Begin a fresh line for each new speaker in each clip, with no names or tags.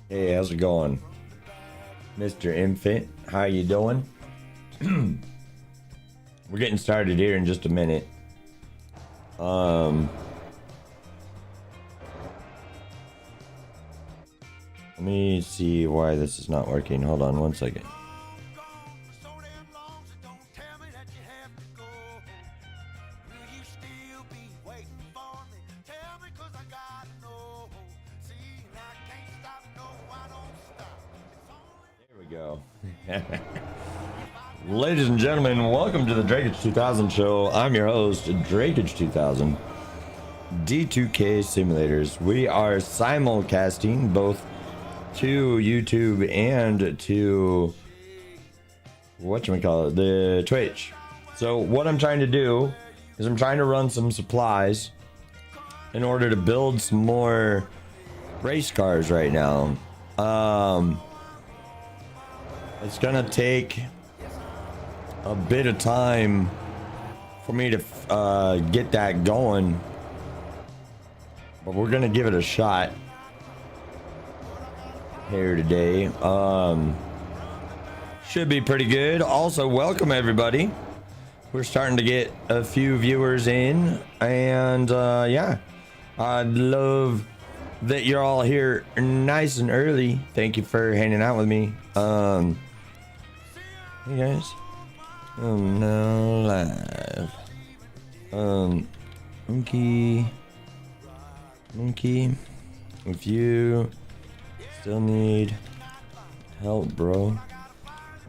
Hey, how's it going, Mr. Infant? How you doing? We're getting started here in just a minute. Let me see why this is not working. Hold on one second. There we go. Ladies and gentlemen, welcome to the Drakeage 2000 show. I'm your host, Drakeage 2000. D2K Simulators. We are simulcasting both to YouTube and to whatchamacallit, the Twitch. So what I'm trying to do is I'm trying to run some supplies in order to build some more race cars right now. It's gonna take a bit of time for me to get that going, but we're gonna give it a shot here today. Should be pretty good. Also, welcome everybody. We're starting to get a few viewers in, and yeah, I'd love that you're all here nice and early. Thank you for hanging out with me. Hey guys, I'm now live. Monkey, if you still need help, bro,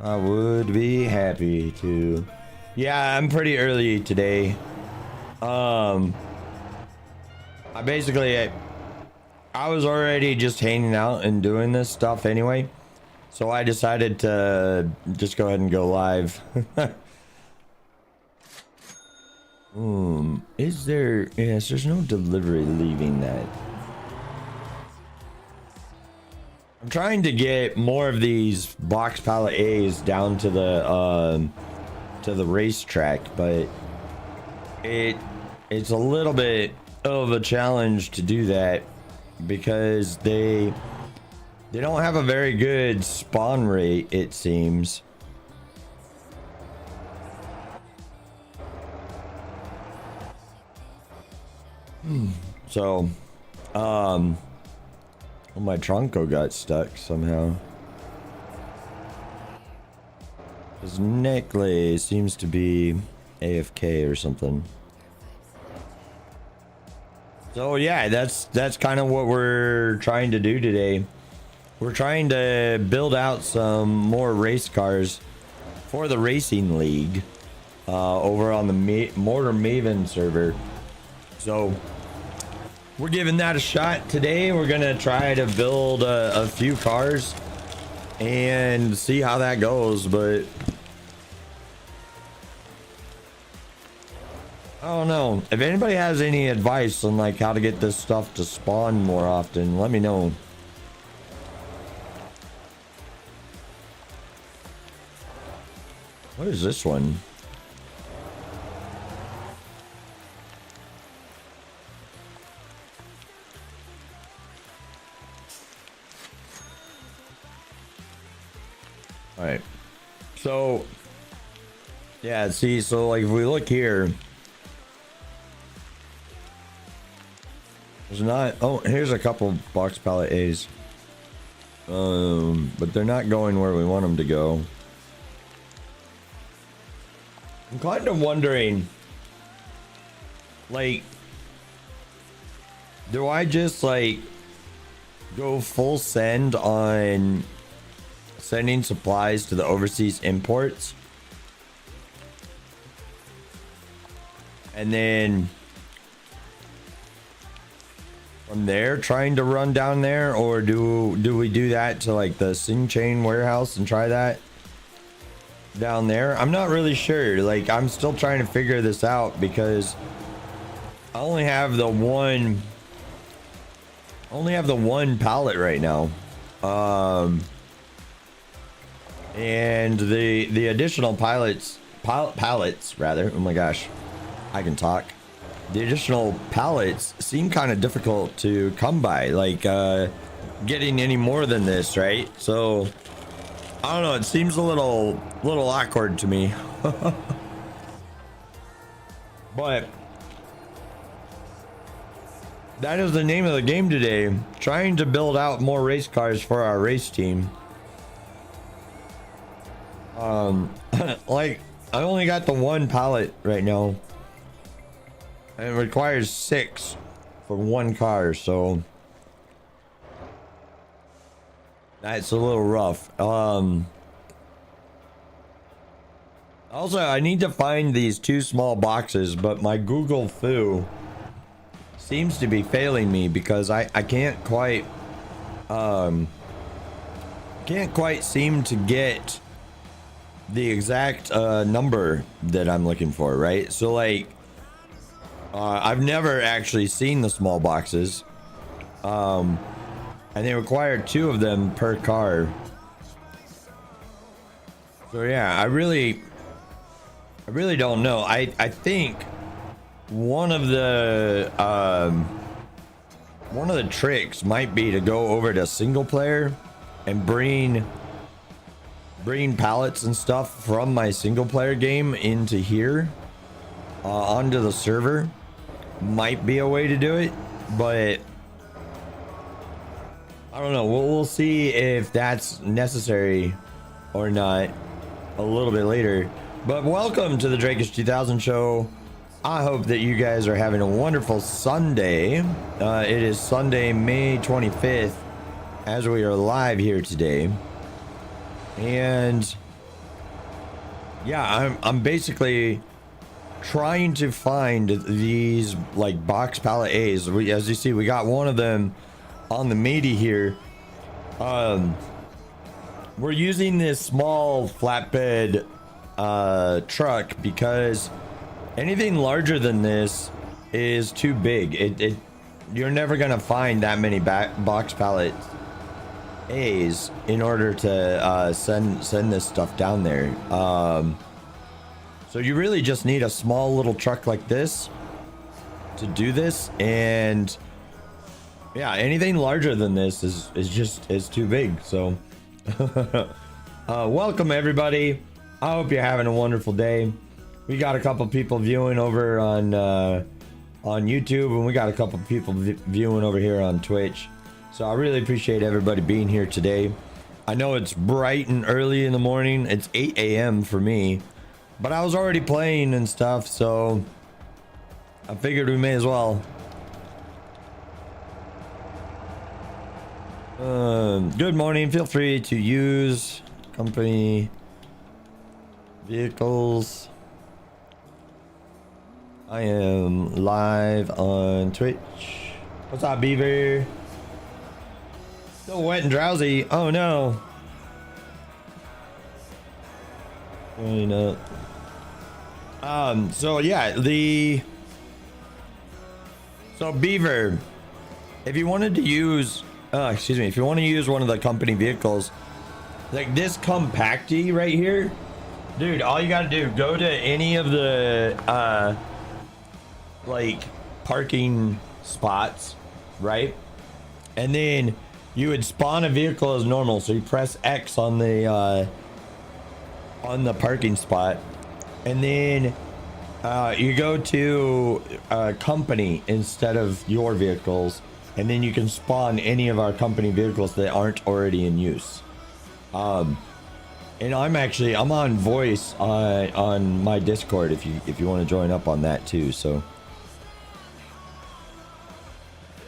I would be happy to. Yeah, I'm pretty early today. I was already just hanging out and doing this stuff anyway, so I decided to just go ahead and go live. Is there? Yes, there's no delivery leaving that. I'm trying to get more of these box pallet A's down to the racetrack, but it's a little bit of a challenge to do that because they don't have a very good spawn rate, it seems. So well, my Tronco got stuck somehow. His necklace seems to be AFK or something. So yeah, that's kind of what we're trying to do today. We're trying to build out some more race cars for the racing league over on the Mortar Maven server. So we're giving that a shot today. We're gonna try to build a few cars and see how that goes, but I don't know. If anybody has any advice on like how to get this stuff to spawn more often, let me know. What is this one? All right. So, yeah, see, so like if we look here, there's not, oh, here's a couple box pallet A's. But they're not going where we want them to go. I'm kind of wondering, like, do I just like go full send on sending supplies to the overseas imports and then from there trying to run down there, or do we do that to like the Sing Chain warehouse and try that down there? I'm not really sure. Like, I'm still trying to figure this out because I only have the one pallet right now, and the additional pallets rather, oh my gosh, I can talk. The additional pallets seem kind of difficult to come by. Like getting any more than this, right? So I don't know, it seems a little awkward to me. But that is the name of the game today. Trying to build out more race cars for our race team. Like, I only got the one pallet right now. And it requires 6 for one car, so that's a little rough. Also, I need to find these 2 small boxes, but my Google Foo seems to be failing me because I can't quite seem to get the exact number that I'm looking for, right? So like I've never actually seen the small boxes, and they require 2 of them per car. So yeah, I really don't know. I think one of the tricks might be to go over to single player and bring pallets and stuff from my single player game into here, onto the server. Might be a way to do it, but I don't know. We'll see if that's necessary or not a little bit later. But welcome to the Drakish 2000 show. I hope that you guys are having a wonderful Sunday. It is Sunday, May 25th, as we are live here today. And yeah, I'm basically trying to find these like box pallet A's. As you see, we got one of them on the meaty here. We're using this small flatbed truck because anything larger than this is too big. You're never gonna find that many box pallet A's in order to send this stuff down there. So you really just need a small little truck like this to do this, and yeah, anything larger than this is too big. So welcome everybody. I hope you're having a wonderful day. We got a couple people viewing over on YouTube, and we got a couple people viewing over here on Twitch. So I really appreciate everybody being here today. I know it's bright and early in the morning. It's 8 a.m. for me, but I was already playing and stuff, so I figured we may as well. Good morning. Feel free to use company vehicles. I am live on Twitch. What's up, Beaver? Still wet and drowsy. Oh no. So yeah, so Beaver, if you wanted to use if you want to use one of the company vehicles like this compacty right here, dude, all you gotta do, go to any of the like parking spots, right? And then you would spawn a vehicle as normal, so you press X on the parking spot, and then you go to company instead of your vehicles, and then you can spawn any of our company vehicles that aren't already in use. And I'm on voice on my Discord if you want to join up on that too. So,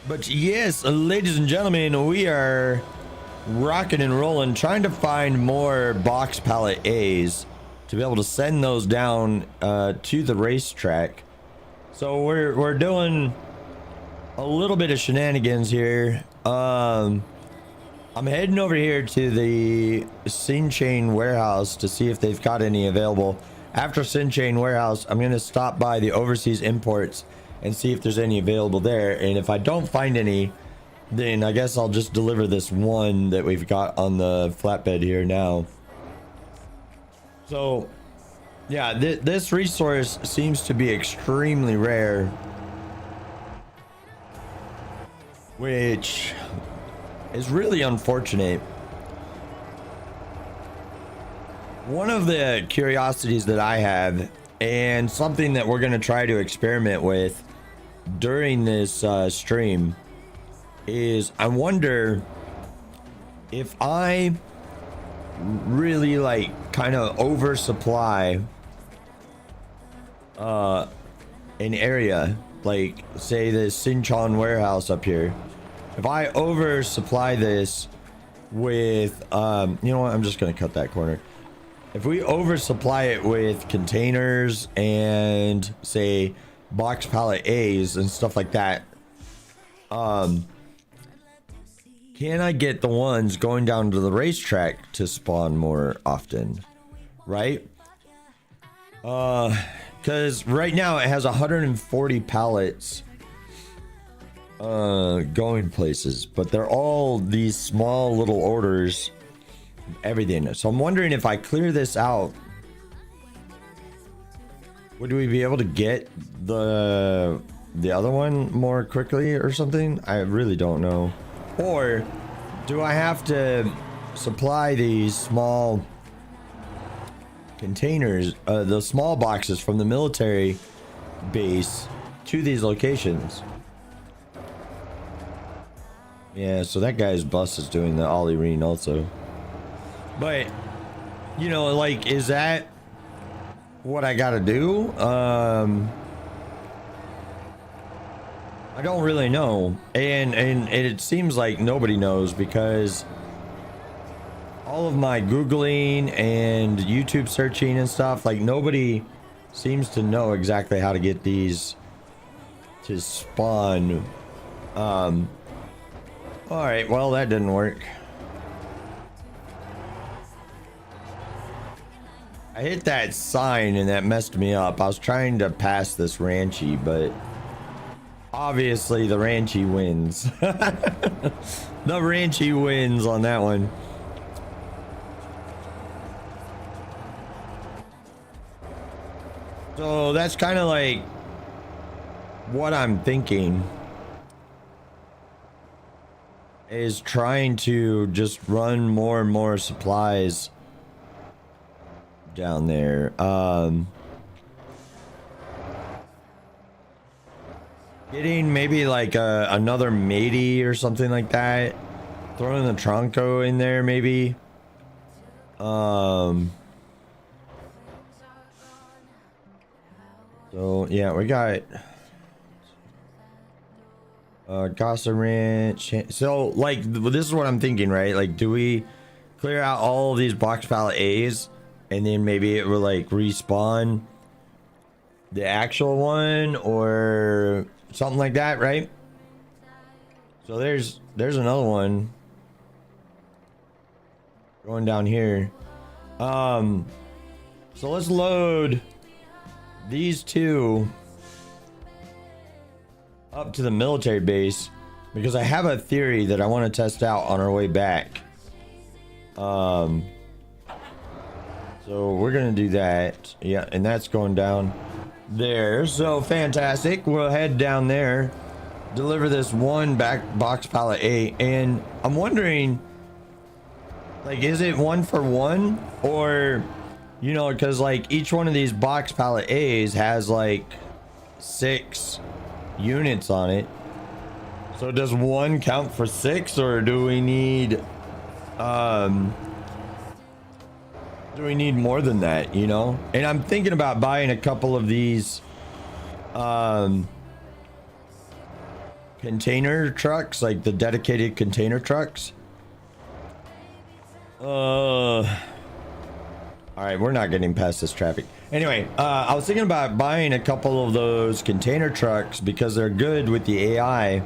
but yes, ladies and gentlemen, we are rocking and rolling, trying to find more box pallet A's to be able to send those down to the racetrack. So we're doing a little bit of shenanigans here. I'm heading over here to the Sinchain warehouse to see if they've got any available. After Sinchain warehouse, I'm going to stop by the overseas imports and see if there's any available there. And if I don't find any, then I guess I'll just deliver this one that we've got on the flatbed here now. So yeah, this resource seems to be extremely rare, which is really unfortunate. One of the curiosities that I have, and something that we're going to try to experiment with during this stream, is I wonder if I really like kind of oversupply an area, like say this Sinchon warehouse up here. If I oversupply this with you know what, I'm just gonna cut that corner. If we oversupply it with containers and say box pallet A's and stuff like that, can I get the ones going down to the racetrack to spawn more often, right? Because right now it has 140 pallets going places, but they're all these small little orders, everything. So I'm wondering if I clear this out, would we be able to get the other one more quickly or something? I really don't know. Or do I have to supply these small containers, the small boxes from the military base to these locations? Yeah, so that guy's bus is doing the Ollie Reen also. But, you know, like, is that what I gotta do? I don't really know, and it seems like nobody knows, because all of my Googling and YouTube searching and stuff, like, nobody seems to know exactly how to get these to spawn. All right, well, that didn't work. I hit that sign and that messed me up. I was trying to pass this Ranchi, but obviously the Ranchi wins. The Ranchi wins on that one. So that's kind of like what I'm thinking, is trying to just run more and more supplies down there. Getting maybe like another matey or something like that. Throwing the Tronco in there maybe. So yeah, we got Casa Ranch. So like this is what I'm thinking, right? Like, do we clear out all of these box pallet A's and then maybe it will like respawn the actual one or something like that, right? So there's another one going down here. So let's load these two up to the military base, because I have a theory that I want to test out on our way back. So we're gonna do that. Yeah, and that's going down there. So fantastic. We'll head down there, deliver this one back box pallet A, and I'm wondering, like, is it 1 for 1, or, you know, because like each one of these box pallet A's has like 6 units on it. So does 1 count for 6, or do we need more than that, you know? And I'm thinking about buying a couple of these container trucks, like the dedicated container trucks. All right, we're not getting past this traffic. Anyway, I was thinking about buying a couple of those container trucks because they're good with the AI.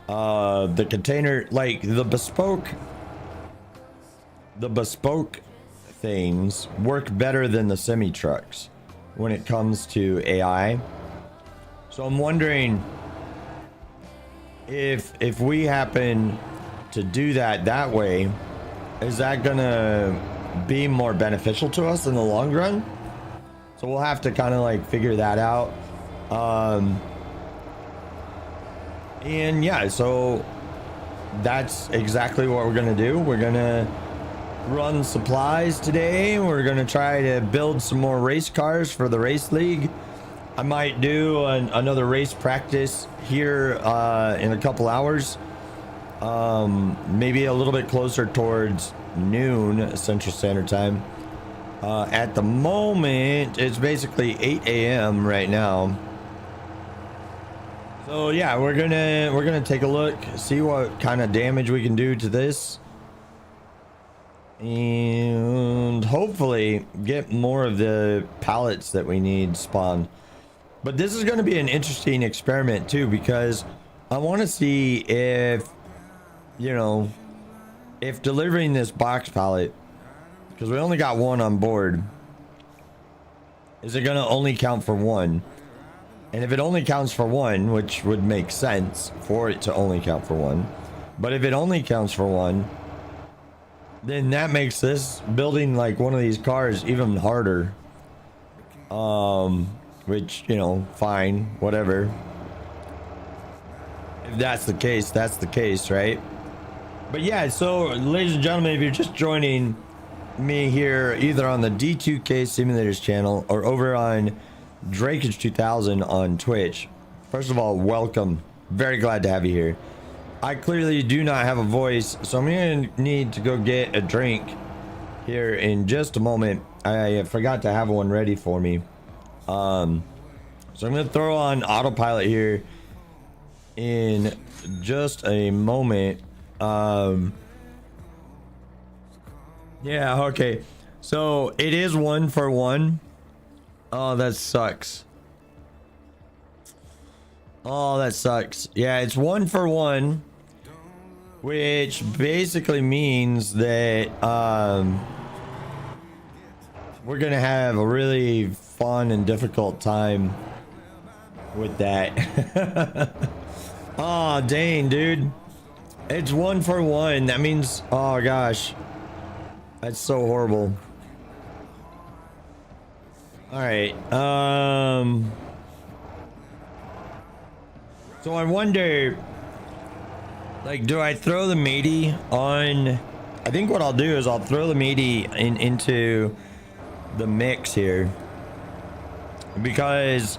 The container, like the bespoke things work better than the semi trucks when it comes to AI. So I'm wondering if we happen to do that way, is that gonna be more beneficial to us in the long run? So we'll have to kind of like figure that out. And yeah, so that's exactly what we're gonna do. We're gonna run supplies today. We're gonna try to build some more race cars for the race league. I might do another race practice here in a couple hours, maybe a little bit closer towards noon Central Standard Time. At the moment it's basically 8 a.m. right now. So yeah, we're gonna take a look, see what kind of damage we can do to this, and hopefully get more of the pallets that we need spawned. But this is going to be an interesting experiment too, because I want to see if, you know, if delivering this box pallet, because we only got one on board, is it going to only count for one? And if it only counts for one, which would make sense for it to only count for one, but if it only counts for one, then that makes this building like one of these cars even harder. Which, you know, fine, whatever. If that's the case, that's the case, right? But yeah, so ladies and gentlemen, if you're just joining me here either on the D2K Simulators channel or over on Drakage 2000 on Twitch, first of all, welcome. Very glad to have you here. I clearly do not have a voice, so I'm gonna need to go get a drink here in just a moment. I forgot to have one ready for me. So I'm gonna throw on autopilot here in just a moment. Yeah, okay. So it is 1 for 1. Oh, that sucks. Oh, that sucks. Yeah, it's 1 for 1, which basically means that we're gonna have a really fun and difficult time with that. Oh, dang, dude. It's 1 for 1. That means, oh gosh, that's so horrible. All right. So I wonder, like, do I throw the matey on? I think what I'll do is I'll throw the matey into the mix here, because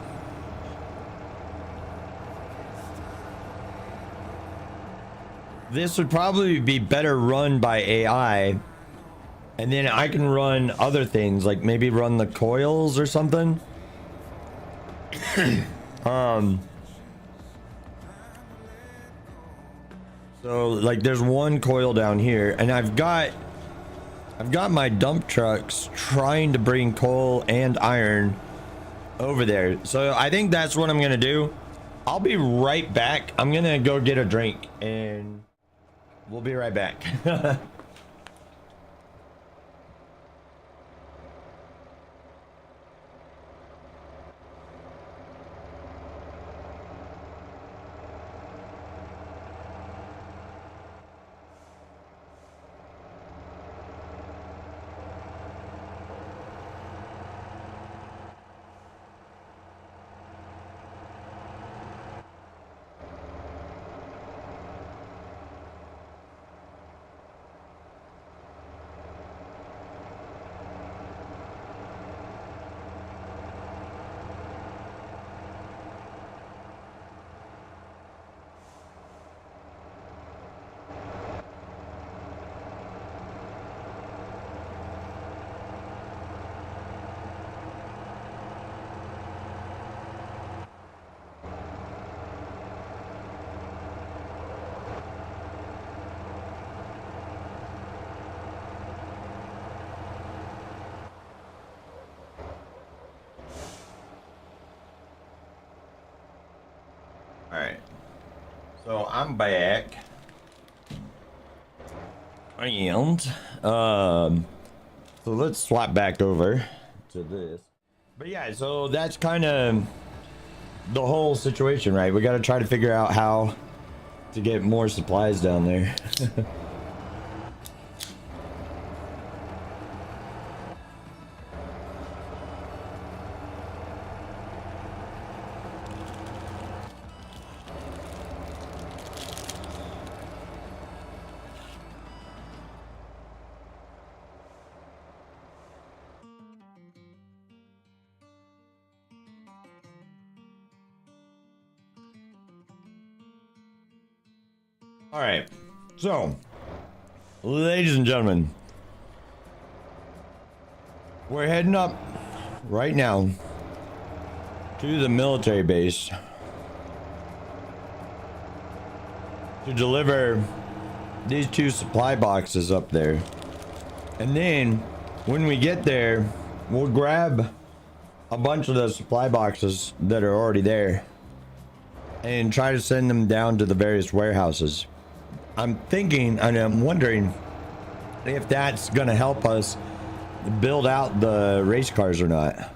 this would probably be better run by AI, and then I can run other things, like maybe run the coils or something. So like there's one coil down here, and I've got my dump trucks trying to bring coal and iron over there. So I think that's what I'm gonna do. I'll be right back. I'm gonna go get a drink and we'll be right back. Alright, so I'm back, and so let's swap back over to this. But yeah, so that's kind of the whole situation, right? We got to try to figure out how to get more supplies down there. All right. So, ladies and gentlemen, we're heading up right now to the military base to deliver these 2 supply boxes up there. And then when we get there, we'll grab a bunch of the supply boxes that are already there and try to send them down to the various warehouses. I'm thinking and I'm wondering if that's gonna help us build out the race cars or not.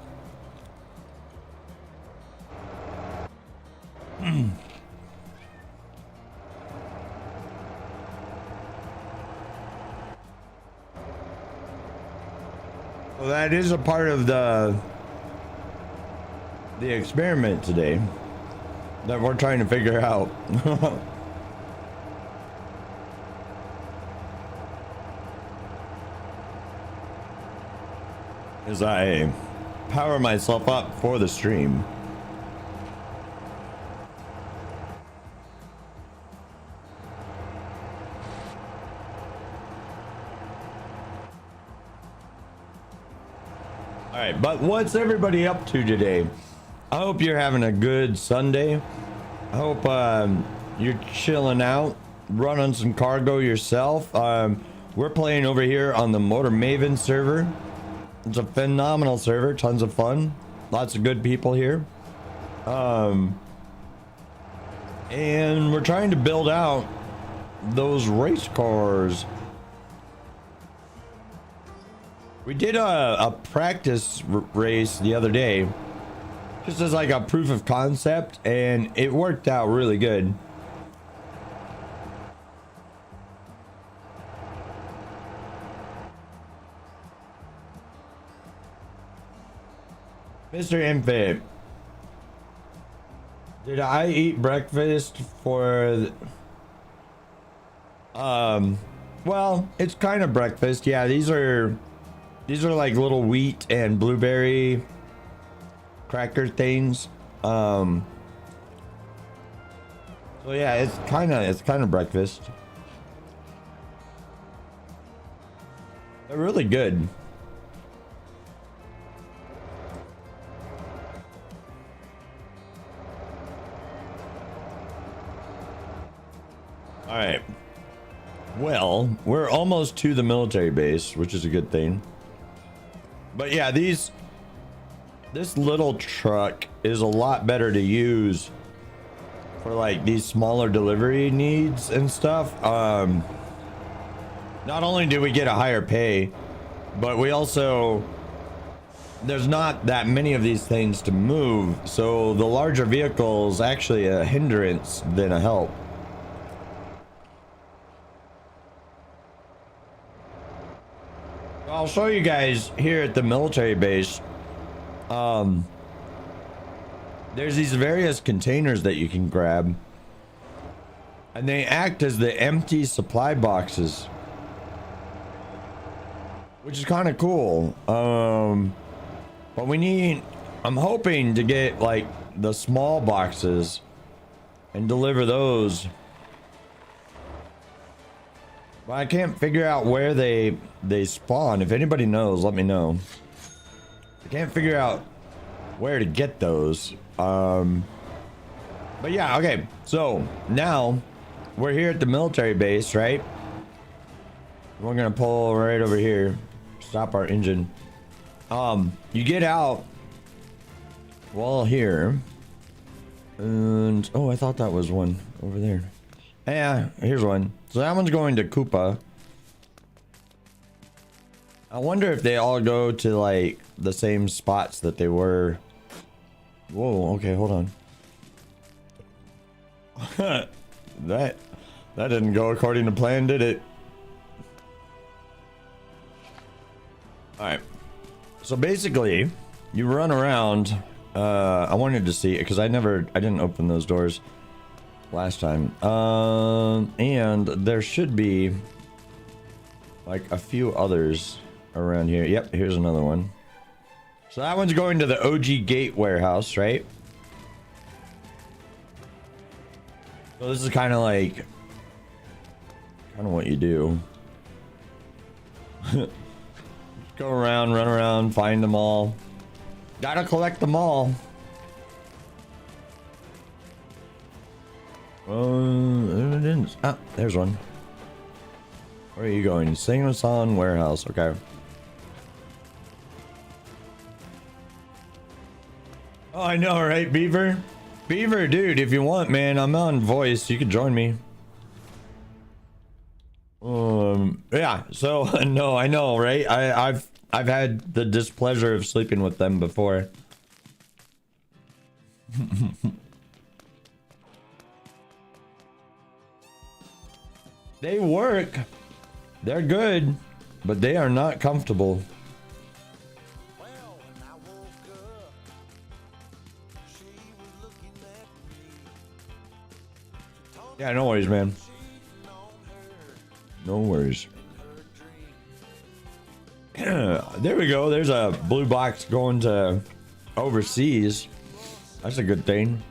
Well, that is a part of the experiment today that we're trying to figure out. As I power myself up for the stream. All right, but what's everybody up to today? I hope you're having a good Sunday. I hope you're chilling out, running some cargo yourself. We're playing over here on the Motor Maven server. It's a phenomenal server, tons of fun, lots of good people here. And we're trying to build out those race cars. We did a practice race the other day, just as like a proof of concept, and it worked out really good. Mr. Infant, did I eat breakfast for well, it's kind of breakfast. Yeah, these are like little wheat and blueberry cracker things. So yeah, it's kind of breakfast. They're really good. All right. Well, we're almost to the military base, which is a good thing. But yeah, this little truck is a lot better to use for like these smaller delivery needs and stuff. Not only do we get a higher pay, but we also, there's not that many of these things to move, so the larger vehicle is actually a hindrance than a help. I'll show you guys here at the military base. There's these various containers that you can grab, and they act as the empty supply boxes, which is kind of cool. But I'm hoping to get like the small boxes and deliver those. But I can't figure out where they spawn. If anybody knows, let me know. I can't figure out where to get those. But yeah, okay. So now we're here at the military base, right? We're gonna pull right over here. Stop our engine. You get out wall here, and oh, I thought that was one over there. Yeah, here's one. So that one's going to Koopa. I wonder if they all go to like the same spots that they were. Whoa, okay, hold on. that didn't go according to plan, did it? All right. So basically, you run around. I wanted to see it because I didn't open those doors last time. And there should be like a few others around here. Yep, here's another one. So that one's going to the OG Gate warehouse, right? So this is kind of like Kind of what you do. Go around, run around, find them all. Gotta collect them all. Ah, there's one. Where are you going? Sing-a-song warehouse. Okay. Oh, I know, right, Beaver? Beaver, dude, if you want, man, I'm on voice. You can join me. Yeah. So no, I know, right? I've had the displeasure of sleeping with them before. They work. They're good, but they are not comfortable. Yeah, no worries, man. No worries. There we go. There's a blue box going to overseas. That's a good thing.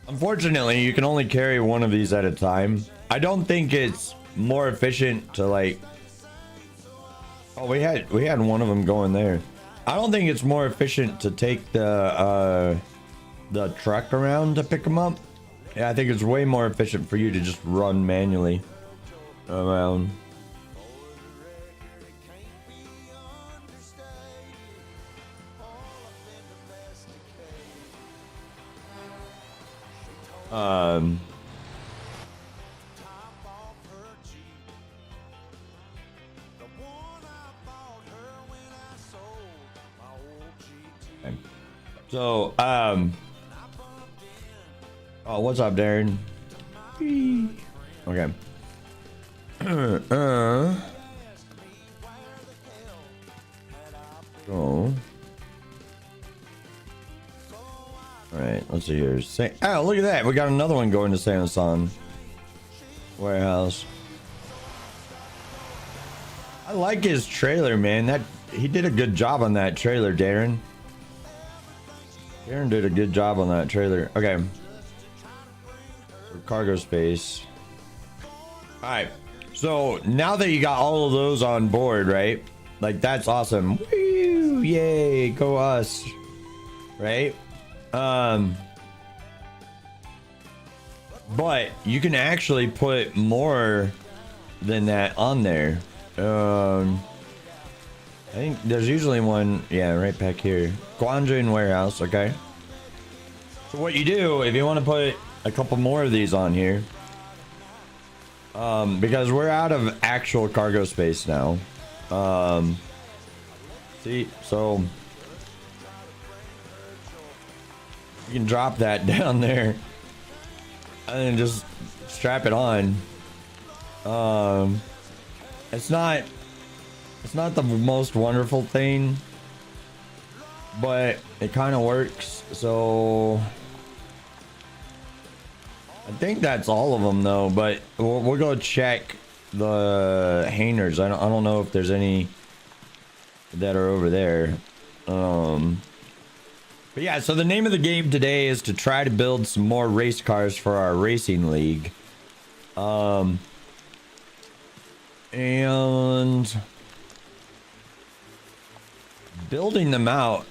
Unfortunately, you can only carry one of these at a time. I don't think it's more efficient to like... Oh, we had one of them going there. I don't think it's more efficient to take the truck around to pick them up. Yeah, I think it's way more efficient for you to just run manually around. So, oh, what's up, Darren? Okay. So, all right, let's see here. Oh, look at that. We got another one going to Samsung warehouse. I like his trailer, man. That he did a good job on that trailer, Darren. Darren did a good job on that trailer. Okay. Cargo space. Alright. So now that you got all of those on board, right? Like, that's awesome. Woo! Yay! Go us. Right? But you can actually put more than that on there. I think there's usually one, yeah, right back here. Guanjin warehouse, okay. So what you do, if you want to put a couple more of these on here, because we're out of actual cargo space now. See, so you can drop that down there and then just strap it on. It's not the most wonderful thing, but it kind of works. So I think that's all of them though, but we'll go check the hangers. I don't know if there's any that are over there. But yeah, so the name of the game today is to try to build some more race cars for our racing league. And building them out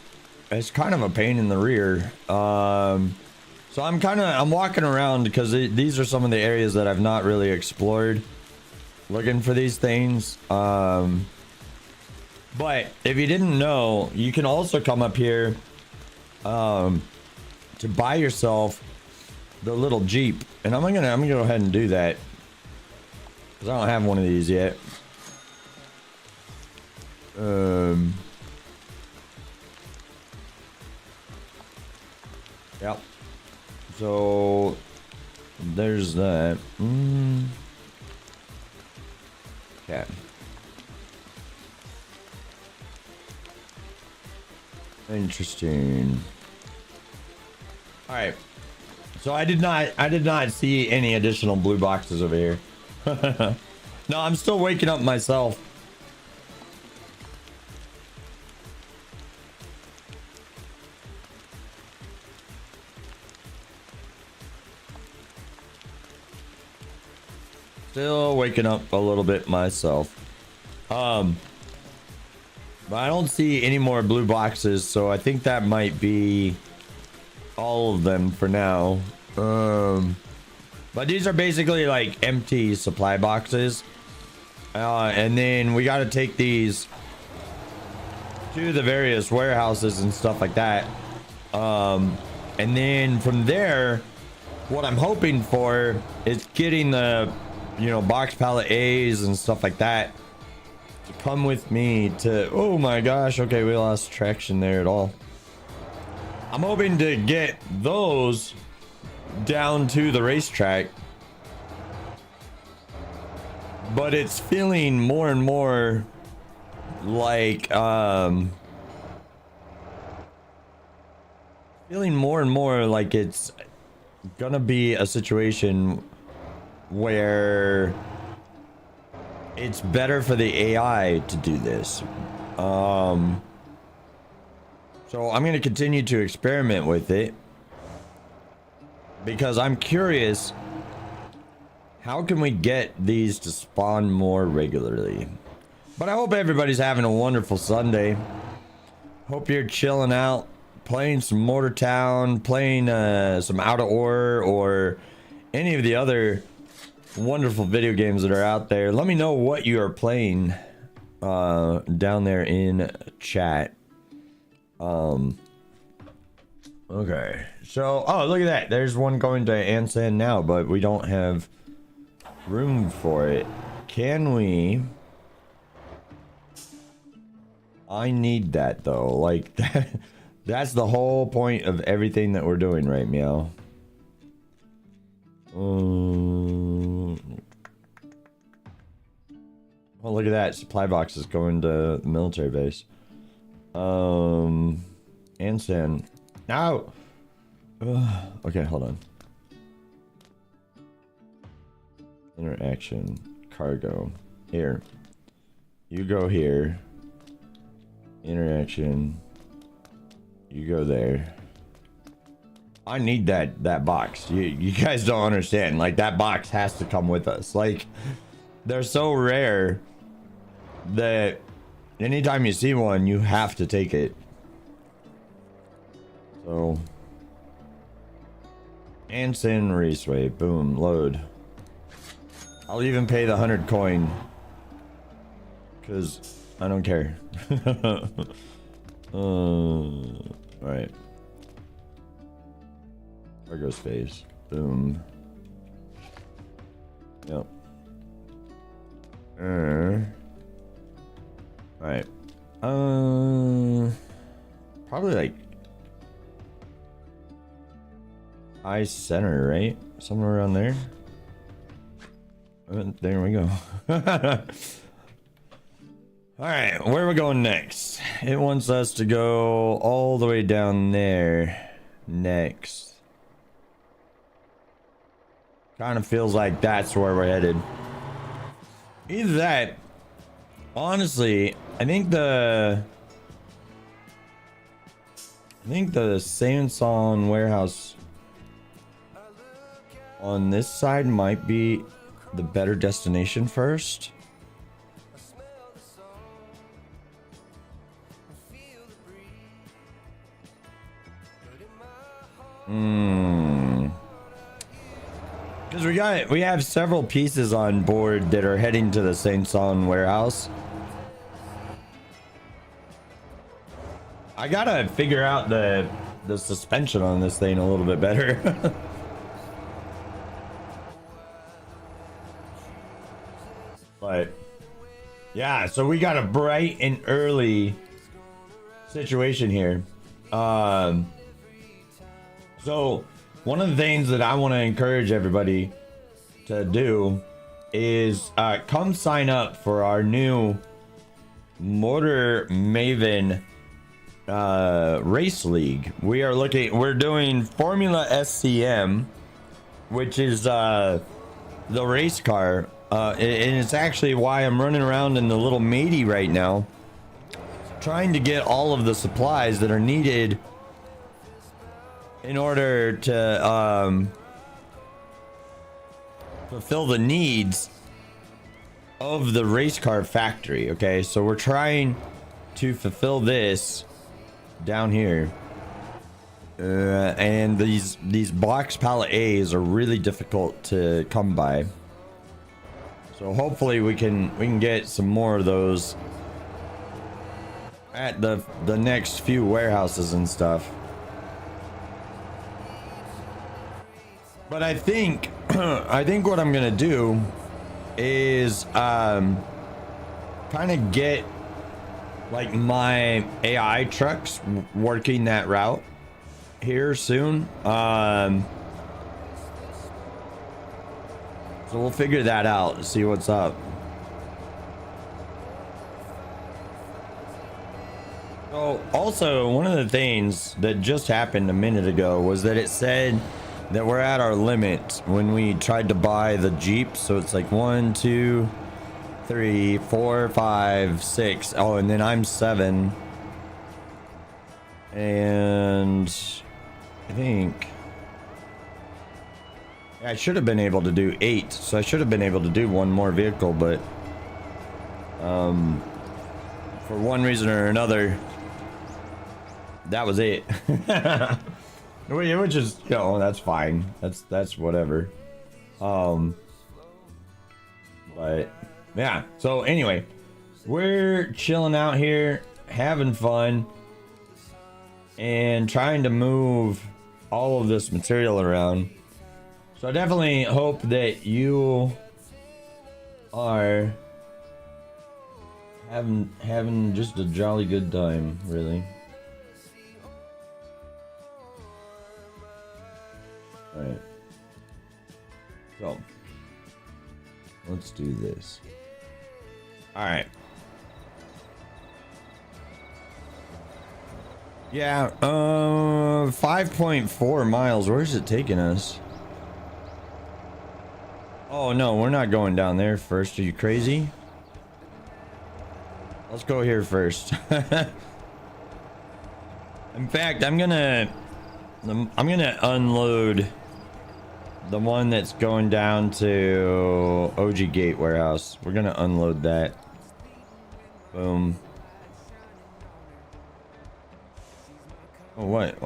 is kind of a pain in the rear. So I'm walking around because these are some of the areas that I've not really explored, looking for these things. But if you didn't know, you can also come up here to buy yourself the little Jeep, and I'm gonna go ahead and do that because I don't have one of these yet. Yep. So there's that. Okay. Interesting. All right. So I did not see any additional blue boxes over here. No, I'm still waking up myself. Still waking up a little bit myself. But I don't see any more blue boxes, so I think that might be all of them for now. But these are basically like empty supply boxes. And then we got to take these to the various warehouses and stuff like that. And then from there, what I'm hoping for is getting the, you know, box pallet A's and stuff like that to come with me to, oh my gosh, okay, we lost traction there at all. I'm hoping to get those down to the racetrack, but it's feeling more and more like it's gonna be a situation where it's better for the AI to do this. So I'm going to continue to experiment with it because I'm curious, how can we get these to spawn more regularly? But I hope everybody's having a wonderful Sunday. Hope you're chilling out, playing some Mortar Town, playing some Out of Ore, or any of the other wonderful video games that are out there. Let me know what you are playing down there in chat. Okay, so oh, look at that, there's one going to Ansan now, but we don't have room for it. Can we? I need that though, like that's the whole point of everything that we're doing, right, Meow? Oh, look at that. Supply boxes going to the military base. Ansan. No! Okay, hold on. Interaction. Cargo. Here. You go here. Interaction. You go there. I need that box. You guys don't understand. Like, that box has to come with us. Like, they're so rare that anytime you see one, you have to take it. So, Anson Raceway. Boom. Load. I'll even pay the 100 coin. Because I don't care. Alright. Cargo space. Boom. Yep. Alright. Probably like I center, right? Somewhere around there. There we go. Alright, where are we going next? It wants us to go all the way down there next. Kind of feels like that's where we're headed. Either that, honestly, I think the Samsung warehouse on this side might be the better destination first. Because we have several pieces on board that are heading to the Samsung warehouse. I gotta figure out the suspension on this thing a little bit better. But yeah, so we got a bright and early situation here. So one of the things that I want to encourage everybody to do is come sign up for our new Motor Maven race league. We're doing Formula SCM, which is the race car, and it's actually why I'm running around in the little matey right now, trying to get all of the supplies that are needed in order to fulfill the needs of the race car factory. Okay, so we're trying to fulfill this down here. And these box pallet A's are really difficult to come by. So hopefully we can get some more of those at the next few warehouses and stuff. But I think I think what I'm gonna do is kind of get like my AI trucks working that route here soon. So we'll figure that out and see what's up. So also, one of the things that just happened a minute ago was that it said that we're at our limit when we tried to buy the Jeep. So it's like 1, 2, 3, 4, 5, 6. Oh, and then I'm 7. And I think I should have been able to do 8. So I should have been able to do one more vehicle, but for one reason or another, that was it. Which is, you know, that's fine. That's whatever. But yeah. So anyway, we're chilling out here, having fun, and trying to move all of this material around. So I definitely hope that you are having just a jolly good time, really. Alright. So let's do this. Alright. Yeah, 5.4 miles. Where's it taking us? Oh no, we're not going down there first. Are you crazy? Let's go here first. In fact, I'm gonna unload the one that's going down to OG Gate warehouse. We're gonna unload that. Boom. Oh, what?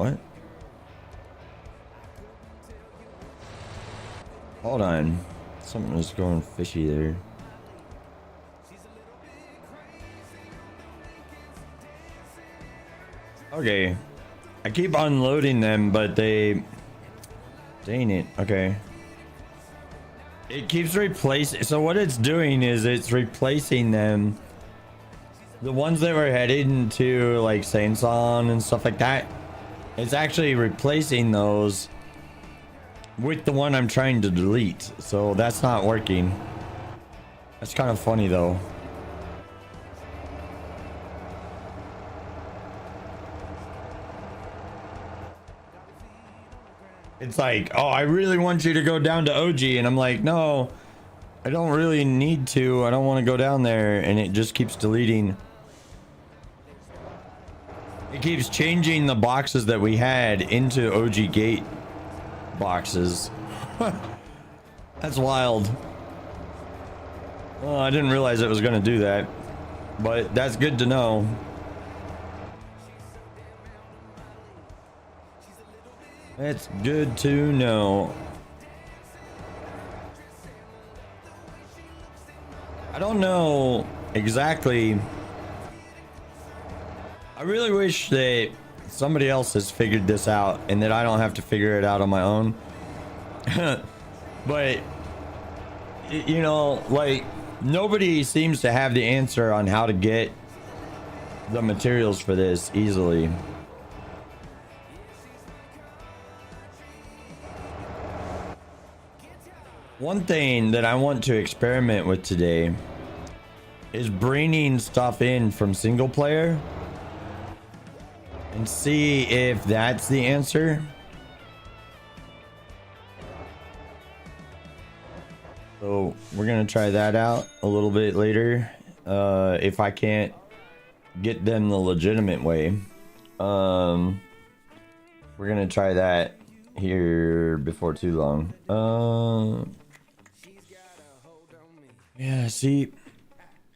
Hold on. Something is going fishy there. Okay. I keep unloading them, but they... Dang it. Okay. It keeps replacing... So what it's doing is it's replacing them. The ones that were headed into like Saint-Son and stuff like that. It's actually replacing those with the one I'm trying to delete. So that's not working. That's kind of funny though. It's like, oh, I really want you to go down to OG. And I'm like, no, I don't really need to. I don't want to go down there. And it just keeps deleting. It keeps changing the boxes that we had into OG Gate boxes. That's wild. Well, I didn't realize it was going to do that. But that's good to know. That's good to know. I don't know exactly. I really wish that somebody else has figured this out and that I don't have to figure it out on my own. But, you know, like, nobody seems to have the answer on how to get the materials for this easily. One thing that I want to experiment with today is bringing stuff in from single player and see if that's the answer. So we're gonna try that out a little bit later. If I can't get them the legitimate way, we're gonna try that here before too long. Yeah, see,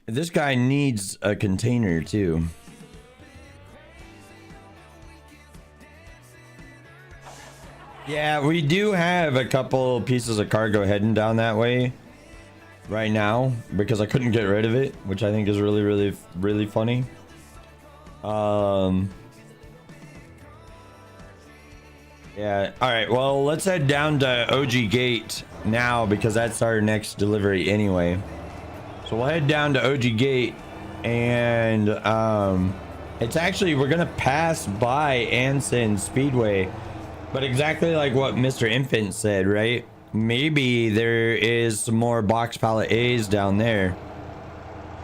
this guy needs a container too. Yeah, we do have a couple pieces of cargo heading down that way right now because I couldn't get rid of it, which I think is really funny. Yeah, all right, well, let's head down to OG Gate now because that's our next delivery anyway. So we'll head down to OG Gate, and it's actually, we're gonna pass by Anson Speedway, but exactly like what Mr. Infant said, right? Maybe there is some more box pallet A's down there.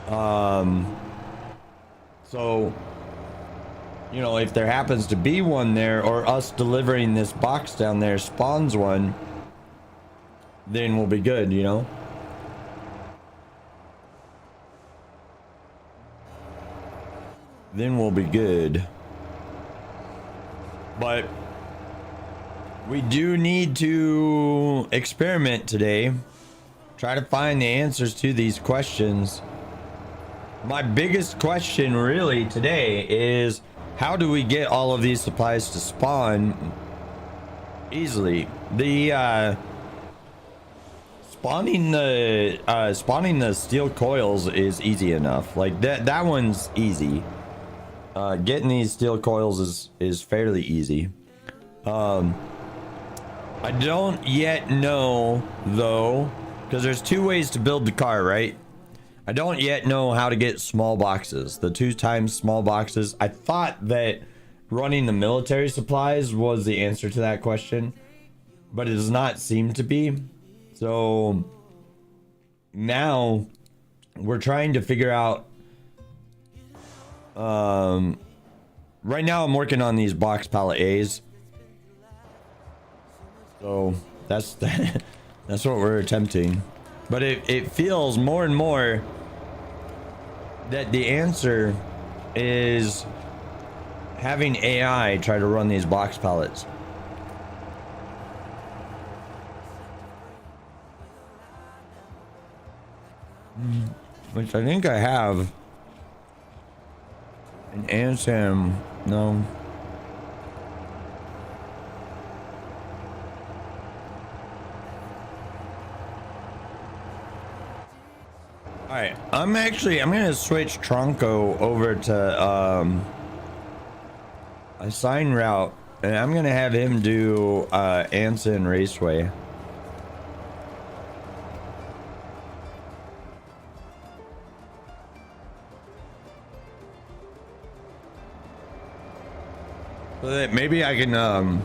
So, you know, if there happens to be one there, or us delivering this box down there spawns one, then we'll be good, you know? Then we'll be good. But we do need to experiment today. Try to find the answers to these questions. My biggest question really today is, how do we get all of these supplies to spawn easily? The spawning the steel coils is easy enough. Like that one's easy. Getting these steel coils is fairly easy. I don't yet know though, because there's two ways to build the car, right? I don't yet know how to get small boxes, the 2 times small boxes. I thought that running the military supplies was the answer to that question, but it does not seem to be. So now we're trying to figure out, right now I'm working on these box pallet A's. So that's that's what we're attempting. But it feels more and more that the answer is having AI try to run these box pallets. Which I think I have an Ansem. No. All right, I'm gonna switch Tronco over to a sign route, and I'm gonna have him do Anson Raceway. So that maybe I can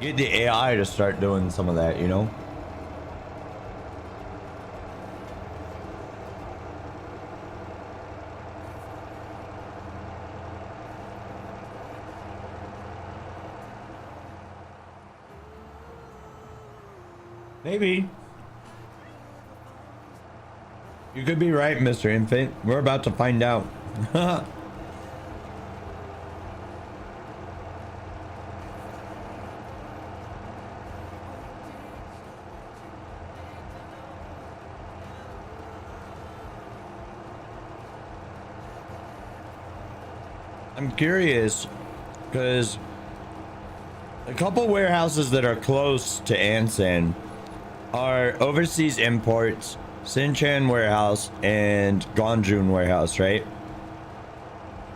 get the AI to start doing some of that, you know? Maybe. You could be right, Mr. Infant. We're about to find out. I'm curious because a couple warehouses that are close to Anson are Overseas Imports, Sinchan Warehouse, and Ganjun Warehouse, right?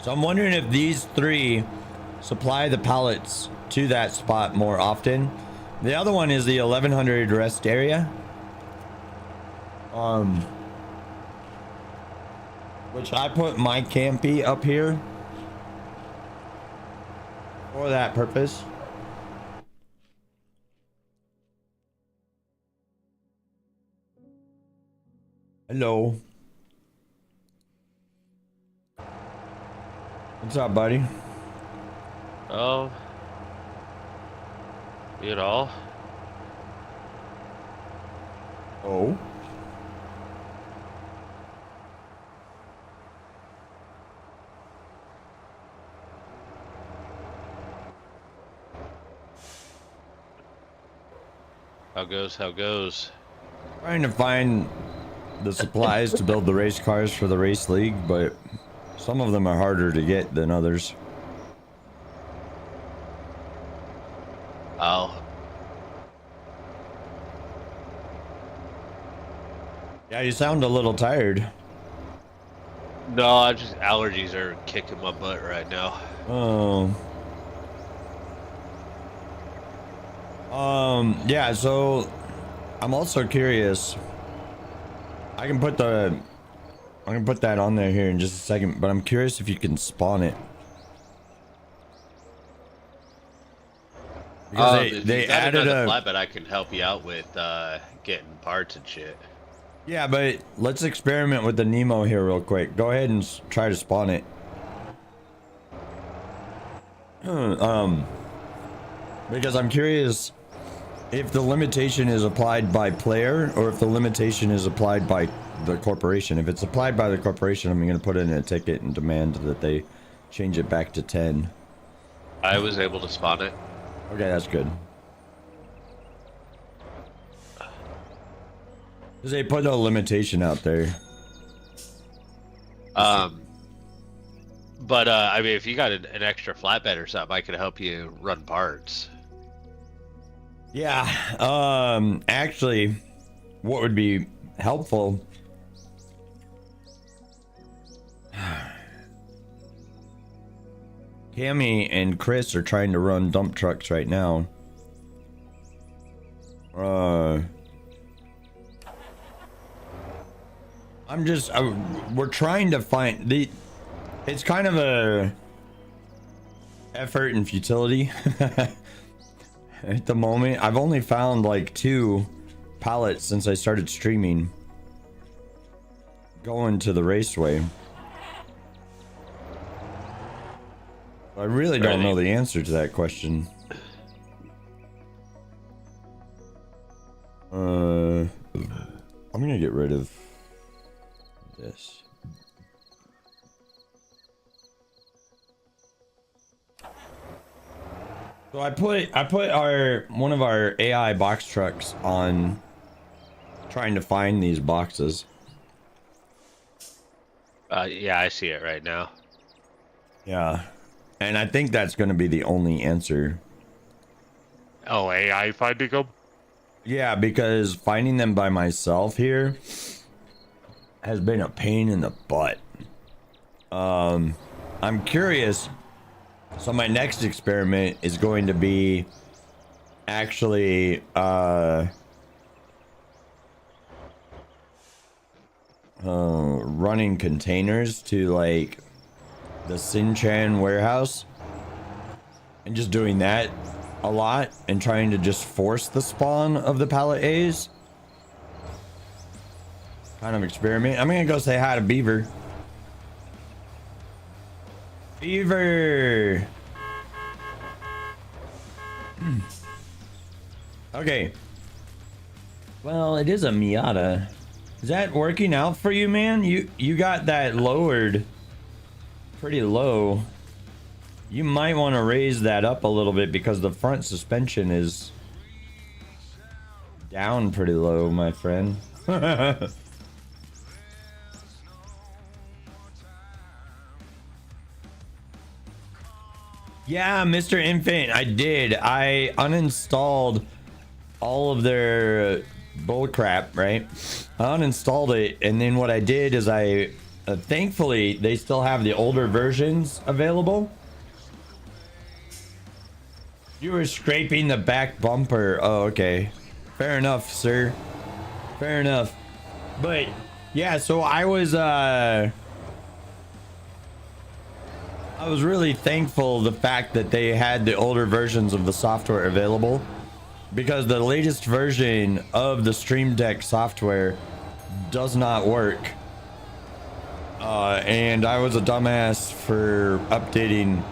So I'm wondering if these 3 supply the pallets to that spot more often. The other one is the 1100 rest area. Which I put my campy up here for that purpose. Hello. What's up, buddy?
Oh, you know.
Oh.
How goes? How goes?
Trying to find the supplies to build the race cars for the race league, but some of them are harder to get than others.
Oh.
Yeah, you sound a little tired.
No, I just allergies are kicking my butt right now.
Oh. Yeah, so I'm also curious. I can put that on there here in just a second, but I'm curious if you can spawn it. Because
If
they
you've got
added
another
a
flatbed, I can help you out with getting parts and shit.
Yeah, but let's experiment with the Nemo here real quick. Go ahead and try to spawn it. Because I'm curious if the limitation is applied by player or if the limitation is applied by the corporation. If it's applied by the corporation, I'm going to put in a ticket and demand that they change it back to 10.
I was able to spawn it.
Okay, that's good. Because they put a limitation out there.
But I mean, if you got an extra flatbed or something, I could help you run parts.
Yeah, actually, what would be helpful? Cammy and Chris are trying to run dump trucks right now. We're trying to find it's kind of a effort and futility. At the moment, I've only found like 2 pallets since I started streaming going to the raceway. I really don't know the answer to that question. I'm gonna get rid of this. So I put one of our AI box trucks on trying to find these boxes.
Yeah, I see it right now.
Yeah. And I think that's going to be the only answer.
Oh, AI finding them?
Yeah, because finding them by myself here has been a pain in the butt. I'm curious. So my next experiment is going to be actually running containers to like the Sinchan warehouse and just doing that a lot and trying to just force the spawn of the pallet A's. Kind of experiment. I'm gonna go say hi to Beaver. Beaver! Okay. Well, it is a Miata. Is that working out for you, man? You got that lowered pretty low. You might want to raise that up a little bit because the front suspension is down pretty low, my friend. Yeah, Mr. Infant, I did. I uninstalled all of their bullcrap, right? I uninstalled it, and then what I did is I thankfully they still have the older versions available. You were scraping the back bumper. Oh, okay. Fair enough, sir. Fair enough. But yeah, so I was really thankful the fact that they had the older versions of the software available, because the latest version of the Stream Deck software does not work. And I was a dumbass for updating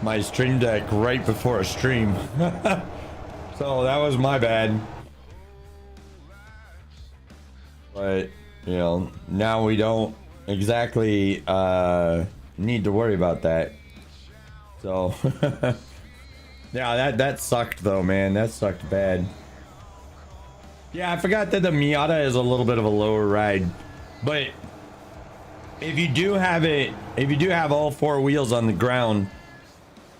my Stream Deck right before a stream. So that was my bad. But, you know, now we don't exactly need to worry about that. So yeah, that sucked though, man. That sucked bad. Yeah, I forgot that the Miata is a little bit of a lower ride, but if you do have it, if you do have all four wheels on the ground,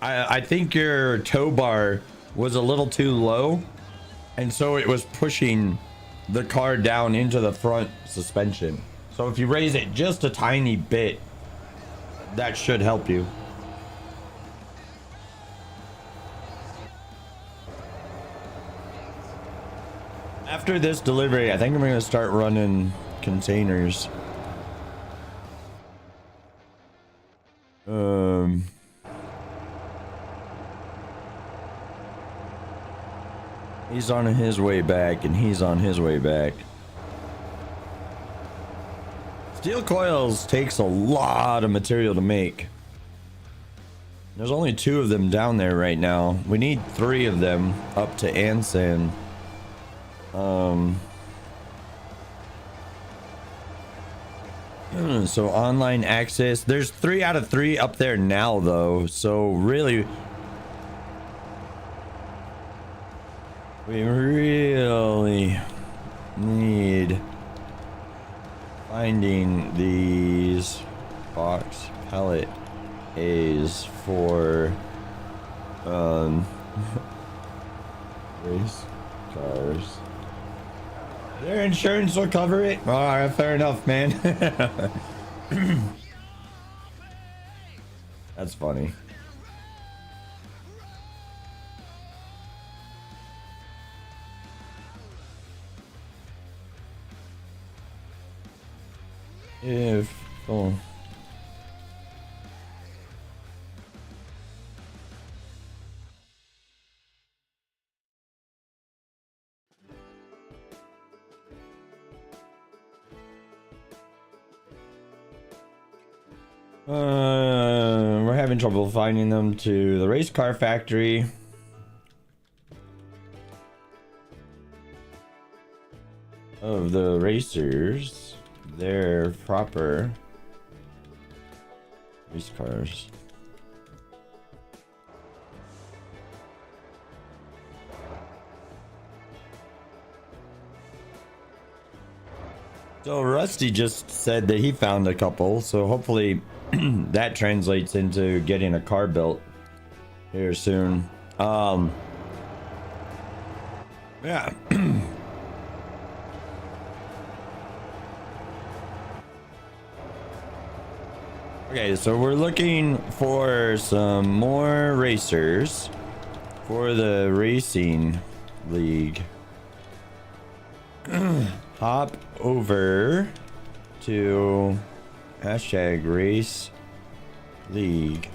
I think your tow bar was a little too low, and so it was pushing the car down into the front suspension. So if you raise it just a tiny bit, that should help you. After this delivery, I think I'm gonna start running containers. He's on his way back, and he's on his way back. Steel coils takes a lot of material to make. There's only 2 of them down there right now. We need 3 of them up to Ansan. So online access, there's 3 out of 3 up there now though, so really we really need finding these box pallet A's for race cars. Their insurance will cover it. All right, fair enough, man. That's funny. If oh. We're having trouble finding them to the race car factory. Of the racers, their proper race cars. So Rusty just said that he found a couple, so hopefully that translates into getting a car built here soon. Yeah. Okay, so we're looking for some more racers for the racing league. Hop over to hashtag race league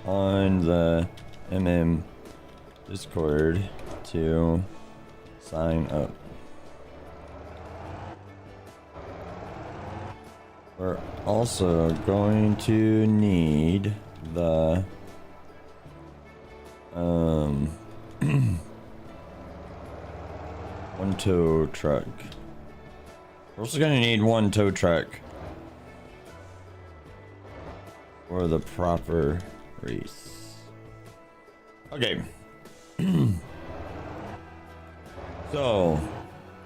on the Discord to sign up. We're also going to need the one tow truck. We're also gonna need one tow truck for the proper race. Okay. So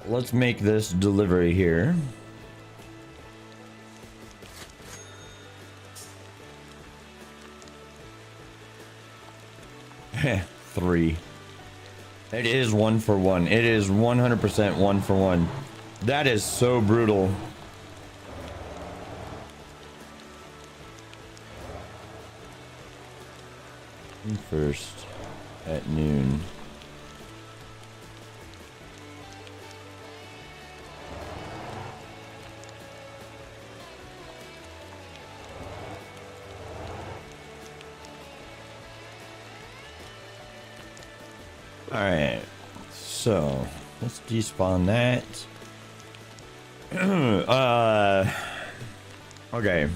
let's make this delivery here. Three. It is 1 for 1. It is 100% 1 for 1. That is so brutal. First at noon. All right, so let's despawn that. Okay.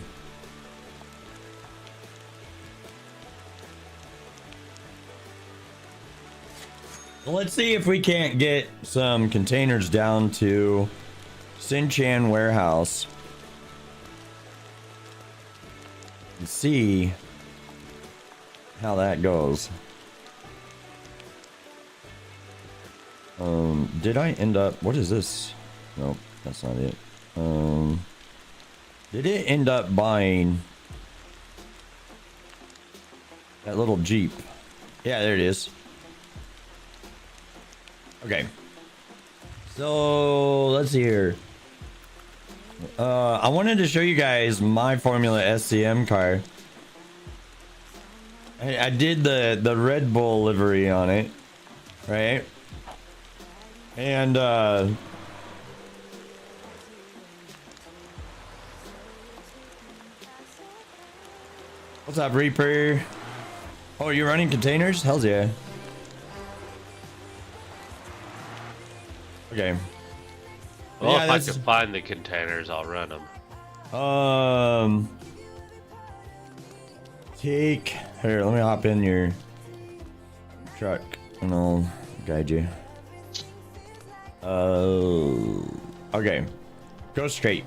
Well, let's see if we can't get some containers down to Sinchan warehouse and see how that goes. Did I end up, what is this? Nope, that's not it. Did it end up buying that little Jeep? Yeah, there it is. Okay. So let's see here. I wanted to show you guys my Formula SCM car. I did the Red Bull livery on it, right? And what's up, Reaper? Oh, you're running containers? Hells yeah. Okay.
Well,
yeah,
if I can find the containers, I'll run them.
Take here. Let me hop in your truck and I'll guide you. Okay. Go straight.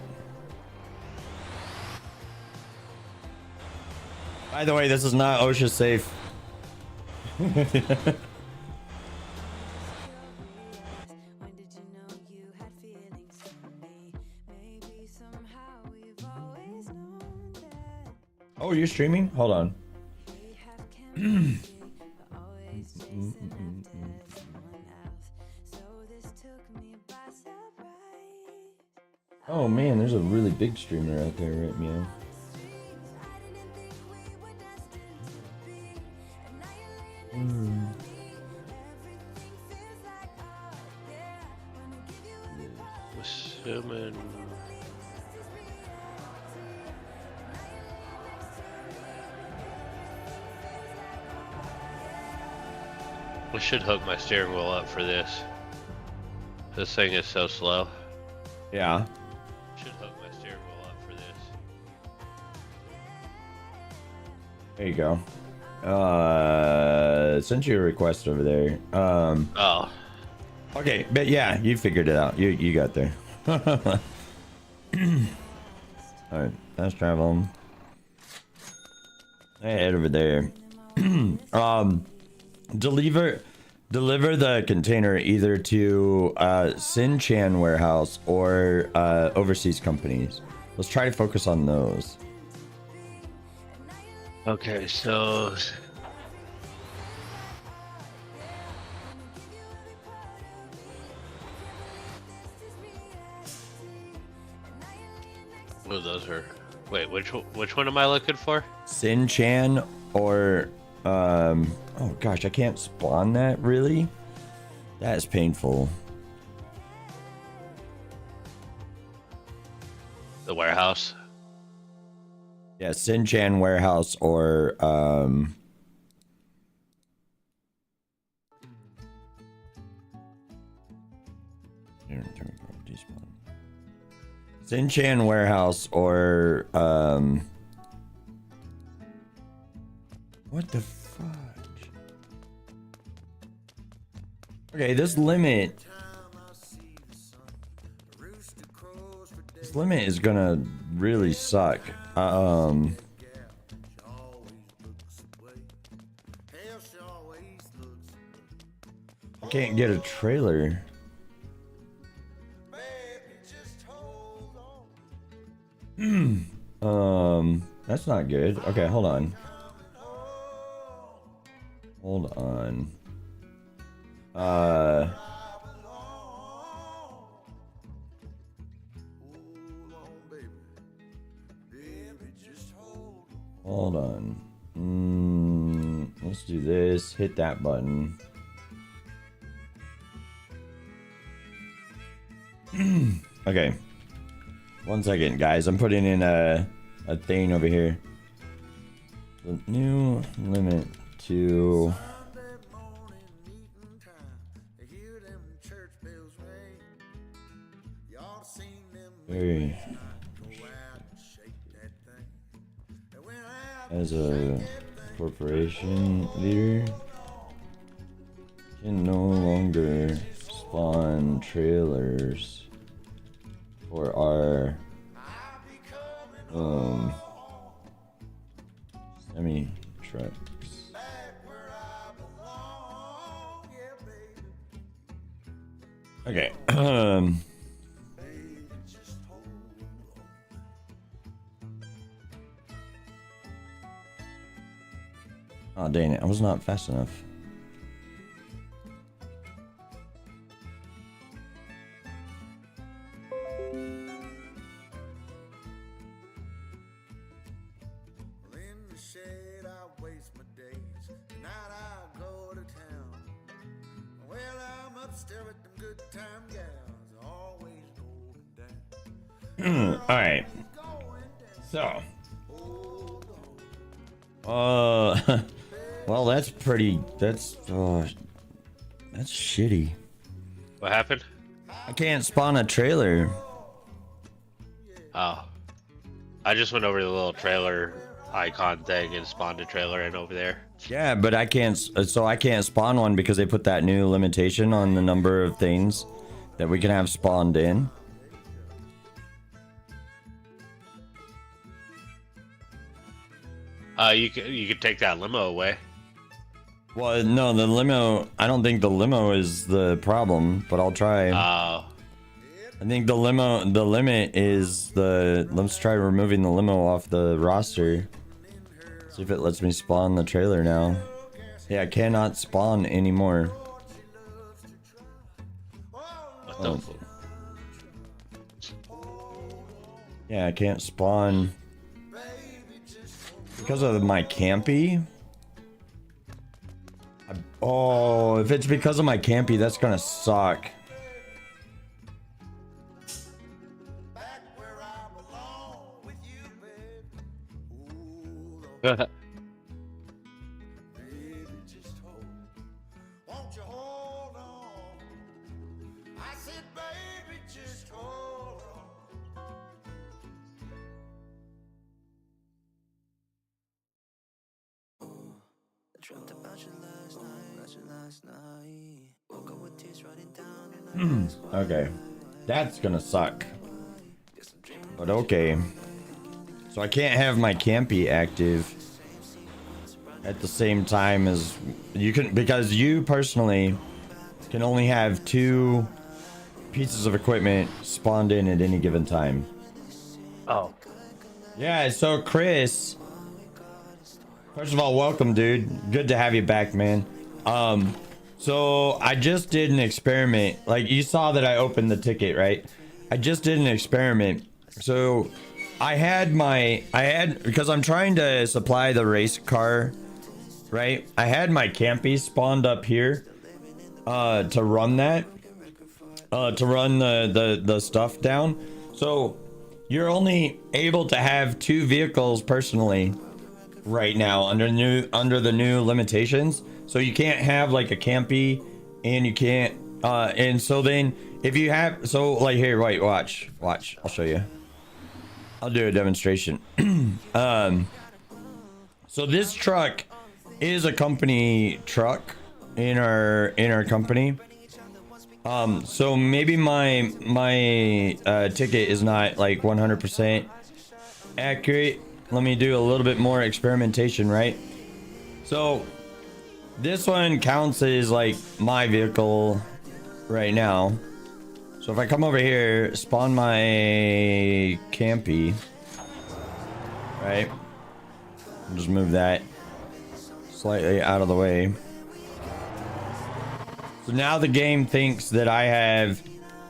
By the way, this is not OSHA safe. Oh, you're streaming? Hold on. Oh man, there's a really big streamer out there right now.
Assuming. I should hook my steering wheel up for this. This thing is so slow.
Yeah.
Should hook my steering wheel up for this.
There you go. Sent you a request over there.
Oh.
Okay, but yeah, you figured it out. You got there. Alright, let's travel. Head over there. Deliver the container either to Sinchan warehouse or overseas companies. Let's try to focus on those.
Okay, so oh, those are. Wait, which one am I looking for?
Sinchan or oh gosh, I can't spawn that, really? That is painful.
The warehouse.
Yeah, Sinchan warehouse or Sinchan warehouse or what the fudge? Okay, this limit is gonna really suck. I can't get a trailer. That's not good. Okay, hold on. Hold on. Hold on. Let's do this. Hit that button. Okay. 1 second, guys. I'm putting in a thing over here. The new limit to very as a corporation leader can no longer spawn trailers for our semi trucks. Okay. Oh, dang it. I was not fast enough. All right. So. Well, that's pretty. That's shitty.
What happened?
I can't spawn a trailer.
Oh. I just went over to the little trailer icon thing and spawned a trailer in over there.
Yeah, but I can't. So I can't spawn one because they put that new limitation on the number of things that we can have spawned in.
You could take that limo away.
Well, no, the limo. I don't think the limo is the problem, but I'll try.
Oh.
I think the limit is the. Let's try removing the limo off the roster. See if it lets me spawn the trailer now. Yeah, I cannot spawn anymore.
What the fuck?
Yeah, I can't spawn because of my campy. Oh, if it's because of my campy, that's gonna suck. Okay, that's gonna suck. But okay. So I can't have my campy active at the same time as you can, because you personally can only have 2 pieces of equipment spawned in at any given time.
Oh.
Yeah, so Chris, first of all, welcome, dude. Good to have you back, man. So I just did an experiment. Like, you saw that I opened the ticket, right? I just did an experiment. So I had because I'm trying to supply the race car, right? I had my campy spawned up here to run that, to run the stuff down. So you're only able to have 2 vehicles personally right now under the new limitations. So you can't have like a campy, and you can't and so then if you have, so like here, wait, watch, I'll show you. I'll do a demonstration. So this truck is a company truck in our company. So maybe my ticket is not like 100% accurate. Let me do a little bit more experimentation, right? So this one counts as like my vehicle right now. So if I come over here, spawn my campy, right? I'll just move that slightly out of the way. So now the game thinks that I have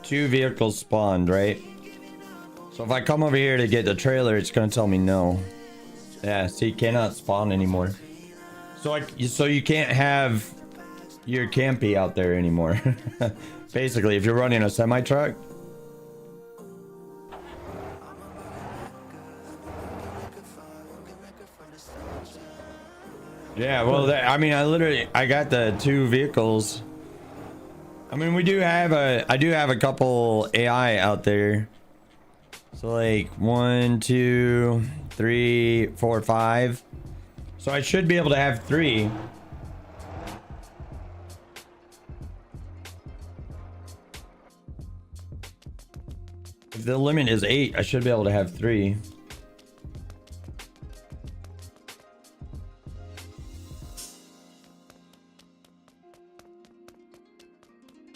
2 vehicles spawned, right? So if I come over here to get the trailer, it's gonna tell me no. Yeah, see, cannot spawn anymore. So you can't have your campy out there anymore. Basically, if you're running a semi truck. Yeah, well, I mean, I got the 2 vehicles. I mean, I do have a couple AI out there. So like 1, 2, 3, 4, 5. So I should be able to have 3. If the limit is 8, I should be able to have 3.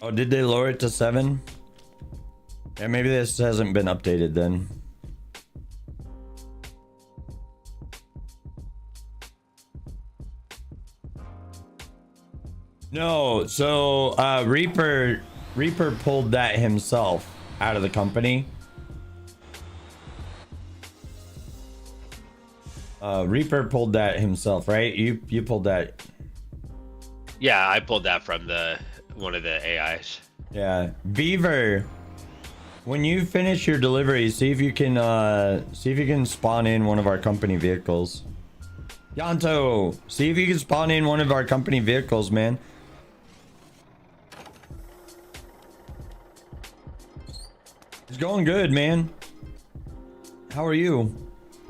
Oh, Oh, did they lower it to 7? Yeah, maybe this hasn't been updated then. No, so Reaper pulled that himself out of the company. Reaper pulled that himself, right? You pulled that.
Yeah, I pulled that from one of the AIs.
Yeah, Beaver. When you finish your delivery, see if you can spawn in one of our company vehicles. Yanto, see if you can spawn in one of our company vehicles, man. It's going good, man. How are you?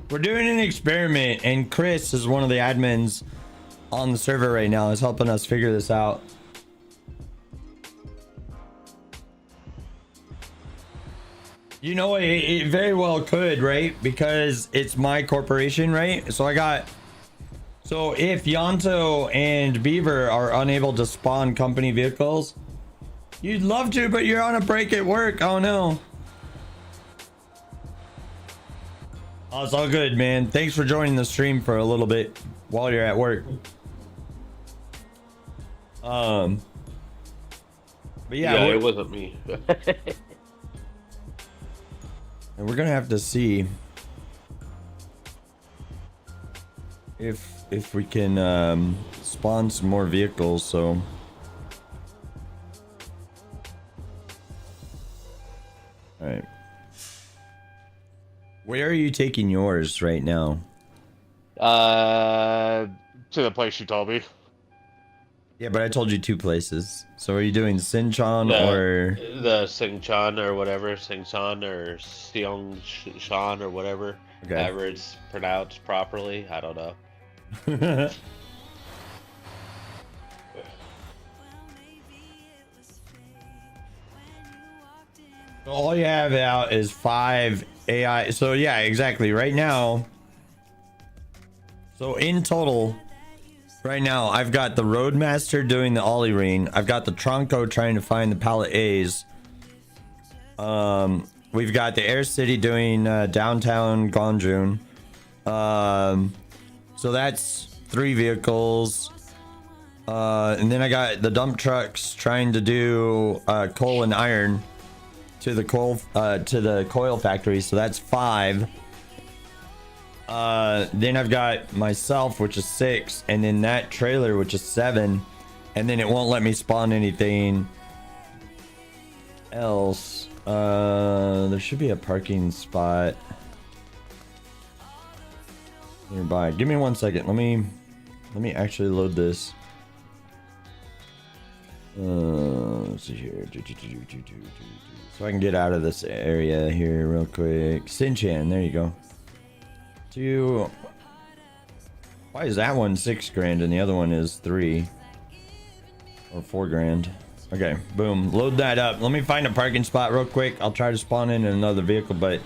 We're doing an experiment, and Chris is one of the admins on the server right now. Is helping us figure this out. You know, it very well could, right? Because it's my corporation, right? So if Yanto and Beaver are unable to spawn company vehicles, you'd love to, but you're on a break at work. Oh no. Oh, it's all good, man. Thanks for joining the stream for a little bit while you're at work. But yeah,
it wasn't me.
And we're gonna have to see if we can spawn some more vehicles. So all right, where are you taking yours right now?
To the place you told me.
Yeah, but I told you 2 places. So are you doing Sinchon or
the Singchan or whatever, Singchan or Seongshan or whatever,
okay.
however it's pronounced properly? I don't know.
All you have out is 5 AI. So yeah, exactly. Right now, so in total, right now, I've got the Roadmaster doing the Ollie Ring. I've got the Tronco trying to find the Pallet A's. We've got the Air City doing downtown Gonjun. So that's 3 vehicles. And then I got the dump trucks trying to do coal and iron to the coil factory. So that's 5. Then I've got myself, which is 6, and then that trailer, which is 7, and then it won't let me spawn anything else. There should be a parking spot nearby. Give me 1 second. Let me actually load this. Let's see here. So I can get out of this area here real quick. Sinchan, there you go. Why is that one 6 grand and the other one is 3 or 4 grand? Okay, boom, load that up. Let me find a parking spot real quick. I'll try to spawn in another vehicle, but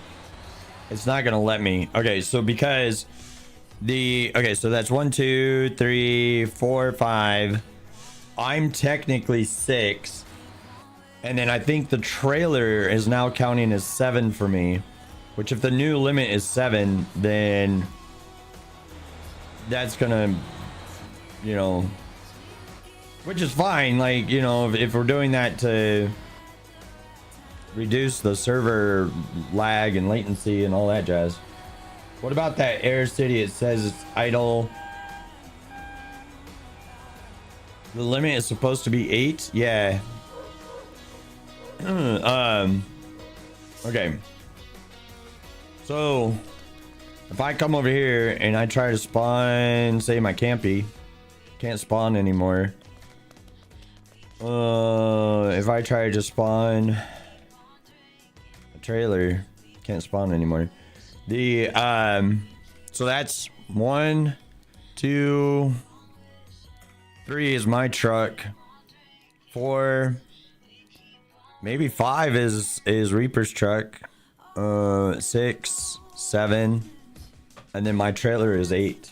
it's not gonna let me. Okay, so because so that's 1 2 3 4 5. I'm technically 6, and then I think the trailer is now counting as 7 for me. Which, if the new limit is 7, then that's gonna, which is fine. Like, if we're doing that to reduce the server lag and latency and all that jazz. What about that Air City? It says it's idle. The limit is supposed to be 8. Yeah. Okay. So, if I come over here and I try to spawn, say my campy, can't spawn anymore. If I try to spawn a trailer, can't spawn anymore. So that's 1 2 3 is my truck. 4, maybe 5 is Reaper's truck. 6 7, and then my trailer is 8.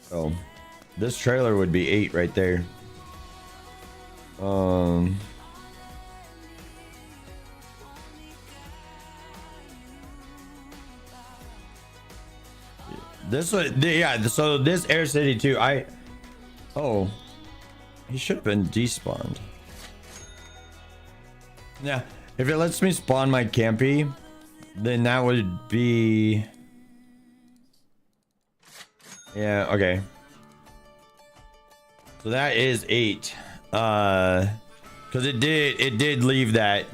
So This trailer would be 8 right there. This was, yeah, so this Air City 2, oh, he should have been despawned. Yeah, if it lets me spawn my Campy, then that would be, yeah, okay. So that is 8. Because it did leave that.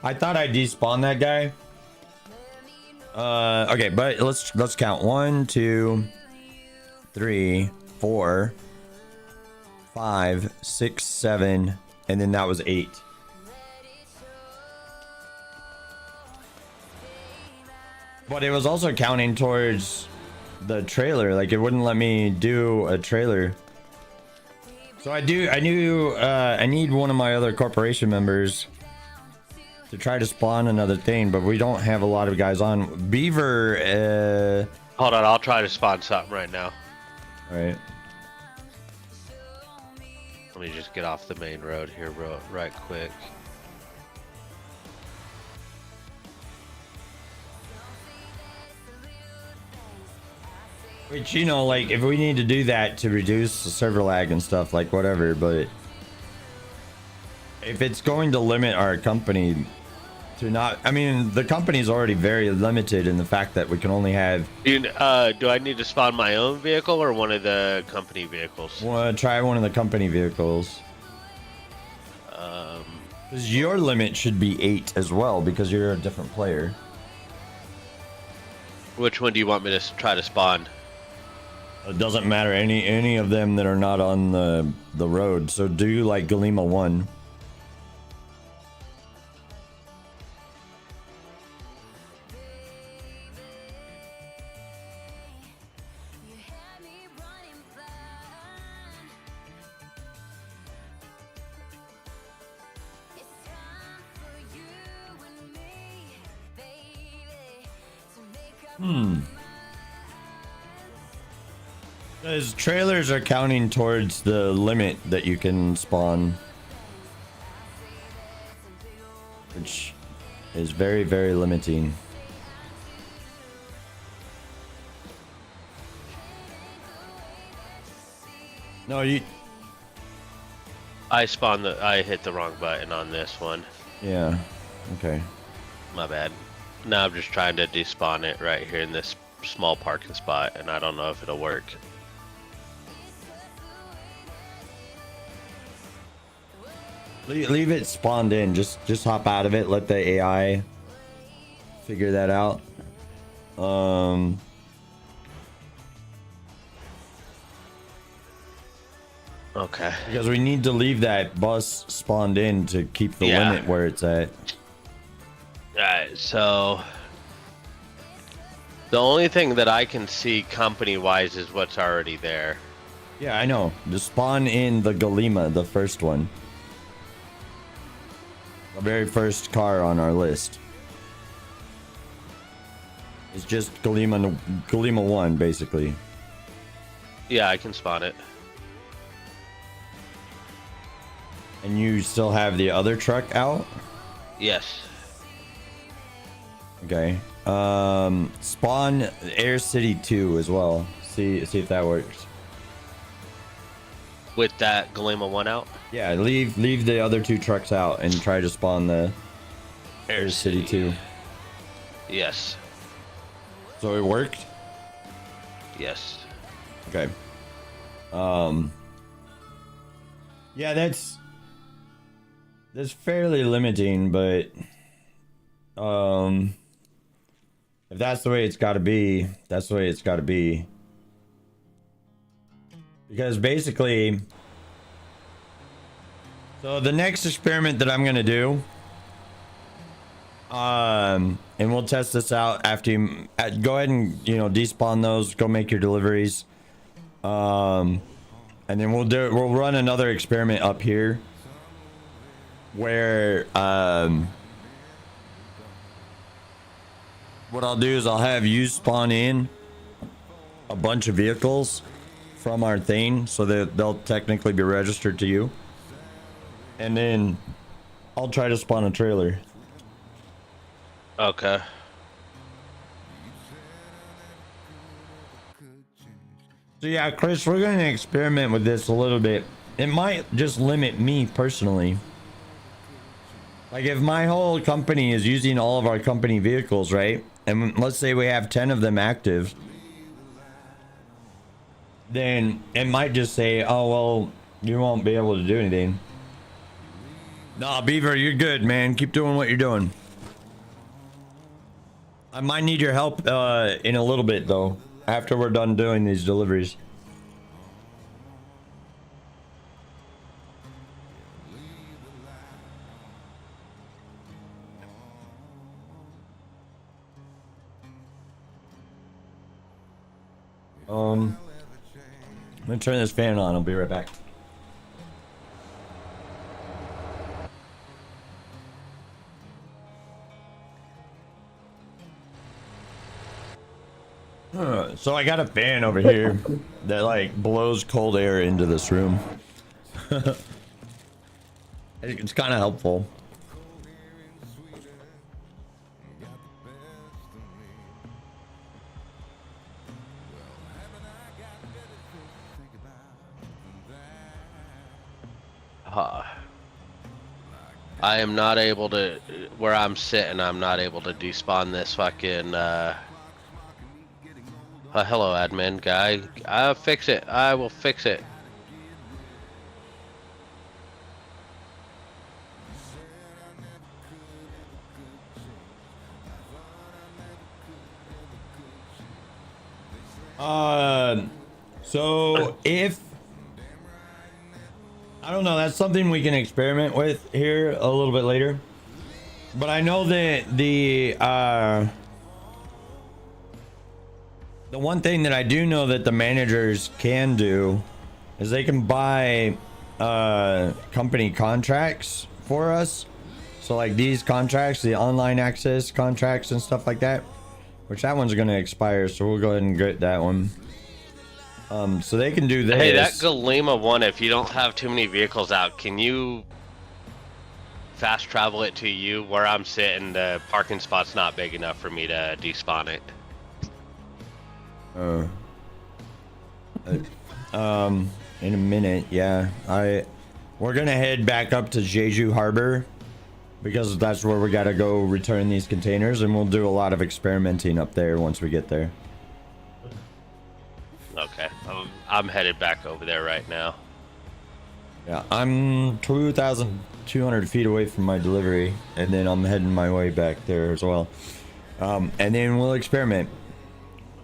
I thought I despawned that guy. Okay, but let's count 1, 2, 3, 4, 5, 6, 7, and then that was 8. But it was also counting towards the trailer. Like, it wouldn't let me do a trailer. So I need one of my other corporation members to try to spawn another thing, but we don't have a lot of guys on. Beaver,
Hold on, I'll try to spawn something right now.
Alright.
Let me just get off the main road here right quick.
Which, you know, like, if we need to do that to reduce the server lag and stuff, like, whatever, but if it's going to limit our company to not, I mean, the company's already very limited in the fact that we can only have.
Do I need to spawn my own vehicle or one of the company vehicles?
Well, try one of the company vehicles. Because your limit should be 8 as well, because you're a different player.
Which one do you want me to try to spawn?
It doesn't matter, any of them that are not on the road. So do like Galima 1. Because trailers are counting towards the limit that you can spawn, which is very, very limiting. No,
I hit the wrong button on this one.
Yeah, okay.
My bad. Now I'm just trying to despawn it right here in this small parking spot, and I don't know if it'll work.
Leave it spawned in. Just hop out of it. Let the AI figure that out.
Okay.
Because we need to leave that bus spawned in to keep the limit where it's at.
Alright, so the only thing that I can see company-wise is what's already there.
Yeah, I know. Just spawn in the Galima, the first one. The very first car on our list. It's just Galima 1, basically.
Yeah, I can spawn it.
And you still have the other truck out?
Yes.
Okay. Spawn Air City 2 as well. See if that works.
With that Galima 1 out?
Yeah, leave the other 2 trucks out and try to spawn the Air City 2.
Yes.
So it worked?
Yes.
Okay. Yeah, that's fairly limiting, but if that's the way it's got to be, that's the way it's got to be. Because basically, so the next experiment that I'm going to do, and we'll test this out after you go ahead and, you know, despawn those, go make your deliveries. And then we'll run another experiment up here where, what I'll do is I'll have you spawn in a bunch of vehicles from our thing, so that they'll technically be registered to you. And then I'll try to spawn a trailer.
Okay.
So yeah, Chris, we're going to experiment with this a little bit. It might just limit me personally. Like if my whole company is using all of our company vehicles, right? And let's say we have 10 of them active. Then it might just say, oh, well, you won't be able to do anything. Nah, Beaver, you're good, man. Keep doing what you're doing. I might need your help in a little bit, though, after we're done doing these deliveries. I'm gonna turn this fan on. I'll be right back. So I got a fan over here that like blows cold air into this room. It's kind of helpful.
I am not able to, where I'm sitting, I'm not able to despawn this fucking, hello admin guy. I'll fix it. I will fix it.
So if I don't know, that's something we can experiment with here a little bit later. But I know that the one thing that I do know that the managers can do is they can buy company contracts for us. So like these contracts, the online access contracts and stuff like that, which that one's going to expire, so we'll go ahead and get that one. So they can do this.
Hey, that Galima one, if you don't have too many vehicles out, can you fast travel it to you? Where I'm sitting, the parking spot's not big enough for me to despawn it.
In a minute, yeah. We're gonna head back up to Jeju Harbor because that's where we gotta go return these containers, and we'll do a lot of experimenting up there once we get there.
Okay, I'm headed back over there right now.
Yeah, I'm 2,200 feet away from my delivery, and then I'm heading my way back there as well. And then we'll experiment.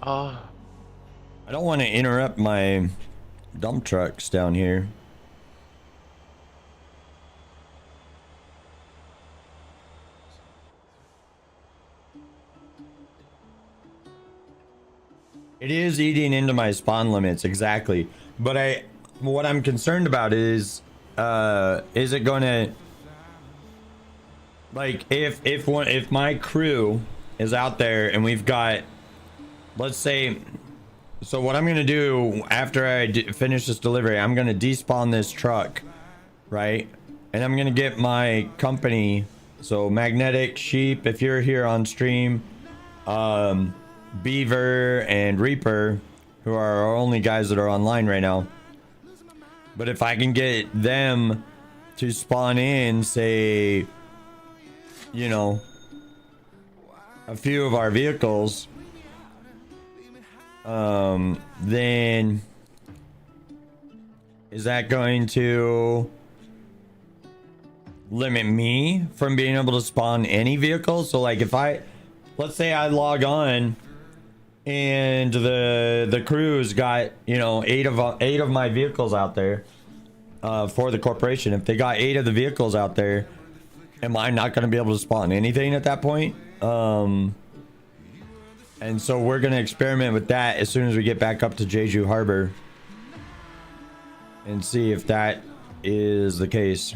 I don't want to interrupt my dump trucks down here. It is eating into my spawn limits, exactly. But what I'm concerned about is it gonna, like, if my crew is out there and we've got, let's say, so what I'm gonna do after I finish this delivery, I'm gonna despawn this truck, right? And I'm gonna get my company, so Magnetic, Sheep, if you're here on stream, Beaver and Reaper, who are our only guys that are online right now. But if I can get them to spawn in, say, you know, a few of our vehicles, then is that going to limit me from being able to spawn any vehicles? So like if let's say I log on and the crew's got, you know, eight of my vehicles out there for the corporation. If they got 8 of the vehicles out there, am I not going to be able to spawn anything at that point? And so we're going to experiment with that as soon as we get back up to Jeju Harbor and see if that is the case.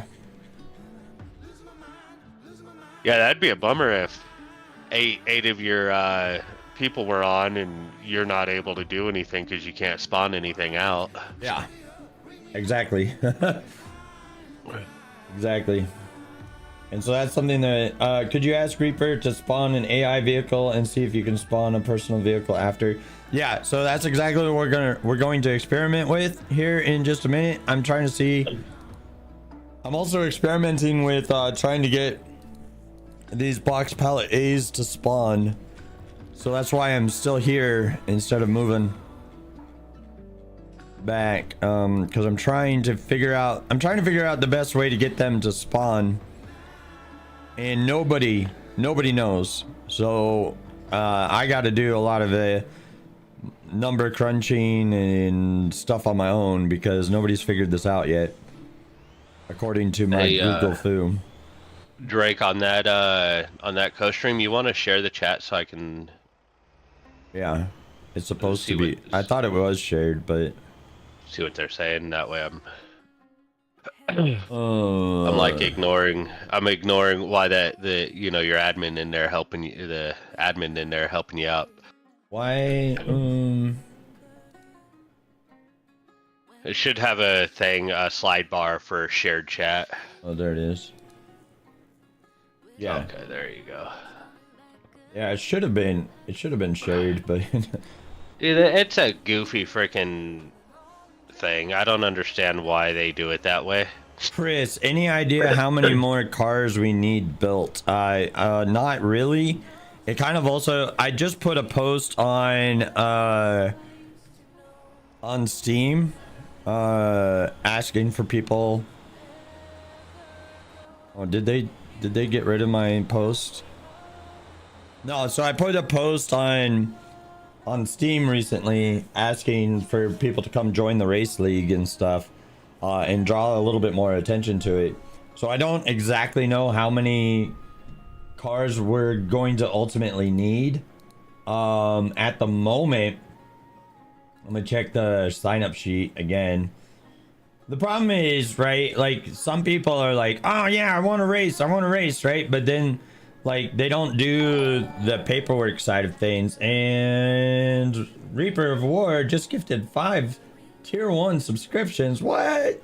Yeah, that'd be a bummer if eight of your people were on and you're not able to do anything because you can't spawn anything out.
Yeah, exactly. Exactly. And so that's something that could you ask Reaper to spawn an AI vehicle and see if you can spawn a personal vehicle after? Yeah, so that's exactly what we're going to experiment with here in just a minute. I'm trying to see. I'm also experimenting with trying to get these box pallet A's to spawn. So that's why I'm still here instead of moving back, because I'm trying to figure out the best way to get them to spawn, and nobody knows. So I got to do a lot of the number crunching and stuff on my own because nobody's figured this out yet, according to my Google foo.
Drake, on that co-stream, you want to share the chat so I can?
Yeah, it's supposed to be. I thought it was shared, but
see what they're saying. That way I'm like ignoring why your admin in there helping you, the admin in there helping you out.
Why?
It should have a thing, a slide bar for shared chat.
Oh, there it is. Yeah.
Okay, there you go.
Yeah, it should have been shared, but
it's a goofy freaking thing. I don't understand why they do it that way.
Chris, any idea how many more cars we need built? Not really. It kind of also, I just put a post on Steam asking for people. Oh, did they get rid of my post? No, so I put a post on Steam recently asking for people to come join the race league and stuff, and draw a little bit more attention to it. So I don't exactly know how many cars we're going to ultimately need. At the moment, I'm gonna check the sign up sheet again. The problem is, right, like some people are like, oh yeah, I want to race, right? But then like they don't do the paperwork side of things. And Reaper of War just gifted 5 tier 1 subscriptions. What?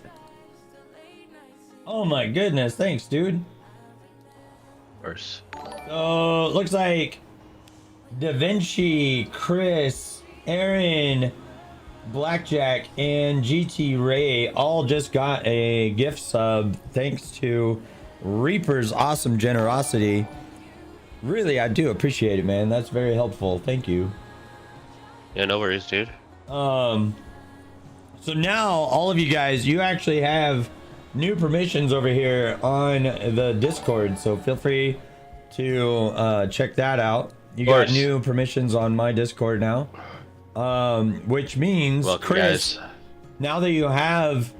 Oh my goodness, thanks dude.
Of course.
So looks like Da Vinci, Chris, Aaron, Blackjack, and GT Ray all just got a gift sub thanks to Reaper's awesome generosity. Really, I do appreciate it, man. That's very helpful. Thank you.
Yeah, no worries, dude.
So now all of you guys, you actually have new permissions over here on the Discord, so feel free to check that out. You got new permissions on my Discord now, which means
welcome,
Chris,
guys.
Now that you have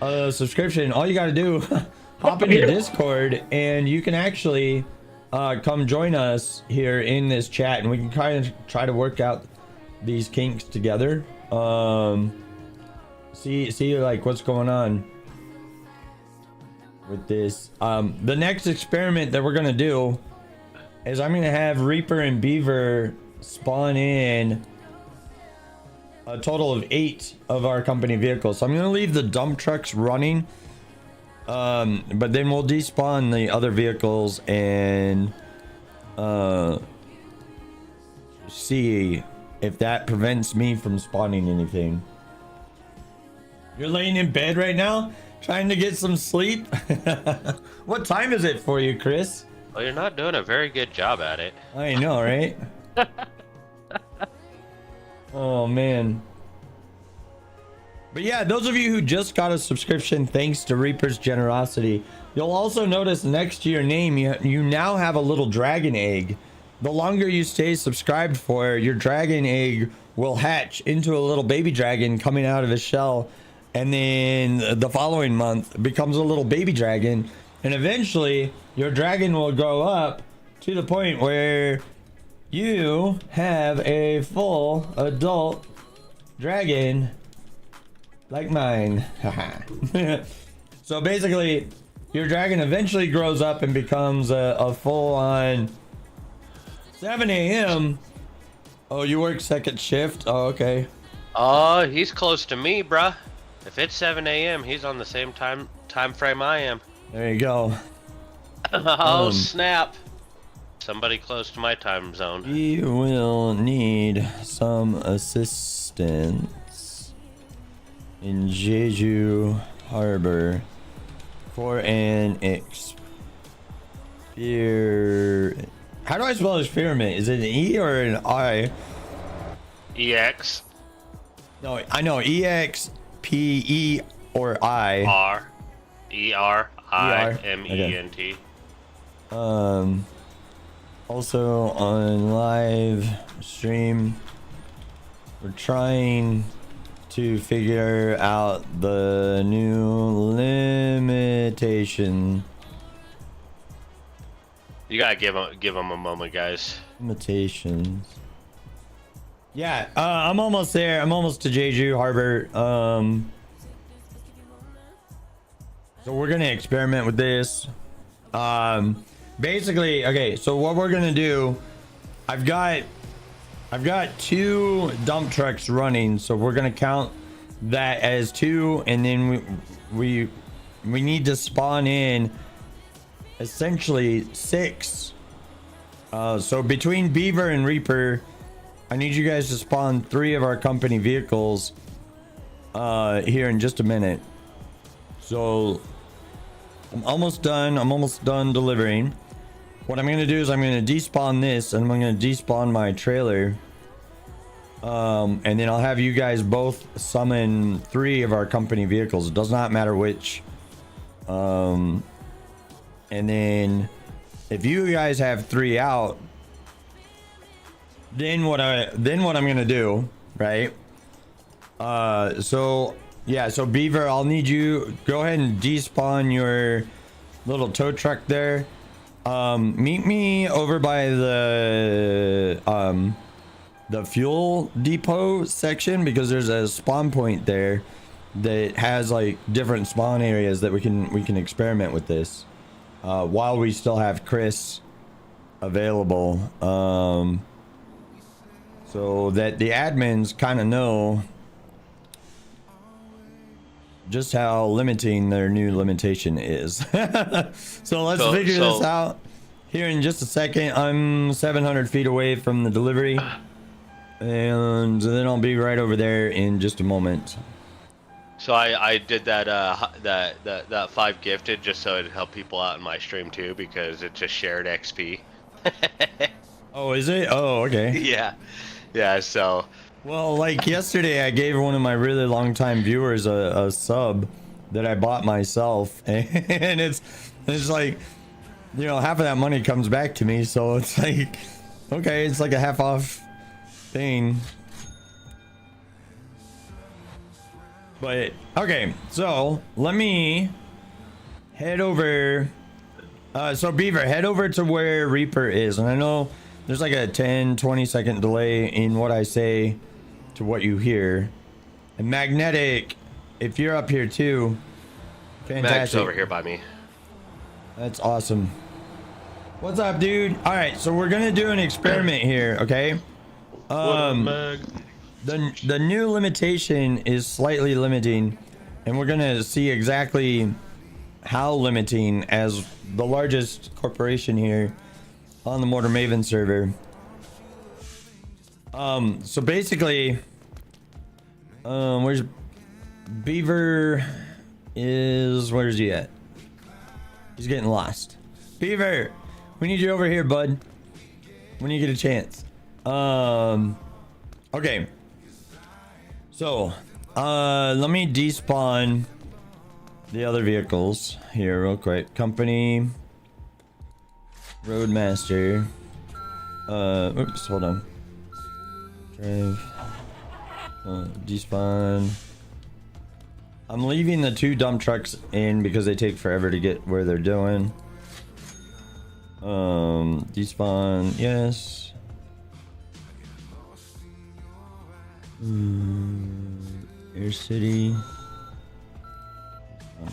a subscription, all you got to do hop into Discord and you can actually come join us here in this chat, and we can kind of try to work out these kinks together. See like what's going on with this. The next experiment that we're gonna do is I'm gonna have Reaper and Beaver spawn in a total of 8 of our company vehicles. So I'm gonna leave the dump trucks running, but then we'll despawn the other vehicles and see if that prevents me from spawning anything. You're laying in bed right now trying to get some sleep. What time is it for you, Chris?
Well, you're not doing a very good job at it.
I know, right? Oh man. But yeah, those of you who just got a subscription thanks to Reaper's generosity, you'll also notice next to your name you now have a little dragon egg. The longer you stay subscribed for, your dragon egg will hatch into a little baby dragon coming out of his shell, and then the following month becomes a little baby dragon, and eventually your dragon will grow up to the point where you have a full adult dragon like mine. So basically your dragon eventually grows up and becomes a full-on 7 a.m. Oh, you work second shift? Oh, okay.
Oh, he's close to me, bruh. If it's 7 a.m., he's on the same time frame I am.
There you go.
Oh, snap. Somebody close to my time zone.
We will need some assistance in Jeju Harbor for an How do I spell experiment? Is it an E or an I?
EX.
No, I know EXPE or I.
R. ERIMENT.
Okay. Also on live stream, we're trying to figure out the new limitation.
You gotta give him a moment, guys.
Limitations. Yeah, I'm almost there. I'm almost to Jeju Harbor. So we're gonna experiment with this. Basically, okay. So what we're gonna do, I've got 2 dump trucks running. So we're gonna count that as 2, and then we need to spawn in essentially 6. So between Beaver and Reaper, I need you guys to spawn 3 of our company vehicles here in just a minute. So I'm almost done delivering. What I'm gonna do is I'm gonna despawn this, and I'm gonna despawn my trailer, and then I'll have you guys both summon 3 of our company vehicles. It does not matter which. And then if you guys have 3 out, then what I'm gonna do, right? So Beaver, I'll need you go ahead and despawn your little tow truck there. Meet me over by the fuel depot section, because there's a spawn point there that has like different spawn areas that we can experiment with this while we still have Chris available, so that the admins kind of know just how limiting their new limitation is. So let's figure this out here in just a second. I'm 700 feet away from the delivery, and then I'll be right over there in just a moment.
So I did that 5 gifted just so it'd help people out in my stream too, because it's just shared XP.
Oh, is it? Oh, okay.
Yeah, so
well, like yesterday I gave one of my really long time viewers a sub that I bought myself, and it's like, you know, half of that money comes back to me, so it's like, okay, it's like a half off thing. But okay, so let me head over. So Beaver, head over to where Reaper is, and I know there's like a 10-20 second delay in what I say to what you hear. And Magnetic, if you're up here too, fantastic.
Mag's over here by me.
That's awesome. What's up, dude? All right, so we're gonna do an experiment here, okay? The new limitation is slightly limiting, and we're gonna see exactly how limiting as the largest corporation here on the Mortar Maven server. So basically, where's Beaver? Where's he at? He's getting lost. Beaver, we need you over here, bud, when you get a chance. Okay. So, let me despawn the other vehicles here real quick. Company, Roadmaster. Oops, hold on. Drive. Despawn. I'm leaving the 2 dump trucks in because they take forever to get where they're doing. Despawn, yes. Air City.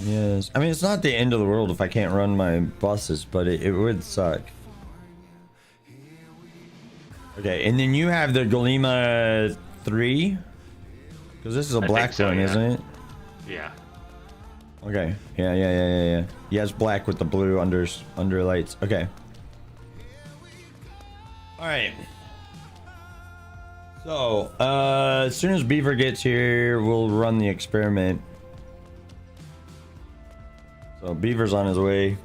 Yes. I mean, it's not the end of the world if I can't run my buses, but it would suck. Okay, and then you have the Golema 3? Because this is a
I
black
think so,
one,
yeah.
isn't it?
Yeah.
Okay. Yeah. Yeah, it's black with the blue under lights. Okay. Alright. So, as soon as Beaver gets here, we'll run the experiment. So Beaver's on his way.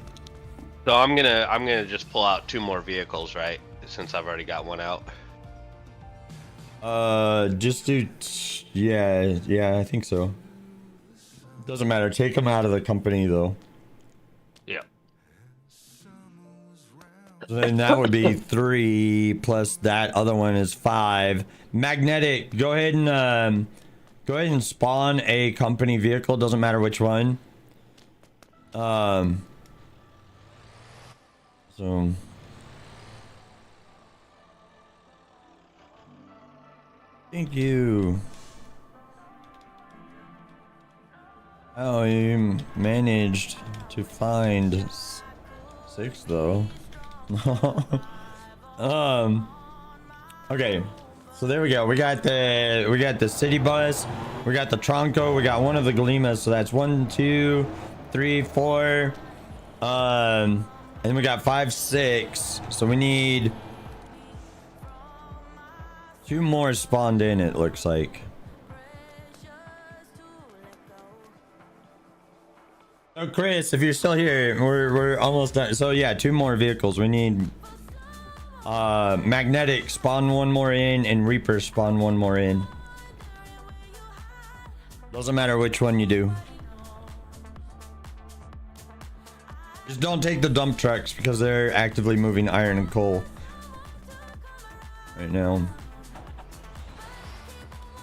So I'm gonna just pull out 2 more vehicles, right? Since I've already got one out.
Just do, yeah, I think so. Doesn't matter. Take them out of the company though.
Yeah.
So then that would be 3 plus that other one is 5. Magnetic. Go ahead and spawn a company vehicle. Doesn't matter which one. So. Thank you. Oh, you managed to find 6 though. Okay. So there we go. We got the city bus, we got the Tronco, we got one of the Golemas, so that's 1, 2, 3, 4. And we got 5, 6. So we need 2 more spawned in, it looks like. So Chris, if you're still here, we're almost done. So yeah, 2 more vehicles. We need Magnetic spawn 1 more in and Reaper spawn 1 more in. Doesn't matter which one you do. Just don't take the dump trucks because they're actively moving iron and coal right now.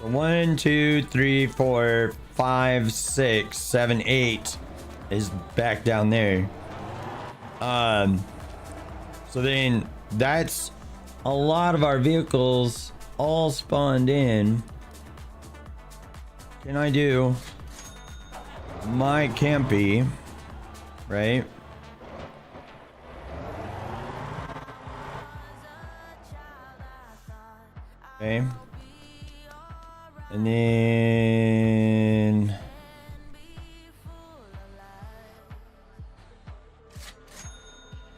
So 1, 2, 3, 4, 5, 6, 7, 8 is back down there. So then that's a lot of our vehicles all spawned in. Can I do my campy, right? Okay. And then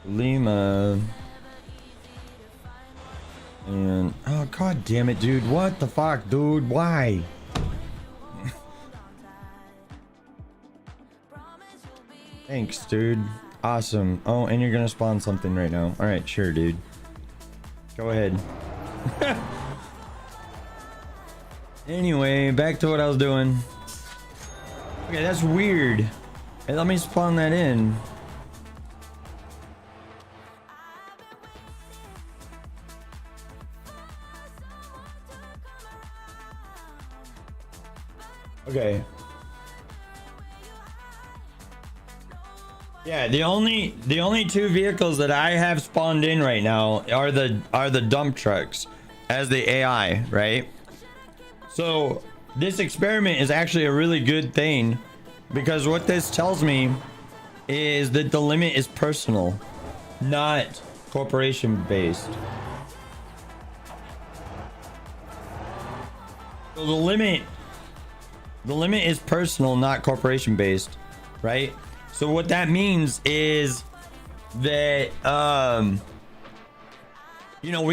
Lima. And oh god damn it, dude. What the fuck, dude? Why? Thanks, dude. Awesome. Oh, and you're gonna spawn something right now. Alright, sure, dude. Go ahead. Anyway, back to what I was doing. Okay, that's weird. Hey, let me spawn that in. Okay. Yeah, the only 2 vehicles that I have spawned in right now are the dump trucks as the AI, right? So this experiment is actually a really good thing because what this tells me is that the limit is personal, not corporation based. So the limit is personal, not corporation based, right? So what that means is that you know,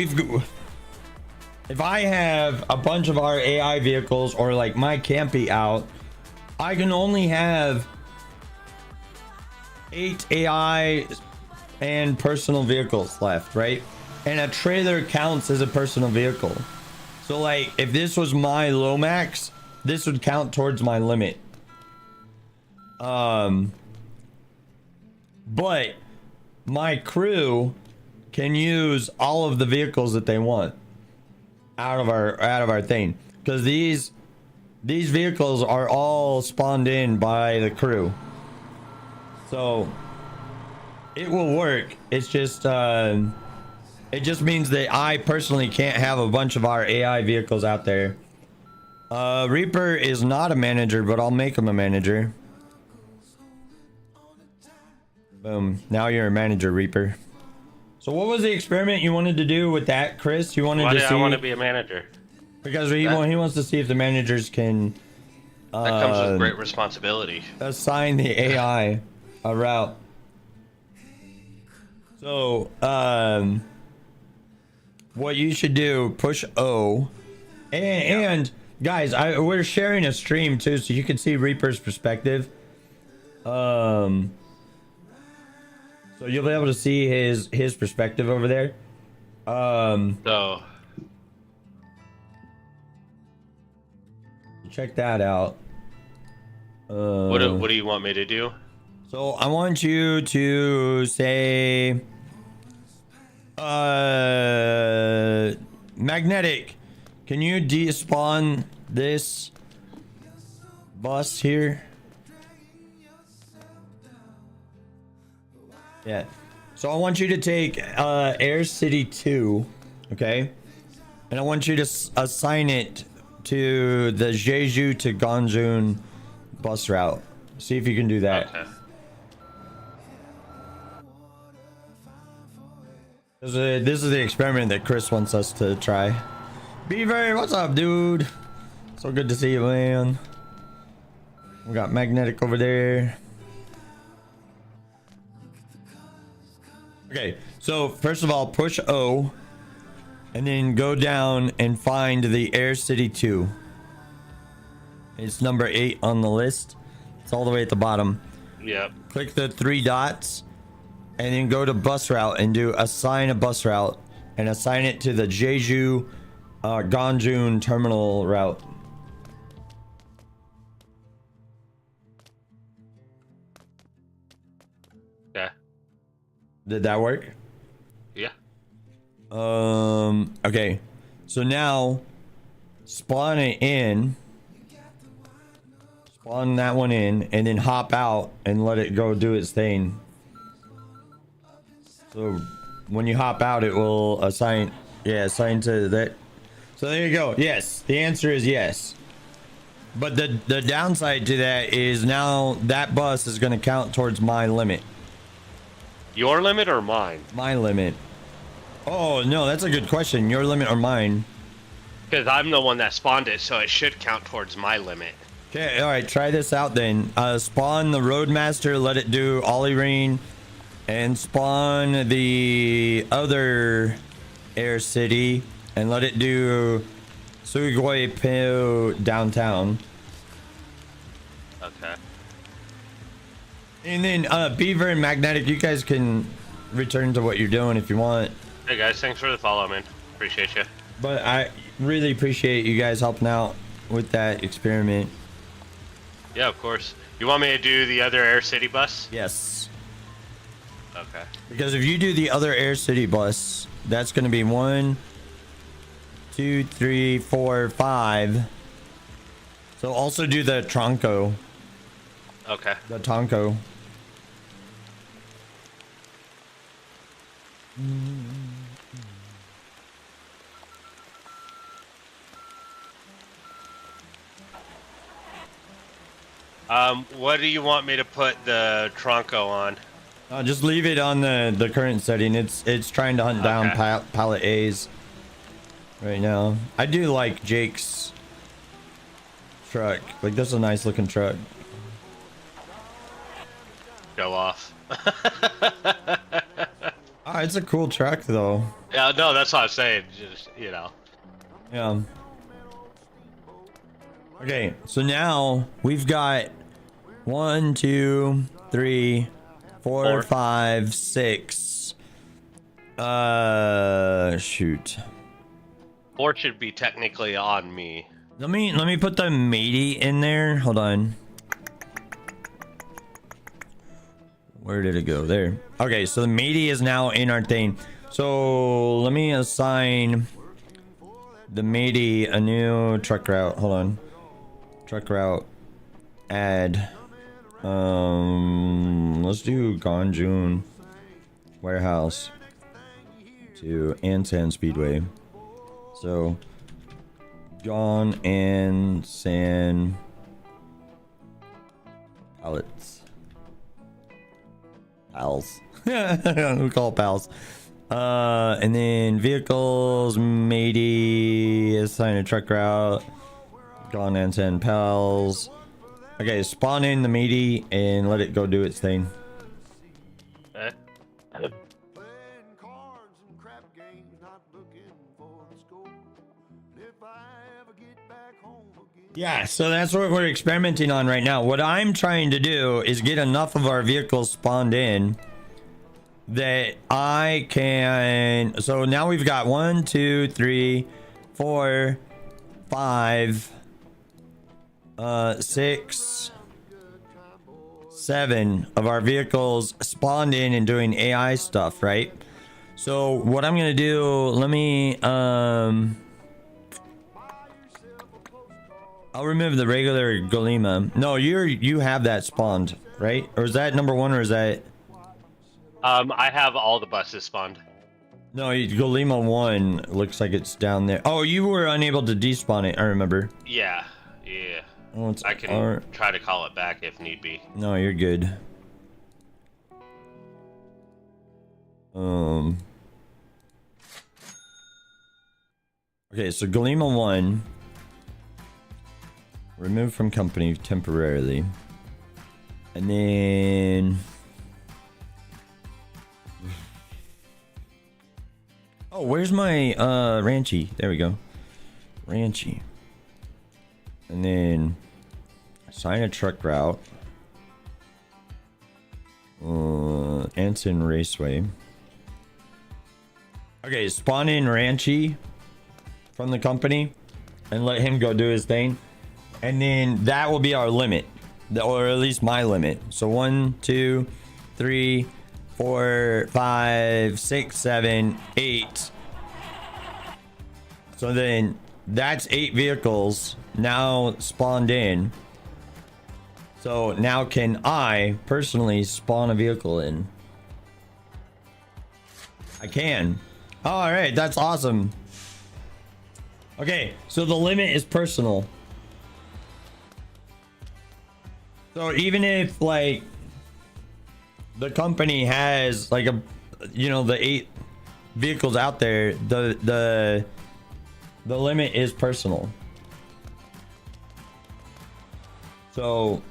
if I have a bunch of our AI vehicles or like my campy out, I can only have 8 AI and personal vehicles left, right? And a trailer counts as a personal vehicle. So like if this was my low max, this would count towards my limit. But my crew can use all of the vehicles that they want out of our thing, because these vehicles are all spawned in by the crew, so it will work. It's just it just means that I personally can't have a bunch of our AI vehicles out there. Reaper is not a manager, but I'll make him a manager. Boom. Now you're a manager, Reaper. So what was the experiment you wanted to do with that, Chris? You wanted
Why
to
do
see
I want to be a manager?
because he wants to see if the managers can
That comes with great responsibility.
assign the AI a route. So, what you should do, push O, and guys, we're sharing a stream too, so you can see Reaper's perspective. So you'll be able to see his perspective over there.
So
check that out.
what do you want me to do?
So I want you to say, magnetic. Can you despawn this bus here? Yeah. So I want you to take Air City 2, okay? And I want you to assign it to the Jeju to Ganjun bus route. See if you can do that.
Okay.
This is the experiment that Chris wants us to try. Beaver, what's up, dude? So good to see you, man. We got magnetic over there. Okay, so first of all, push O, and then go down and find the Air City 2. It's number 8 on the list. It's all the way at the bottom.
Yep.
Click the 3 dots, and then go to bus route and do assign a bus route, and assign it to the Jeju Ganjun terminal route.
Yeah.
Did that work?
Yeah.
Okay. So now spawn it in. Spawn that one in, and then hop out and let it go do its thing. So when you hop out, it will assign to that. So there you go. Yes, the answer is yes. But the downside to that is now that bus is going to count towards my limit.
Your limit or mine?
My limit. Oh no, that's a good question. Your limit or mine?
Because I'm the one that spawned it, so it should count towards my limit.
Okay, all right. Try this out then. Spawn the Roadmaster. Let it do Ollie Ring. And spawn the other Air City and let it do Sugoi Peo downtown.
Okay.
And then Beaver and Magnetic, you guys can return to what you're doing if you want.
Hey guys, thanks for the follow, man. Appreciate you.
But I really appreciate you guys helping out with that experiment.
Yeah, of course. You want me to do the other Air City bus?
Yes.
Okay.
Because if you do the other Air City bus, that's going to be 1, 2, 3, 4, 5. So also do the Tronco.
Okay.
The Tonko.
What do you want me to put the Tronco on?
Just leave it on the current setting. It's trying to hunt down pallet A's right now. I do like Jake's truck. Like, that's a nice looking truck.
Go off.
It's a cool truck though.
Yeah, no, that's what I'm saying. Just, you know.
Yeah. Okay, so now we've got 1, 2, 3, 4, 5, 6. Shoot.
4 should be technically on me.
Let me put the meaty in there. Hold on. Where did it go? There. Okay, so the meaty is now in our thing. So let me assign the meaty a new truck route. Hold on. Truck route. Add. Let's do Ganjun warehouse to Ansan Speedway. So Gon and San pallets. Pals. We call it pals. And then vehicles, matey, assign a truck route, gone and send pals. Okay, spawn in the matey and let it go do its thing. Yeah, so that's what we're experimenting on right now. What I'm trying to do is get enough of our vehicles spawned in that I can. So now we've got 1, 2, 3, 4, 5, 6, 7 of our vehicles spawned in and doing AI stuff, right? So what I'm gonna do, let me I'll remove the regular Golema. No, you have that spawned, right? Or is that number 1 or is that?
I have all the buses spawned.
No, Golema 1 looks like it's down there. Oh, you were unable to despawn it, I remember.
Yeah.
Oh,
I can try to call it back if need be.
No, you're good. Okay, so Golema 1. Remove from company temporarily. And then... Oh, where's my Ranchy? There we go. Ranchy. And then assign a truck route. Anson Raceway. Okay, spawn in Ranchy from the company and let him go do his thing. And then that will be our limit, or at least my limit. So 1, 2, 3, 4, 5, 6, 7, 8. So then that's 8 vehicles now spawned in. So now can I personally spawn a vehicle in? I can. Oh, all right, that's awesome. Okay, so the limit is personal. So even if like the company has like the 8 vehicles out there, the limit is personal. So,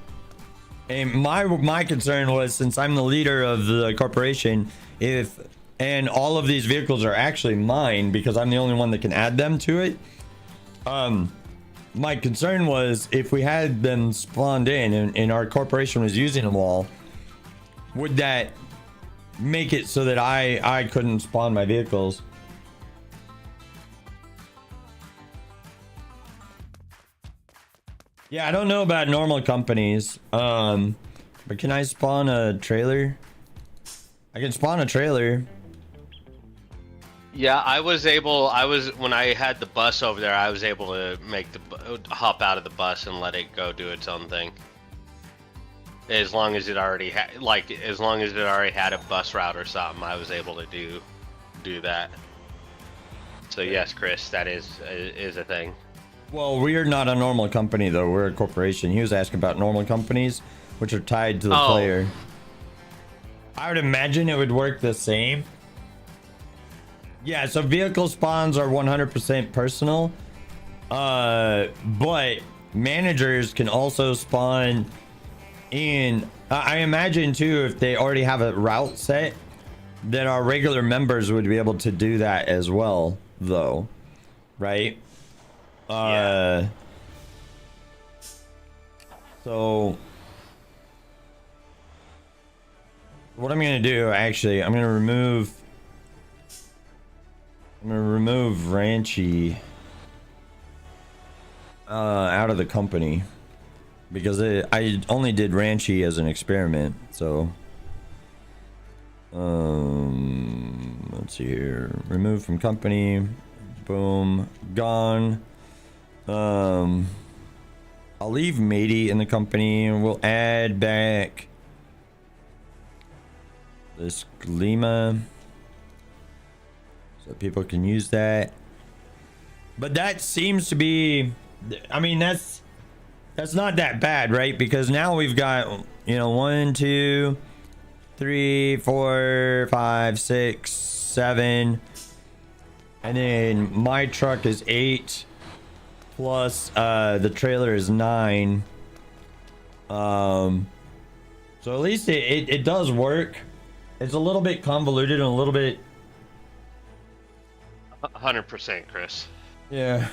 and my concern was, since I'm the leader of the corporation, and all of these vehicles are actually mine because I'm the only one that can add them to it. My concern was, if we had them spawned in and our corporation was using them all, would that make it so that I couldn't spawn my vehicles? Yeah, I don't know about normal companies, but can I spawn a trailer? I can spawn a trailer.
Yeah, when I had the bus over there, I was able to make hop out of the bus and let it go do its own thing. As long as it already had a bus route or something, I was able to do that. So yes, Chris, that is a thing.
Well, we're not a normal company though. We're a corporation. He was asking about normal companies, which are tied to the player. I would imagine it would work the same. Yeah, so vehicle spawns are 100% personal, but managers can also spawn in. I imagine too, if they already have a route set, that our regular members would be able to do that as well, though, right?
Yeah.
So what I'm gonna do, actually, I'm gonna remove Ranchy out of the company, because I only did Ranchy as an experiment. So let's see here, remove from company, boom, gone. I'll leave Matey in the company and we'll add back this Glima so people can use that. But that seems to be, I mean, that's not that bad, right? Because now we've got, 1, 2, 3, 4, 5, 6, 7, and then my truck is 8, plus the trailer is 9. So at least it does work. It's a little bit convoluted and a little bit
100%, Chris.
yeah.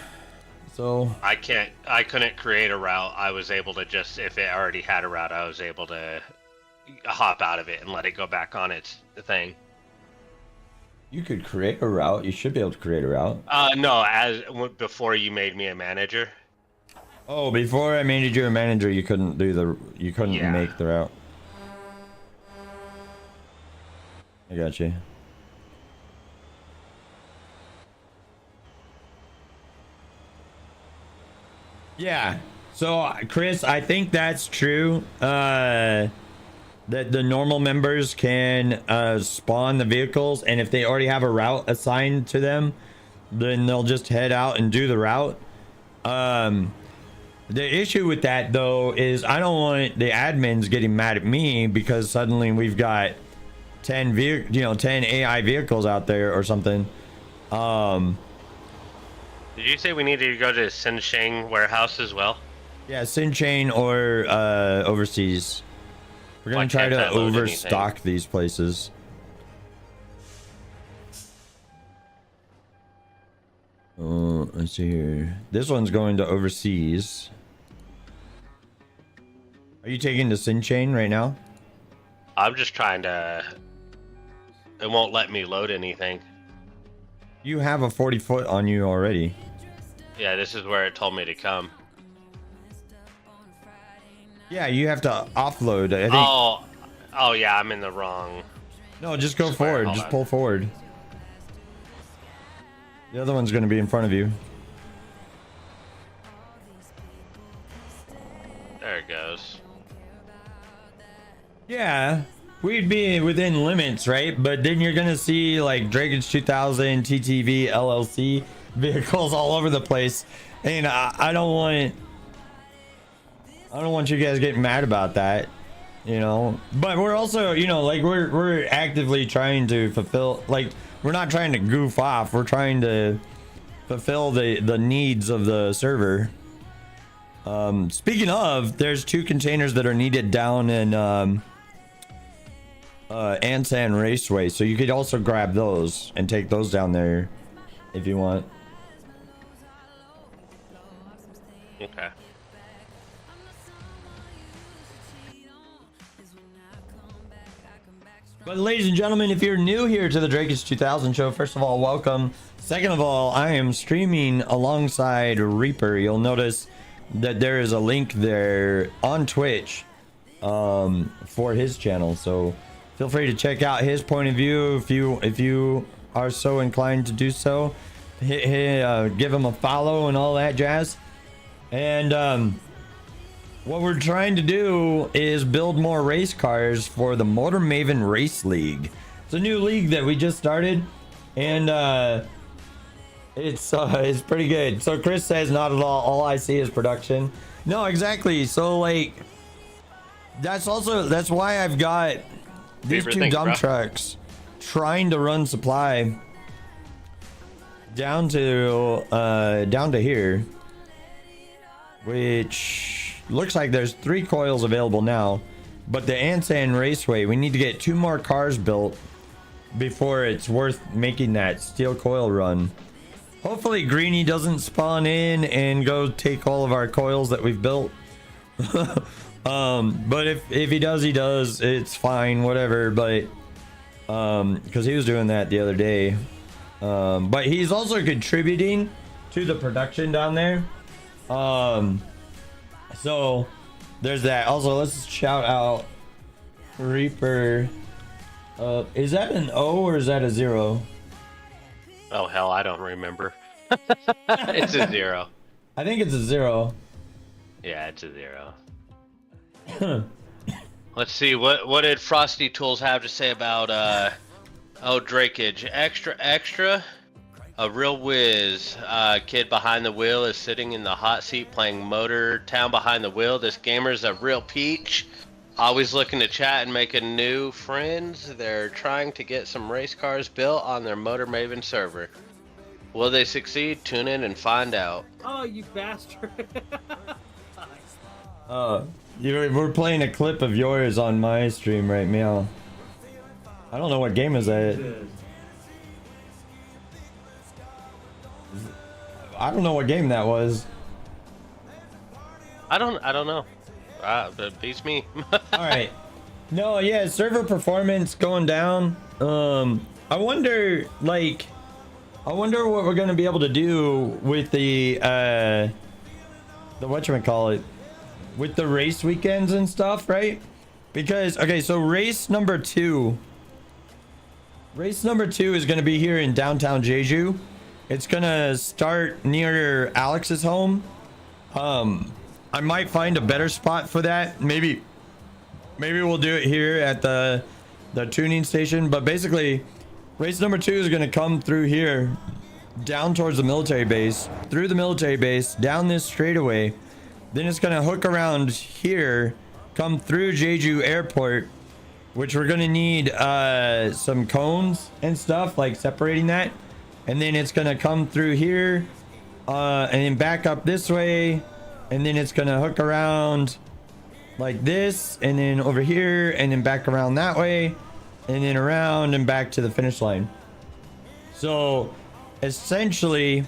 So
I couldn't create a route. I was able to just, if it already had a route, I was able to hop out of it and let it go back on its thing.
you could create a route. You should be able to create a route.
No, before you made me a manager.
Oh, before I made you a manager, you couldn't make the route. I got you. Yeah. So, Chris, I think that's true. That the normal members can spawn the vehicles, and if they already have a route assigned to them, then they'll just head out and do the route. The issue with that, though, is I don't want the admins getting mad at me because suddenly we've got 10 AI vehicles out there or something.
Did you say we need to go to Sinsheng warehouse as well?
Yeah, Sinchain or overseas. We're gonna try to overstock these places. Oh, let's see here. This one's going to overseas. Are you taking the Sinchain right now?
I'm just trying to... It won't let me load anything.
You have a 40-foot on you already.
Yeah, this is where it told me to come.
Yeah, you have to offload. I think.
Oh yeah, I'm in the wrong.
No, just go forward. Just pull forward. The other one's going to be in front of you.
There it goes.
Yeah, we'd be within limits, right? But then you're going to see like Dragon's 2000, TTV, LLC vehicles all over the place. And I don't want you guys getting mad about that, you know. But we're also, you know, like we're actively trying to fulfill, like we're not trying to goof off. We're trying to fulfill the needs of the server. Speaking of, there's 2 containers that are needed down in Ansan Raceway, so you could also grab those and take those down there if you want.
Okay.
But ladies and gentlemen, if you're new here to the Drake's 2000 show, first of all, welcome. Second of all, I am streaming alongside Reaper. You'll notice that there is a link there on Twitch for his channel, so feel free to check out his point of view if you are so inclined to do so. Give him a follow and all that jazz. And what we're trying to do is build more race cars for the Motor Maven Race League. It's a new league that we just started, and it's pretty good. So Chris says not at all I see is production. No, exactly. So like that's why I've got these 2 dump trucks trying to run supply down to here, which looks like there's 3 coils available now. But the Ansan Raceway, we need to get 2 more cars built before it's worth making that steel coil run. Hopefully Greeny doesn't spawn in and go take all of our coils that we've built. But if he does, it's fine, whatever. But because he was doing that the other day. But he's also contributing to the production down there. So there's that. Also, let's shout out Reaper. Is that an O or is that a 0?
Oh hell, I don't remember. It's a 0.
I think it's a 0.
Yeah, it's a 0. Let's see, what did Frosty Tools have to say about Drakeage? Extra. A real whiz. Kid behind the wheel is sitting in the hot seat playing Motor Town behind the wheel. This gamer's a real peach. Always looking to chat and making new friends. They're trying to get some race cars built on their Motor Maven server. Will they succeed? Tune in and find out.
Oh, you bastard.
We're playing a clip of yours on my stream right now. I don't know what game is that. I don't know what game that was.
I don't know. That beats me.
All right. No, yeah, server performance going down. I wonder what we're gonna be able to do with the whatchamacallit, with the race weekends and stuff, right? Because okay, so race number two is gonna be here in downtown Jeju. It's gonna start near Alex's home. I might find a better spot for that. Maybe we'll do it here at the tuning station. But basically, race number 2 is going to come through here, down towards the military base, through the military base, down this straightaway. Then it's going to hook around here, come through Jeju Airport, which we're going to need some cones and stuff, like separating that. And then it's going to come through here and then back up this way. And then it's gonna hook around like this, and then over here, and then back around that way, and then around and back to the finish line. So essentially,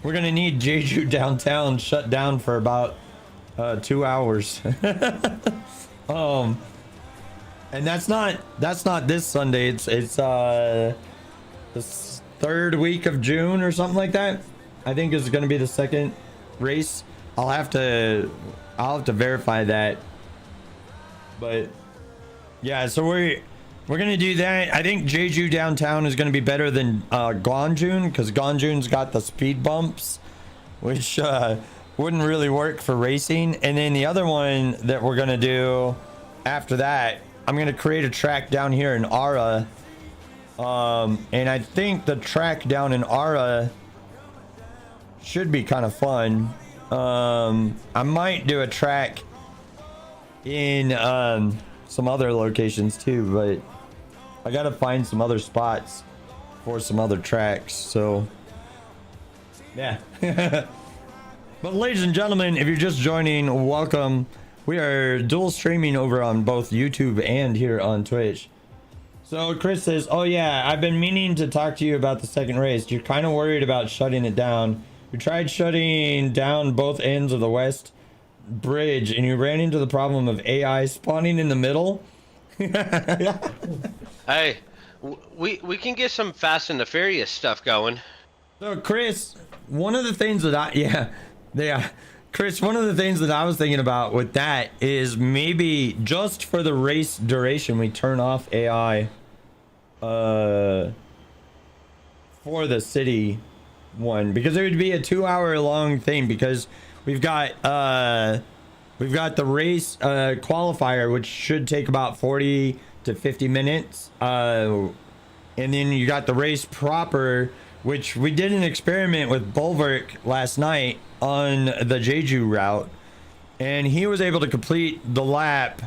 we're gonna need Jeju downtown shut down for about 2 hours. And that's not this Sunday. It's the 3rd week of June or something like that. I think is gonna be the second race. I'll have to verify that, but yeah, so we're gonna do that. I think Jeju downtown is gonna be better than Gwangjun, because Gwangjun's got the speed bumps, which wouldn't really work for racing. And then the other one that we're gonna do after that, I'm gonna create a track down here in Ara, and I think the track down in Ara should be kind of fun. I might do a track in some other locations too, but I gotta find some other spots for some other tracks, so yeah. But ladies and gentlemen, if you're just joining, welcome. We are dual streaming over on both YouTube and here on Twitch. So Chris says, oh yeah, I've been meaning to talk to you about the second race. You're kind of worried about shutting it down. We tried shutting down both ends of the west bridge, and you ran into the problem of AI spawning in the middle.
Hey, we can get some Fast and the Furious stuff going.
So Chris, one of the things that Chris, one of the things that I was thinking about with that is maybe just for the race duration, we turn off AI for the city one, because it would be a 2-hour long thing, because we've got the race qualifier, which should take about 40 to 50 minutes, and then you got the race proper, which we did an experiment with Bulwark last night on the Jeju route, and he was able to complete the lap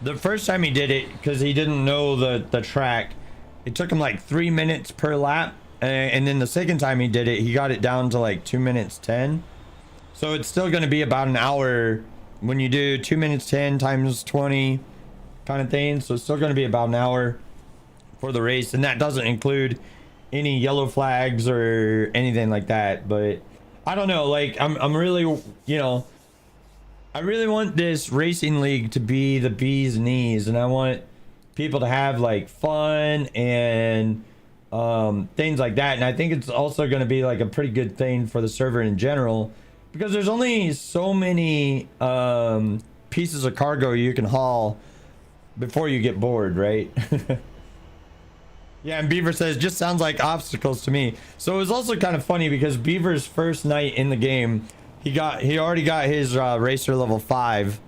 the first time he did it, because he didn't know the track. It took him like 3 minutes per lap. And then the second time he did it, he got it down to like 2 minutes 10. So it's still going to be about an hour when you do 2 minutes 10 times 20 kind of thing. So it's still going to be about an hour for the race. And that doesn't include any yellow flags or anything like that. But I don't know, like I'm really, I really want this racing league to be the bee's knees. And I want people to have like fun and things like that. And I think it's also going to be like a pretty good thing for the server in general, because there's only so many pieces of cargo you can haul before you get bored, right? Yeah, and Beaver says, just sounds like obstacles to me. So it was also kind of funny because Beaver's first night in the game, he already got his racer level 5,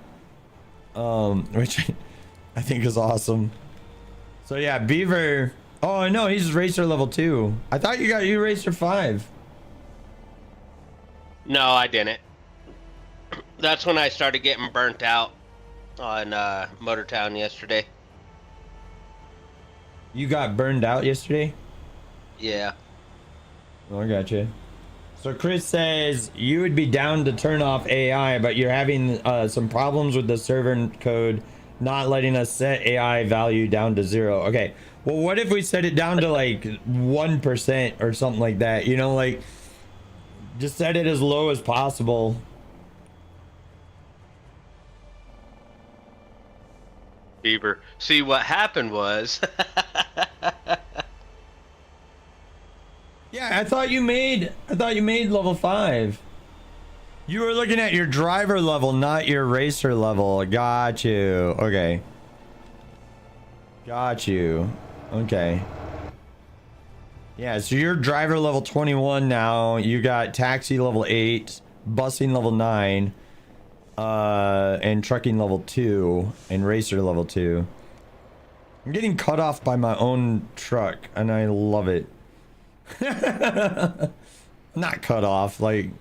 which I think is awesome. So yeah, Beaver. Oh no, he's racer level 2. I thought you got racer 5.
No, I didn't. That's when I started getting burnt out. on Motortown yesterday.
You got burned out yesterday?
Yeah.
Oh, I gotcha. So Chris says you would be down to turn off AI, but you're having some problems with the server code not letting us set AI value down to 0. Okay. Well, what if we set it down to like 1% or something like that? You know, like just set it as low as possible.
Beaver. See, what happened was
Yeah, I thought you made level 5. You were looking at your driver level, not your racer level. Got you. Okay. Got you. Okay. Yeah, so you're driver level 21 now. You got taxi level 8, busing level 9, and trucking level 2, and racer level 2. I'm getting cut off by my own truck, and I love it. Not cut off, like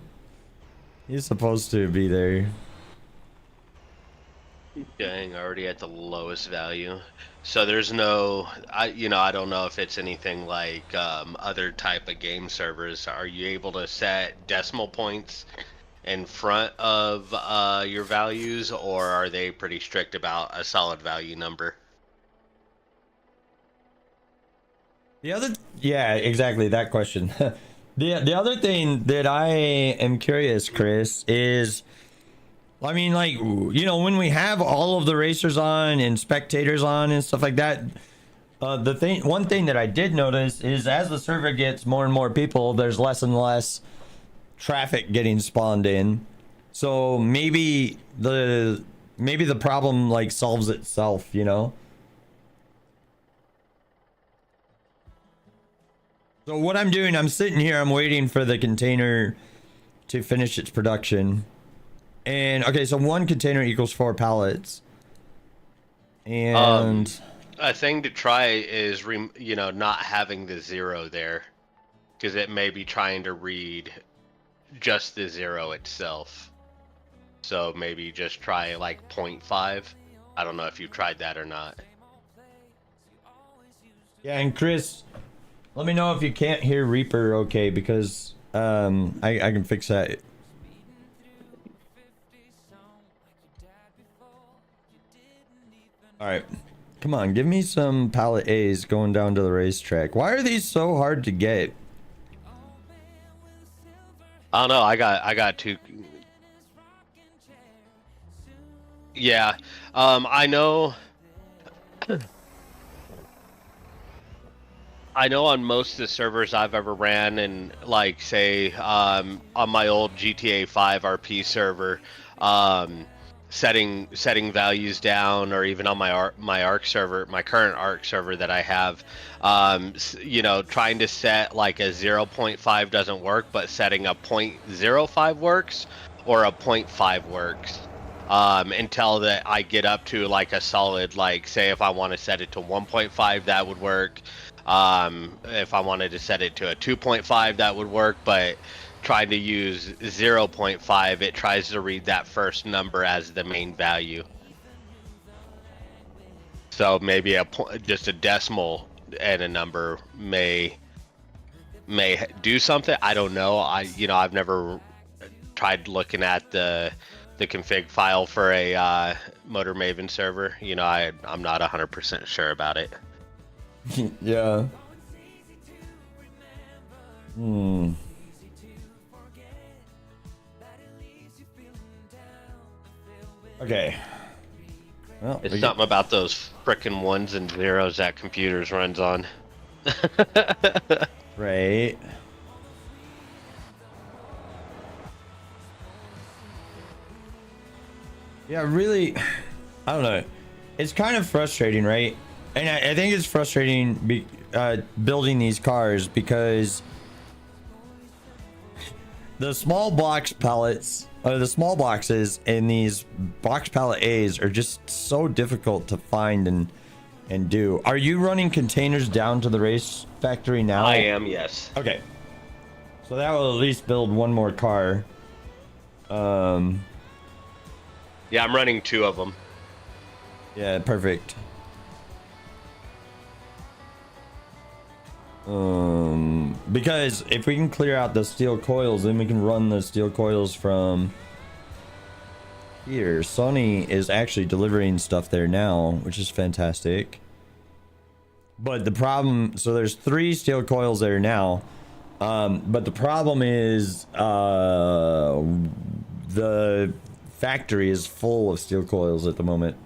he's supposed to be there.
dang, already at the lowest value. So there's no, I don't know if it's anything like other type of game servers. Are you able to set decimal points in front of your values, or are they pretty strict about a solid value number?
The other, yeah, exactly that question. The other thing that I am curious, Chris, is, I mean, like, you know, when we have all of the racers on and spectators on and stuff like that, one thing that I did notice is as the server gets more and more people, there's less and less traffic getting spawned in. So maybe the problem like solves itself, you know? So what I'm doing, I'm sitting here, I'm waiting for the container to finish its production. And okay, so 1 container equals 4 pallets. And
A thing to try is not having the 0 there, because it may be trying to read just the 0 itself. So maybe just try like 0.5. I don't know if you've tried that or not.
yeah, and Chris, let me know if you can't hear Reaper okay, because I can fix that. All right, come on, give me some pallet A's going down to the racetrack. Why are these so hard to get?
I don't know. I got 2. Yeah. I know. I know on most of the servers I've ever ran, and like say on my old GTA 5 RP server, setting values down, or even on my ARC server, my current ARC server that I have, trying to set like a 0.5 doesn't work, but setting a 0.05 works, or a 0.5 works. Until that I get up to like a solid, like say if I want to set it to 1.5, that would work. If I wanted to set it to a 2.5, that would work, but trying to use 0.5, it tries to read that first number as the main value. So maybe just a decimal and a number may do something. I don't know. I've never tried looking at the config file for a Motor Maven server. I'm not 100% sure about it.
Yeah. Okay. Well,
It's something about those frickin' 1s and 0s that computers runs on.
Right. Yeah, really, I don't know. It's kind of frustrating, right? And I think it's frustrating building these cars, because the small box pallets, or the small boxes in these box pallet A's, are just so difficult to find and do. Are you running containers down to the race factory now?
I am, yes.
Okay. So that will at least build one more car.
Yeah, I'm running 2 of them.
Yeah, perfect. Because if we can clear out the steel coils, then we can run the steel coils from here. Sony is actually delivering stuff there now, which is fantastic. But the problem, so there's 3 steel coils there now. But the problem is, the factory is full of steel coils at the moment.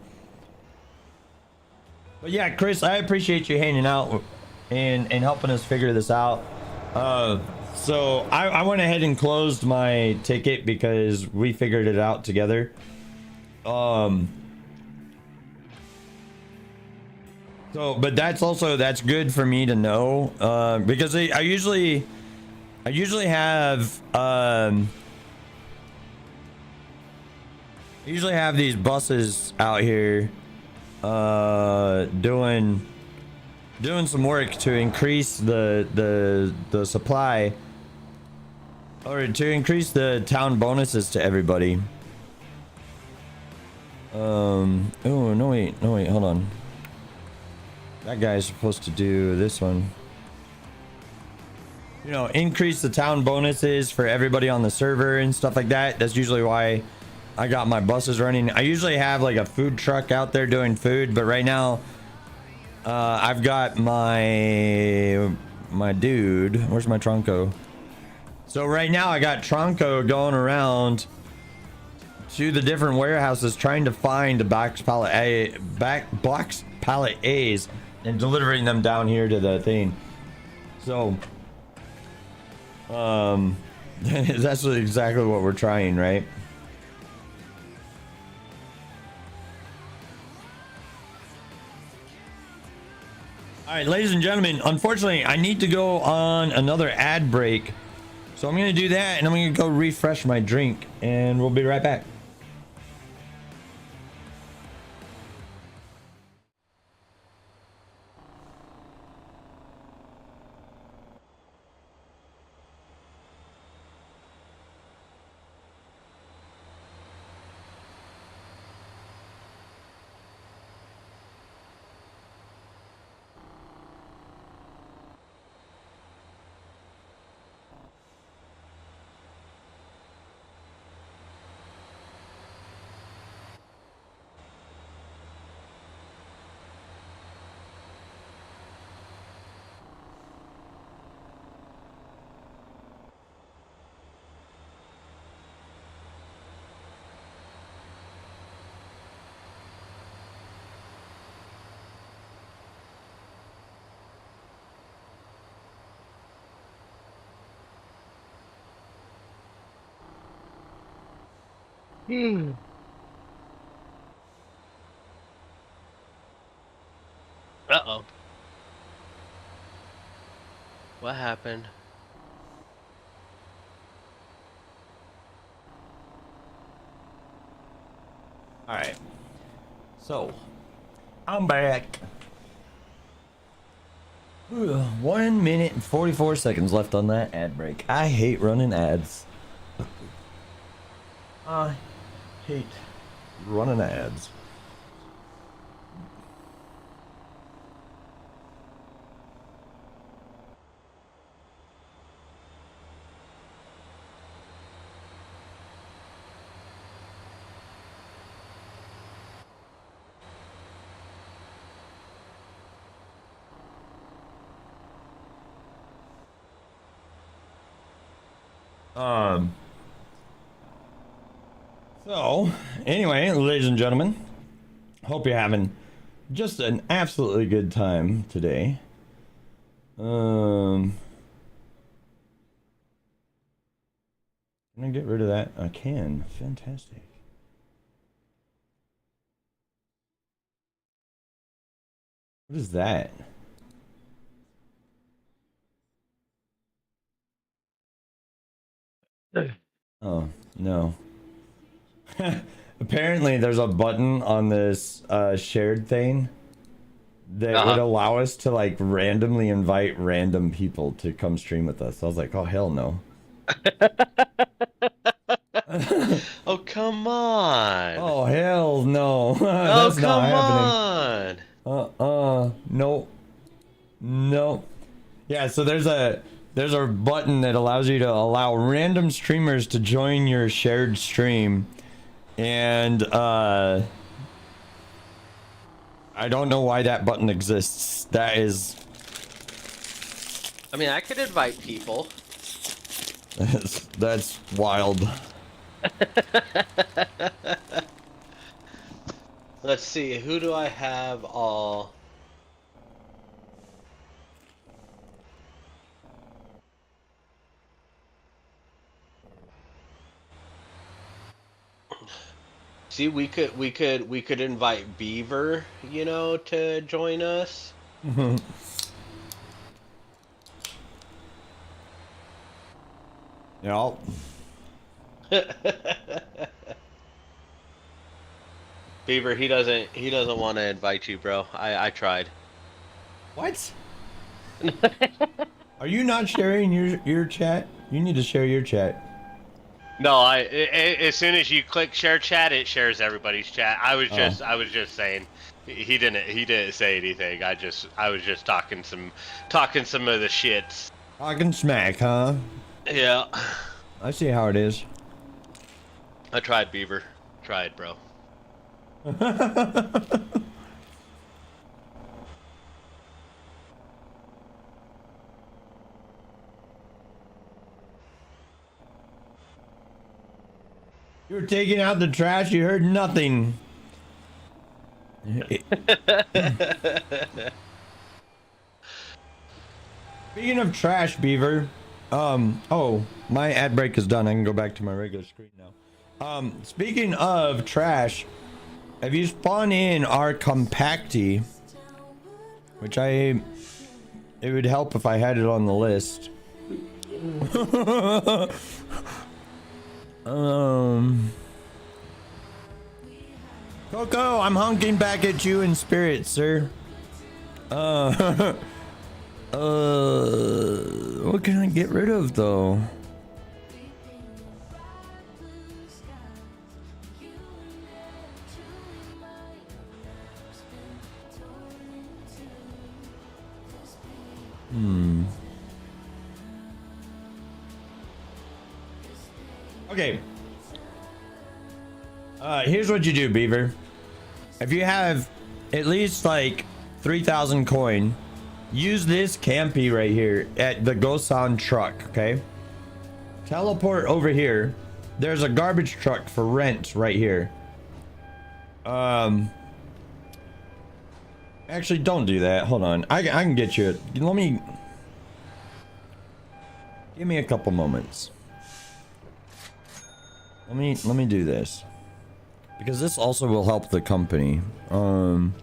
But yeah, Chris, I appreciate you hanging out and helping us figure this out. So I went ahead and closed my ticket because we figured it out together. So, but that's good for me to know, because I usually have these buses out here, doing some work to increase the supply, or to increase the town bonuses to everybody. Oh no wait, hold on. That guy's supposed to do this one. You know, increase the town bonuses for everybody on the server and stuff like that. That's usually why I got my buses running. I usually have like a food truck out there doing food, but right now I've got my dude. Where's my Tronco? So right now I got Tronco going around to the different warehouses trying to find the box pallet A's and delivering them down here to the thing. So that's exactly what we're trying, right? All right, ladies and gentlemen, unfortunately I need to go on another ad break, so I'm gonna do that and I'm gonna go refresh my drink and we'll be right back.
Uh-oh. What happened?
All right, so I'm back. 1 minute and 44 seconds left on that ad break. I hate running ads. I hate running ads. So anyway, ladies and gentlemen, hope you're having just an absolutely good time today. Can I get rid of that? I can. Fantastic. What is that? Oh, no. Apparently there's a button on this shared thing that would allow us to like randomly invite random people to come stream with us. I was like, oh hell no.
Oh, come on.
Oh hell no.
Oh,
That's not
come
happening.
on.
Nope. Nope. Yeah, so there's a button that allows you to allow random streamers to join your shared stream. And I don't know why that button exists. That is
I mean, I could invite people.
that's wild.
Let's see, who do I have all? See, we could invite Beaver, you know, to join us.
Yep.
Beaver, he doesn't want to invite you, bro. I tried.
What? Are you not sharing your chat? You need to share your chat.
No, as soon as you click share chat, it shares everybody's chat. I was just saying. He didn't say anything. I was just talking some of the shits.
Talking smack, huh?
Yeah.
I see how it is.
I tried, Beaver. Tried, bro.
You were taking out the trash, you heard nothing. Speaking of trash, Beaver. Oh, my ad break is done. I can go back to my regular screen now. Speaking of trash, have you spawned in our compacty? Which it would help if I had it on the list. Coco, I'm honking back at you in spirit, sir. What can I get rid of though? Okay. Here's what you do, Beaver. If you have at least like 3,000 coin, use this campy right here at the Gosan truck, okay? Teleport over here. There's a garbage truck for rent right here. Actually, don't do that. Hold on. I can get you. Give me a couple moments. Let me do this. Because this also will help the company. I'm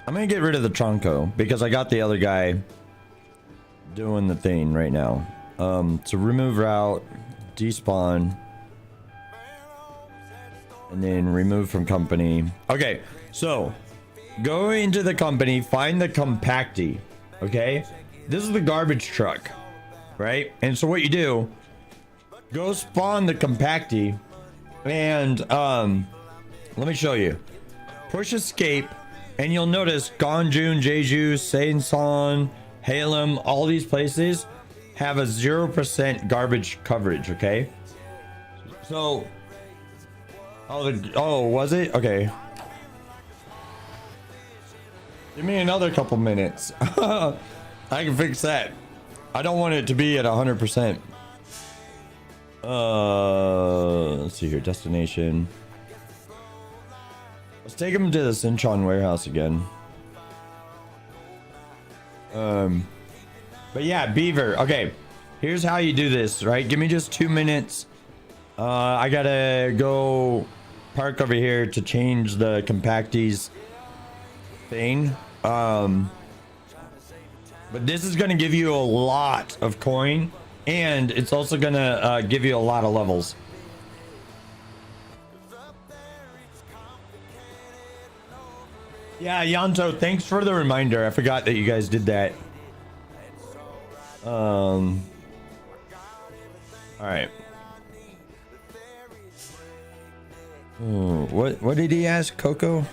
gonna get rid of the Tronco because I got the other guy doing the thing right now. So remove route, despawn, and then remove from company. Okay, so go into the company, find the compacty. Okay, this is the garbage truck, right? And so what you do, go spawn the compacty, and let me show you. Push escape. And you'll notice Gonjun, Jeju, Sainson, Halem, all these places have a 0% garbage coverage, okay? So, was it? Okay. Give me another couple minutes. I can fix that. I don't want it to be at 100%. Let's see here, destination. Let's take him to the Sinchon warehouse again. But yeah, Beaver. Okay, here's how you do this, right? Give me just 2 minutes. I gotta go park over here to change the compacties thing. But this is gonna give you a lot of coin, and it's also gonna give you a lot of levels. Yeah, Yanto, thanks for the reminder. I forgot that you guys did that. All right. Oh, what did he ask, Coco?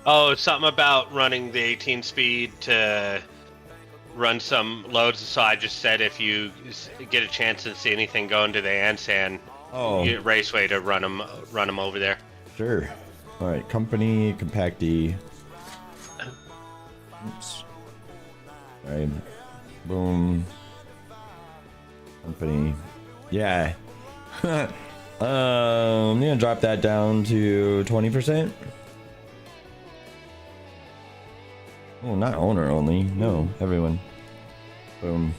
Oh, it's something about running the 18 speed to run some loads. So I just said if you get a chance to see anything going to the Ansan raceway to run them over there.
Sure. All right, company compacty. Oops. All right. Boom. Company. Yeah. I'm gonna drop that down to 20%. Oh, not owner only. No, everyone. Boom.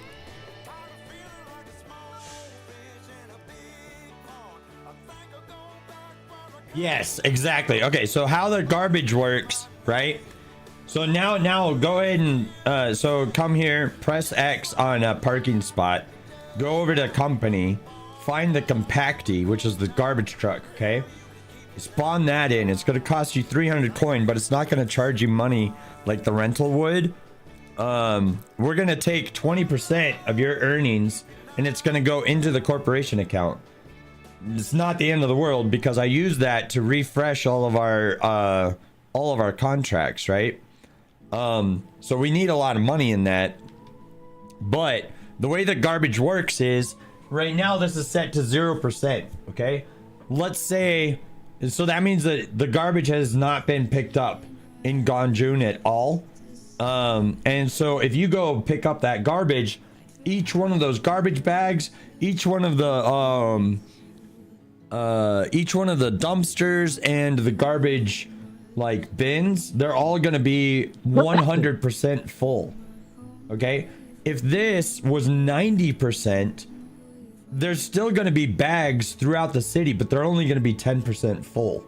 Yes, exactly. Okay, so how the garbage works, right? So now go ahead and so come here, press X on a parking spot, go over to company, find the compacty, which is the garbage truck, okay? Spawn that in. It's gonna cost you 300 coin, but it's not gonna charge you money like the rental would. We're gonna take 20% of your earnings and it's gonna go into the corporation account. It's not the end of the world because I use that to refresh all of our contracts, right? So we need a lot of money in that. But the way that garbage works is right now this is set to 0%, okay? Let's say, so that means that the garbage has not been picked up in Ganjun at all. And so if you go pick up that garbage, each one of those garbage bags, each one of the dumpsters and the garbage like bins, they're all gonna be 100% full. Okay, if this was 90%, there's still gonna be bags throughout the city, but they're only gonna be 10% full.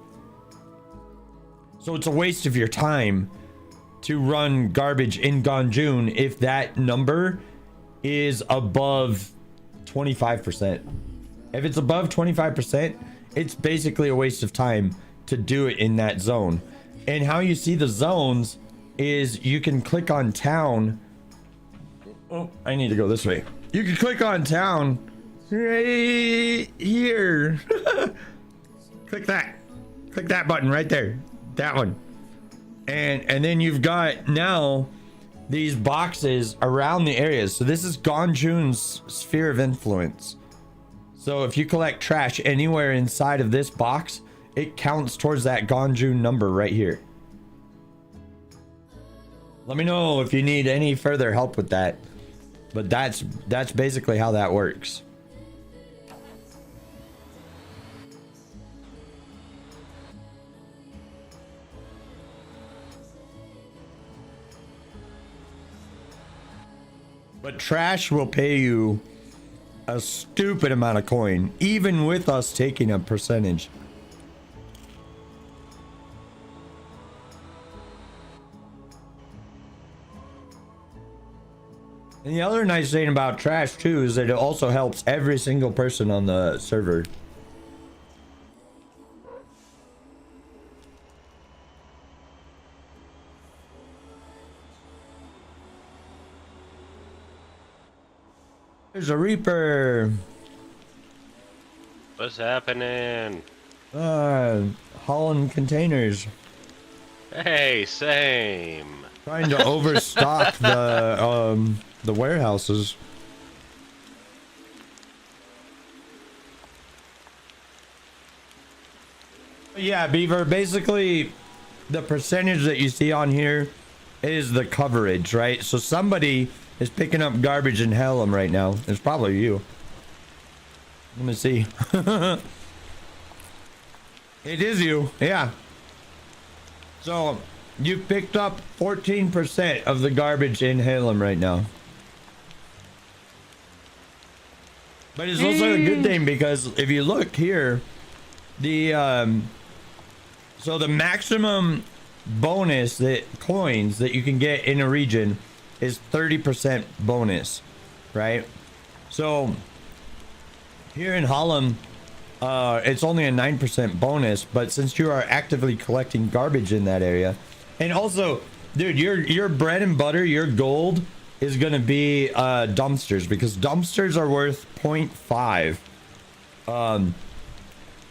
So it's a waste of your time to run garbage in Ganjun if that number is above 25%. If it's above 25%, it's basically a waste of time to do it in that zone. And how you see the zones is you can click on town. Oh, I need to go this way. You can click on town right here. Click that button right there. That one. And then you've got now these boxes around the areas. So this is Ganjun's sphere of influence. So if you collect trash anywhere inside of this box, it counts towards that Ganjun number right here. Let me know if you need any further help with that. But that's basically how that works. But trash will pay you a stupid amount of coin, even with us taking a percentage. And the other nice thing about trash too is that it also helps every single person on the server. There's a Reaper.
What's happening?
Hauling containers.
Hey, same.
Trying to overstock the warehouses. Yeah, Beaver, basically the percentage that you see on here is the coverage, right? So somebody is picking up garbage in Helm right now. It's probably you. Let me see. It is you, yeah. So you picked up 14% of the garbage in Helm right now. But it's also a good thing because if you look here, the so the maximum bonus that coins that you can get in a region is 30% bonus, right? So here in Harlem, it's only a 9% bonus, but since you are actively collecting garbage in that area, and also, dude, your bread and butter, your gold is gonna be dumpsters, because dumpsters are worth 0.5.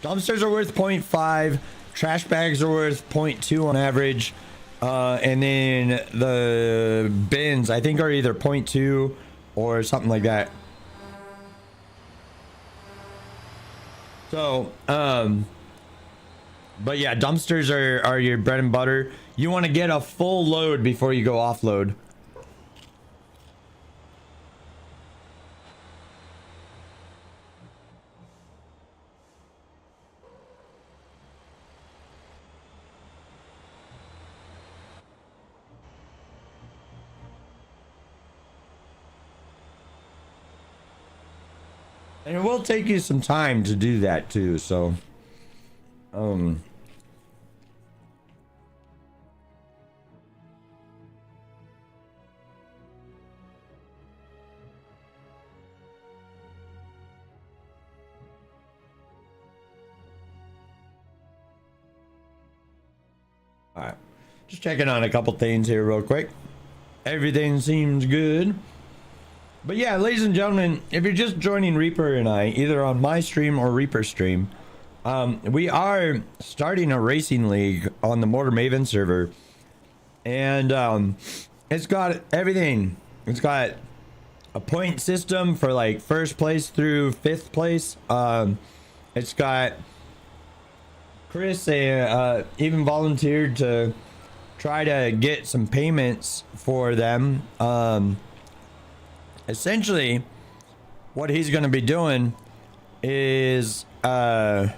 Dumpsters are worth 0.5. Trash bags are worth 0.2 on average. And then the bins, I think, are either 0.2 or something like that. So, but yeah, dumpsters are your bread and butter. You want to get a full load before you go offload. And it will take you some time to do that too, so all right, just checking on a couple things here real quick. Everything seems good. But yeah, ladies and gentlemen, if you're just joining Reaper and I, either on my stream or Reaper stream, we are starting a racing league on the Mortar Maven server. And it's got everything. It's got a point system for like first place through fifth place. It's got Chris even volunteered to try to get some payments for them. Essentially, what he's going to be doing is they're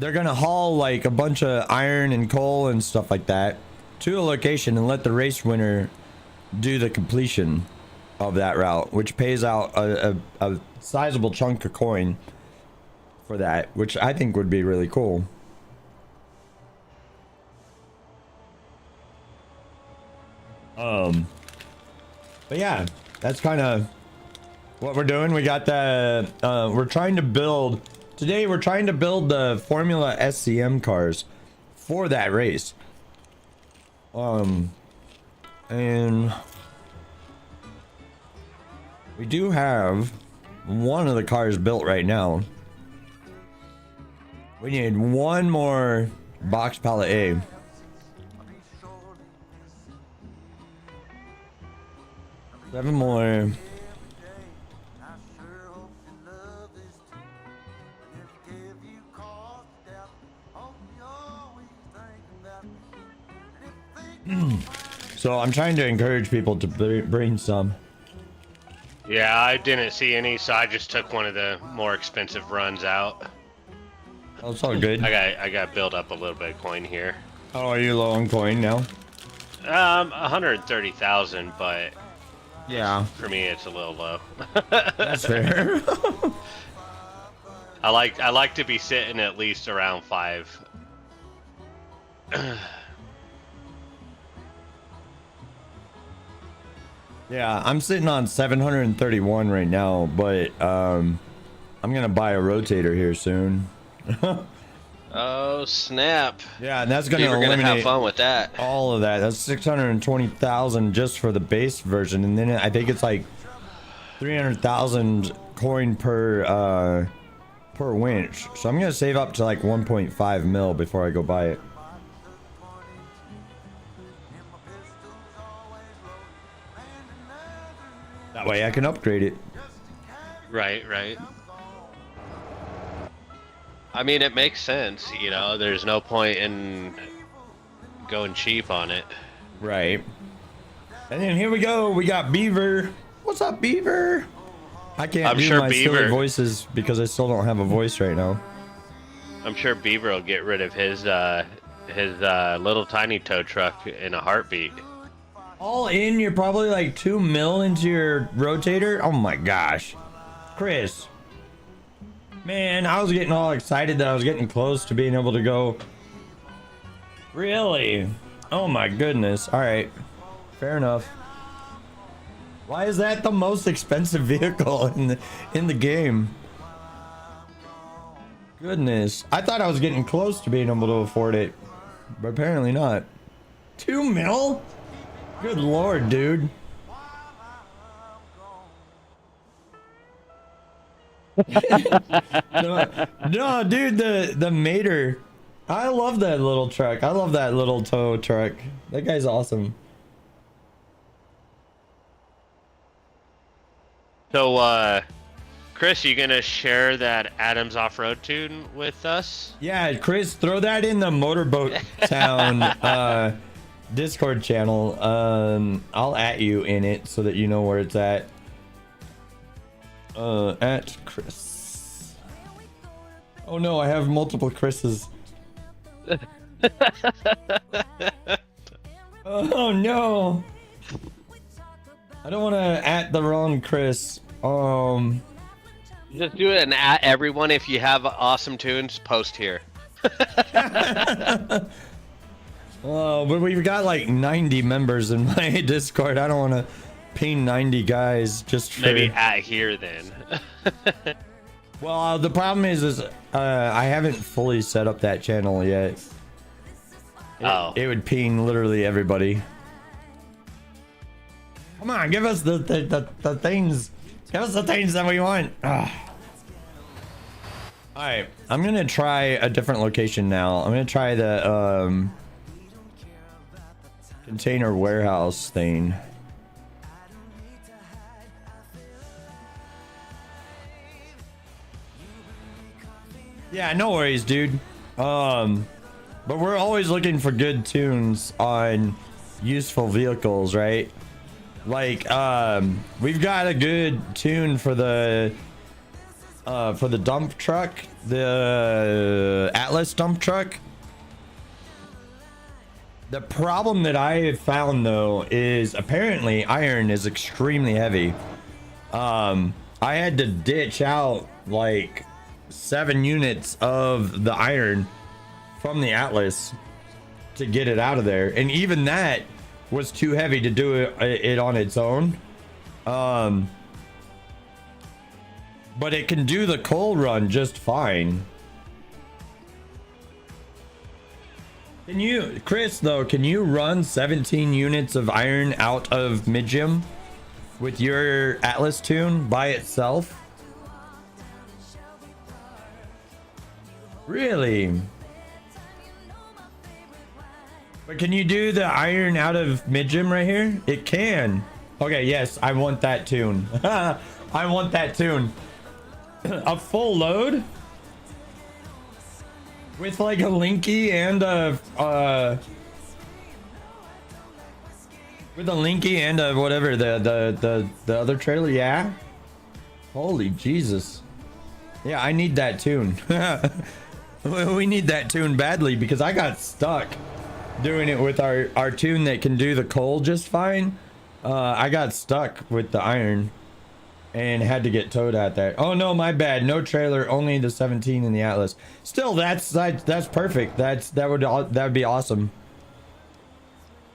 going to haul like a bunch of iron and coal and stuff like that to a location and let the race winner do the completion of that route, which pays out a sizable chunk of coin for that, which I think would be really cool. But yeah, that's kind of what we're doing. We got the we're trying to build today. We're trying to build the Formula SCM cars for that race. And we do have one of the cars built right now. We need one more box pallet A. Seven more. So I'm trying to encourage people to bring some.
Yeah, I didn't see any, so I just took one of the more expensive runs out.
Oh, it's all good.
I got built up a little bit of coin here.
Oh, are you low on coin now?
130,000, but
yeah,
for me it's a little low.
That's fair.
I like to be sitting at least around 5.
Yeah, I'm sitting on 731 right now, but I'm gonna buy a rotator here soon.
Oh snap!
Yeah, and that's gonna
You're
eliminate
gonna have fun with that.
All of that. That's 620,000 just for the base version, and then I think it's like 300,000 coin per winch. So I'm gonna save up to like 1.5 mil before I go buy it. That way I can upgrade it.
Right, right. I mean, it makes sense, you know, there's no point in going cheap on it.
Right. And then here we go. We got Beaver. What's up, Beaver? I can't do my silly voices because I still don't have a voice right now.
I'm sure Beaver will get rid of his little tiny tow truck in a heartbeat.
All in, you're probably like 2 mil into your rotator. Oh my gosh. Chris. Man, I was getting all excited that I was getting close to being able to go. Really? Oh my goodness. All right. Fair enough. Why is that the most expensive vehicle in the game? Goodness. I thought I was getting close to being able to afford it, but apparently not. 2 mil? Good lord, dude. No, dude, the Mater. I love that little truck. I love that little tow truck. That guy's awesome.
So, Chris, you gonna share that Adams off-road tune with us?
Yeah, Chris, throw that in the Motorboat Town Discord channel. I'll at you in it so that you know where it's at. At Chris. Oh no, I have multiple Chris's. Oh no. I don't want to at the wrong Chris.
Just do it and at everyone. If you have awesome tunes, post here.
Oh, but we've got like 90 members in my Discord. I don't want to ping 90 guys just for...
Maybe at here then.
Well, the problem is I haven't fully set up that channel yet. It would ping literally everybody. Come on, give us the things. Give us the things that we want. Ugh. All right, I'm gonna try a different location now. I'm gonna try the container warehouse thing. Yeah, no worries, dude. But we're always looking for good tunes on useful vehicles, right? Like, we've got a good tune for the dump truck, the Atlas dump truck. The problem that I have found though is apparently iron is extremely heavy. I had to ditch out like 7 units of the iron from the Atlas to get it out of there, and even that was too heavy to do it on its own. But it can do the coal run just fine. Can you, Chris, though, can you run 17 units of iron out of Midgem with your Atlas tune by itself? Really? But can you do the iron out of Midgem right here? It can. Okay, yes, I want that tune. I want that tune. A full load? With like a Linky and a with a Linky and a whatever, the other trailer, yeah. Holy Jesus. Yeah, I need that tune. We need that tune badly because I got stuck doing it with our tune that can do the coal just fine. I got stuck with the iron and had to get towed out there. Oh no, my bad. No trailer, only the 17 in the Atlas. Still, that's perfect. That would be awesome.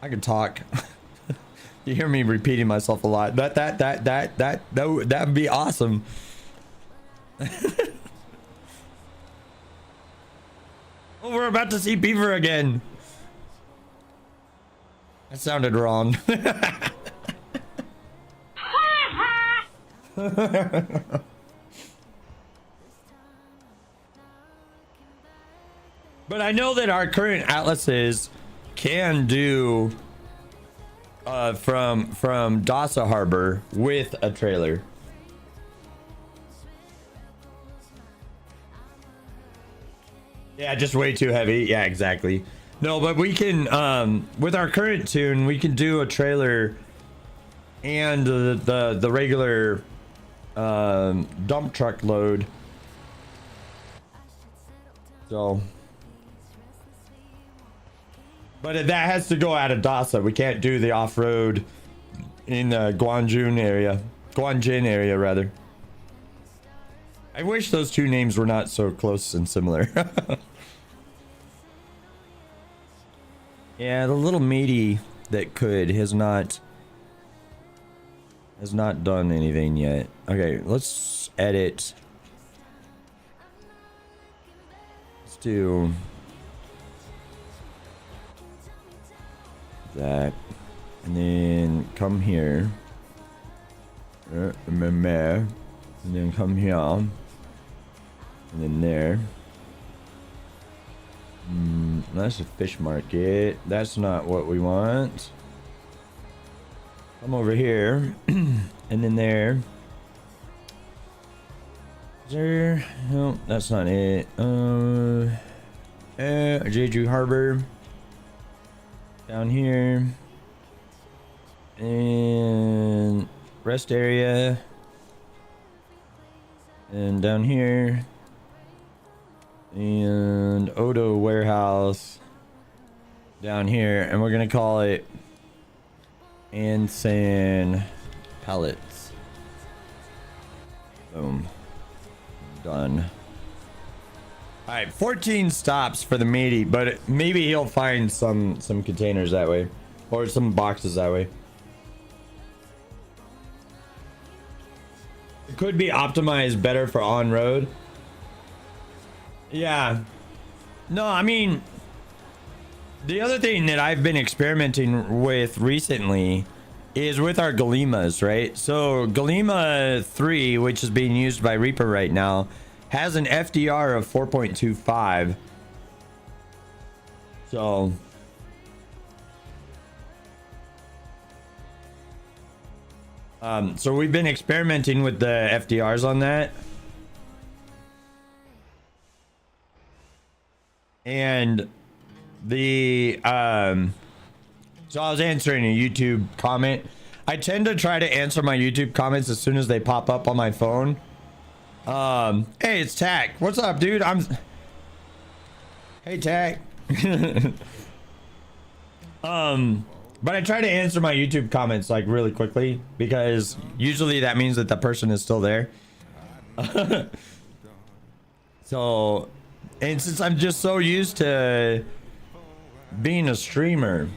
I could talk. You hear me repeating myself a lot. That would be awesome. Oh, we're about to see Beaver again. That sounded wrong. But I know that our current Atlases can do from Dasa Harbor with a trailer. Yeah, just way too heavy. Yeah, exactly. No, but we can with our current tune, we can do a trailer and the regular dump truck load. So, but that has to go out of Dasa. We can't do the off-road in the Guanjin area rather. I wish those two names were not so close and similar. Yeah, the little matey that could has not done anything yet. Okay, let's edit. Let's do that, and then come here, and then come here, And then there. That's a fish market. That's not what we want. Come over here. And then there. Is there? No, that's not it. Jeju Harbor. Down here. And rest area. And down here. And Odo warehouse down here, and we're gonna call it Ansan pallets. Boom. Done. All right, 14 stops for the meaty, but maybe he'll find some containers that way, or some boxes that way. It could be optimized better for on-road. Yeah. No, I mean, the other thing that I've been experimenting with recently is with our Galimas, right? So Galima 3, which is being used by Reaper right now, has an FDR of 4.25. So so we've been experimenting with the FDRs on that. And the so I was answering a YouTube comment. I tend to try to answer my YouTube comments as soon as they pop up on my phone. Hey, it's Tack. What's up, dude? Hey, Tack. But I try to answer my YouTube comments like really quickly, because usually that means that the person is still there. So, and since I'm just so used to being a streamer,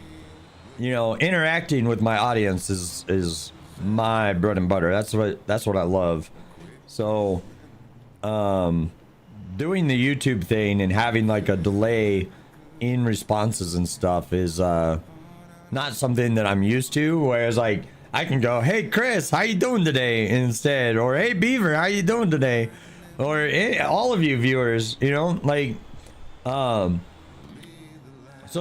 you know, interacting with my audience is my bread and butter. That's what I love. So, doing the YouTube thing and having like a delay in responses and stuff is not something that I'm used to. Whereas like I can go, hey Chris, how you doing today, instead, or hey Beaver, how you doing today, or hey, all of you viewers, you know, like so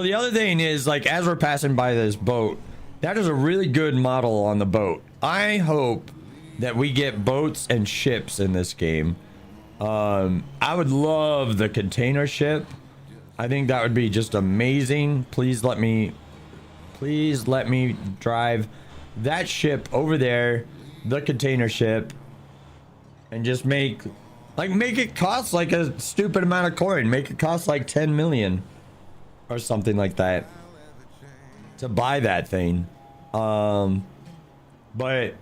the other thing is, like, as we're passing by this boat, that is a really good model on the boat. I hope that we get boats and ships in this game. I would love the container ship. I think that would be just amazing. Please let me drive that ship over there, the container ship, and just make it cost like a stupid amount of coin. Make it cost like 10 million or something like that to buy that thing. But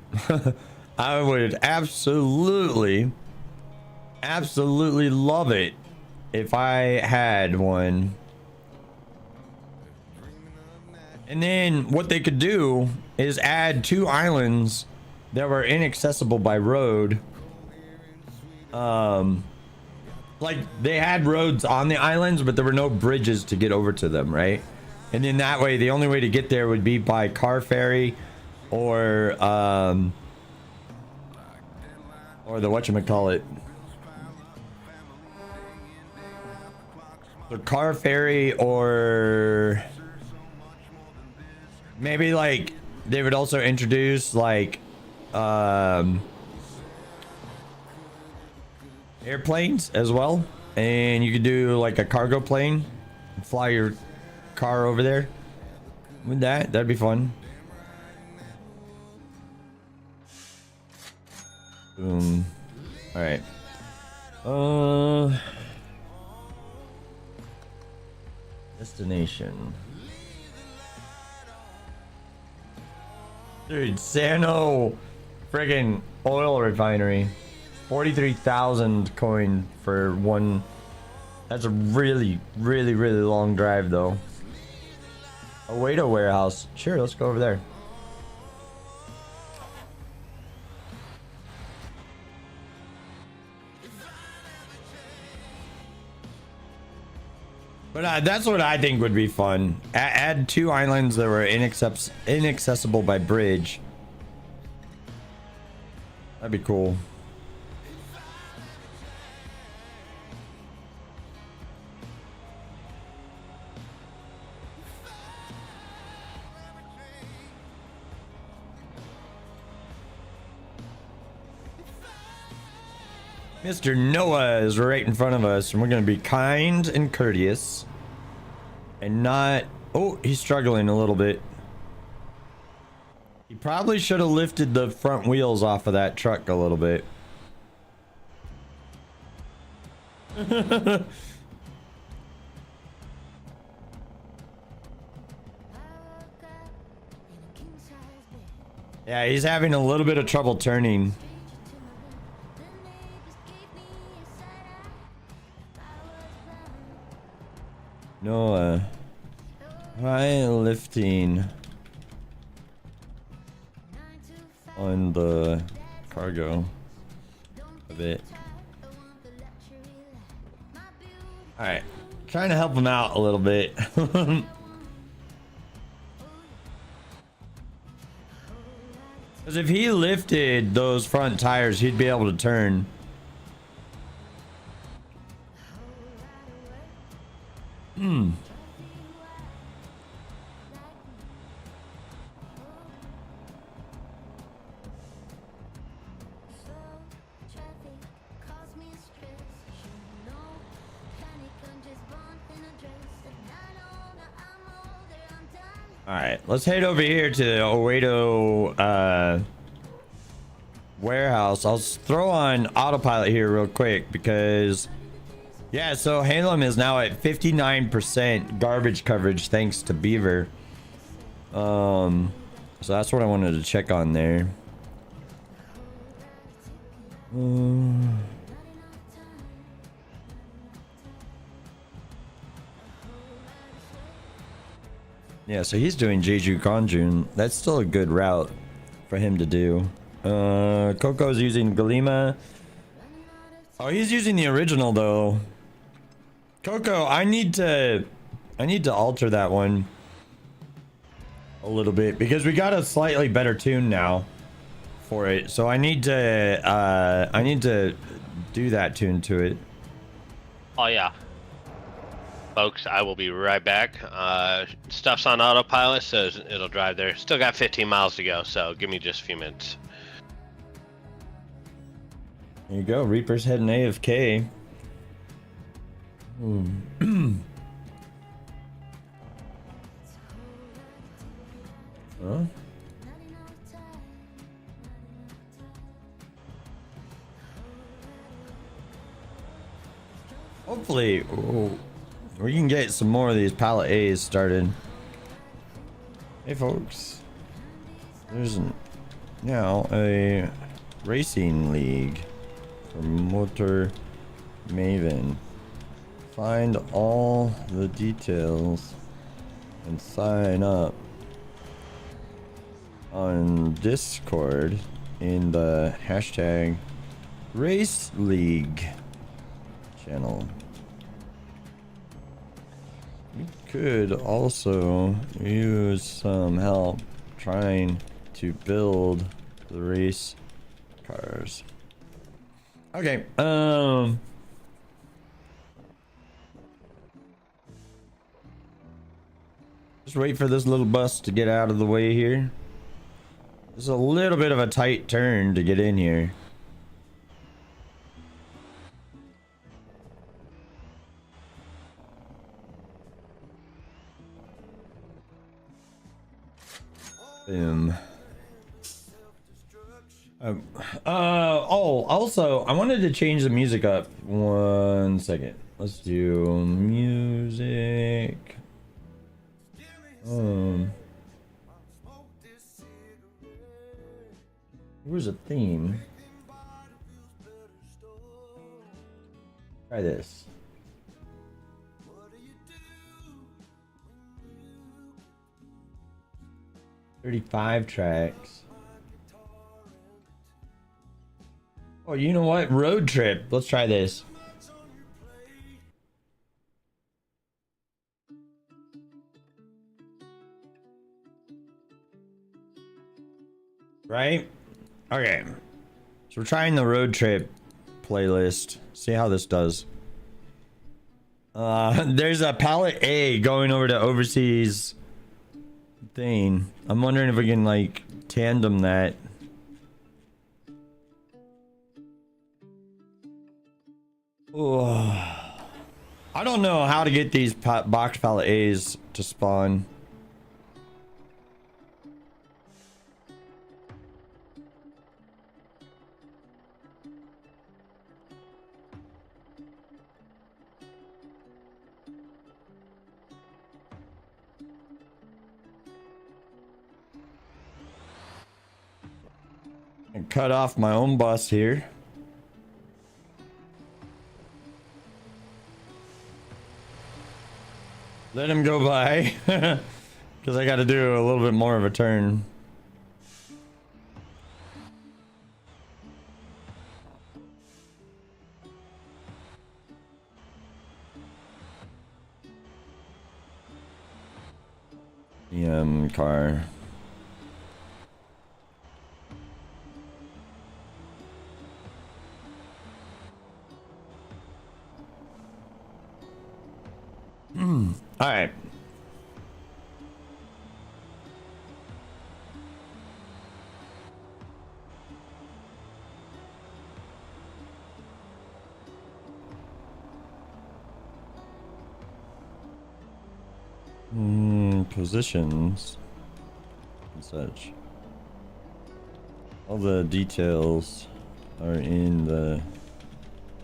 I would absolutely love it if I had one. And then what they could do is add 2 islands that were inaccessible by road. Like they had roads on the islands, but there were no bridges to get over to them, right? And then that way, the only way to get there would be by car ferry, or the whatchamacallit, the car ferry, or maybe like they would also introduce like airplanes as well, and you could do like a cargo plane and fly your car over there with that'd be fun. Boom. All right. Destination. Dude, Sano friggin' oil refinery. 43,000 coin for one. That's a really long drive though. A Wado warehouse. Sure, let's go over there. But that's what I think would be fun. Add 2 islands that were inaccessible by bridge. That'd be cool. Mr. Noah is right in front of us, and we're gonna be kind and courteous and not. Oh, he's struggling a little bit. He probably should have lifted the front wheels off of that truck a little bit. Yeah, he's having a little bit of trouble turning. Noah, try lifting on the cargo a bit. All right, trying to help him out a little bit. Because if he lifted those front tires, he'd be able to turn. All right, let's head over here to the Owedo warehouse. I'll throw on autopilot here real quick because, yeah, so Halem is now at 59% garbage coverage thanks to Beaver. So that's what I wanted to check on there. Yeah, so he's doing Jeju Ganjun. That's still a good route for him to do. Coco's using Galima. Oh, he's using the original though. Coco, I need to alter that one a little bit because we got a slightly better tune now for it. So I need to do that tune to it.
Oh yeah. Folks, I will be right back. Stuff's on autopilot, so it'll drive there. Still got 15 miles to go, so give me just a few minutes.
There you go. Reaper's heading AFK. Huh? Hopefully, we can get some more of these pallet A's started. Hey folks, there's now a racing league for Motor Maven. Find all the details and sign up on Discord in the hashtag Race League channel. We could also use some help trying to build the race cars. Okay, just wait for this little bus to get out of the way here. It's a little bit of a tight turn to get in here. Boom. Oh, also, I wanted to change the music up. 1 second. Let's do music. Where's a theme? Try this. $35 tracks. Oh, you know what? Road trip. Let's try this. Right? Okay. So we're trying the road trip playlist. See how this does. There's a pallet A going over to overseas thing. I'm wondering if we can like tandem that. Oh, I don't know how to get these box pallet A's to spawn. And cut off my own bus here. Let him go by. Because I got to do a little bit more of a turn. Car. All right. Positions and such. All the details are in the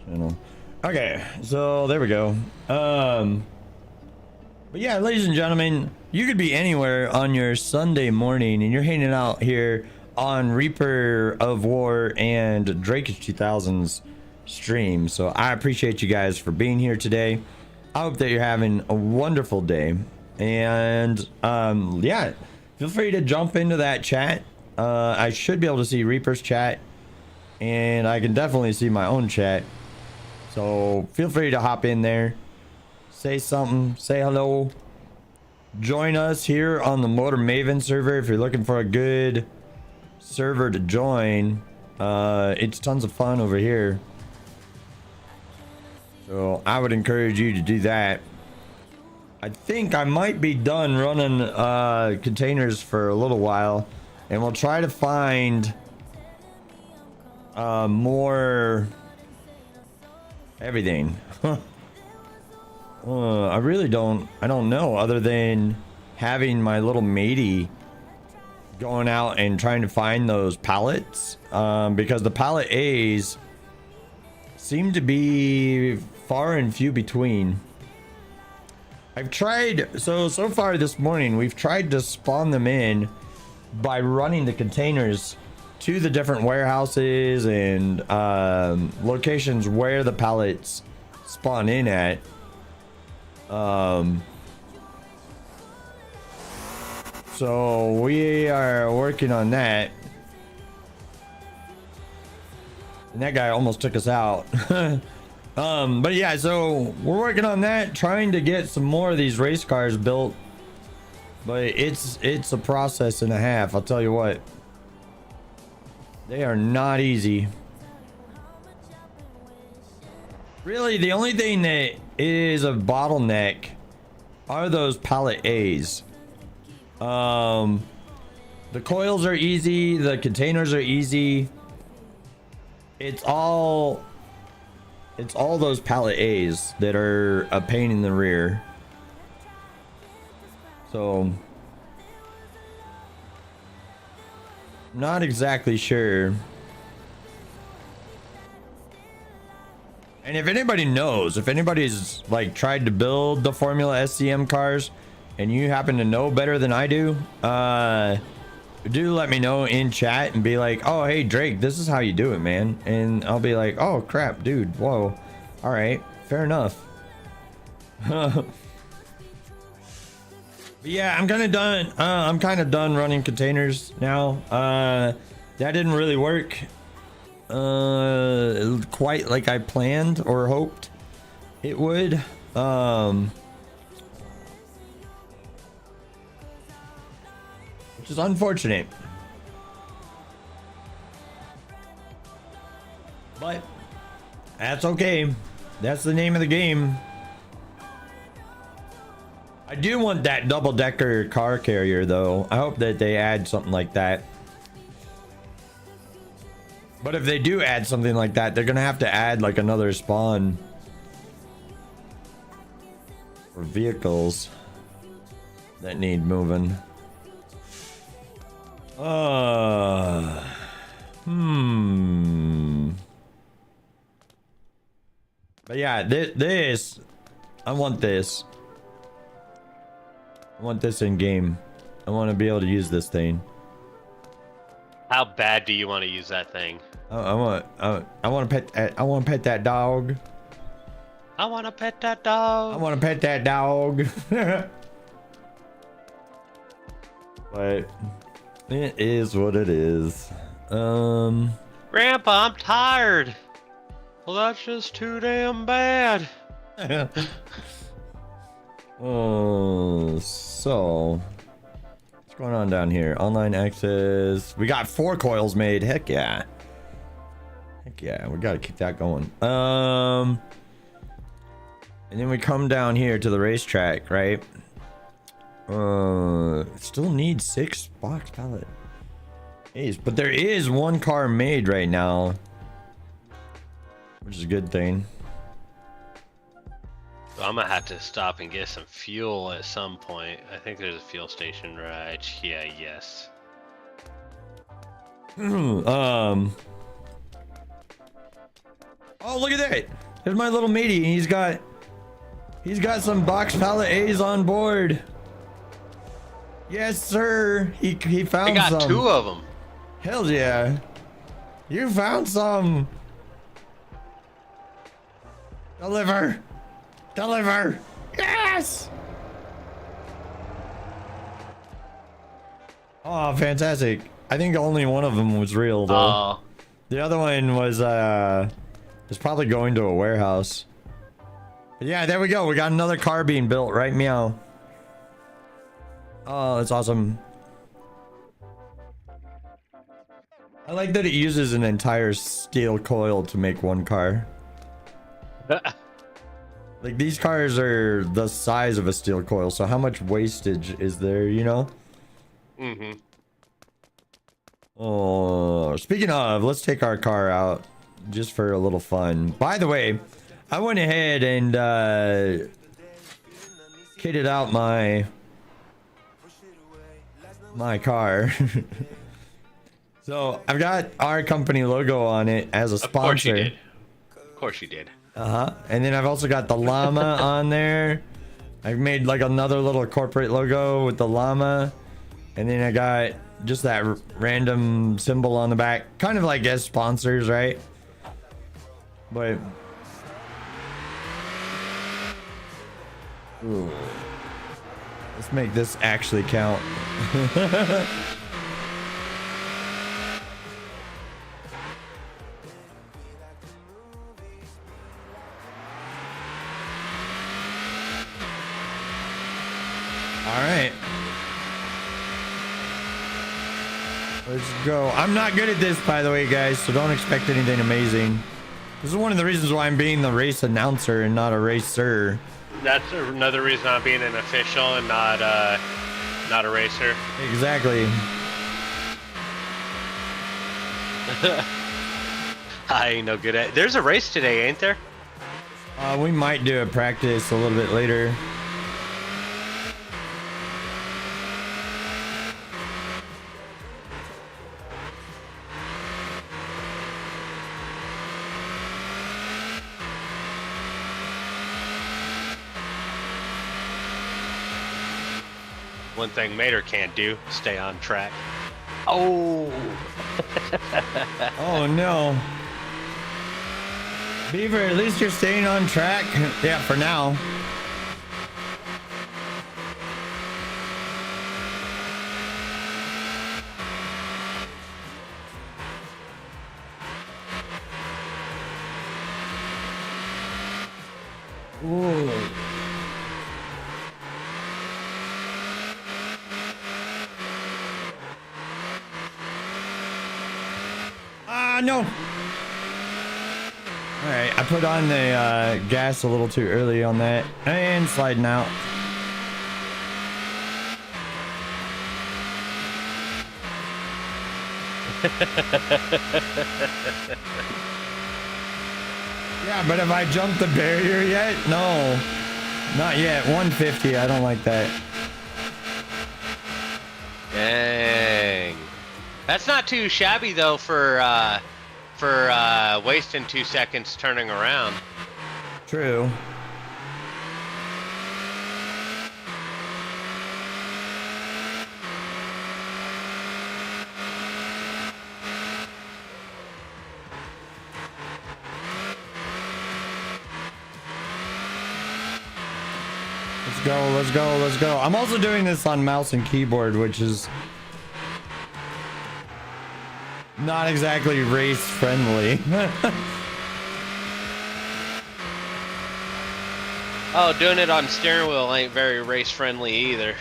channel. Okay, so there we go. But yeah, ladies and gentlemen, you could be anywhere on your Sunday morning and you're hanging out here on Reaper of War and Drakeish 2000's stream. So I appreciate you guys for being here today. I hope that you're having a wonderful day. And yeah, feel free to jump into that chat. I should be able to see Reaper's chat, and I can definitely see my own chat. So feel free to hop in there, say something, say hello. Join us here on the Motor Maven server if you're looking for a good server to join. It's tons of fun over here, so I would encourage you to do that. I think I might be done running containers for a little while, and we'll try to find more everything. I don't know, other than having my little matey going out and trying to find those pallets, because the pallet A's seem to be far and few between. I've tried, so far this morning, we've tried to spawn them in by running the containers to the different warehouses and locations where the pallets spawn in at. So we are working on that. And that guy almost took us out. But yeah, so we're working on that, trying to get some more of these race cars built, but it's a process and a half. I'll tell you what, they are not easy. Really, the only thing that is a bottleneck are those pallet A's. The coils are easy, the containers are easy. It's all those pallet A's that are a pain in the rear. So, not exactly sure. And if anybody knows, if anybody's like tried to build the Formula SCM cars and you happen to know better than I do, do let me know in chat and be like, oh hey Drake, this is how you do it, man. And I'll be like, oh crap, dude, whoa, all right, fair enough. But yeah, I'm kind of done running containers now. That didn't really work quite like I planned or hoped it would. Which is unfortunate, but that's okay. That's the name of the game. I do want that double-decker car carrier though. I hope that they add something like that. But if they do add something like that, they're gonna have to add like another spawn for vehicles that need moving. But yeah, this I want this. I want this in game. I want to be able to use this thing.
How bad do you want to use that thing?
I want to pet. I want to pet that dog.
I want to pet that dog.
I want to pet that dog. But it is what it is.
Grandpa, I'm tired. Well, that's just too damn bad.
So what's going on down here? Online access. We got 4 coils made. Heck yeah. Heck yeah. We gotta keep that going. And then we come down here to the racetrack, right? Still need 6 box pallet. But there is 1 car made right now, which is a good thing.
So I'm gonna have to stop and get some fuel at some point. I think there's a fuel station right here. Yes.
Oh, look at that! There's my little matey. He's got some box pallet A's on board. Yes, sir. He found some.
I got 2 of them.
Hell yeah! You found some. Deliver! Deliver! Yes! Oh, fantastic! I think only one of them was real though.
Oh.
The other one was probably going to a warehouse. But yeah, there we go. We got another car being built, right? Meow. Oh, that's awesome. I like that it uses an entire steel coil to make 1 car. Like, these cars are the size of a steel coil, so how much wastage is there, you know?
Mm-hmm.
Oh, speaking of, let's take our car out just for a little fun. By the way, I went ahead and kitted out my car. So I've got our company logo on it as a sponsor.
Of course you did. Of course you did.
And then I've also got the llama on there. I've made like another little corporate logo with the llama. And then I got just that random symbol on the back. Kind of like as sponsors, right? But... Ooh. Let's make this actually count. All right. Let's go. I'm not good at this, by the way, guys, so don't expect anything amazing. This is one of the reasons why I'm being the race announcer and not a racer.
That's another reason I'm being an official and not a racer.
Exactly.
I ain't no good at. There's a race today, ain't there?
We might do a practice a little bit later.
One thing Mater can't do, stay on track. Oh!
Oh no. Beaver, at least you're staying on track. Yeah, for now. Ooh. No. All right, I put on the gas a little too early on that and sliding out. Yeah, but have I jumped the barrier yet? No. Not yet. 150. I don't like that.
Dang. That's not too shabby though for wasting 2 seconds turning around.
True. Let's go, let's go, let's go. I'm also doing this on mouse and keyboard, which is not exactly race friendly.
Oh, doing it on steering wheel ain't very race friendly either.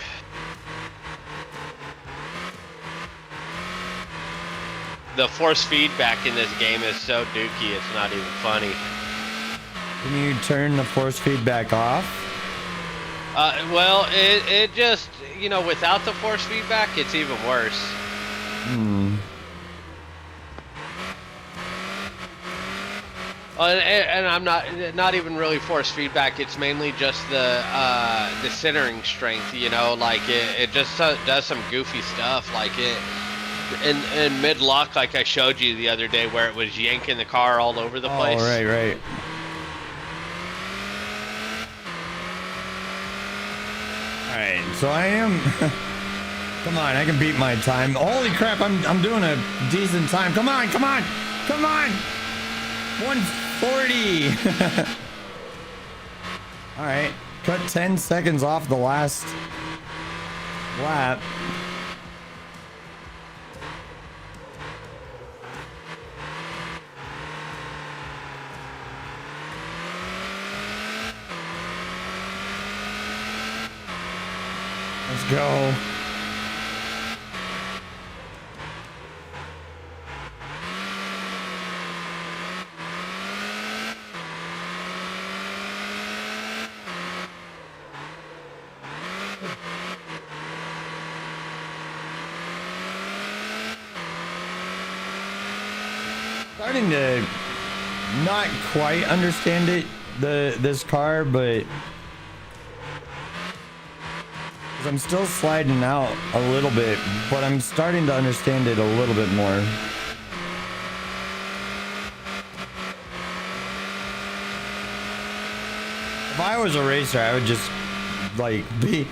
The force feedback in this game is so dookie, it's not even funny.
Can you turn the force feedback off?
Well, it just, you know, without the force feedback, it's even worse. And I'm not even really force feedback. It's mainly just the centering strength. You know, like it just does some goofy stuff. Like it in mid lock, like I showed you the other day, where it was yanking the car all over the place.
Oh, right. All right, so I am. Come on, I can beat my time. Holy crap, I'm doing a decent time. Come on. 140. All right, cut 10 seconds off the last lap. Let's go. Starting to not quite understand it, this car, but I'm still sliding out a little bit, but I'm starting to understand it a little bit more. If I was a racer, I would just like be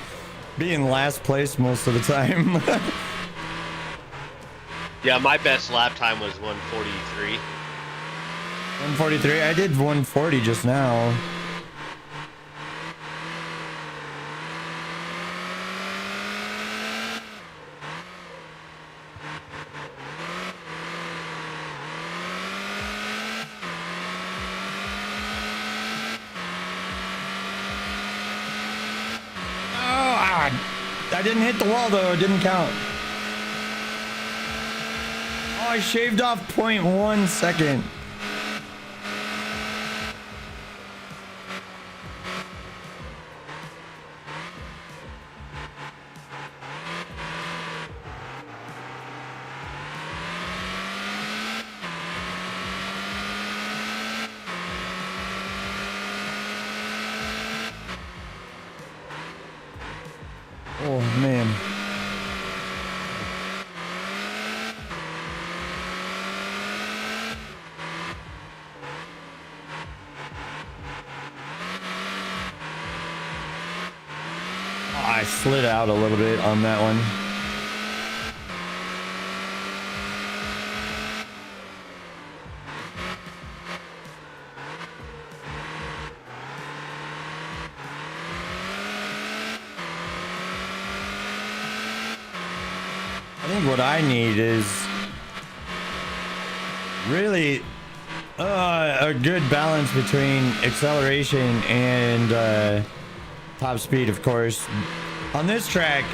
in last place most of the time.
Yeah, my best lap time was 143.
143. I did 140 just now. I didn't hit the wall though, it didn't count. Oh, I shaved off 0.1 second. Oh man. Oh, I slid out a little bit on that one. I think what I need is really a good balance between acceleration and top speed, of course. On this track,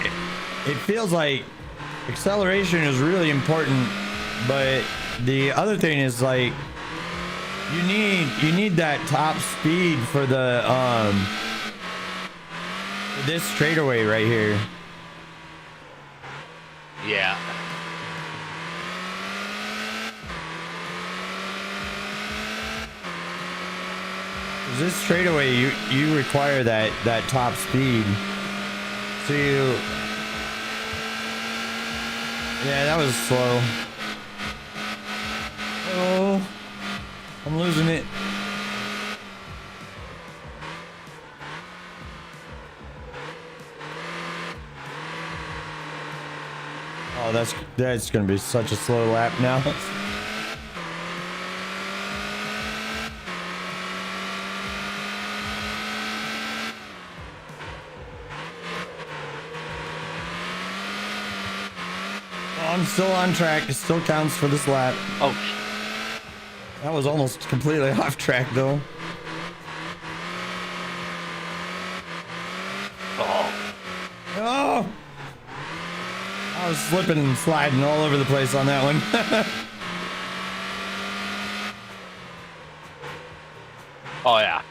it feels like acceleration is really important, but the other thing is like you need that top speed for the for this straightaway right here.
Yeah.
This straightaway, you require that top speed. So you... Yeah, that was slow. Oh, I'm losing it. Oh, that's gonna be such a slow lap now. I'm still on track. It still counts for this lap.
Oh,
that was almost completely off track though. Oh! I was slipping and sliding all over the place on that one.
Oh yeah.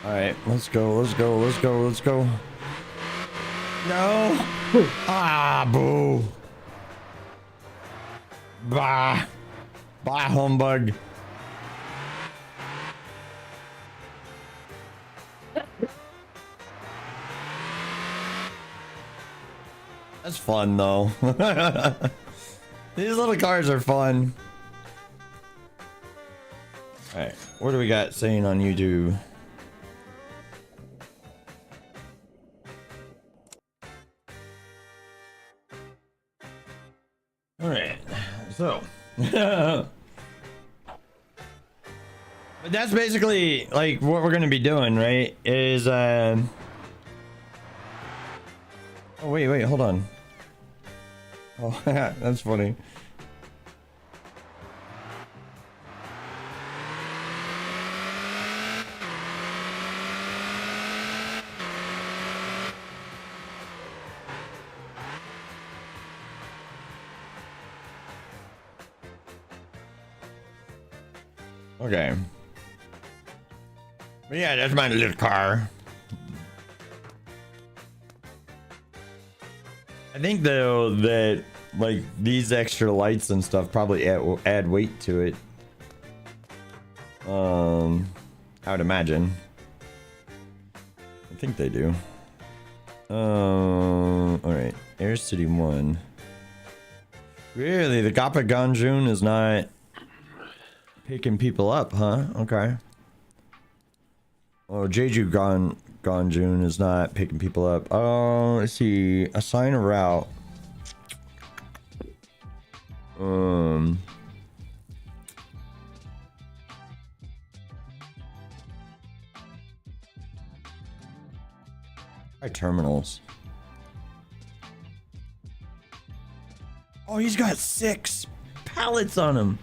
All right, let's go. No. Ah, boo. Bah. Bah, humbug. That's fun though. These little cars are fun. All right, what do we got saying on YouTube? All right, so but that's basically like what we're gonna be doing, right? Is oh wait, hold on. Oh, that's funny. Okay. But yeah, that's my little car. I think though that like these extra lights and stuff probably add weight to it. I would imagine. I think they do. All right, Air City 1. Really, the Gapa Ganjun is not picking people up, huh? Okay. Oh, Jeju Ganjun is not picking people up. Oh, let's see. Assign a route. Try terminals. Oh, he's got 6 pallets on him.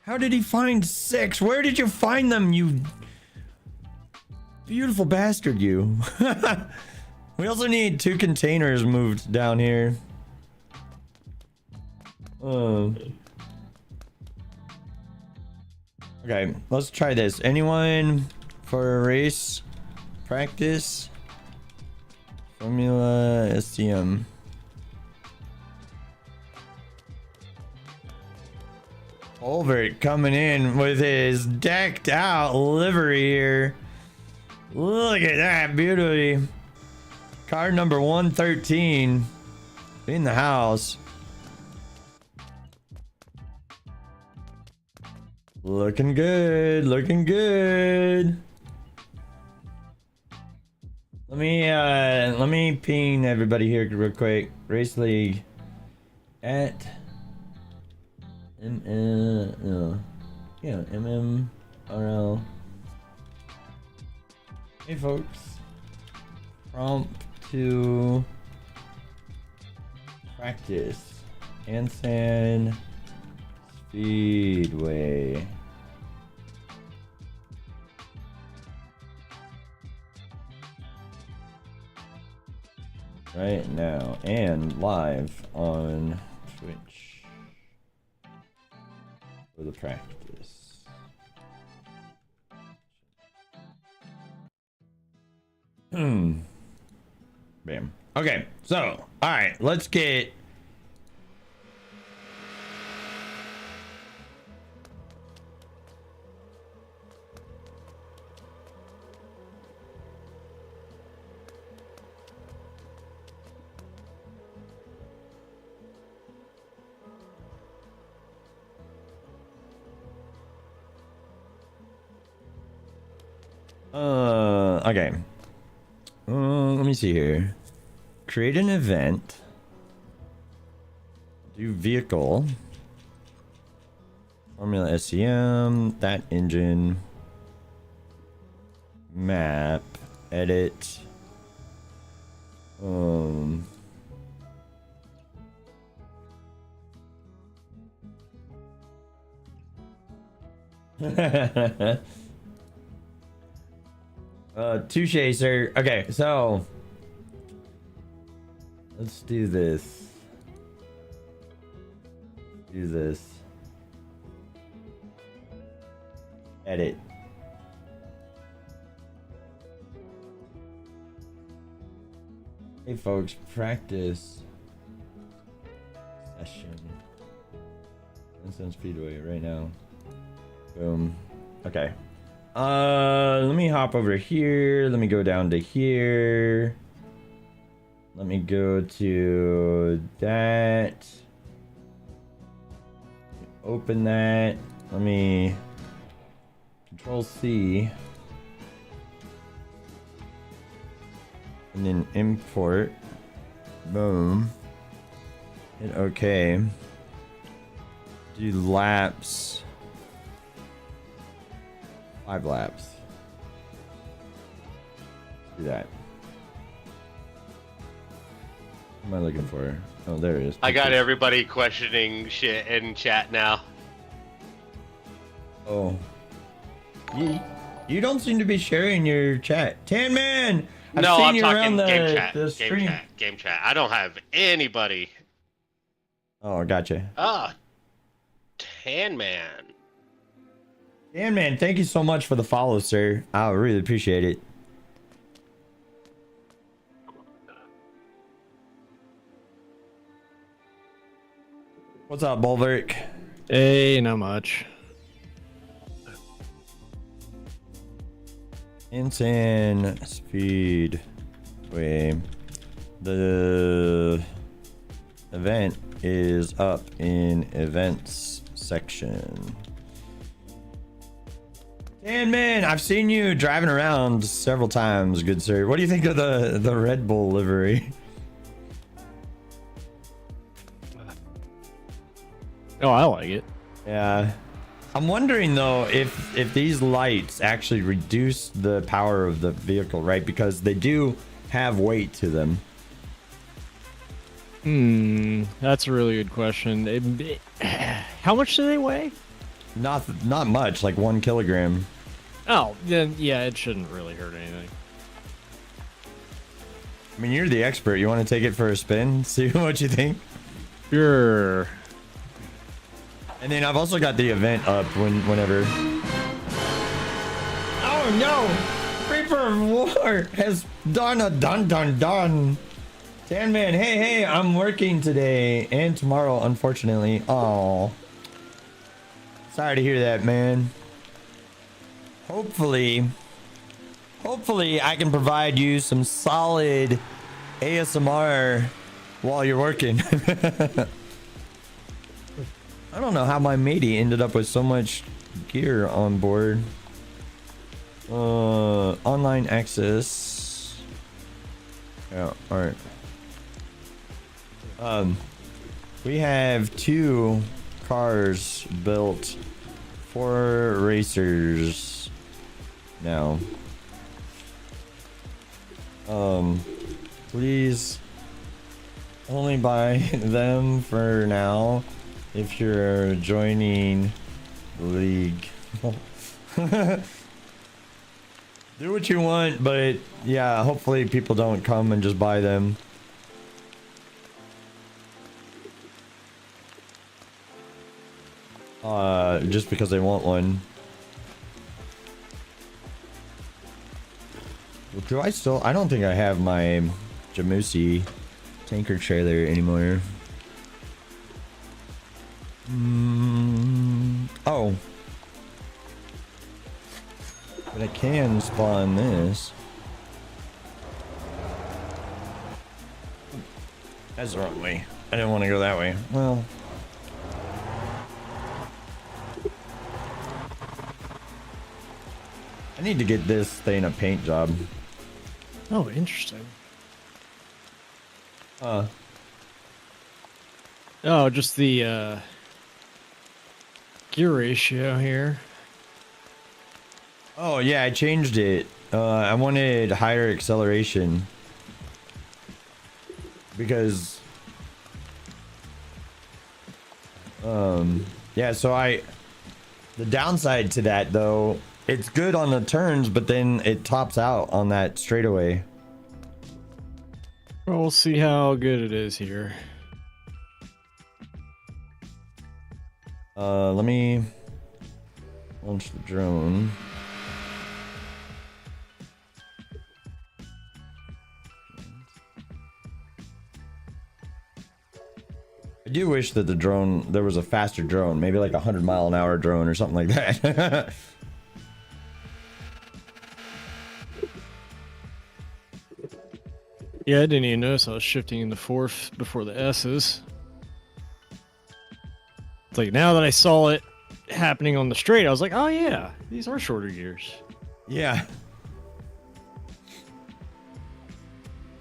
How did he find 6? Where did you find them, you beautiful bastard, you? We also need 2 containers moved down here. Okay, let's try this. Anyone for a race practice? Formula STM. Olvert coming in with his decked out livery here. Look at that beauty. Car number 113 in the house. Looking good, looking good. Let me ping everybody here real quick. Race League at MMRL. Hey folks, prompt to practice Ansan Speedway. Right now and live on Twitch for the practice. Bam. Okay, so all right, let's get okay. Let me see here. Create an event. Do vehicle. Formula SCM. That engine. Map. Edit. Touche, sir. Okay, so let's do this. Do this. Edit. Hey folks, practice session. Instant Speedway right now. Boom. Okay. Let me hop over here. Let me go down to here. Let me go to that. Open that. Let me Control C. And then import. Boom. Hit OK. Do laps. 5 laps. Do that. What am I looking for? Oh, there it is.
I got everybody questioning shit in chat now.
Oh. You don't seem to be sharing your chat. Tan Man! I've
No,
seen
I'm
you
talking
around
game chat.
the stream.
Game chat. I don't have anybody.
Oh, gotcha.
Ah, Tan Man.
Tan Man, thank you so much for the follow, sir. I really appreciate it. What's up, Bulwark?
Hey, not much.
Insane Speedway. The event is up in events section. And man, I've seen you driving around several times, good sir. What do you think of the Red Bull livery?
Oh, I like it.
Yeah. I'm wondering though if these lights actually reduce the power of the vehicle, right? Because they do have weight to them.
That's a really good question. How much do they weigh?
Not much, like 1 kilogram.
Oh, then yeah, it shouldn't really hurt anything.
I mean, you're the expert. You want to take it for a spin? See what you think?
Sure.
And then I've also got the event up whenever. Oh no! Reaper of War has done. Tan Man, hey, I'm working today and tomorrow, unfortunately. Oh, sorry to hear that, man. Hopefully I can provide you some solid ASMR while you're working. I don't know how my matey ended up with so much gear on board. Online access. Yeah, alright. We have 2 cars built for racers now. Please only buy them for now. if you're joining the league. Do what you want, but yeah, hopefully people don't come and just buy them. Just because they want one. Do I still? I don't think I have my Jamusi tanker trailer anymore. Oh. But I can spawn this. That's the wrong way. I didn't want to go that way. Well. I need to get this thing a paint job.
Oh, interesting. Oh, just the gear ratio here.
Oh yeah, I changed it. I wanted higher acceleration because yeah, so the downside to that though, it's good on the turns, but then it tops out on that straightaway.
Well, we'll see how good it is here.
Let me launch the drone. I do wish that there was a faster drone, maybe like 100-mile-an-hour drone or something like that.
Yeah, I didn't even notice I was shifting in the fourth before the S's. It's like now that I saw it happening on the straight, I was like, oh yeah, these are shorter gears.
Yeah.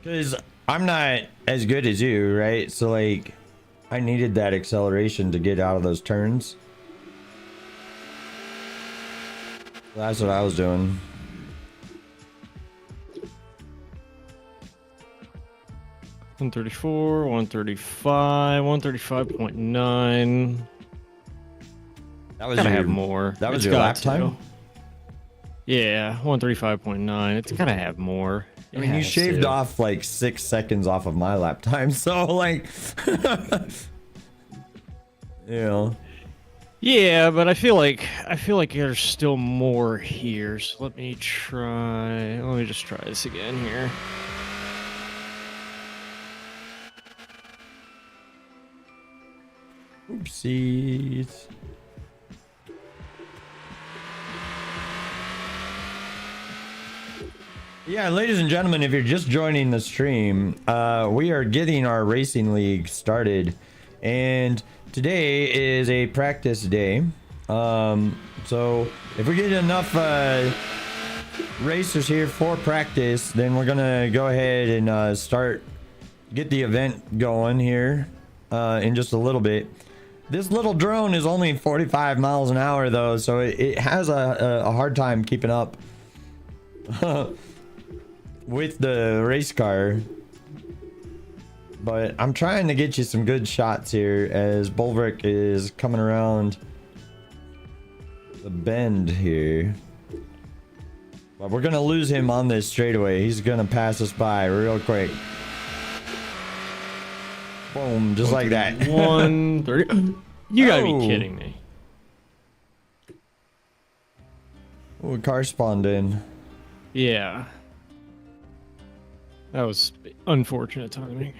Because I'm not as good as you, right? So like, I needed that acceleration to get out of those turns. That's what I was doing.
$134, 135, 135.9.
That was
Gotta have more.
That was
It's
your
got
lap
to.
time?
Yeah, 135.9. It's gotta have more.
I mean, you shaved off like 6 seconds off of my lap time, so like, you know.
Yeah, but I feel like there's still more here. So let me just try this again here.
Oopsies. Yeah, ladies and gentlemen, if you're just joining the stream, we are getting our racing league started, and today is a practice day. So if we get enough racers here for practice, then we're gonna go ahead and get the event going here in just a little bit. This little drone is only 45 miles an hour though, so it has a hard time keeping up with the race car. But I'm trying to get you some good shots here as Bulwark is coming around the bend here. But we're gonna lose him on this straightaway. He's gonna pass us by real quick. Boom, just like that.
130. You gotta be
Oh.
kidding me.
Ooh, car spawned in.
Yeah. That was unfortunate timing.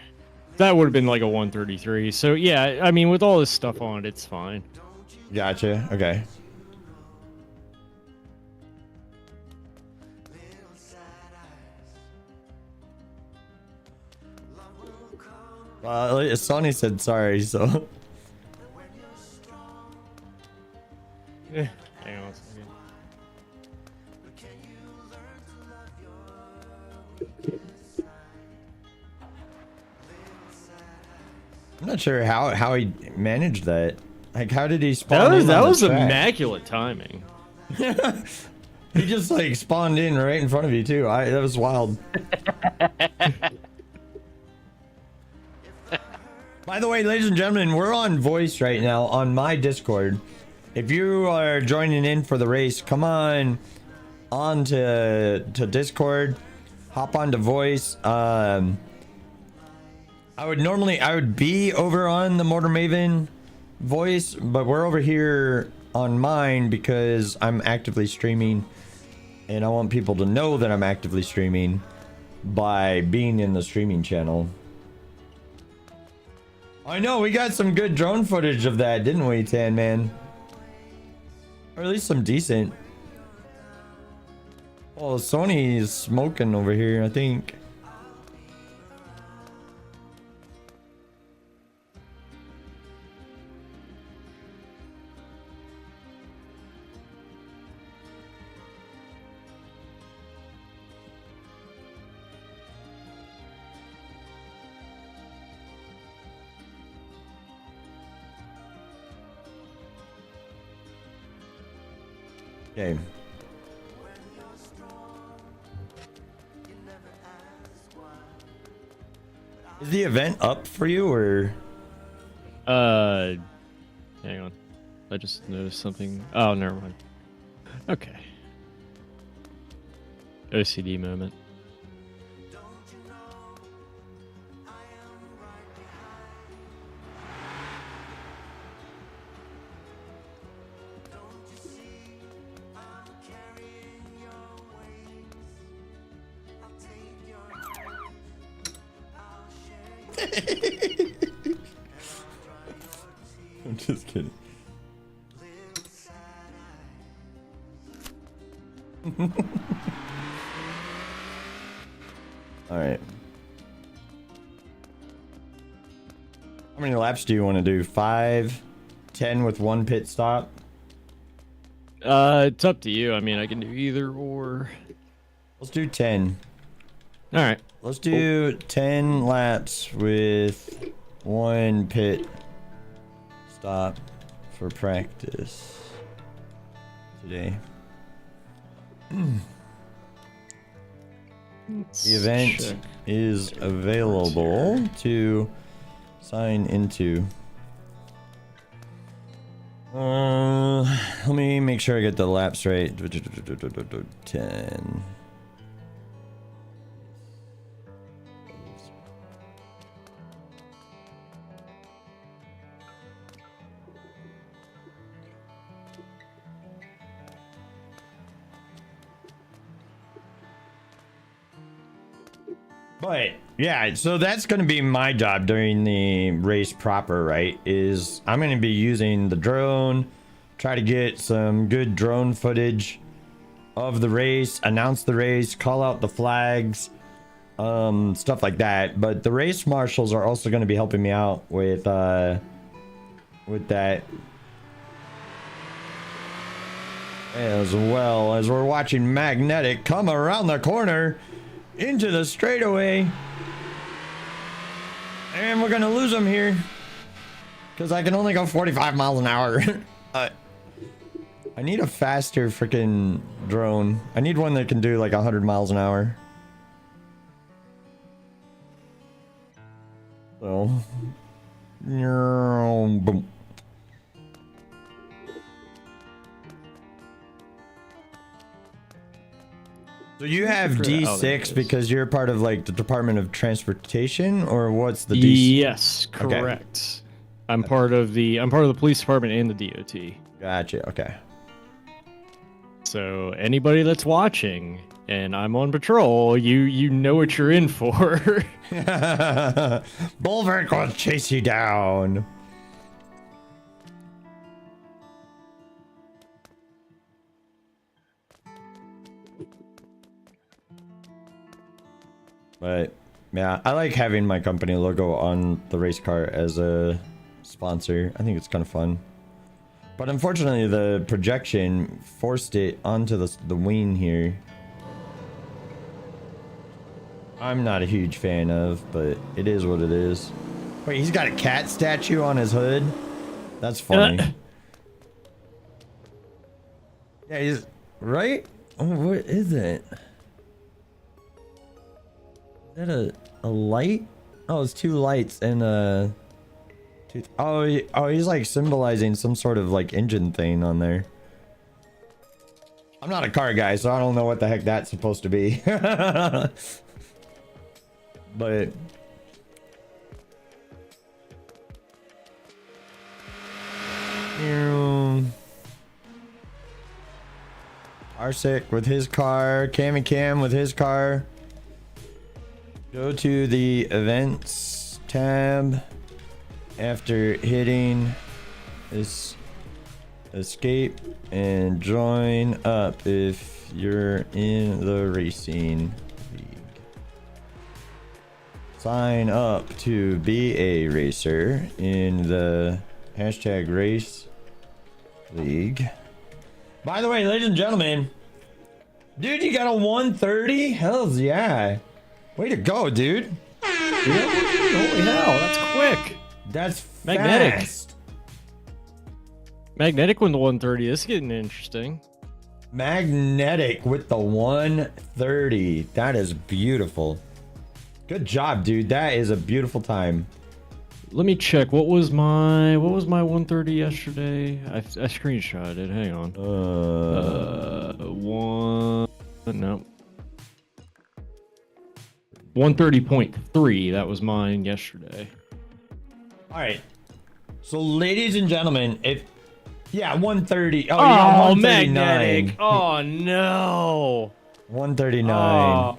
That would have been like a 133. So yeah, I mean, with all this stuff on it, it's fine.
Gotcha. Okay. Sonny said sorry, so.
Hang on a second.
I'm not sure how he managed that. Like, how did he spawn in
That
on
was
the track?
immaculate timing.
He just like spawned in right in front of you too. That was wild. By the way, ladies and gentlemen, we're on voice right now on my Discord. If you are joining in for the race, come on to Discord, hop onto voice. I would be over on the Motor Maven voice, but we're over here on mine because I'm actively streaming, and I want people to know that I'm actively streaming by being in the streaming channel. I know we got some good drone footage of that, didn't we, Tan Man? Or at least some decent. Oh, Sony's smoking over here, I think. Okay. Is the event up for you, or?
Hang on. I just noticed something. Oh, never mind. Okay. OCD moment.
I'm just kidding. All right. How many laps do you want to do? 5, 10 with 1 pit stop?
It's up to you. I mean, I can do either or.
Let's do 10.
All right.
Let's do 10 laps with 1 pit stop for practice today. The event is available to sign into. Let me make sure I get the laps right. 10. But yeah, so that's going to be my job during the race proper, right? Is I'm going to be using the drone, try to get some good drone footage of the race, announce the race, call out the flags, stuff like that. But the race marshals are also going to be helping me out with that. As well as we're watching Magnetic come around the corner into the straightaway, and we're gonna lose him here because I can only go 45 miles an hour. I need a faster freaking drone. I need one that can do like 100 miles an hour. So boom. So you have D6 because you're part of like the Department of Transportation, or what's the D6?
Yes, correct. Okay. I'm part of the police department and the DOT.
Gotcha. Okay.
So anybody that's watching and I'm on patrol, you know what you're in for.
Bulwark will chase you down. But yeah, I like having my company logo on the race car as a sponsor. I think it's kind of fun. But unfortunately, the projection forced it onto the wing here. I'm not a huge fan of, but it is what it is. Wait, he's got a cat statue on his hood? That's funny. Yeah, he's... Right? Oh, what is it? Is that a light? Oh, it's 2 lights and a Oh, he's like symbolizing some sort of like engine thing on there. I'm not a car guy, so I don't know what the heck that's supposed to be. But Arsec with his car, Cammy Cam with his car. Go to the events tab after hitting this escape and join up if you're in the racing league. Sign up to be a racer in the hashtag race league. By the way, ladies and gentlemen, dude, you got a 130? Hells yeah. Way to go, dude.
Holy hell, that's quick.
That's
Magnetic.
fast.
Magnetic with the 130. This is getting interesting.
Magnetic with the 130. That is beautiful. Good job, dude. That is a beautiful time.
Let me check. What was my 130 yesterday? I screenshotted it. Hang on. No. 130.3. That was mine yesterday.
All right. So, ladies and gentlemen, if 130. Oh,
Oh,
yeah, 139.
magnetic. Oh no.
139.
Oh.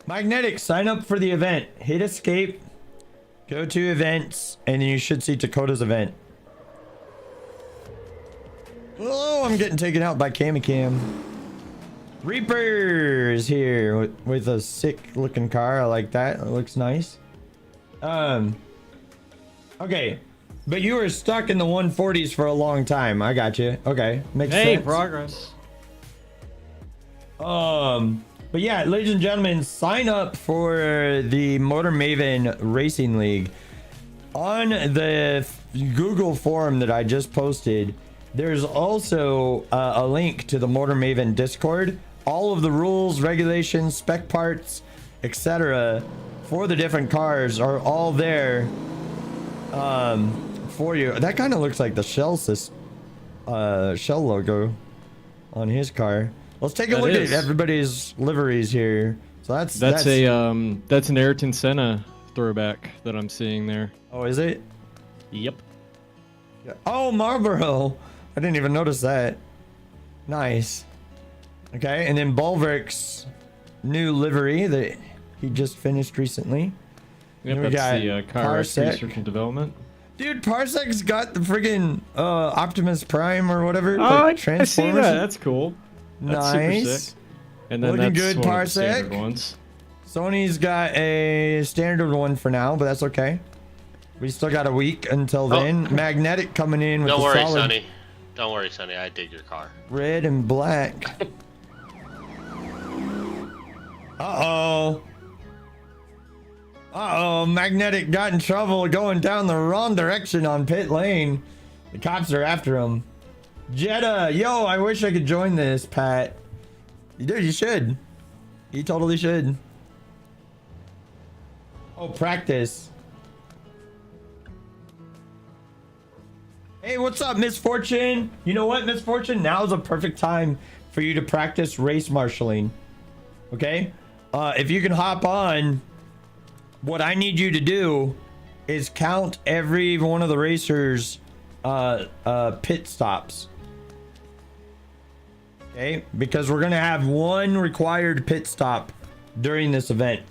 Magnetic, sign up for the event. Hit escape. Go to events, and then you should see Dakota's event. Oh, I'm getting taken out by Cammy Cam. Reaper is here with a sick looking car. I like that. It looks nice. Okay. But you were stuck in the 140s for a long time. I got you. Okay. Makes sense.
Hey, progress.
But yeah, ladies and gentlemen, sign up for the Motor Maven Racing League. On the Google form that I just posted, there's also a link to the Motor Maven Discord. All of the rules, regulations, spec parts, etc. for the different cars are all there for you. That kind of looks like the Shell logo on his car. Let's take a look at everybody's liveries here. So that's an
Ayrton Senna throwback that I'm seeing there.
Oh, is it?
Yep.
Oh, Marlboro. I didn't even notice that. Nice. Okay, and then Bulwark's new livery that he just finished recently.
Yep,
we
that's
got
the car
Parsec.
research and development.
Dude, Parsec's got the friggin' Optimus Prime or whatever.
Oh, I see that. That's cool. That's
nice.
super sick. And then
Looking
that's
good,
one of the standard
Parsec.
ones.
Sony's got a standard one for now, but that's okay. We still got a week until then. Magnetic coming in with
Don't
the
worry,
solid
Sonny. Don't worry, Sonny. I dig your car.
red and black. Uh-oh. Uh-oh, Magnetic got in trouble going down the wrong direction on pit lane. The cops are after him. Jetta, yo, I wish I could join this, Pat. Dude, you should. You totally should. Oh, practice. Hey, what's up, Misfortune? You know what, Misfortune? Now's a perfect time for you to practice race marshaling. Okay? If you can hop on, what I need you to do is count every one of the racers' pit stops. Okay? Because we're going to have one required pit stop during this event.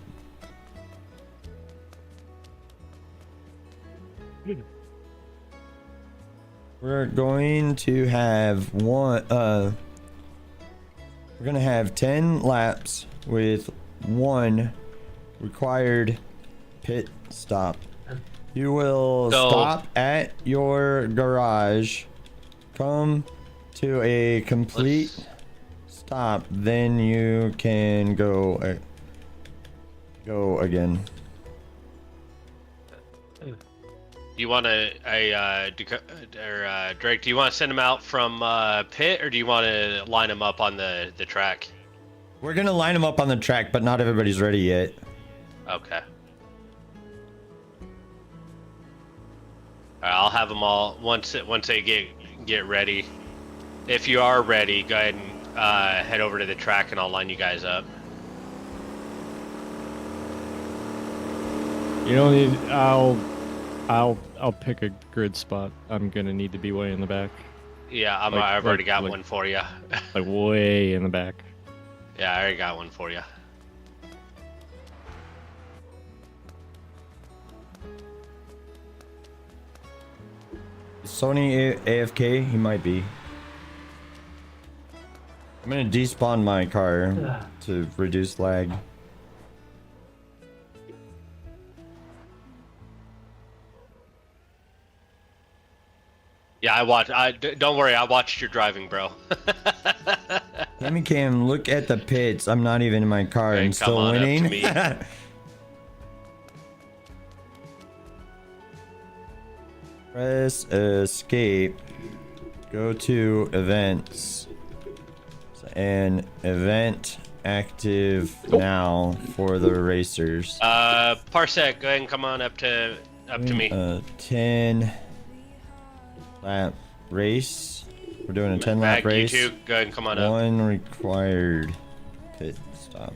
We're going to have we're going to have 10 laps with one required pit stop. You will stop at your garage, come to a complete stop, then you can go again.
You want Drake? Do you want to send him out from pit, or do you want to line him up on the track?
We're gonna line them up on the track, but not everybody's ready yet.
Okay. All right, I'll have them all once they get ready. If you are ready, go ahead and head over to the track, and I'll line you guys up.
You don't need. I'll pick a grid spot. I'm gonna need to be way in the back,
Yeah, I've already got one for you.
like way in the back.
Yeah, I already got one for you.
Sony AFK? He might be. I'm gonna despawn my car to reduce lag.
Yeah, don't worry, I watched your driving, bro.
Let me Cam, look at the pits. I'm not even in my car
Okay,
and
come
still
on up to
winning.
me.
Press escape. Go to events. And event active now for the racers.
Parsec, go ahead and come on up to me.
10 lap race. We're doing a 10 lap
Mag,
race.
you two, go ahead and come on up.
One required pit stop.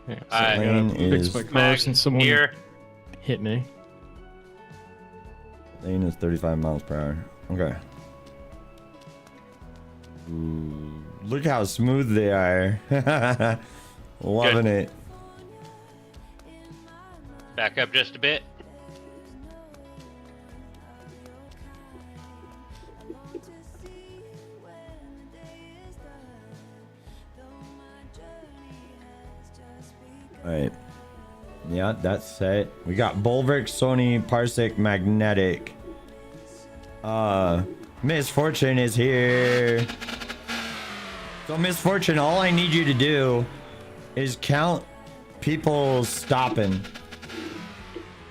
Yeah, so
Alright.
I gotta
Lane
fix
is-
my car
Mag,
since someone
here.
hit me.
Lane is 35 miles per hour. Okay. Ooh, look how smooth they are. Loving
Good.
it.
Back up just a bit.
Alright. Yeah, that's set. We got Bulwark, Sony, Parsec, Magnetic. Misfortune is here. So Misfortune, all I need you to do is count people stopping.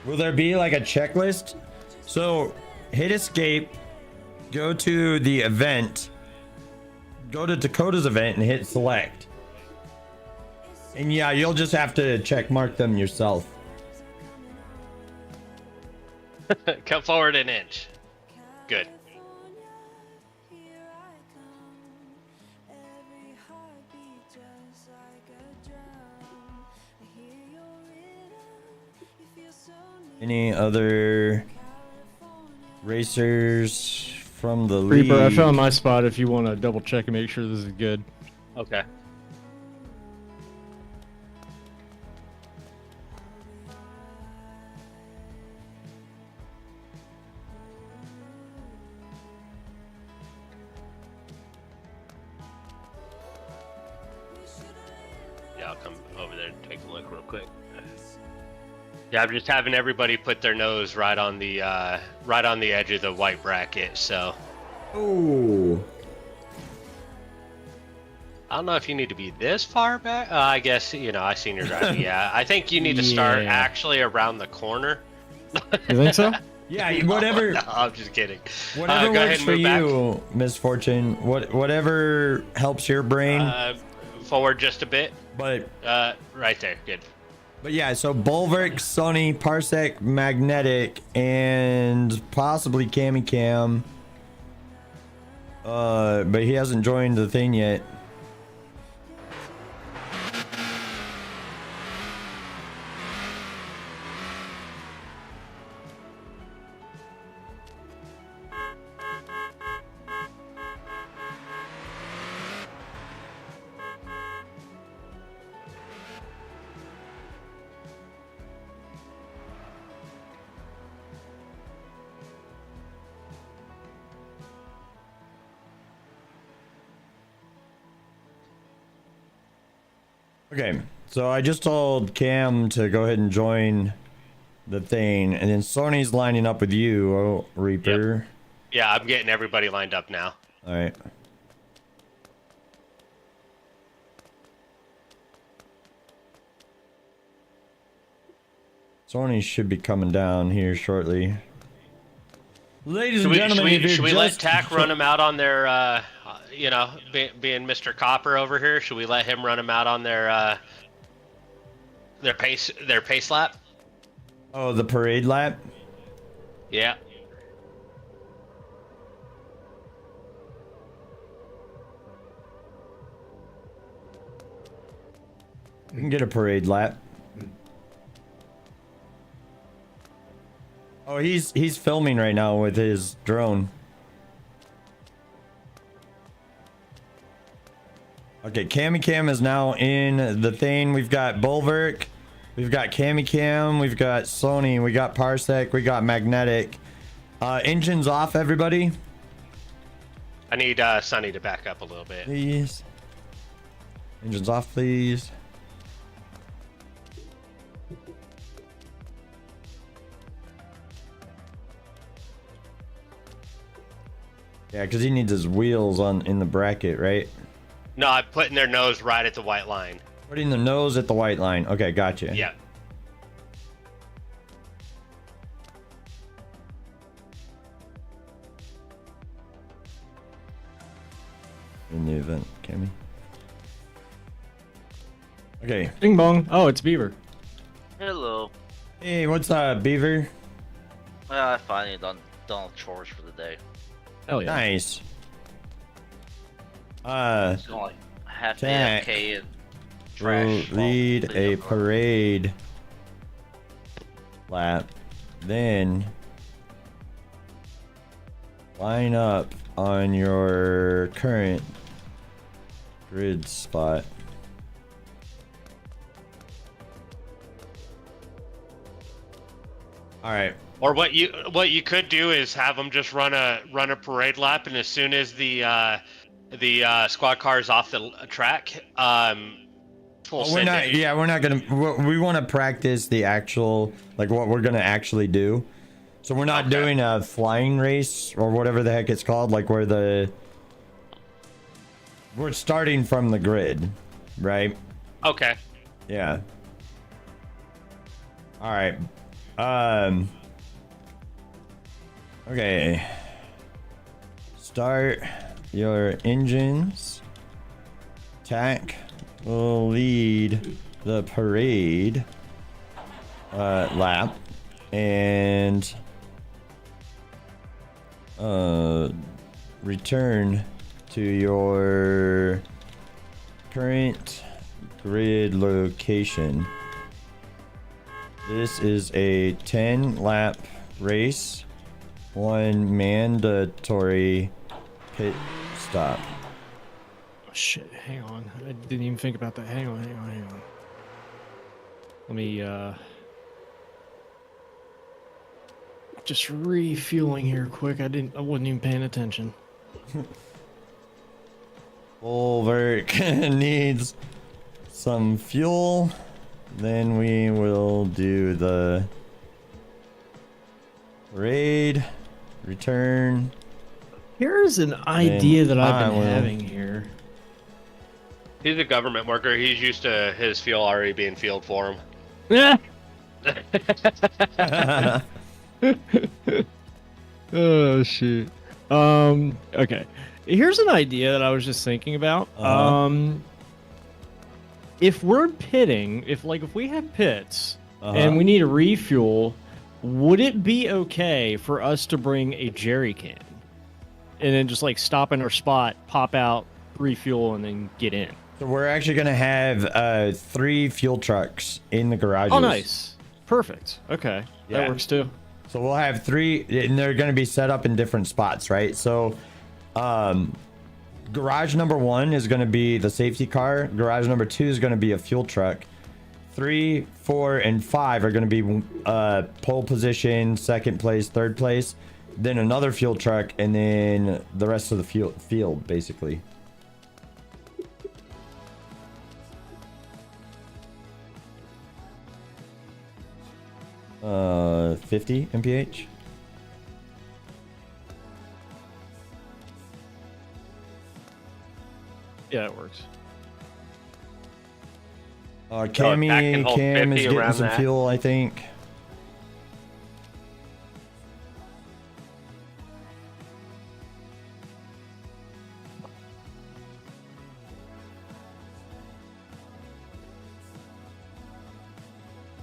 Will there be like a checklist? So hit escape, go to the event, go to Dakota's event and hit select. And yeah, you'll just have to check mark them yourself.
Come forward an inch. Good.
Any other racers from the league?
Reaper, I found my spot if you want to double check and make sure this is good.
Okay. Yeah, I'll come over there and take a look real quick. Yeah, I'm just having everybody put their nose right on the edge of the white bracket. So
Oh,
I don't know if you need to be this far back. I guess I seen your driving. Yeah, I think you need to start
Yeah.
actually around the corner.
You think so?
yeah. Whatever,
No, I'm just kidding.
whatever
go ahead
works
and
for
move back.
you, Misfortune. Whatever helps your brain.
Forward just a bit.
But
Right there. Good.
yeah. So Bulwark, Sony, Parsec, Magnetic, and possibly Cammy Cam. But he hasn't joined the thing yet. Okay, so I just told Cam to go ahead and join the thing, and then Sony's lining up with you, oh, Reaper.
Yeah, I'm getting everybody lined up now.
All right. Sony should be coming down here shortly. Ladies and gentlemen, if you're
Should we let
just-
TAC run them out on their you know, being Mr. Copper over here, should we let him run them out on their pace lap?
Oh, the parade lap.
Yeah.
We can get a parade lap. Oh, he's filming right now with his drone. Okay, Cammy Cam is now in the thing. We've got Bulwark, we've got Cammy Cam, we've got Sony, we got Parsec, we got Magnetic. Engines off, everybody.
I need Sunny to back up a little bit.
Please. Engines off, please. Yeah, because he needs his wheels in the bracket, right?
No, I'm putting their nose right at the white line.
Putting the nose at the white line. Okay, gotcha.
Yeah.
In the event, Cammy. Okay.
Bing bong. Oh, it's Beaver.
Hello.
Hey, what's up, Beaver?
Well, I finally done all chores for the day.
Hell yeah.
Nice.
It's going like half
Jack
AFK and
will
trash.
lead a parade lap, then line up on your current grid spot. All right.
Or what you could do is have them just run a parade lap, and as soon as the squad car is off the track,
We're not gonna. We want to practice the actual, like, what we're gonna actually do. So we're not doing a flying race or whatever the heck it's called, like we're starting from the grid, right?
Okay.
Yeah. All right. Okay. Start your engines. Tack will lead the parade lap, and return to your current grid location. This is a 10 lap race, one mandatory pit stop.
Oh, shit. Hang on. I didn't even think about that. Hang on. Let me, just refueling here quick. I wasn't even paying attention.
Bulwark needs some fuel. Then we will do the raid, return.
Here's an idea that I've been
will-
having here.
He's a government worker. He's used to his fuel already being fueled for him.
Yeah. Oh shit. Okay. Here's an idea that I was just thinking about. If we're pitting, if we have pits and we need a refuel, would it be okay for us to bring a jerry can and then just like stop in our spot, pop out, refuel, and then get in?
So we're actually gonna have 3 fuel trucks in the garages.
Oh, nice. Perfect. Okay.
Yeah.
That works too.
So we'll have 3, and they're gonna be set up in different spots, right? So, garage number 1 is gonna be the safety car. Garage number 2 is gonna be a fuel truck. 3, 4, and 5 are gonna be pole position, second place, third place. Then another fuel truck, and then the rest of the field, basically. 50 mph.
Yeah, it works.
that
Cam
can hold
is
50
getting
around
some
that.
fuel, I think.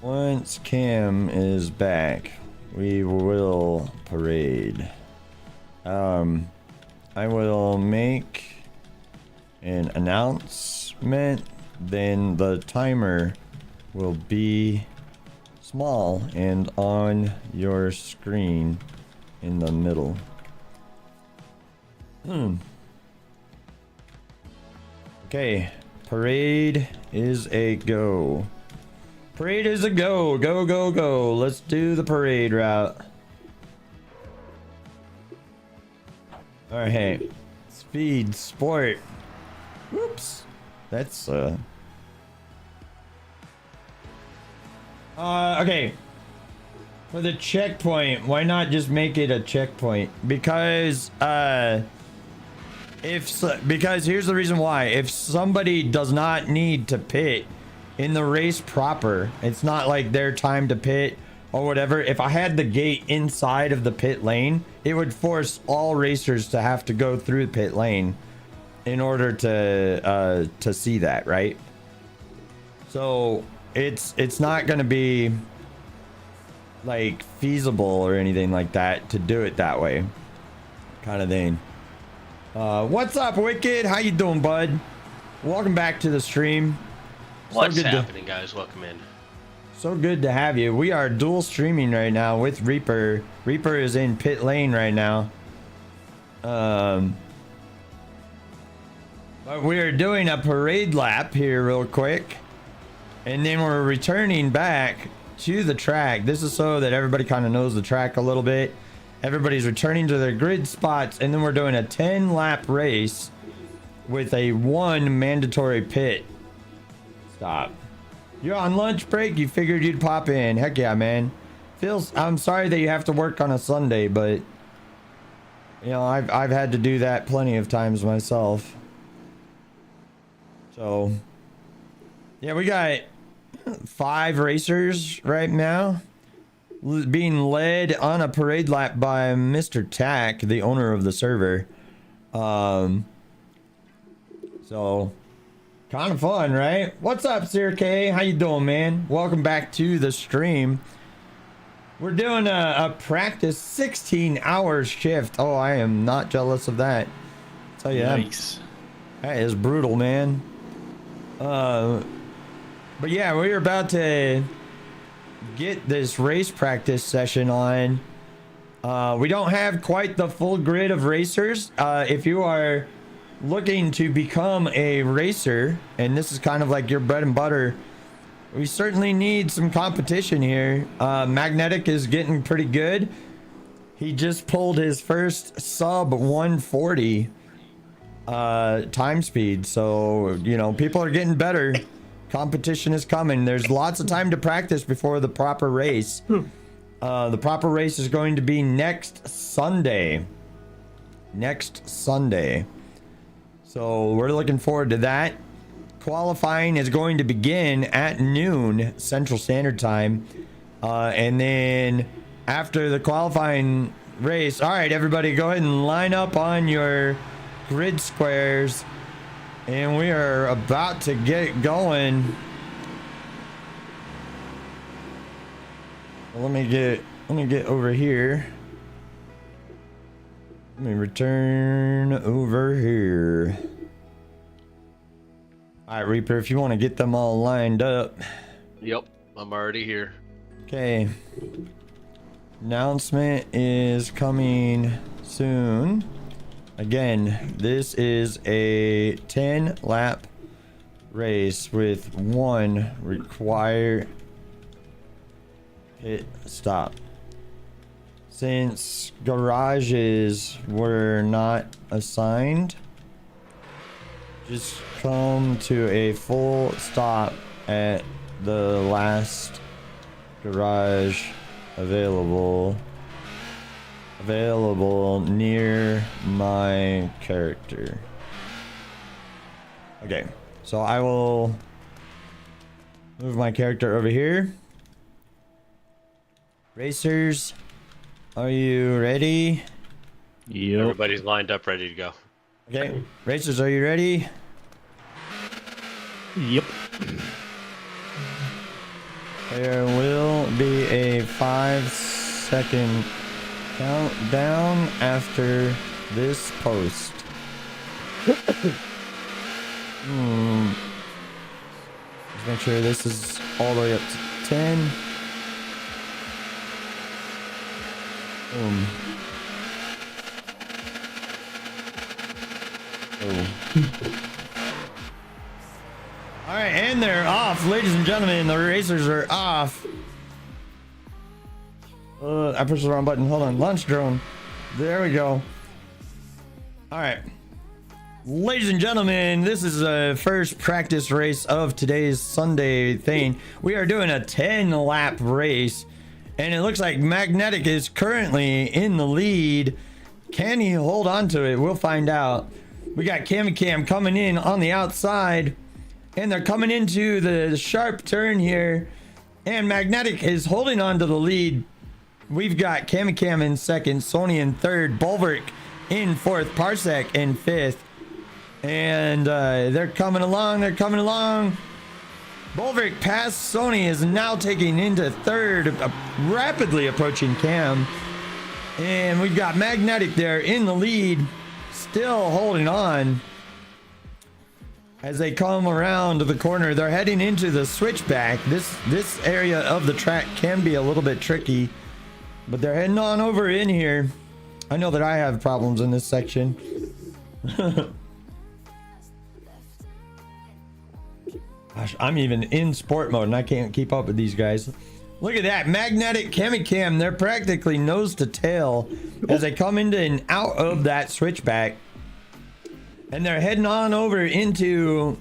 Once Cam is back, we will parade. I will make an announcement, then the timer will be small and on your screen in the middle. Okay, parade is a go. Parade is a go. Go, go, go. Let's do the parade route. Alright. Speed, sport. Whoops. That's, okay. For the checkpoint, why not just make it a checkpoint? Because, because here's the reason why. If somebody does not need to pit in the race proper, it's not like their time to pit or whatever. If I had the gate inside of the pit lane, it would force all racers to have to go through the pit lane in order to see that, right? So it's not going to be like feasible or anything like that to do it that way, kind of thing. What's up, Wicked? How you doing, bud? Welcome back to the stream.
What's happening, guys? Welcome in.
So good to have you. We are dual streaming right now with Reaper. Reaper is in pit lane right now. But we are doing a parade lap here real quick. And then we're returning back to the track. This is so that everybody kind of knows the track a little bit. Everybody's returning to their grid spots. And then we're doing a 10-lap race with a 1 mandatory pit stop. You're on lunch break? You figured you'd pop in. Heck yeah, man. I'm sorry that you have to work on a Sunday, but you know, I've had to do that plenty of times myself. So yeah, we got 5 racers right now being led on a parade lap by Mr. Tack, the owner of the server. So kind of fun, right? What's up, Sir K? How you doing, man? Welcome back to the stream. We're doing a practice 16-hour shift. Oh, I am not jealous of that. I'll tell you
Nice.
that is brutal, man. But yeah, we're about to get this race practice session on. We don't have quite the full grid of racers. If you are looking to become a racer, and this is kind of like your bread and butter, we certainly need some competition here. Magnetic is getting pretty good. He just pulled his first sub 140 time speed, so you know, people are getting better. Competition is coming. There's lots of time to practice before the proper race. The proper race is going to be next Sunday. So we're looking forward to that. Qualifying is going to begin at noon Central Standard Time. And then after the qualifying race, all right, everybody go ahead and line up on your grid squares. And we are about to get going. Well, let me get over here. Let me return over here. All right, Reaper, if you want to get them all lined up.
Yep, I'm already here.
Okay. Announcement is coming soon. Again, this is a 10-lap race with 1 required pit stop. Since garages were not assigned, just come to a full stop at the last garage available near my character. Okay, so I will move my character over here. Racers, are you ready?
Yep.
Everybody's lined up, ready to go.
Okay, racers, are you ready?
Yep.
There will be a 5-second countdown after this post. Let's make sure this is all the way up to 10. Boom. Oh. All right, and they're off, ladies and gentlemen. The racers are off. I pushed the wrong button. Hold on. Launch drone. There we go. All right. Ladies and gentlemen, this is the first practice race of today's Sunday thing. We are doing a 10-lap race, and it looks like Magnetic is currently in the lead. Can he hold on to it? We'll find out. We got Cam coming in on the outside, and they're coming into the sharp turn here, and Magnetic is holding on to the lead. We've got Cam in second, Sony in third, Bulwark in fourth, Parsec in fifth. And they're coming along. Bulwark past Sony is now taking into third, rapidly approaching Cam. And we've got Magnetic there in the lead, still holding on. As they come around the corner, they're heading into the switchback. This area of the track can be a little bit tricky, but they're heading on over in here. I know that I have problems in this section. Gosh, I'm even in sport mode and I can't keep up with these guys. Look at that. Magnetic, Cam, they're practically nose to tail as they come into and out of that switchback. And they're heading on over into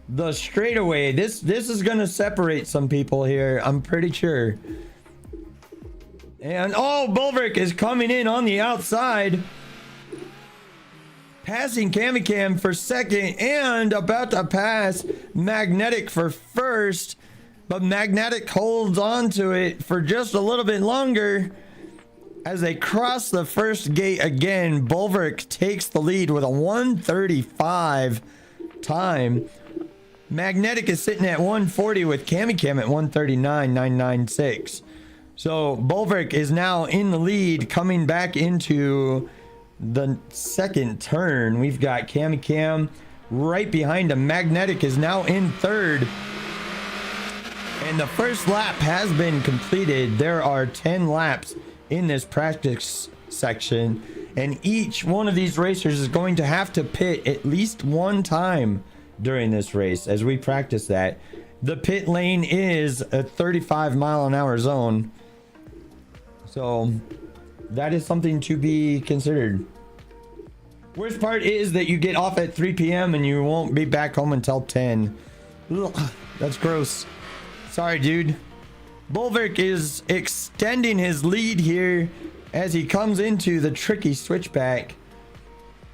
the straightaway. This is going to separate some people here, I'm pretty sure. And oh, Bulwark is coming in on the outside, passing Cam for second and about to pass Magnetic for first, but Magnetic holds on to it for just a little bit longer. As they cross the first gate again, Bulwark takes the lead with a 1:35 time. Magnetic is sitting at 1:40 with Cam at 1:39.996. So Bulwark is now in the lead, coming back into the second turn. We've got Cam right behind him. Magnetic is now in third. And the first lap has been completed. There are 10 laps in this practice section, and each one of these racers is going to have to pit at least one time during this race as we practice that. The pit lane is a 35-mile-an-hour zone, so that is something to be considered. Worst part is that you get off at 3 p.m. and you won't be back home until 10. Ugh, that's gross. Sorry, dude. Bulwark is extending his lead here as he comes into the tricky switchback.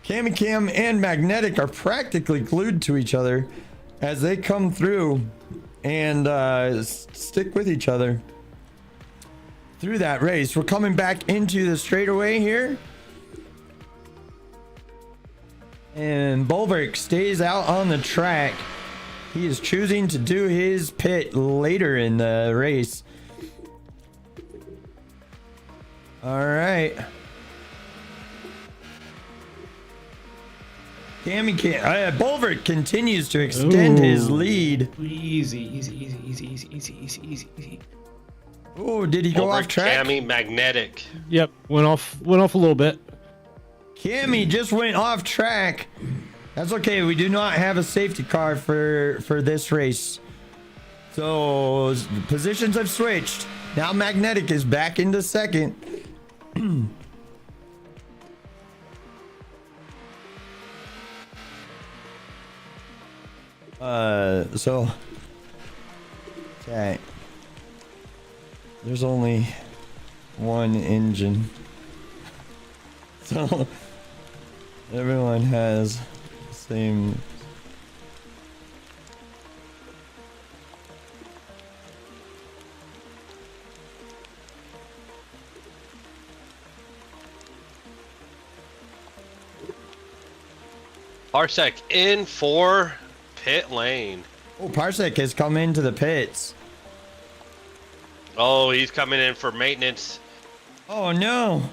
Cam and Magnetic are practically glued to each other as they come through and stick with each other through that race. We're coming back into the straightaway here. And Bulwark stays out on the track. He is choosing to do his pit later in the race. All right. Bulwark continues to extend his lead.
Easy.
Oh, did he go off track?
Cammy, Magnetic.
Yep, went off a little bit.
Cammy just went off track. That's okay. We do not have a safety car for this race. So positions have switched. Now Magnetic is back into second. So okay. There's only one engine. So everyone has the same.
Parsec in for pit lane.
Oh, Parsec has come into the pits.
Oh, he's coming in for maintenance.
Oh no.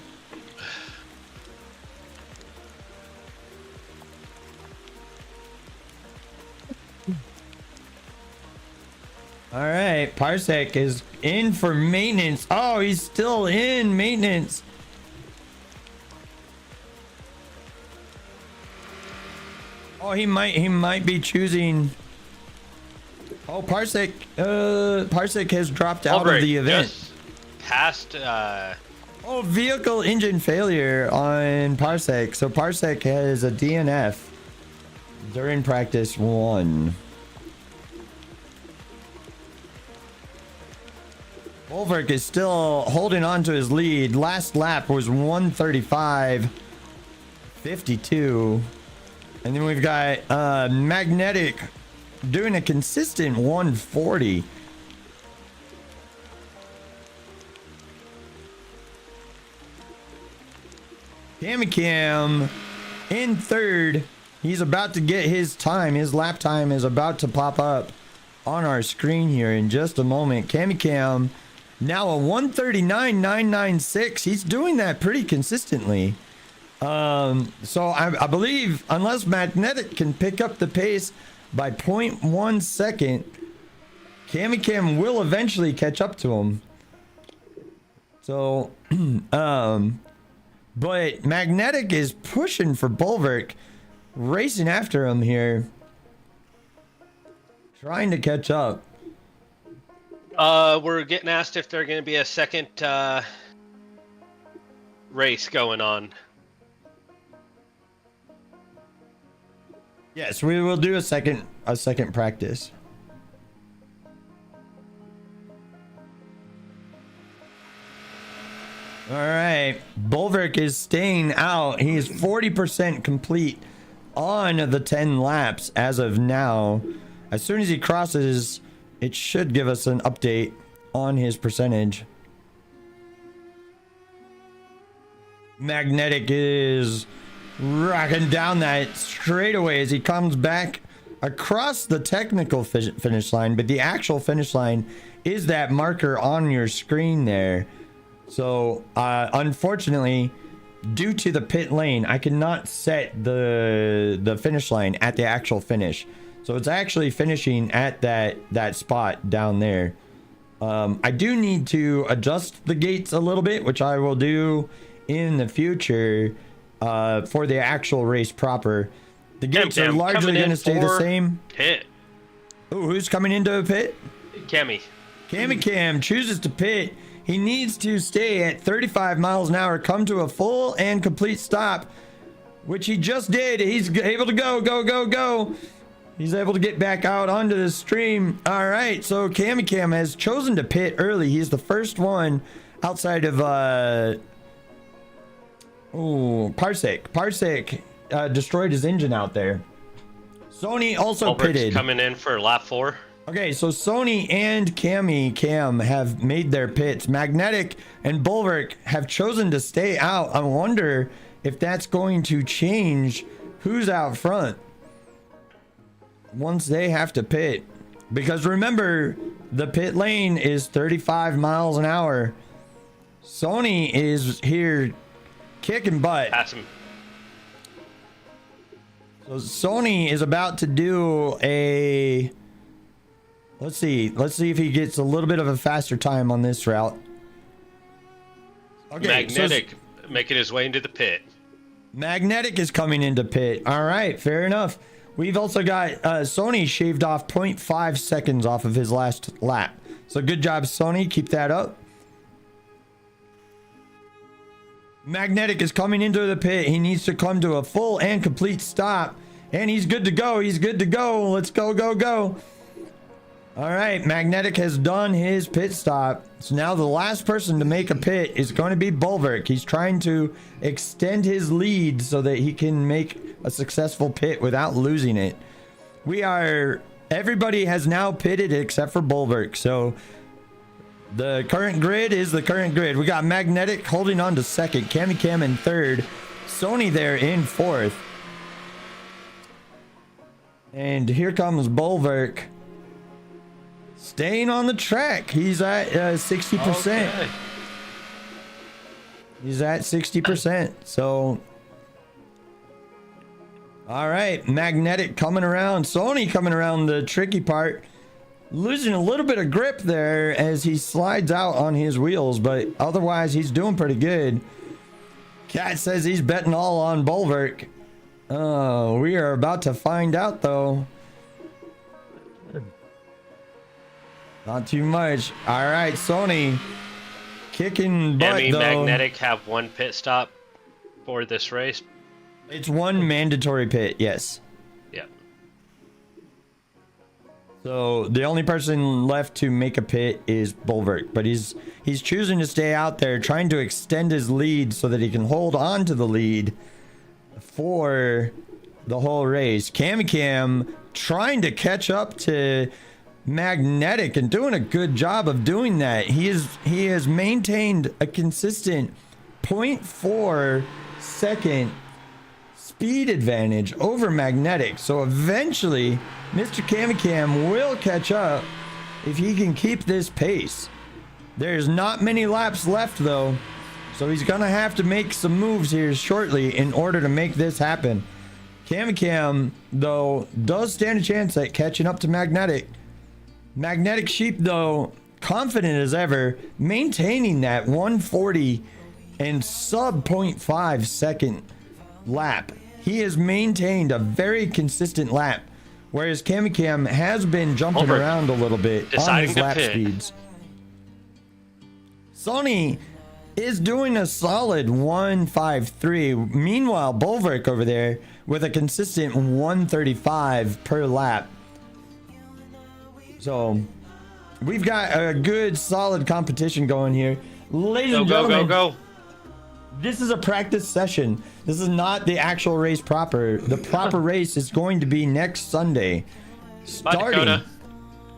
All right, Parsec is in for maintenance. Oh, he's still in maintenance. Oh, he might be choosing. Oh, Parsec has dropped out of the event.
Just passed.
Oh, vehicle engine failure on Parsec. So Parsec has a DNF during practice 1. Volverk is still holding on to his lead. Last lap was 135.52. And then we've got Magnetic doing a consistent 140. Cam in third. He's about to get his time. His lap time is about to pop up on our screen here in just a moment. Cam now a 139.996. He's doing that pretty consistently. So I believe unless Magnetic can pick up the pace by 0.1 second, Cam will eventually catch up to him. So, but Magnetic is pushing for Bulwark, racing after him here, trying to catch up.
We're getting asked if there's going to be a second race going on.
Yes, we will do a second practice. All right, Bulwark is staying out. He is 40% complete on the 10 laps as of now. As soon as he crosses, it should give us an update on his percentage. Magnetic is rocking down that straightaway as he comes back across the technical finish line, but the actual finish line is that marker on your screen there. So unfortunately, due to the pit lane, I cannot set the finish line at the actual finish. So it's actually finishing at that spot down there. I do need to adjust the gates a little bit, which I will do in the future for the actual race proper. The gates are largely going to stay the same.
Pit.
Oh, who's coming into a pit?
Cam
chooses to pit. He needs to stay at 35 miles an hour, come to a full and complete stop, which he just did. He's able to go. He's able to get back out onto the stream. All right, so Cam has chosen to pit early. He's the first one outside of Parsec. Parsec destroyed his engine out there. Sony also pitted.
Coming in for lap 4.
Okay, so Sony and Cam have made their pits. Magnetic and Bulwark have chosen to stay out. I wonder if that's going to change who's out front once they have to pit. Because remember, the pit lane is 35 miles an hour. Sony is here kicking butt.
Pass him.
So Sony is about to do a... Let's see if he gets a little bit of a faster time on this route. Okay,
Magnetic making his way into the pit.
Magnetic is coming into pit. All right, fair enough. We've also got Sony shaved off 0.5 seconds off of his last lap. So good job, Sony. Keep that up. Magnetic is coming into the pit. He needs to come to a full and complete stop. And he's good to go. Let's go. All right, Magnetic has done his pit stop. So now the last person to make a pit is going to be Bulwark. He's trying to extend his lead so that he can make a successful pit without losing it. Everybody has now pitted except for Bulwark. So the current grid is the current grid. We got Magnetic holding on to second, Cam in third, Sony there in fourth. And here comes Bulwark. staying on the track. He's at 60%.
Okay.
He's at 60%. So, all right, Magnetic coming around. Sony coming around the tricky part. Losing a little bit of grip there as he slides out on his wheels, but otherwise he's doing pretty good. Cat says he's betting all on Bulwark. Oh, we are about to find out though. Not too much. All right, Sony kicking butt
Demi
though.
Magnetic have one pit stop for this race.
It's one mandatory pit, yes.
Yeah.
So the only person left to make a pit is Bulwark, but he's choosing to stay out there, trying to extend his lead so that he can hold on to the lead for the whole race. Cam trying to catch up to Magnetic and doing a good job of doing that. He has maintained a consistent 0.4 second speed advantage over Magnetic. So eventually Mr. Cam will catch up if he can keep this pace. There's not many laps left though, so he's gonna have to make some moves here shortly in order to make this happen. Cam though does stand a chance at catching up to Magnetic. Magnetic Sheep though, confident as ever, maintaining that 140 and sub 0.5 second lap. He has maintained a very consistent lap, whereas Cam has been jumping around a little bit on his lap speeds. Sony is doing a solid 153. Meanwhile, Bulwark over there with a consistent 135 per lap. So we've got a good solid competition going here. Ladies and gentlemen,
Go.
this is a practice session. This is not the actual race proper. The proper race is going to be next Sunday. Starting.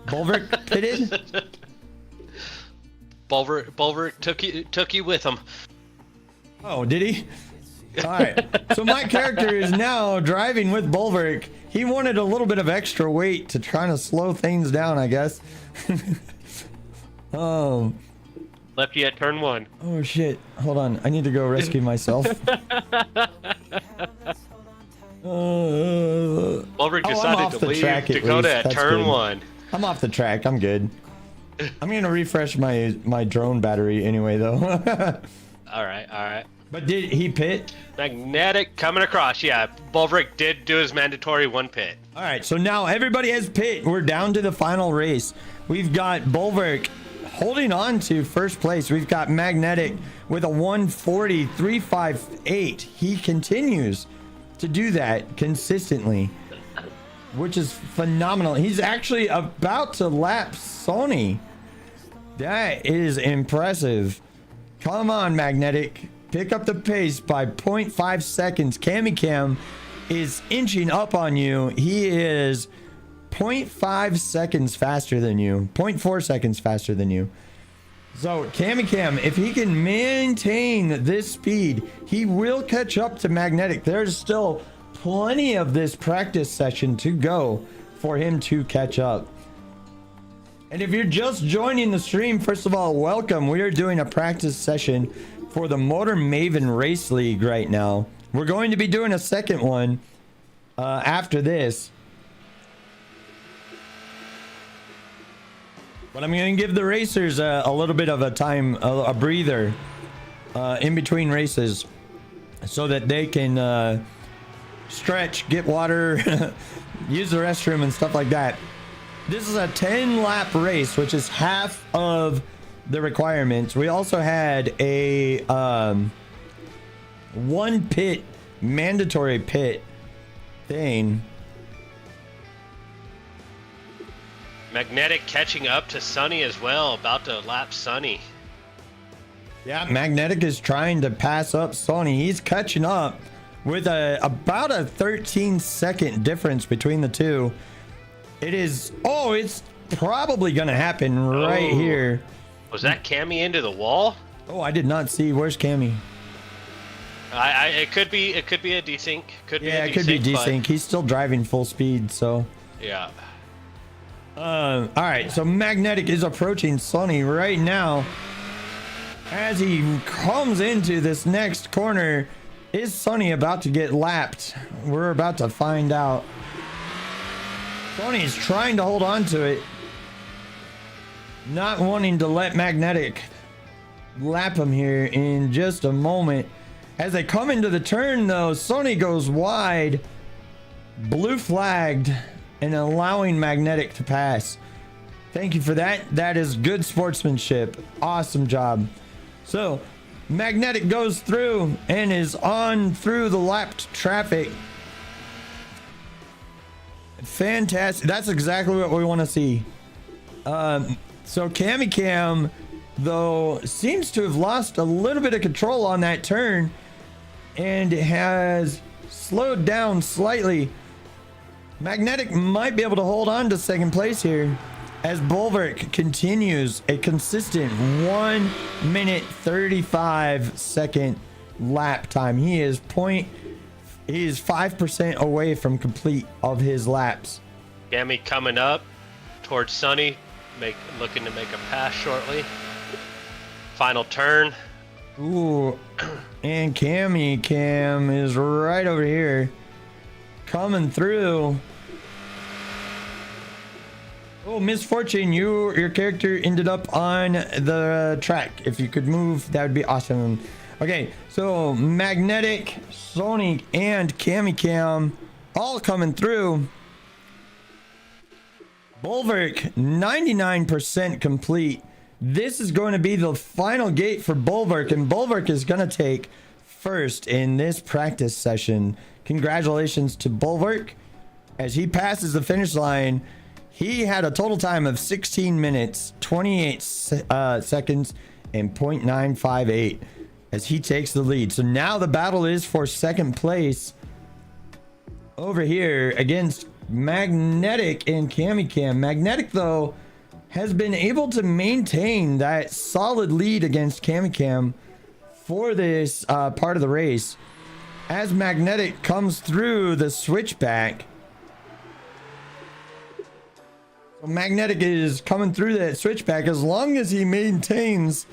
Bulwark pitted?
Bulwark took you with him.
Oh, did he? All right. So my character is now driving with Bulwark. He wanted a little bit of extra weight to try to slow things down, I guess.
Left you at turn 1.
Oh shit. Hold on. I need to go rescue myself.
Bulwark decided to leave Dakota at turn 1.
I'm off the track. I'm good. I'm gonna refresh my drone battery anyway, though.
All right.
But did he pit?
Magnetic coming across. Yeah, Bulwark did do his mandatory 1 pit.
All right, so now everybody has pit. We're down to the final race. We've got Bulwark holding on to first place. We've got Magnetic with a 140.358. He continues to do that consistently, which is phenomenal. He's actually about to lap Sony. That is impressive. Come on, Magnetic. Pick up the pace by 0.5 seconds. Cam is inching up on you. He is 0.5 seconds faster than you. 0.4 seconds faster than you. So Cam, if he can maintain this speed, he will catch up to Magnetic. There's still plenty of this practice session to go for him to catch up. And if you're just joining the stream, first of all, welcome. We are doing a practice session for the Motor Maven Race League right now. We're going to be doing a second one after this. But I'm going to give the racers a little bit of a time, a breather in between races so that they can stretch, get water, use the restroom and stuff like that. This is a 10-lap race, which is half of the requirements. We also had a 1 pit, mandatory pit thing.
Magnetic catching up to Sunny as well, about to lap Sunny.
Yeah, Magnetic is trying to pass up Sony. He's catching up with about a 13-second difference between the two. It is, it's probably going to happen right here.
Was that Cammy into the wall?
Oh, I did not see. Where's Cammy?
It could be a desync.
It could be desync. He's still driving full speed, so.
Yeah.
All right, so Magnetic is approaching Sonny right now. As he comes into this next corner, is Sonny about to get lapped? We're about to find out. Sonny's trying to hold on to it, not wanting to let Magnetic lap him here in just a moment. As they come into the turn though, Sonny goes wide, blue flagged, and allowing Magnetic to pass. Thank you for that. That is good sportsmanship. Awesome job. So Magnetic goes through and is on through the lapped traffic. Fantastic. That's exactly what we want to see. So Cam though seems to have lost a little bit of control on that turn and has slowed down slightly. Magnetic might be able to hold on to second place here as Bulwark continues a consistent 1 minute 35 second lap time. He is 5% away from complete of his laps.
Gammy coming up towards Sunny, looking to make a pass shortly. Final turn.
Ooh, and Cam is right over here coming through. Oh, misfortune, your character ended up on the track. If you could move, that would be awesome. Okay, so Magnetic, Sonic, and Cam all coming through. Bulwark 99% complete. This is going to be the final gate for Bulwark, and Bulwark is going to take first in this practice session. Congratulations to Bulwark as he passes the finish line. He had a total time of 16 minutes, 28 seconds, and 0.958 as he takes the lead. So now the battle is for second place over here against Magnetic and Cam. Magnetic, though, has been able to maintain that solid lead against Cam for this part of the race. As Magnetic comes through the switchback, Magnetic is coming through that switchback. As long as he maintains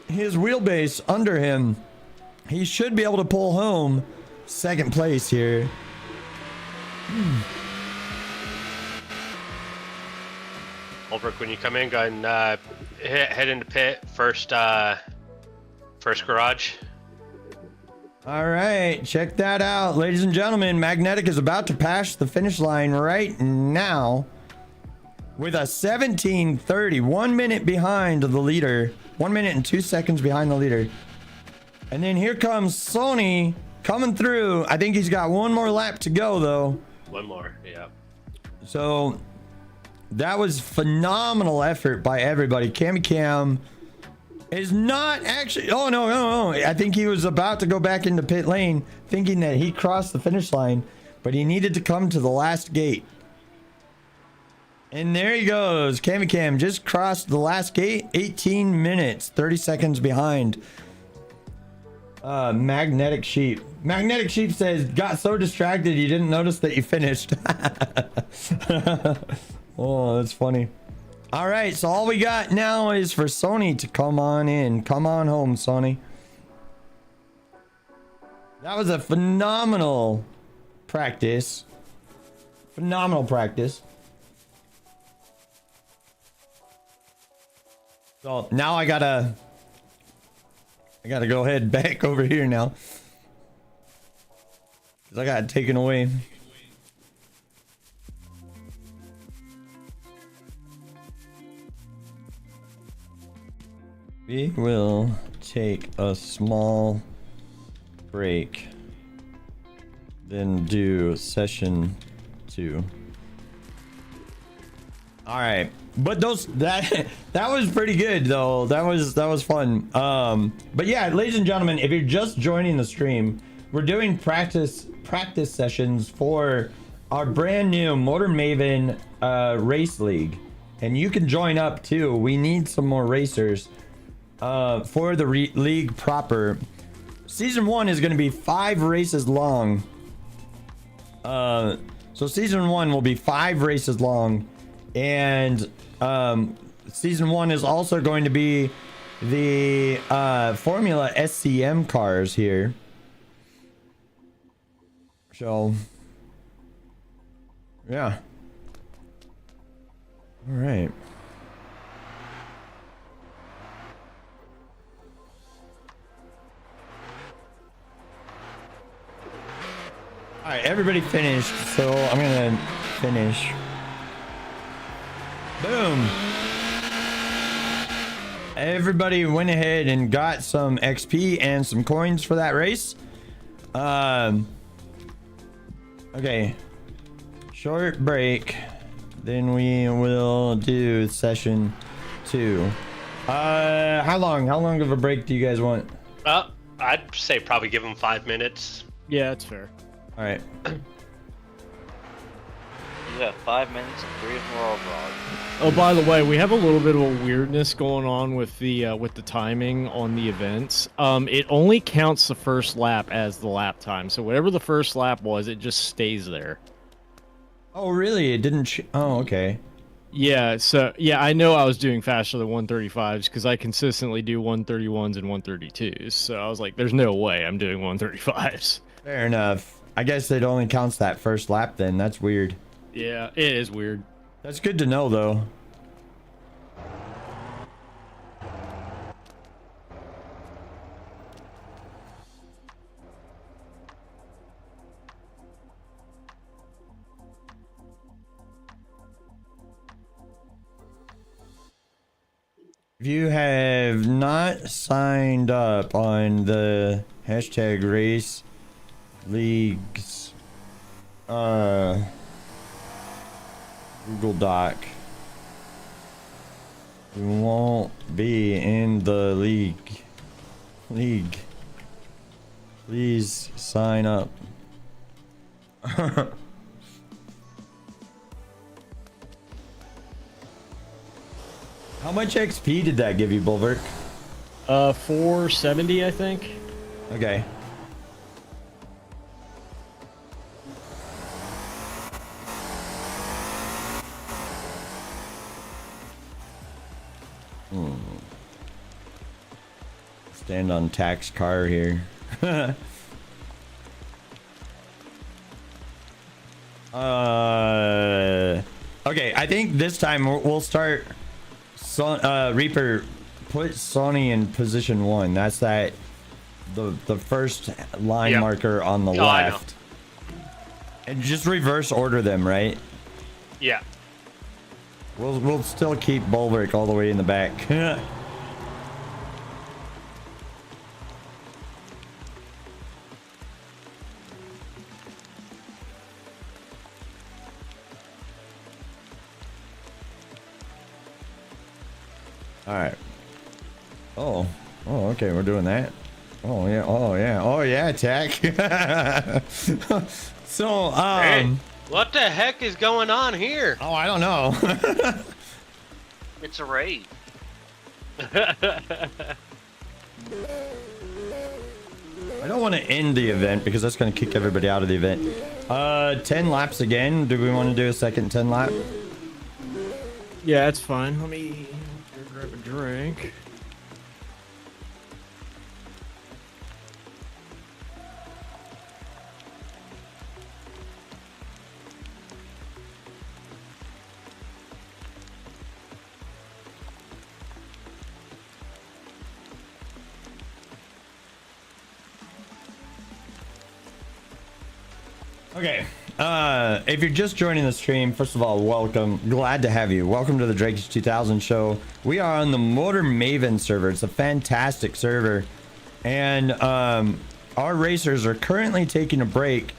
his wheelbase under him, he should be able to pull home second place here.
Bulwark, when you come in, go ahead and head into pit first garage.
All right, check that out, ladies and gentlemen. Magnetic is about to pass the finish line right now with a 17:30, 1 minute behind the leader, 1 minute and 2 seconds behind the leader. And then here comes Sony coming through. I think he's got one more lap to go though.
One more, yeah.
So that was phenomenal effort by everybody. Cam is not actually, oh no. I think he was about to go back into pit lane thinking that he crossed the finish line, but he needed to come to the last gate. And there he goes. Cam just crossed the last gate, 18 minutes, 30 seconds behind. Magnetic Sheep. Magnetic Sheep says, got so distracted you didn't notice that you finished. Oh, that's funny. All right, so all we got now is for Sony to come on in. Come on home, Sony. That was a phenomenal practice. Phenomenal practice. So now I gotta go ahead back over here now, because I got it taken away. We will take a small break, then do session 2. All right, but that was pretty good though. That was fun. But yeah, ladies and gentlemen, if you're just joining the stream, we're doing practice sessions for our brand new Motor Maven race league, and you can join up too. We need some more racers for the league proper. Season 1 is going to be 5 races long. So season 1 will be 5 races long. And season 1 is also going to be the Formula SCM cars here. So, yeah. All right. All right, everybody finished, so I'm gonna finish. Boom. Everybody went ahead and got some XP and some coins for that race. Okay. Short break. Then we will do session 2. How long of a break do you guys want?
I'd say probably give them 5 minutes.
Yeah, that's fair.
All right.
You have 5 minutes and 3 of them are overall.
Oh, by the way, we have a little bit of a weirdness going on with the timing on the events. It only counts the first lap as the lap time. So whatever the first lap was, it just stays there.
Oh, really? It didn't. Oh, okay.
Yeah. So yeah, I know I was doing faster than 135s because I consistently do 131s and 132s. So I was like, "There's no way I'm doing 135s."
Fair enough. I guess it only counts that first lap then. That's weird.
Yeah, it is weird.
That's good to know, though. If you have not signed up on the hashtag race leagues Google Doc, you won't be in the league. Please sign up. How much XP did that give you, Bulwark?
470, I think.
Okay. Stand on tax car here. Okay, I think this time we'll start Reaper. Put Sonny in position 1. That's the first line marker on the left. And just reverse order them, right?
Yeah.
We'll still keep Bulwark all the way in the back. All right. Oh, okay, we're doing that. Oh yeah, Tack. So,
Hey, what the heck is going on here?
oh, I don't know.
It's a raid.
I don't want to end the event because that's going to kick everybody out of the event. 10 laps again. Do we want to do a second 10 lap?
Yeah, that's fine. Let me grab a drink.
Okay. If you're just joining the stream, first of all, welcome. Glad to have you. Welcome to the Drakes 2000 show. We are on the Motor Maven server. It's a fantastic server. And our racers are currently taking a break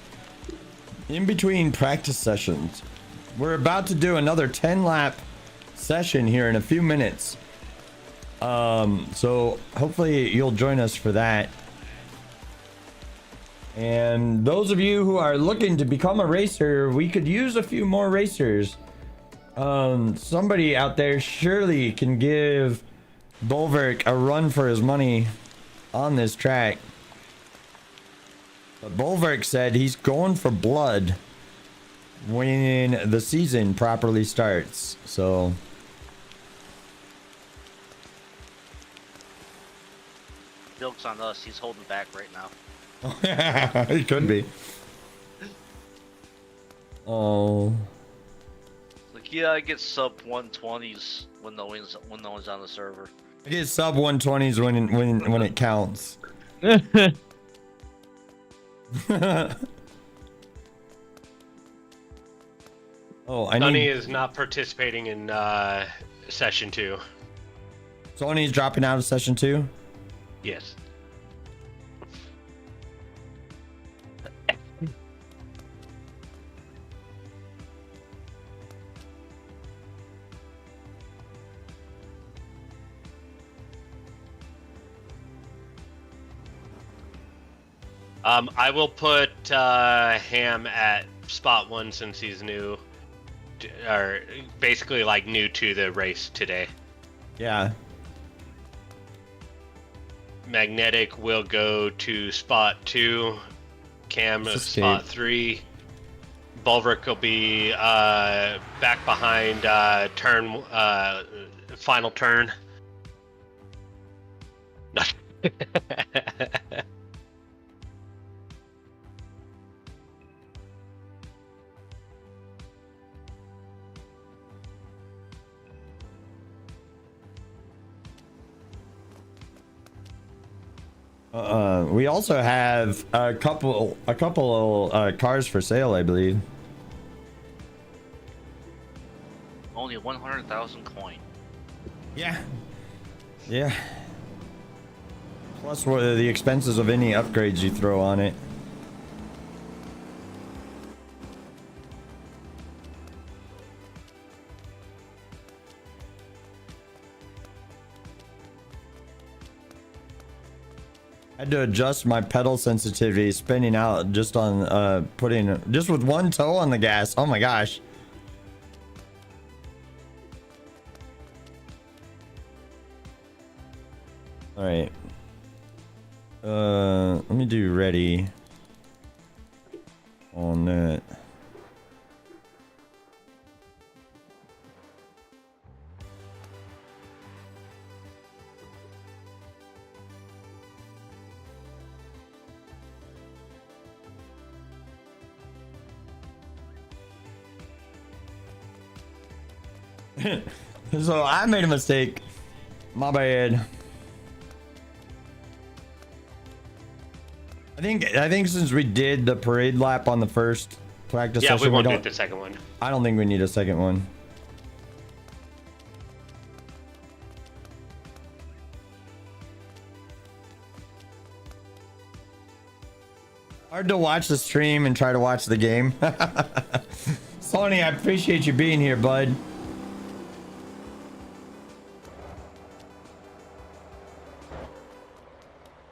in between practice sessions. We're about to do another 10 lap session here in a few minutes. So hopefully you'll join us for that. And those of you who are looking to become a racer, we could use a few more racers. Somebody out there surely can give Bulwark a run for his money on this track. But Bulwark said he's going for blood. when the season properly starts. So
Joke's on us. He's holding back right now.
it could be. Oh,
Like, yeah, I get sub 120s when no one's on the server.
I get sub 120s when it counts. Oh, I
Sonny
need.
is not participating in session 2.
Sony's dropping out of session 2.
Yes. I will put Ham at spot 1 since he's new, or basically like new to the race today.
Yeah.
Magnetic will go to spot 2. Cam
Let's
spot
escape.
3. Bulwark will be back behind turn final turn.
We also have a couple cars for sale, I believe.
Only 100,000 coin.
Yeah. Yeah. Plus what the expenses of any upgrades you throw on it. I had to adjust my pedal sensitivity spinning out just on putting just with one toe on the gas. Oh my gosh. All right. Let me do ready on that. So I made a mistake. My bad. I think since we did the parade lap on the first practice
Yeah,
session,
we won't
don't,
get the second one.
I don't think we need a second one. Hard to watch the stream and try to watch the game. Sony, I appreciate you being here, bud.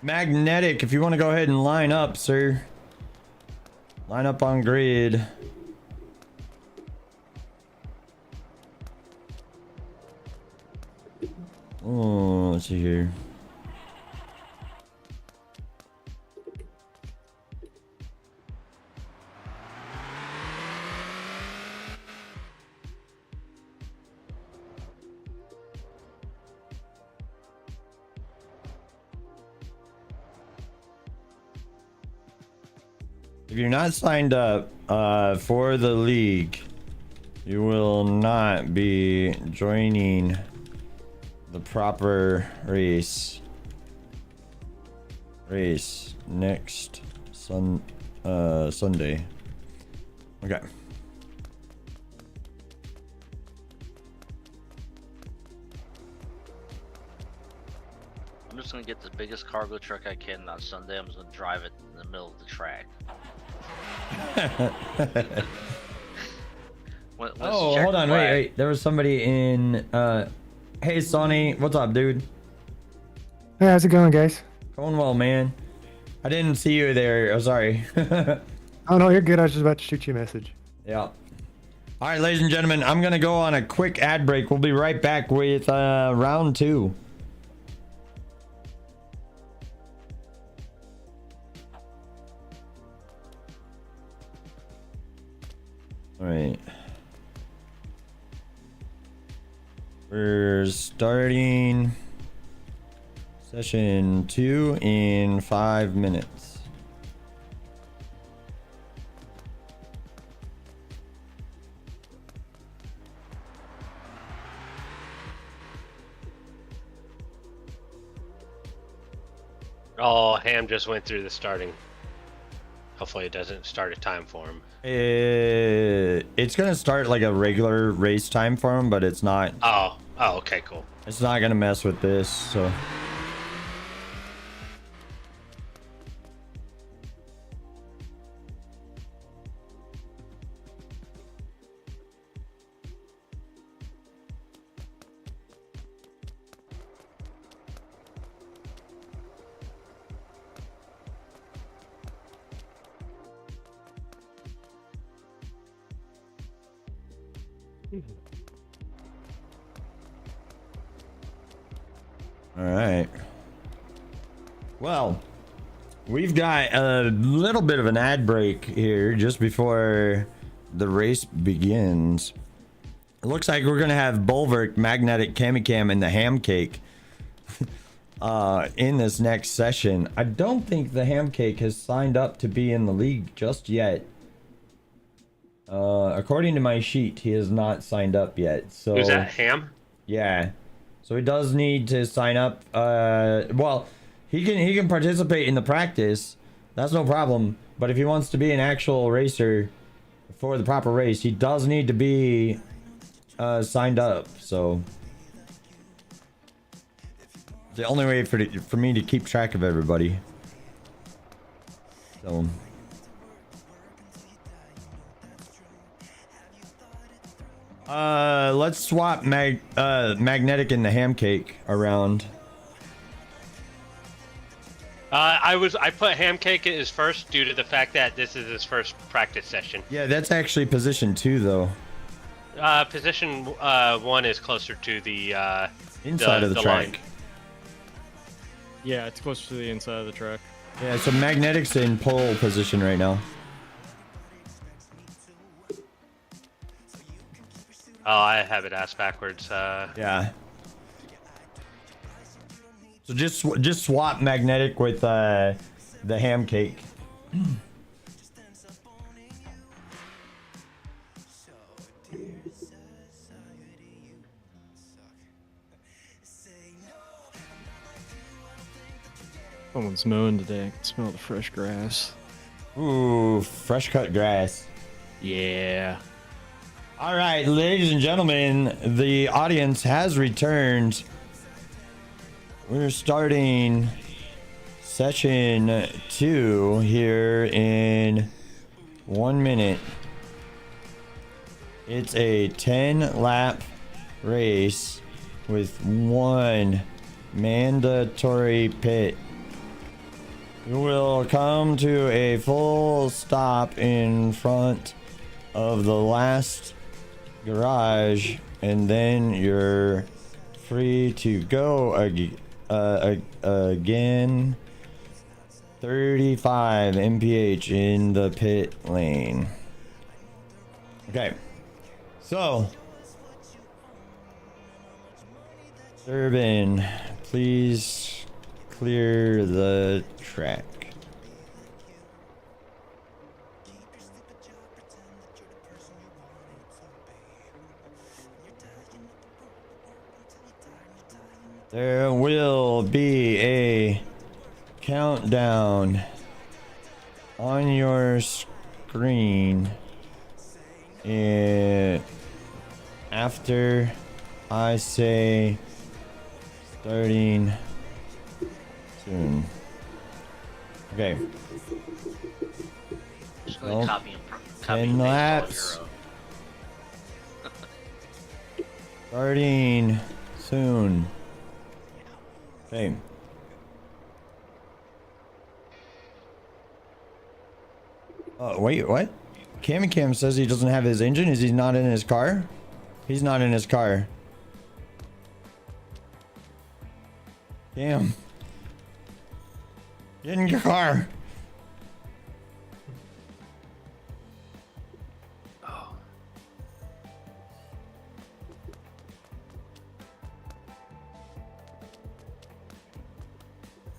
Magnetic, if you want to go ahead and line up, sir. Line up on grid. Oh, let's see here. If you're not signed up for the league, you will not be joining the proper race next Sunday. Okay.
I'm just gonna get the biggest cargo truck I can on Sunday. I'm just gonna drive it in the middle of the track.
Oh, hold on, wait. There was somebody in. Hey, Sonny, what's up, dude?
Hey, how's it going, guys?
Going well, man. I didn't see you there. Oh, sorry.
Oh no, you're good. I was just about to shoot you a message.
Yeah. All right, ladies and gentlemen, I'm gonna go on a quick ad break. We'll be right back with round 2. All right. We're starting session 2 in 5 minutes.
Oh, Ham just went through the starting. Hopefully it doesn't start a time for him.
It's gonna start like a regular race time for him, but it's not.
Oh, okay, cool.
It's not gonna mess with this. So. All right. Well, we've got a little bit of an ad break here just before the race begins. It looks like we're gonna have Bulwark, Magnetic, Camicam, and the Ham Cake in this next session. I don't think the Ham Cake has signed up to be in the league just yet. According to my sheet, he has not signed up yet. So
Who's that, Ham?
yeah. So he does need to sign up. Well, he can participate in the practice. That's no problem. But if he wants to be an actual racer for the proper race, he does need to be signed up. So it's the only way for me to keep track of everybody. So. Let's swap Magnetic and the Ham Cake around.
I put Ham Cake as first due to the fact that this is his first practice session.
Yeah, that's actually position 2 though.
Position 1 is closer to the
Inside of the track.
line.
Yeah, it's close to the inside of the track.
Yeah, so Magnetic's in pole position right now.
Oh, I have it ass backwards.
Yeah. So just swap Magnetic with the Ham Cake.
Someone's mowing today. I can smell the fresh grass.
Ooh, fresh cut grass.
Yeah.
All right, ladies and gentlemen, the audience has returned. We're starting session 2 here in 1 minute. It's a 10-lap race with 1 mandatory pit. You will come to a full stop in front of the last garage, and then you're free to go again. 35 mph in the pit lane. Okay, so Durbin, please clear the track. There will be a countdown on your screen after I say starting soon. Okay.
Just gonna
Nope.
copy and
10 laps. Starting soon. Okay. Oh, wait, what? Cam says he doesn't have his engine. Is he not in his car? He's not in his car. Damn. Get in your car.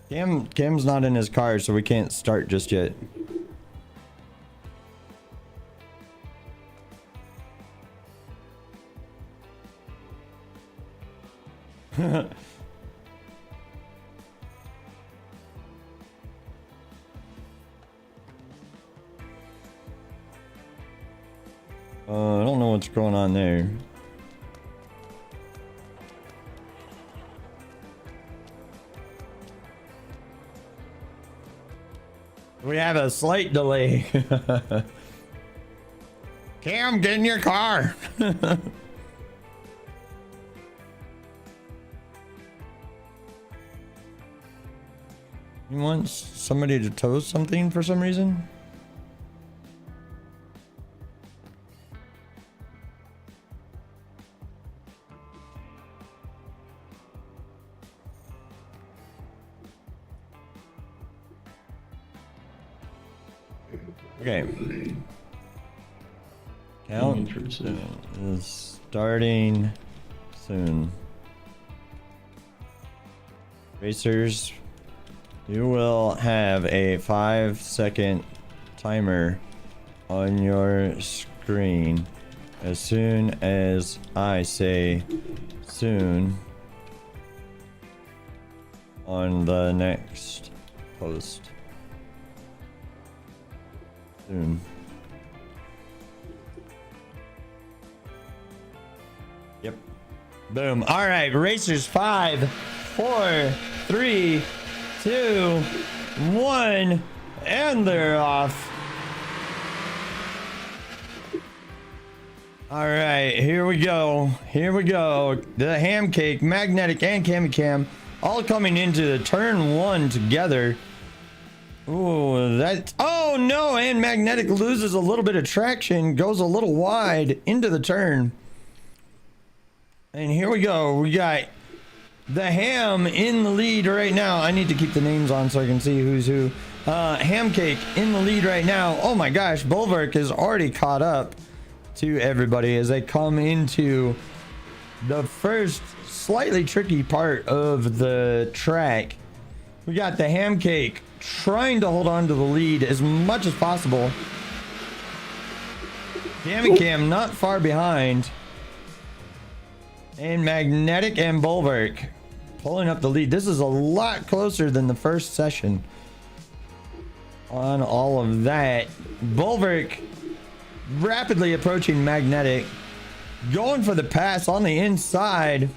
Cam's not in his car, so we can't start just yet. I don't know what's going on there. We have a slight delay. Cam, get in your car. You want somebody to tow something for some reason? Okay. Count is starting soon. Racers, you will have a 5-second timer on your screen as soon as I say soon on the next post. Soon. Yep. Boom. All right, racers. 5, 4, 3, 2, 1, and they're off. All right, here we go. Here we go. The ham cake, magnetic, and cam all coming into the turn 1 together. Ooh, that. Oh no! And magnetic loses a little bit of traction, goes a little wide into the turn. And here we go. We got the ham in the lead right now. I need to keep the names on so I can see who's who. Ham cake in the lead right now. Oh my gosh, Bulwark is already caught up to everybody as they come into the first slightly tricky part of the track. We got the ham cake trying to hold on to the lead as much as possible. Cam not far behind. And Magnetic and Bulwark pulling up the lead. This is a lot closer than the first session. On all of that, Bulwark rapidly approaching Magnetic, going for the pass on the inside.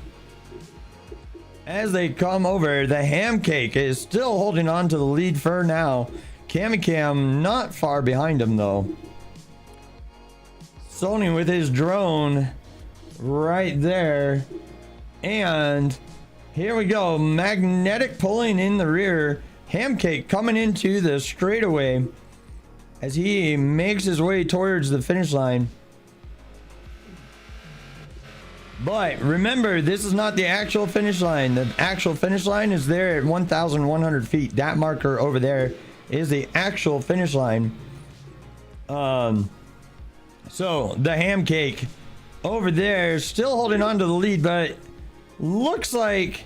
As they come over, the ham cake is still holding on to the lead for now. Cam not far behind him though. Sony with his drone right there. And here we go. Magnetic pulling in the rear. Ham cake coming into the straightaway as he makes his way towards the finish line. But remember, this is not the actual finish line. The actual finish line is there at 1,100 feet. That marker over there is the actual finish line. So the ham cake over there still holding on to the lead, but looks like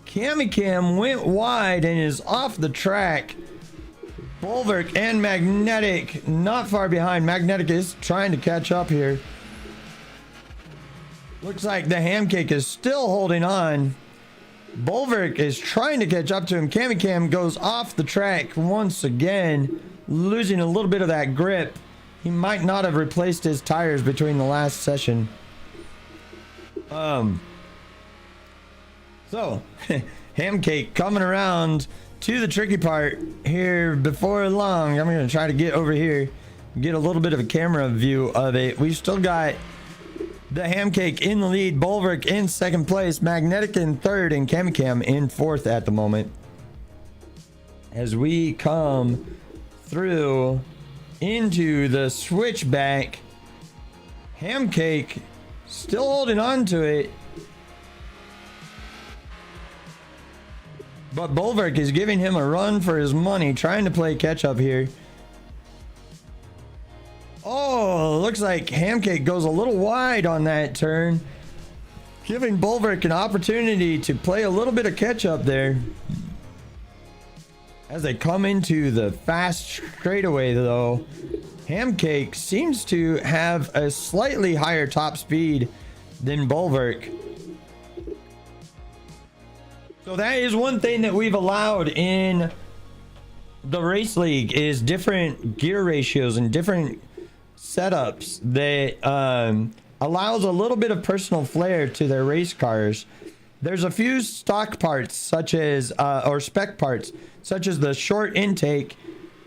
Cam went wide and is off the track. Bulwark and Magnetic not far behind. Magnetic is trying to catch up here. Looks like the ham cake is still holding on. Bulwark is trying to catch up to him. Cam goes off the track once again, losing a little bit of that grip. He might not have replaced his tires between the last session. So, ham cake coming around to the tricky part here before long. I'm going to try to get over here, get a little bit of a camera view of it. We've still got the ham cake in the lead, Bulwark in second place, Magnetic in third, and Cam in fourth at the moment. As we come through into the switchback, ham cake still holding on to it, but Bulwark is giving him a run for his money, trying to play catch up here. Oh, looks like ham cake goes a little wide on that turn, giving Bulwark an opportunity to play a little bit of catch up there. As they come into the fast straightaway, though, Hamcake seems to have a slightly higher top speed than Bulwark. So that is one thing that we've allowed in the race league, is different gear ratios and different setups that allows a little bit of personal flair to their race cars. There's a few stock parts such as or spec parts such as the short intake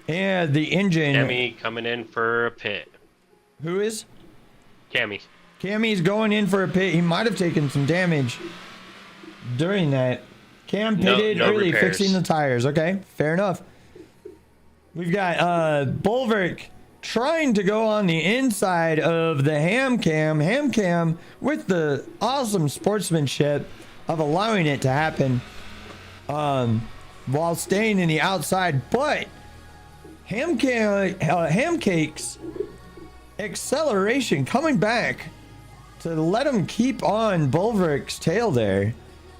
and the engine.
Cammy coming in for a pit.
Who is?
Cammy.
Cammy's going in for a pit. He might have taken some damage during that. Cam pitted
no
early,
repairs.
fixing the tires. Okay, fair enough. We've got Bulwark trying to go on the inside of the Hamcam. Hamcam with the awesome sportsmanship of allowing it to happen while staying in the outside. But Hamcake's acceleration coming back to let him keep on Bulwark's tail there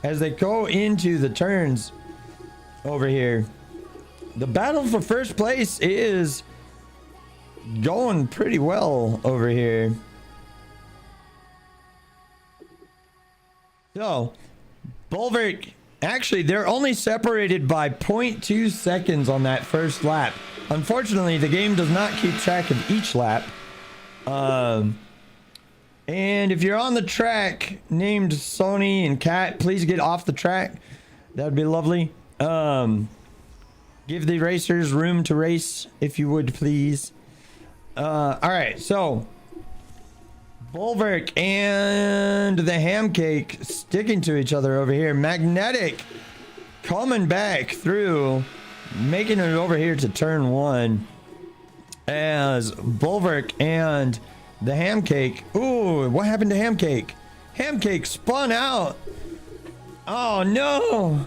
as they go into the turns over here. The battle for first place is going pretty well over here. So, Bulwark, actually, they're only separated by 0.2 seconds on that first lap. Unfortunately, the game does not keep track of each lap. And if you're on the track named Sony and Cat, please get off the track. That would be lovely. Give the racers room to race, if you would, please. All right, so Bulwark and the Hamcake sticking to each other over here. Magnetic coming back through, making it over here to turn one as Bulwark and the Hamcake. Ooh, what happened to Hamcake? Hamcake spun out. Oh no.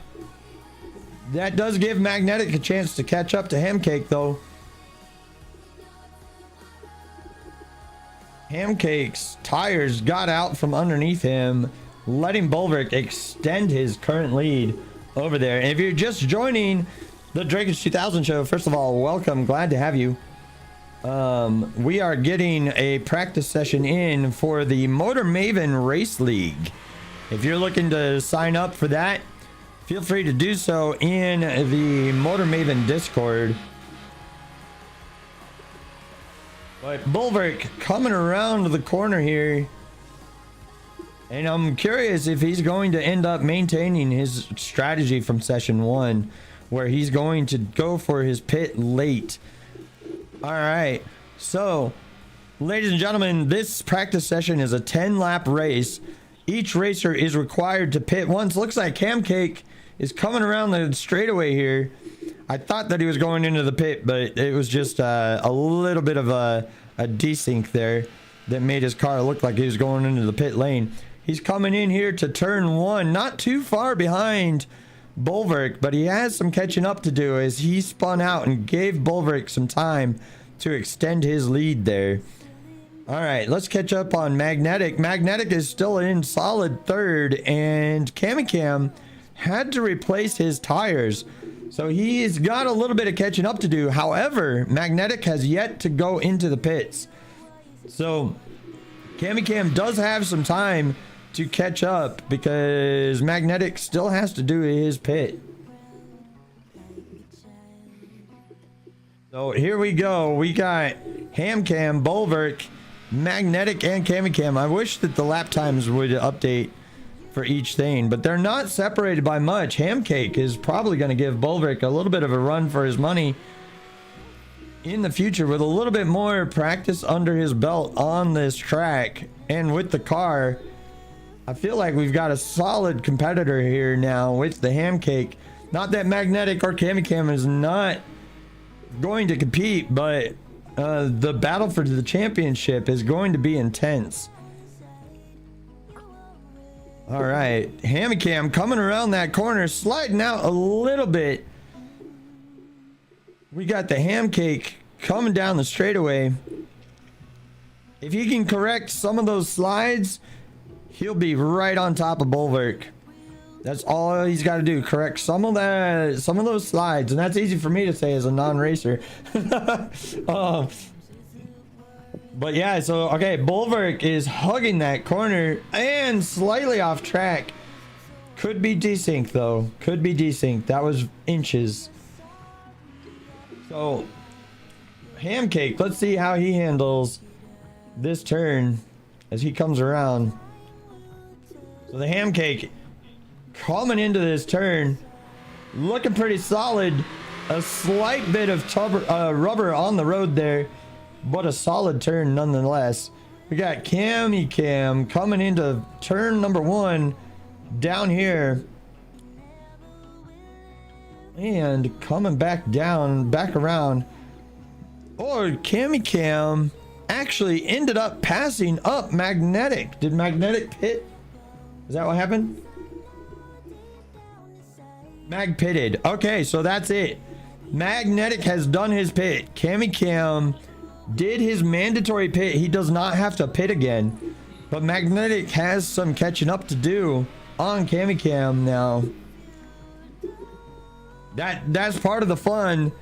That does give Magnetic a chance to catch up to Hamcake, though. Hamcake's tires got out from underneath him, letting Bulwark extend his current lead over there. And if you're just joining the Drakens 2000 show, first of all, welcome. Glad to have you. We are getting a practice session in for the Motor Maven Race League. If you're looking to sign up for that, feel free to do so in the Motor Maven Discord. But Bulwark coming around the corner here. And I'm curious if he's going to end up maintaining his strategy from session one, where he's going to go for his pit late. All right. So, ladies and gentlemen, this practice session is a 10-lap race. Each racer is required to pit once. Looks like Hamcake is coming around the straightaway here. I thought that he was going into the pit, but it was just a little bit of a desync there that made his car look like he was going into the pit lane. He's coming in here to turn one, not too far behind Bulwark, but he has some catching up to do as he spun out and gave Bulwark some time to extend his lead there. All right, let's catch up on Magnetic. Magnetic is still in solid third, and Camicam had to replace his tires, so he's got a little bit of catching up to do. However, Magnetic has yet to go into the pits, so Camicam does have some time to catch up because Magnetic still has to do his pit. So here we go. We got Hamcam, Bulwark, Magnetic, and Camicam. I wish that the lap times would update for each thing, but they're not separated by much. Hamcake is probably going to give Bulwark a little bit of a run for his money in the future with a little bit more practice under his belt on this track and with the car. I feel like we've got a solid competitor here now with the Hamcake. Not that Magnetic or Camicam is not going to compete, but the battle for the championship is going to be intense. All right, Hamicam coming around that corner, sliding out a little bit. We got the Hamcake coming down the straightaway. If he can correct some of those slides, he'll be right on top of Bulwark. That's all he's got to do. Correct some of those slides, and that's easy for me to say as a non-racer. But yeah, so okay, Bulwark is hugging that corner and slightly off track. Could be desync though. Could be desync. That was inches. So Hamcake, let's see how he handles this turn as he comes around. So the Hamcake coming into this turn, looking pretty solid. A slight bit of rubber on the road there, but a solid turn nonetheless. We got Cammy Cam coming into turn number 1 down here. And coming back down, back around. Or Cammy Cam actually ended up passing up Magnetic. Did Magnetic pit? Is that what happened? Mag pitted. Okay, so that's it. Magnetic has done his pit. Cammy Cam did his mandatory pit. He does not have to pit again. But Magnetic has some catching up to do on Cammy Cam now. That's part of the fun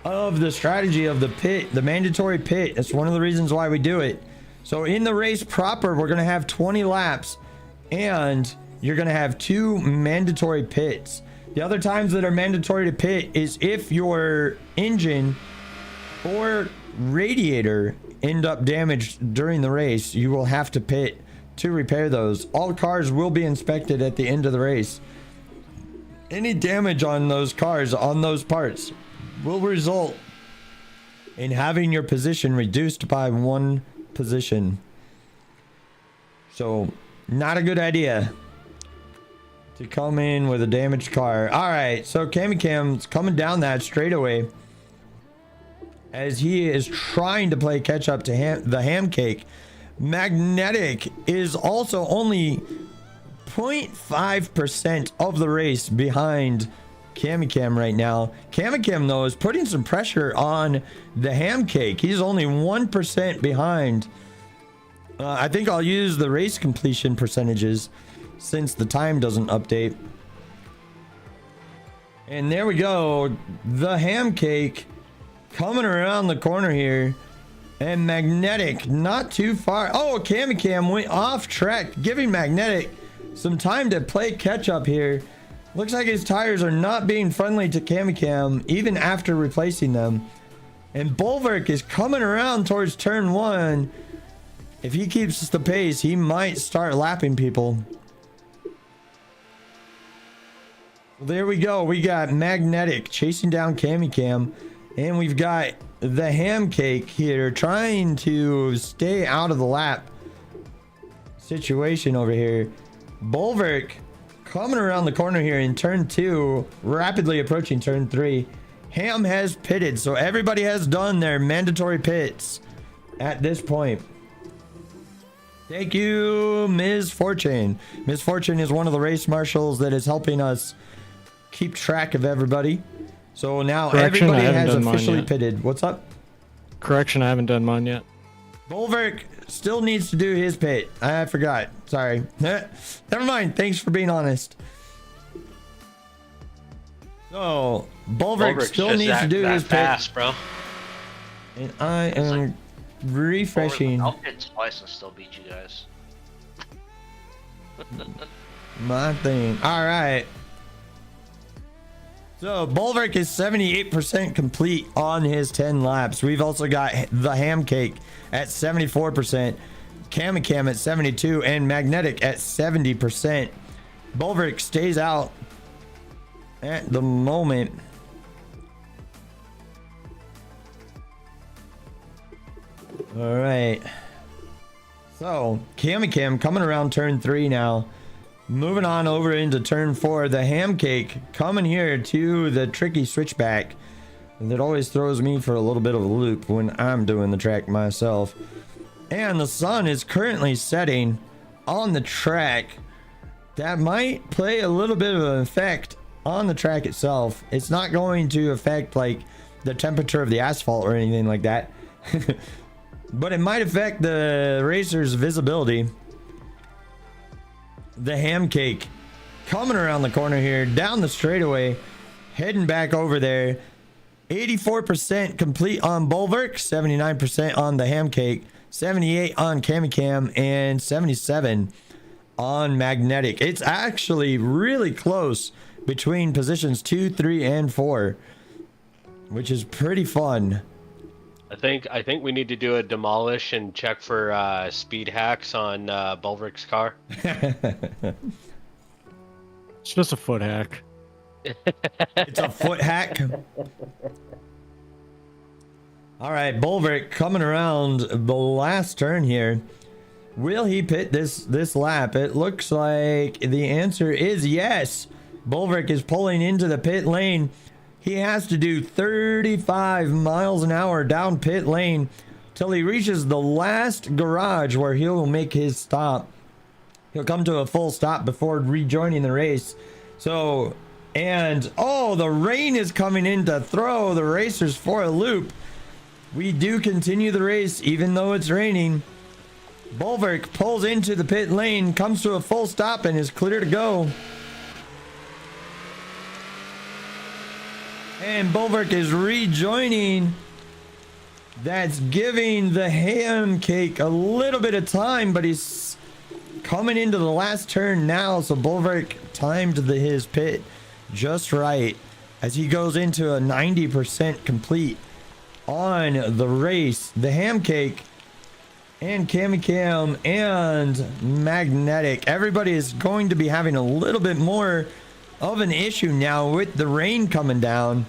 of the strategy of the pit, the mandatory pit. That's one of the reasons why we do it. So in the race proper, we're going to have 20 laps and you're going to have 2 mandatory pits. The other times that are mandatory to pit is if your engine or radiator end up damaged during the race, you will have to pit to repair those. All cars will be inspected at the end of the race. Any damage on those cars, on those parts, will result in having your position reduced by 1 position. So, not a good idea to come in with a damaged car. All right, so Cammy Cam's coming down that straightaway as he is trying to play catch up to the Hamcake. Magnetic is also only 0.5% of the race behind Cammy Cam right now. Cammy Cam though is putting some pressure on the Hamcake. He's only 1% behind. I think I'll use the race completion percentages since the time doesn't update. And there we go. The Hamcake coming around the corner here. And Magnetic not too far. Oh, Cammy Cam went off track, giving Magnetic some time to play catch up here. Looks like his tires are not being friendly to Cammy Cam even after replacing them. And Bulwark is coming around towards turn 1. If he keeps the pace, he might start lapping people. There we go. We got Magnetic chasing down Cammy Cam. And we've got the Hamcake here trying to stay out of the lap situation over here. Bulwark coming around the corner here in turn 2, rapidly approaching turn 3. Ham has pitted, so everybody has done their mandatory pits at this point. Thank you, Ms. Fortune. Ms. Fortune is one of the race marshals that is helping us keep track of everybody. So now everybody has officially pitted. What's up?
Correction, I haven't done mine yet.
Bulwark still needs to do his pit. I forgot. Sorry. Never mind. Thanks for being honest. So Bulwark still needs to do his
fast,
pit.
Bro.
And I am refreshing.
I'll pit twice and still beat you guys.
My thing. All right. So Bulwark is 78% complete on his 10 laps. We've also got the Hamcake at 74%, Cammy Cam at 72%, and Magnetic at 70%. Bulwark stays out at the moment. All right. So Cammy Cam coming around turn 3 now. Moving on over into turn 4, the Hamcake coming here to the tricky switchback that always throws me for a little bit of a loop when I'm doing the track myself. And the sun is currently setting on the track. That might play a little bit of an effect on the track itself. It's not going to affect like the temperature of the asphalt or anything like that. But it might affect the racer's visibility. The Hamcake coming around the corner here, down the straightaway, heading back over there. 84% complete on Bulwark, 79% on the Ham Cake, 78 on Camicam, and 77 on Magnetic. It's actually really close between positions 2, 3, and 4, which is pretty fun.
I think we need to do a demolish and check for speed hacks on Bulwark's car.
It's just a foot hack.
It's a foot hack. All right, Bulwark coming around the last turn here. Will he pit this lap? It looks like the answer is yes. Bulwark is pulling into the pit lane. He has to do 35 miles an hour down pit lane till he reaches the last garage where he'll make his stop. He'll come to a full stop before rejoining the race. So, and oh, the rain is coming in to throw the racers for a loop. We do continue the race even though it's raining. Bulwark pulls into the pit lane, comes to a full stop, and is clear to go. And Bulwark is rejoining. That's giving the Ham Cake a little bit of time, but he's coming into the last turn now. So Bulwark timed his pit just right as he goes into a 90% complete on the race. The Ham Cake and Camicam and Magnetic, everybody is going to be having a little bit more of an issue now with the rain coming down.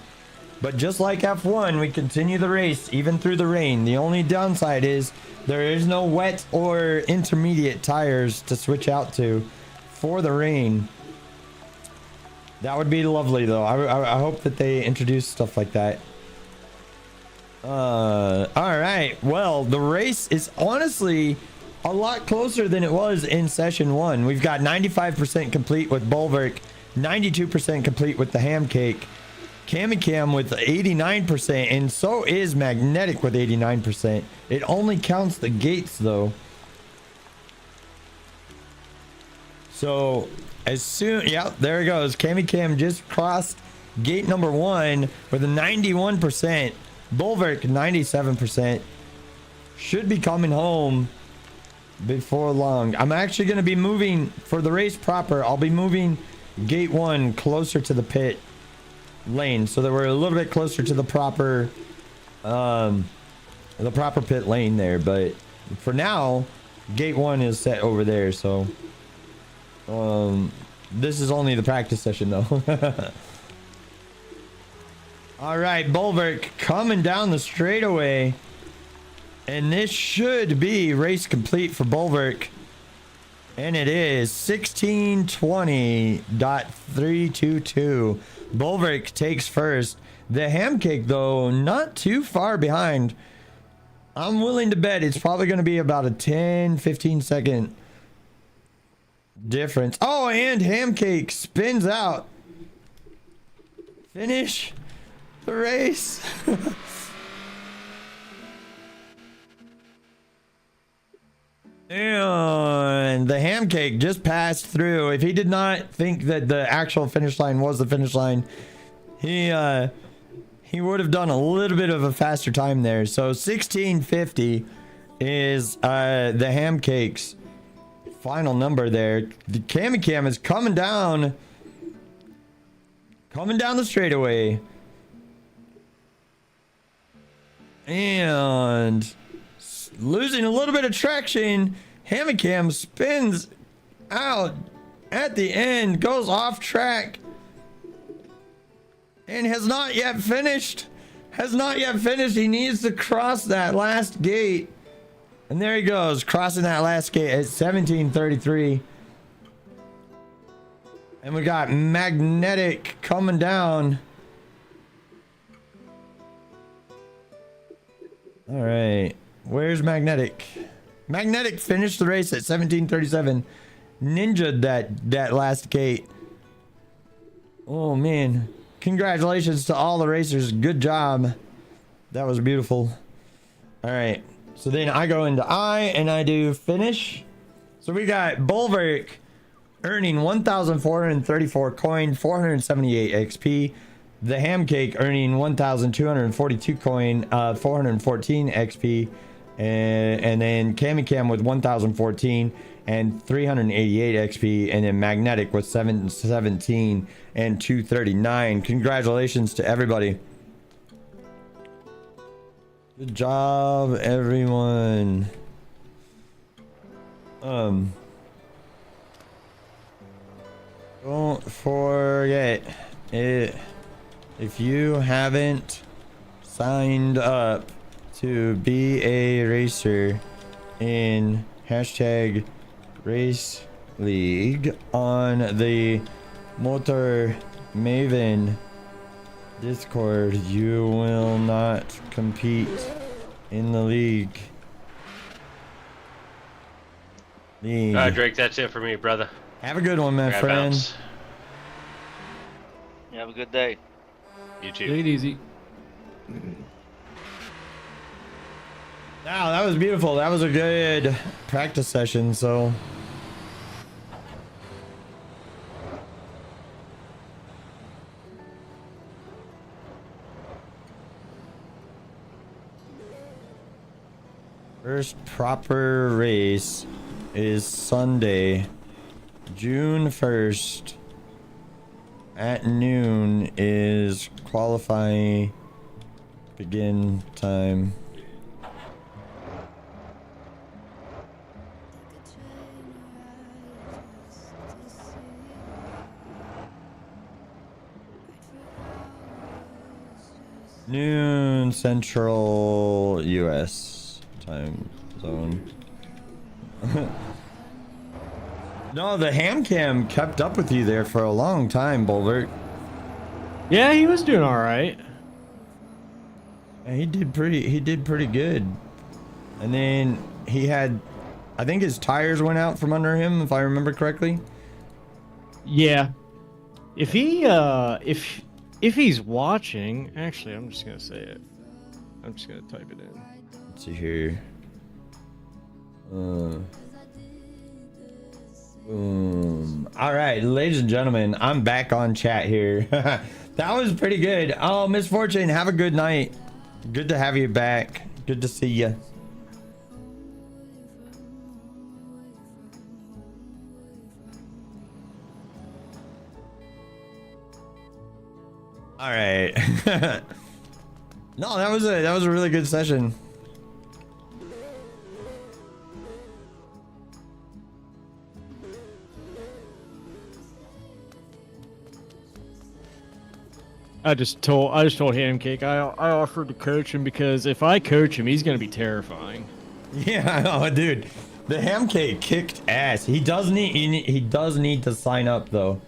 But just like F1, we continue the race even through the rain. The only downside is there is no wet or intermediate tires to switch out to for the rain. That would be lovely though. I hope that they introduce stuff like that. All right, well, the race is honestly a lot closer than it was in session 1. We've got 95% complete with Bulwark, 92% complete with the Ham Cake, Camicam with 89%, and so is Magnetic with 89%. It only counts the gates though. So as soon, yeah, there it goes. Camicam just crossed gate number 1 with a 91%. Bulwark 97%. Should be coming home before long. I'm actually going to be moving for the race proper. I'll be moving gate 1 closer to the pit lane so that we're a little bit closer to the proper pit lane there. But for now, gate 1 is set over there. So this is only the practice session though. All right, Bulwark coming down the straightaway, and this should be race complete for Bulwark, and it is 16:20.322. Bulwark takes first. The Ham Cake though not too far behind. I'm willing to bet it's probably going to be about a 10-15 second difference. Oh, and Ham Cake spins out. Finish the race. And the Ham Cake just passed through. If he did not think that the actual finish line was the finish line, he would have done a little bit of a faster time there. So 16:50 is the Ham Cake's final number there. The Camicam is coming down the straightaway. And losing a little bit of traction. Camicam spins out at the end, goes off track, and has not yet finished. He needs to cross that last gate. And there he goes, crossing that last gate at 17:33. And we got Magnetic coming down. All right, where's Magnetic? Magnetic finished the race at 17:37. Ninja'd that last gate. Oh man, congratulations to all the racers. Good job. That was beautiful. All right, so then I go into I and I do finish. So we got Bulwark earning 1,434 coin, 478 XP. The Ham Cake earning 1,242 coin, 414 XP. And then Cami Cam with 1,014 and 388 XP. And then Magnetic with 717 and 239. Congratulations to everybody. Good job, everyone. Don't forget it. If you haven't signed up to be a racer in hashtag race league on the Motor Maven Discord, you will not compete in the league.
Drake, that's it for me, brother.
Have a good one, my
Grab
friend.
bounce.
You have a good day.
You too.
Take it easy.
Wow, that was beautiful. That was a good practice session. So first proper race is Sunday, June 1st at noon is qualifying begin time. Noon Central US time zone. No, the Ham Cam kept up with you there for a long time, Bulbert.
Yeah, he was doing all right.
And he did pretty good. And then he had, I think his tires went out from under him, if I remember correctly.
Yeah. If he if he's watching, actually, I'm just gonna say it. I'm just gonna type it in.
Let's see here. Boom. All right, ladies and gentlemen, I'm back on chat here. That was pretty good. Oh, Miss Fortune, have a good night. Good to have you back. Good to see you. All right. No, that was a really good session.
I just told Hamcake I offered to coach him because if I coach him, he's gonna be terrifying.
Yeah, I know, dude. The Ham Cake kicked ass. He does need to sign up though.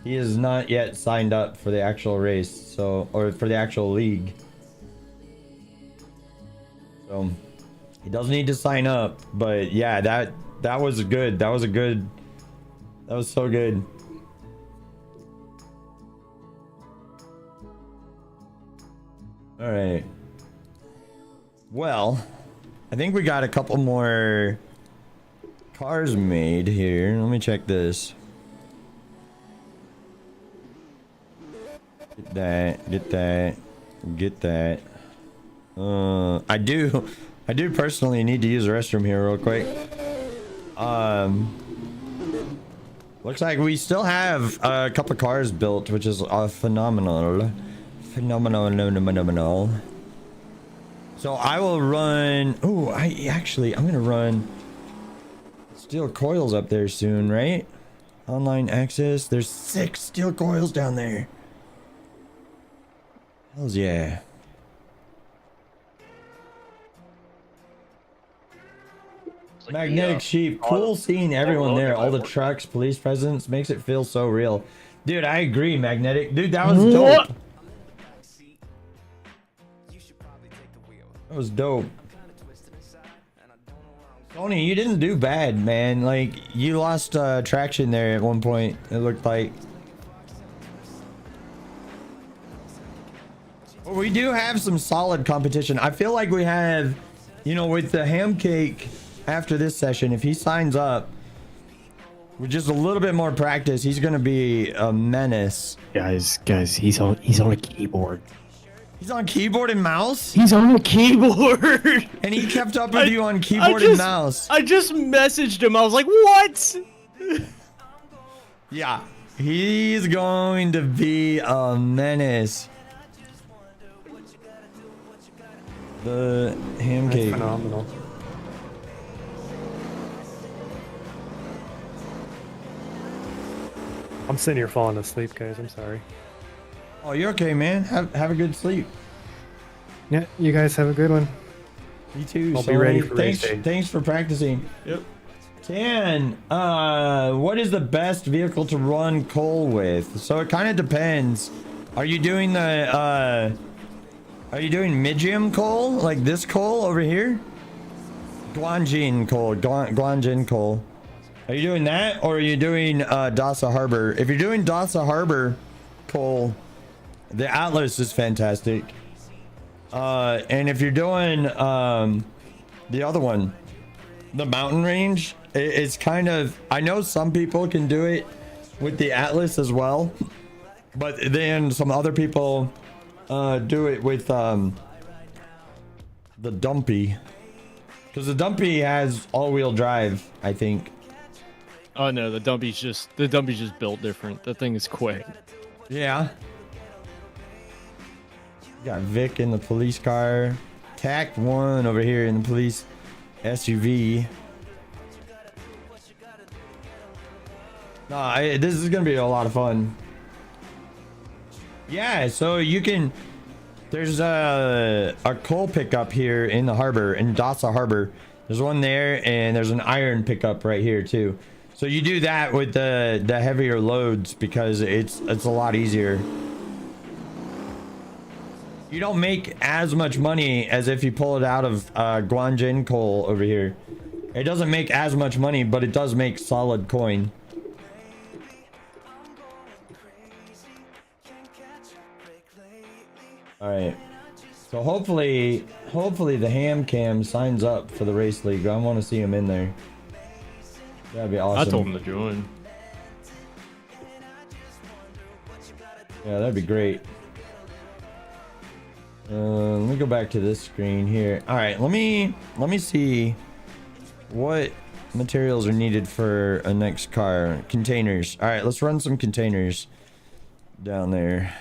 He is not yet signed up for the actual race, so or for the actual league. So he does need to sign up, but yeah, that was good. That was so good. All right. Well, I think we got a couple more cars made here. Let me check this. Get that. I do personally need to use the restroom here real quick. Looks like we still have a couple of cars built, which is phenomenal. So I will run. Oh, I'm gonna run steel coils up there soon, right? Online access. There's 6 steel coils down there. Hells yeah.
It's like
Magnetic sheep. Cool seeing everyone there. All the trucks, police presence makes it feel so real. Dude, I agree, Magnetic. Dude, that was dope. That was dope. Tony, you didn't do bad, man. Like, you lost traction there at one point, it looked like. But we do have some solid competition. I feel like we have, you know, with the Ham Cake after this session, if he signs up, with just a little bit more practice, he's gonna be a menace.
Guys, he's on a keyboard.
He's on keyboard and mouse?
He's on a keyboard.
And he kept up with you on keyboard and mouse.
I just messaged him. I was like, what?
Yeah, he's going to be a menace. The ham
That's
cake.
phenomenal. I'm sitting here falling asleep, guys. I'm sorry.
Oh, you're okay, man. Have a good sleep.
Yeah, you guys have a good one.
You too.
I'll be ready for
thanks,
race day.
thanks for practicing.
Yep.
Tan, what is the best vehicle to run coal with? So it kind of depends. Are you doing medium coal, like this coal over here? Guanjin coal. Are you doing that, or are you doing Dasa Harbor? If you're doing Dasa Harbor coal, the Atlas is fantastic. And if you're doing the other one, the mountain range, it's kind of, I know some people can do it with the Atlas as well, but then some other people do it with the Dumpy, because the Dumpy has all-wheel drive, I think.
Oh no, the Dumpy's just built different. That thing is quick.
Yeah. Got Vic in the police car. Tac 1 over here in the police SUV. This is gonna be a lot of fun. Yeah, so you can. There's a coal pickup here in the harbor, in Dasa Harbor. There's one there, and there's an iron pickup right here too. So you do that with the heavier loads because it's a lot easier. You don't make as much money as if you pull it out of Guanjin coal over here. It doesn't make as much money, but it does make solid coin. All right. So hopefully the ham cam signs up for the race league. I want to see him in there. That'd be awesome.
I told him to join.
Yeah, that'd be great. Let me go back to this screen here. All right, let me see what materials are needed for a next car. Containers. All right, let's run some containers down there.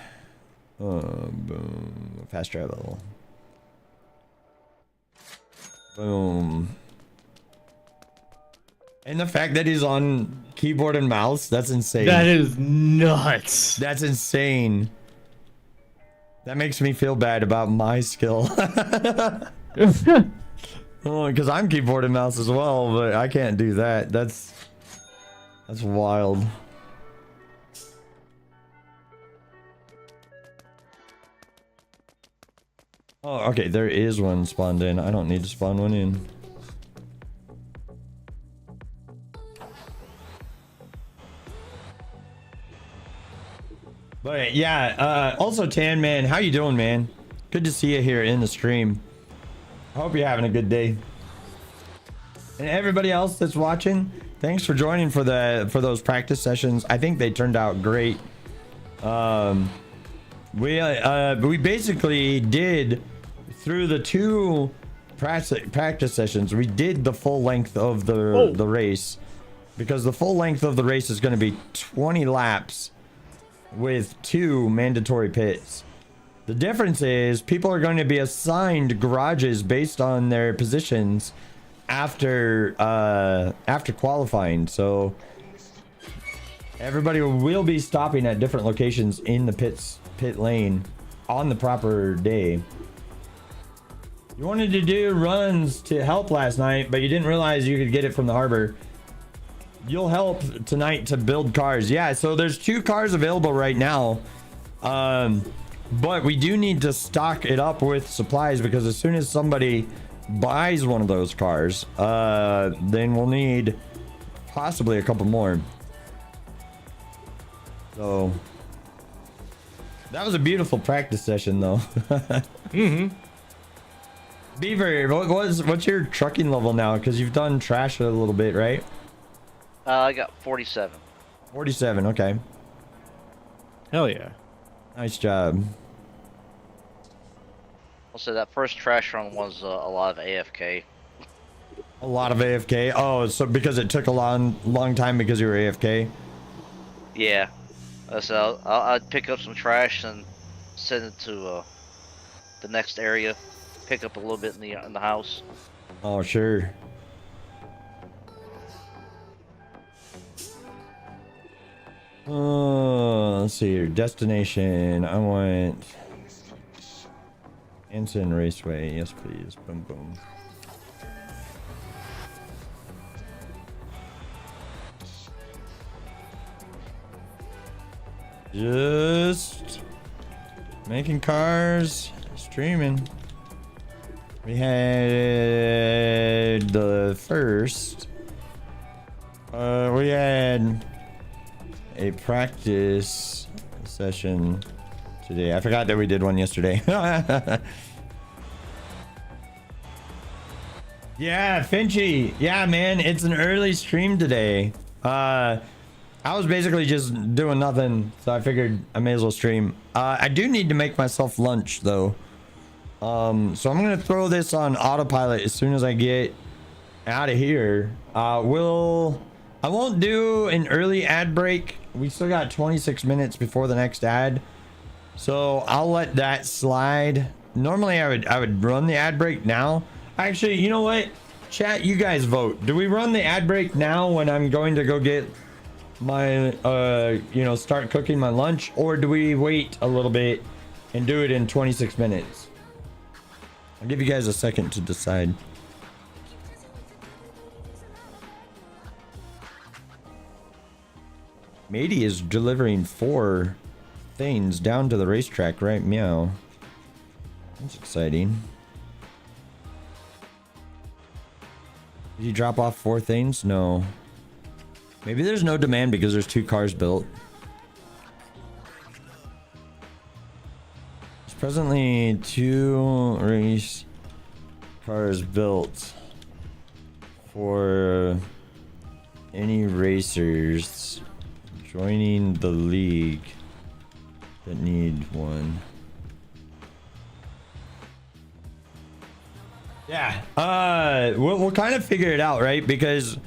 Boom. Fast travel. Boom. And the fact that he's on keyboard and mouse, that's insane.
That is nuts.
That's insane. That makes me feel bad about my skill. Oh, because I'm keyboard and mouse as well, but I can't do that. That's wild. Oh, okay, there is one spawned in. I don't need to spawn one in. But yeah, also Tan Man, how you doing, man? Good to see you here in the stream. I hope you're having a good day. And everybody else that's watching, thanks for joining for those practice sessions. I think they turned out great. We basically did, through the 2 practice sessions, we did the full length of the race, because the full length of the race is going to be 20 laps with 2 mandatory pits. The difference is people are going to be assigned garages based on their positions after qualifying. So everybody will be stopping at different locations in the pit lane on the proper day. You wanted to do runs to help last night, but you didn't realize you could get it from the harbor. You'll help tonight to build cars. Yeah, so there's 2 cars available right now. But we do need to stock it up with supplies, because as soon as somebody buys one of those cars, then we'll need possibly a couple more. So that was a beautiful practice session though. Beaver, what's your trucking level now? Because you've done trash a little bit, right?
I got 47.
47. Okay.
Hell yeah.
Nice job.
I'll say that first trash run was a lot of AFK.
A lot of AFK. Oh, so because it took a long time because you were AFK.
Yeah. So I'd pick up some trash and send it to the next area. Pick up a little bit in the house.
Oh, sure. Let's see here. Destination. I want Anson Raceway. Yes, please. Boom, boom. Just making cars, streaming. We had the first. We had a practice session today. I forgot that we did one yesterday. Yeah, Finchy. Yeah, man, it's an early stream today. I was basically just doing nothing, so I figured I may as well stream. I do need to make myself lunch though. So I'm gonna throw this on autopilot as soon as I get out of here. I won't do an early ad break. We still got 26 minutes before the next ad, so I'll let that slide. Normally I would run the ad break now. Actually, you know what? Chat, you guys vote. Do we run the ad break now when I'm going to go get my start cooking my lunch, or do we wait a little bit and do it in 26 minutes? I'll give you guys a second to decide. Matey is delivering 4 things down to the racetrack, right? Meow. That's exciting. Did you drop off 4 things? No. Maybe there's no demand because there's 2 cars built. There's presently 2 race cars built for any racers joining the league that need one. Yeah, we'll kind of figure it out, right? Because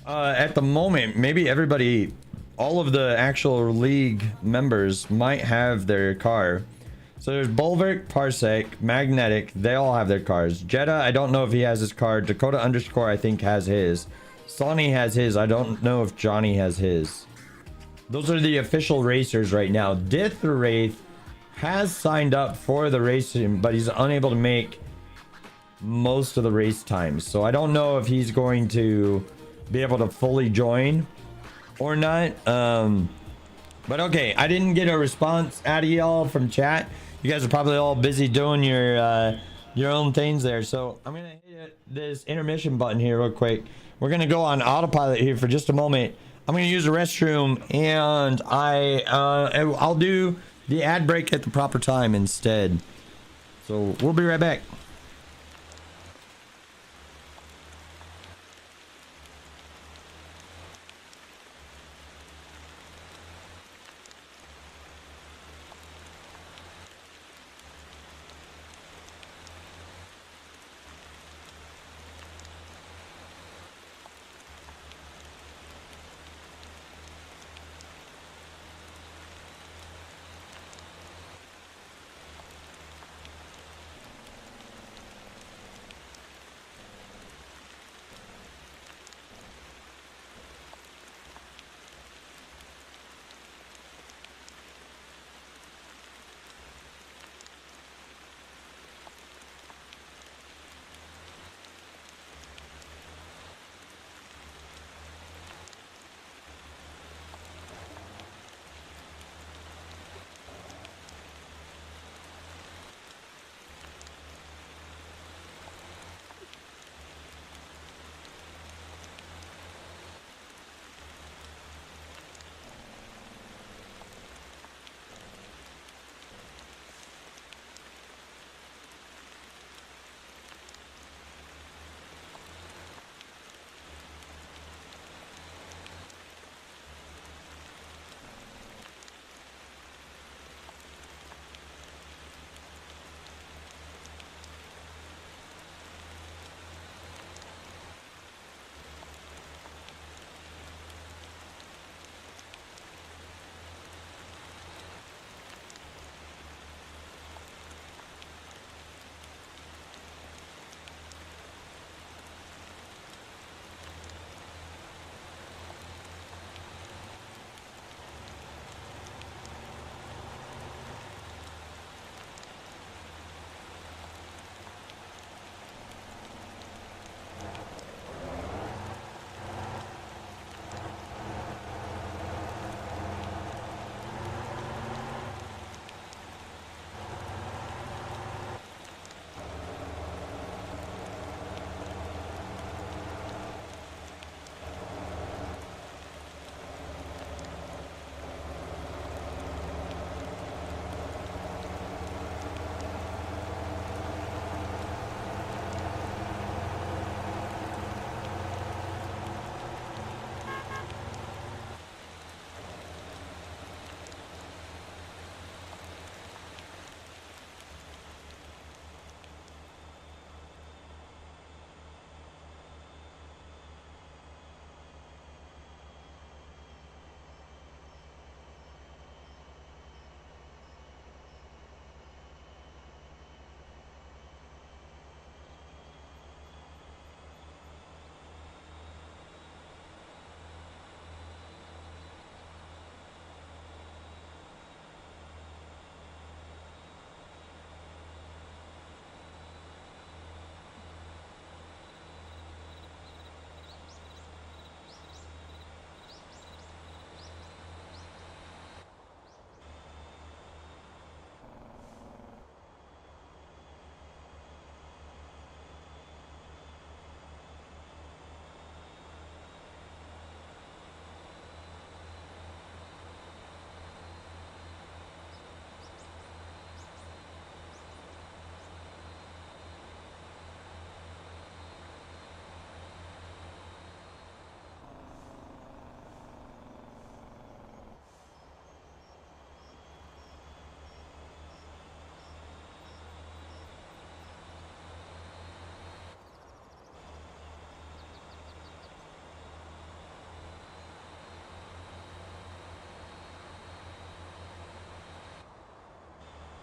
at the moment, maybe everybody, all of the actual league members might have their car. So there's Bulwark, Parsec, Magnetic, they all have their cars. Jetta, I don't know if he has his car. Dakota underscore, I think, has his. Sonny has his. I don't know if Johnny has his. Those are the official racers right now. Dith the Wraith has signed up for the racing, but he's unable to make most of the race times. So I don't know if he's going to be able to fully join or not. But okay, I didn't get a response out of y'all from chat. You guys are probably all busy doing your own things there. So I'm gonna hit this intermission button here real quick. We're gonna go on autopilot here for just a moment. I'm gonna use the restroom, and I'll do the ad break at the proper time instead. So we'll be right back.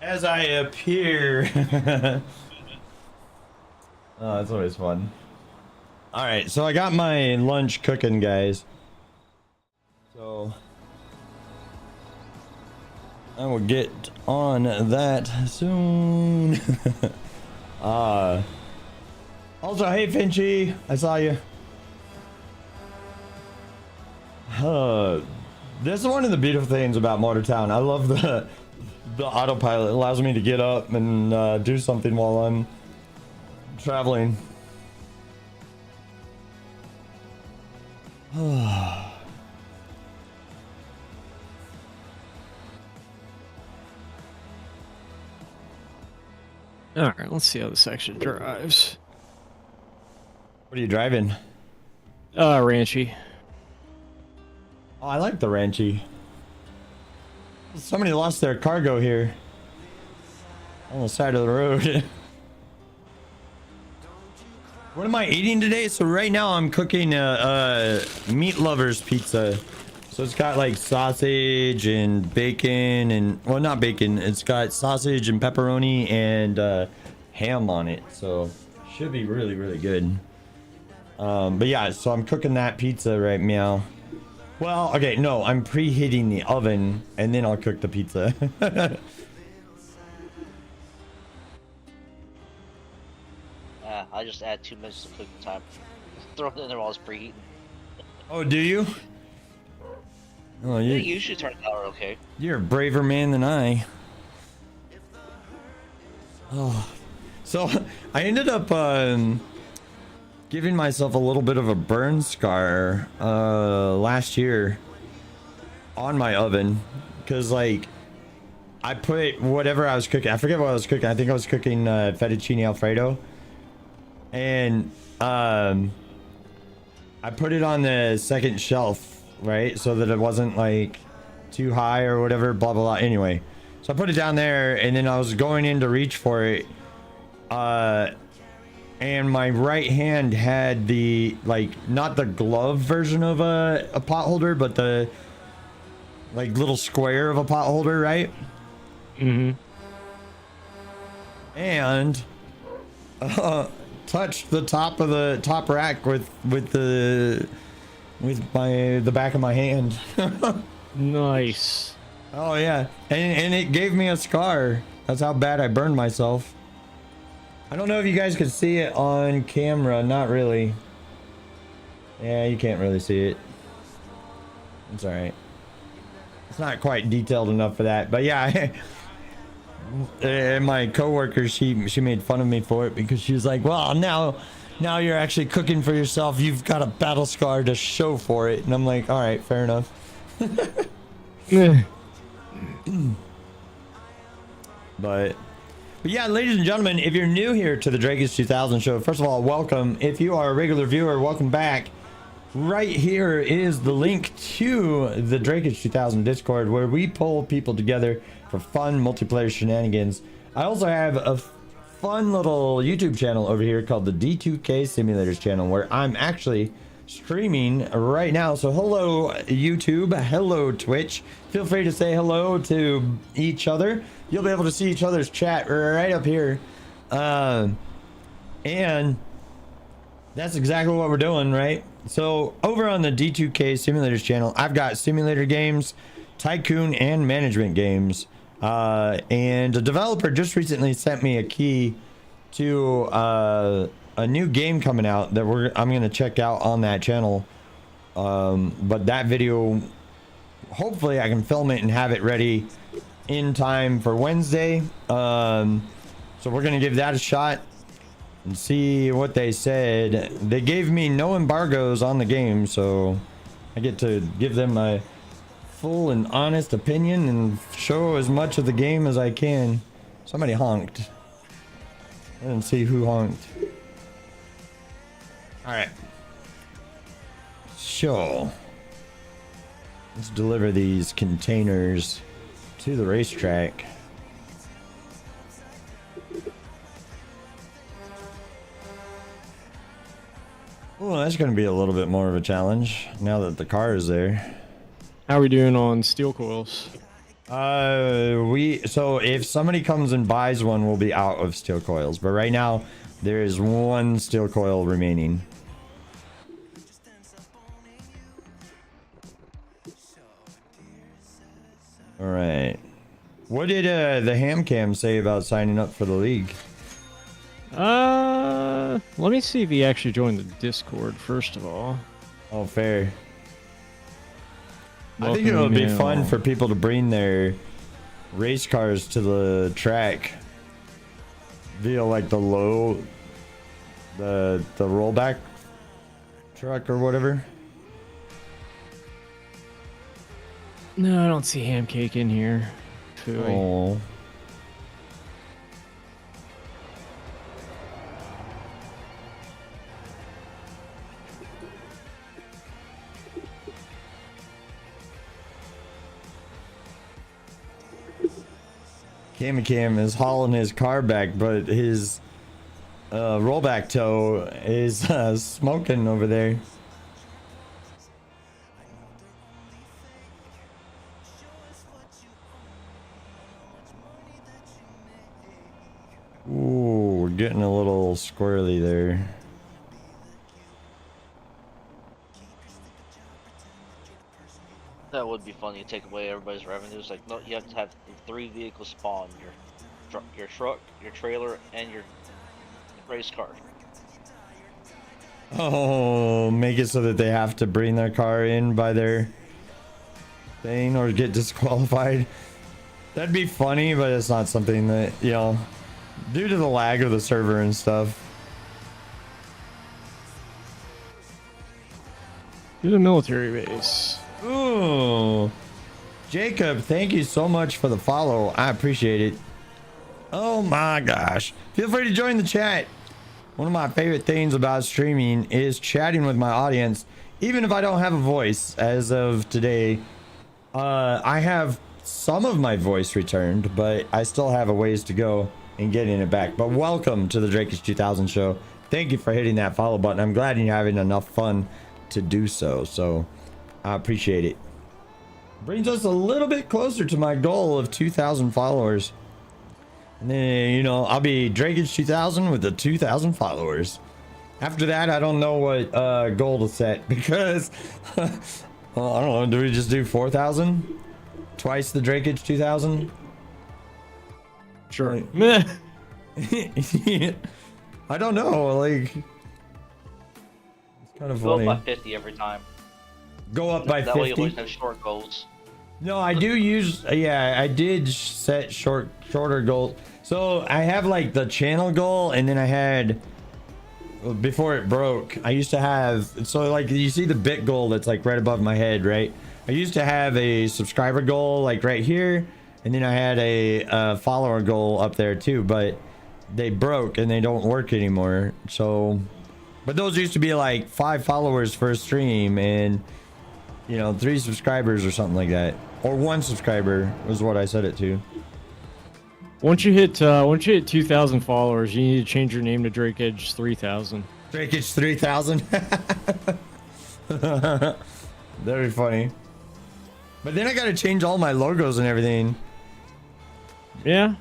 As I appear. Oh, that's always fun. All right, so I got my lunch cooking, guys. So I will get on that soon. Also, hey Finchy, I saw you. This is one of the beautiful things about Motortown. I love the autopilot. It allows me to get up and do something while I'm traveling.
All right, let's see how the section drives.
What are you driving?
Ranchy.
Oh, I like the Ranchy. Somebody lost their cargo here on the side of the road. What am I eating today? So right now I'm cooking meat lovers pizza. So it's got like sausage and bacon and, well, not bacon. It's got sausage and pepperoni and ham on it. So should be really, really good. But yeah, so I'm cooking that pizza right now. Well, okay, no, I'm preheating the oven and then I'll cook the pizza.
I just add 2 minutes to cooking time. Throw it in there while it's preheating.
Oh, do you? Oh,
It usually turns out okay.
You're a braver man than I. Oh, so I ended up giving myself a little bit of a burn scar last year on my oven because, like, I put whatever I was cooking. I forget what I was cooking. I think I was cooking fettuccine alfredo, and I put it on the second shelf, right, so that it wasn't like too high or whatever. Blah blah blah. Anyway, so I put it down there, and then I was going in to reach for it. And my right hand had the, like, not the glove version of a pot holder, but the, like, little square of a pot holder, right?
Mm-hmm.
And touched the top of the top rack with the back of my hand.
Nice.
Oh yeah, and it gave me a scar. That's how bad I burned myself. I don't know if you guys could see it on camera. Not really. Yeah, you can't really see it. It's all right. It's not quite detailed enough for that, but yeah. And my coworker, she made fun of me for it because she was like, "Well, now you're actually cooking for yourself. You've got a battle scar to show for it." And I'm like, "All right, fair enough." But yeah, ladies and gentlemen, if you're new here to the Drake's 2000 show, first of all, welcome. If you are a regular viewer, welcome back. Right here is the link to the Drake's 2000 Discord, where we pull people together for fun multiplayer shenanigans. I also have a fun little YouTube channel over here called the D2K Simulators channel, where I'm actually streaming right now. So hello YouTube, hello Twitch. Feel free to say hello to each other. You'll be able to see each other's chat right up here. And that's exactly what we're doing, right? So over on the D2K Simulators channel, I've got simulator games, tycoon, and management games. And a developer just recently sent me a key to a new game coming out that I'm gonna check out on that channel. But that video, hopefully I can film it and have it ready in time for Wednesday. So we're gonna give that a shot and see what they said. They gave me no embargoes on the game, so I get to give them my full and honest opinion and show as much of the game as I can. Somebody honked. I didn't see who honked. Alright. So let's deliver these containers to the racetrack. Oh, that's going to be a little bit more of a challenge now that the car is there.
How are we doing on steel coils?
So if somebody comes and buys one, we'll be out of steel coils. But right now, there is one steel coil remaining. All right. What did the ham cam say about signing up for the league?
Let me see if he actually joined the Discord first of all.
Oh, fair. I
Welcome
think it'll be
email.
fun for people to bring their race cars to the track via like the rollback truck or whatever.
No, I don't see ham cake in here. Phooey.
Oh. Cam is hauling his car back, but his rollback tow is smoking over there. Ooh, we're getting a little squirrely there.
That would be funny to take away everybody's revenues. Like, no, you have to have 3 vehicles spawn: your truck, your trailer, and your race car.
Oh, make it so that they have to bring their car in by their thing or get disqualified. That'd be funny, but it's not something that, you know, due to the lag of the server and stuff.
To the military base.
Ooh. Jacob, thank you so much for the follow. I appreciate it. Oh my gosh. Feel free to join the chat. One of my favorite things about streaming is chatting with my audience, even if I don't have a voice as of today. I have some of my voice returned, but I still have a ways to go in getting it back. But welcome to the Drakeish 2000 show. Thank you for hitting that follow button. I'm glad you're having enough fun to do so. So I appreciate it. Brings us a little bit closer to my goal of 2,000 followers. And then, you know, I'll be Drakeish 2000 with the 2,000 followers. After that, I don't know what goal to set because, well, I don't know. Do we just do 4,000? Twice the Drakeish 2000?
Sure.
I don't know. Like, it's kind of
Go
funny.
up by 50 every time.
Go up by
That way you
50.
always have short goals.
No, I do use, yeah, I did set shorter goals. So I have like the channel goal, and then I had, before it broke, I used to have, so like you see the bit goal that's like right above my head, right? I used to have a subscriber goal like right here, and then I had a follower goal up there too, but they broke and they don't work anymore. So, but those used to be like 5 followers for a stream and, you know, 3 subscribers or something like that, or 1 subscriber was what I set it to.
Once you hit 2,000 followers, you need to change your name to Drakeish 3000.
Drakeish 3000. That'd be funny. But then I gotta change all my logos and everything.
Yeah,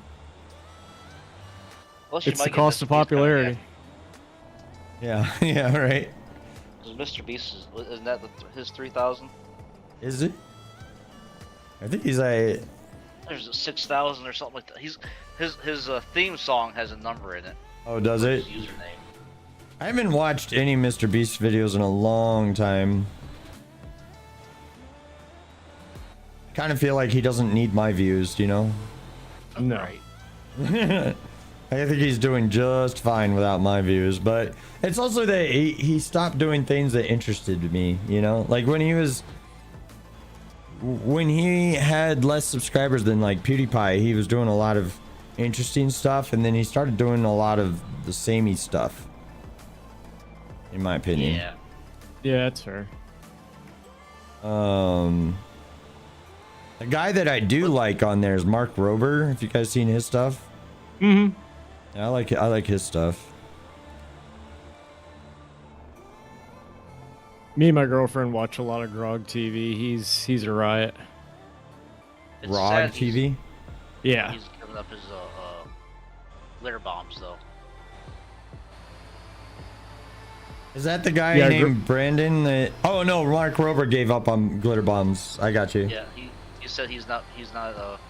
Plus, you
it's
might
the
get
cost
Mr.
of
Beast coming
popularity.
Yeah, yeah, right.
in. 'Cause Mr. Beast isn't that his 3,000?
Is it? I think he's like,
There's a 6,000 or something like that. His theme song has a number in it.
oh, does it?
His username.
I haven't watched any Mr. Beast videos in a long time. Kind of feel like he doesn't need my views, you know?
No.
Right.
I think he's doing just fine without my views, but it's also that he stopped doing things that interested me, you know? Like when he had less subscribers than like PewDiePie, he was doing a lot of interesting stuff, and then he started doing a lot of the samey stuff, in my opinion.
Yeah.
Yeah, that's fair.
A guy that I do like on there is Mark Rober. If you guys seen his stuff,
Mm-hmm.
yeah, I like his stuff.
Me and my girlfriend watch a lot of Grog TV. He's a riot.
It's
ROG
sad
TV.
Yeah.
He's giving up his litter bombs though.
Is that the guy
Yeah,
named Brandon? Oh no, Mark Rober gave up on glitter bombs. I got you.
Yeah, he said he's not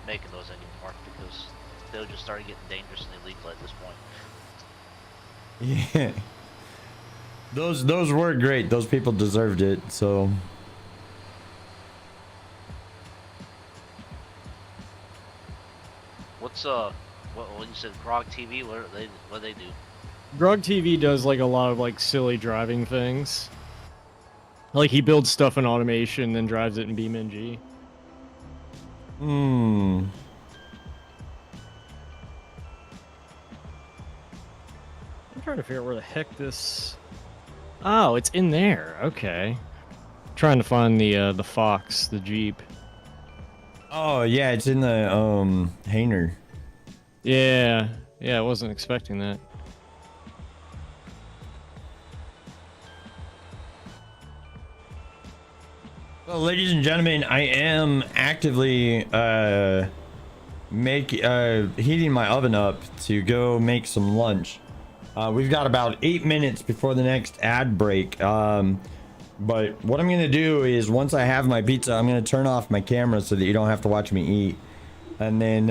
making those anymore because they'll just start getting dangerously lethal at this point.
Yeah. Those were great. Those people deserved it. So.
What's what you said, Grog TV? What they do?
Grog TV does like a lot of like silly driving things. Like he builds stuff in automation, then drives it in BeamNG.
Hmm.
I'm trying to figure out where the heck this. Oh, it's in there. Okay. Trying to find the Fox, the Jeep.
Oh yeah, it's in the hangar.
Yeah. Yeah, I wasn't expecting that.
Well, ladies and gentlemen, I am actively heating my oven up to go make some lunch. We've got about 8 minutes before the next ad break. But what I'm gonna do is once I have my pizza, I'm gonna turn off my camera so that you don't have to watch me eat, and then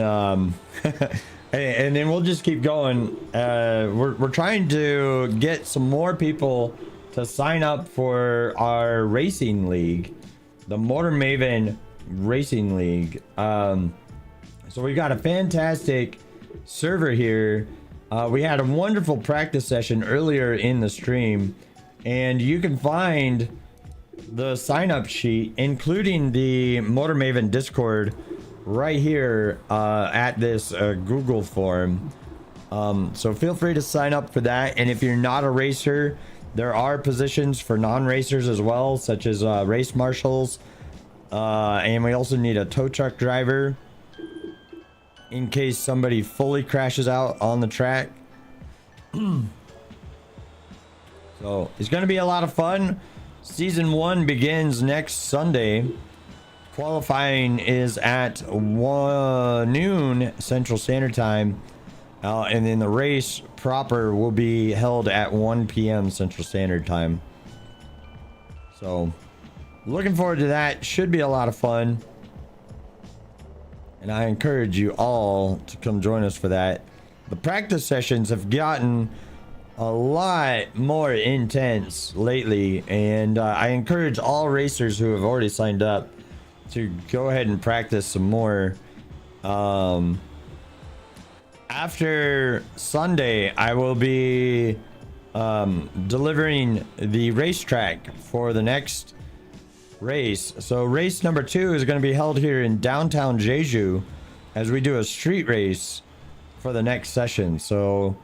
and then we'll just keep going. We're trying to get some more people to sign up for our racing league, the Motor Maven Racing League. So we got a fantastic server here. We had a wonderful practice session earlier in the stream, and you can find the sign up sheet, including the Motor Maven Discord, right here at this Google form. So feel free to sign up for that. And if you're not a racer, there are positions for non-racers as well, such as race marshals. And we also need a tow truck driver in case somebody fully crashes out on the track. So it's going to be a lot of fun. Season 1 begins next Sunday. Qualifying is at noon Central Standard Time. And then the race proper will be held at 1 p.m. Central Standard Time. So looking forward to that. Should be a lot of fun. And I encourage you all to come join us for that. The practice sessions have gotten a lot more intense lately, and I encourage all racers who have already signed up to go ahead and practice some more. After Sunday, I will be delivering the racetrack for the next race. So race number 2 is going to be held here in downtown Jeju as we do a street race for the next session. So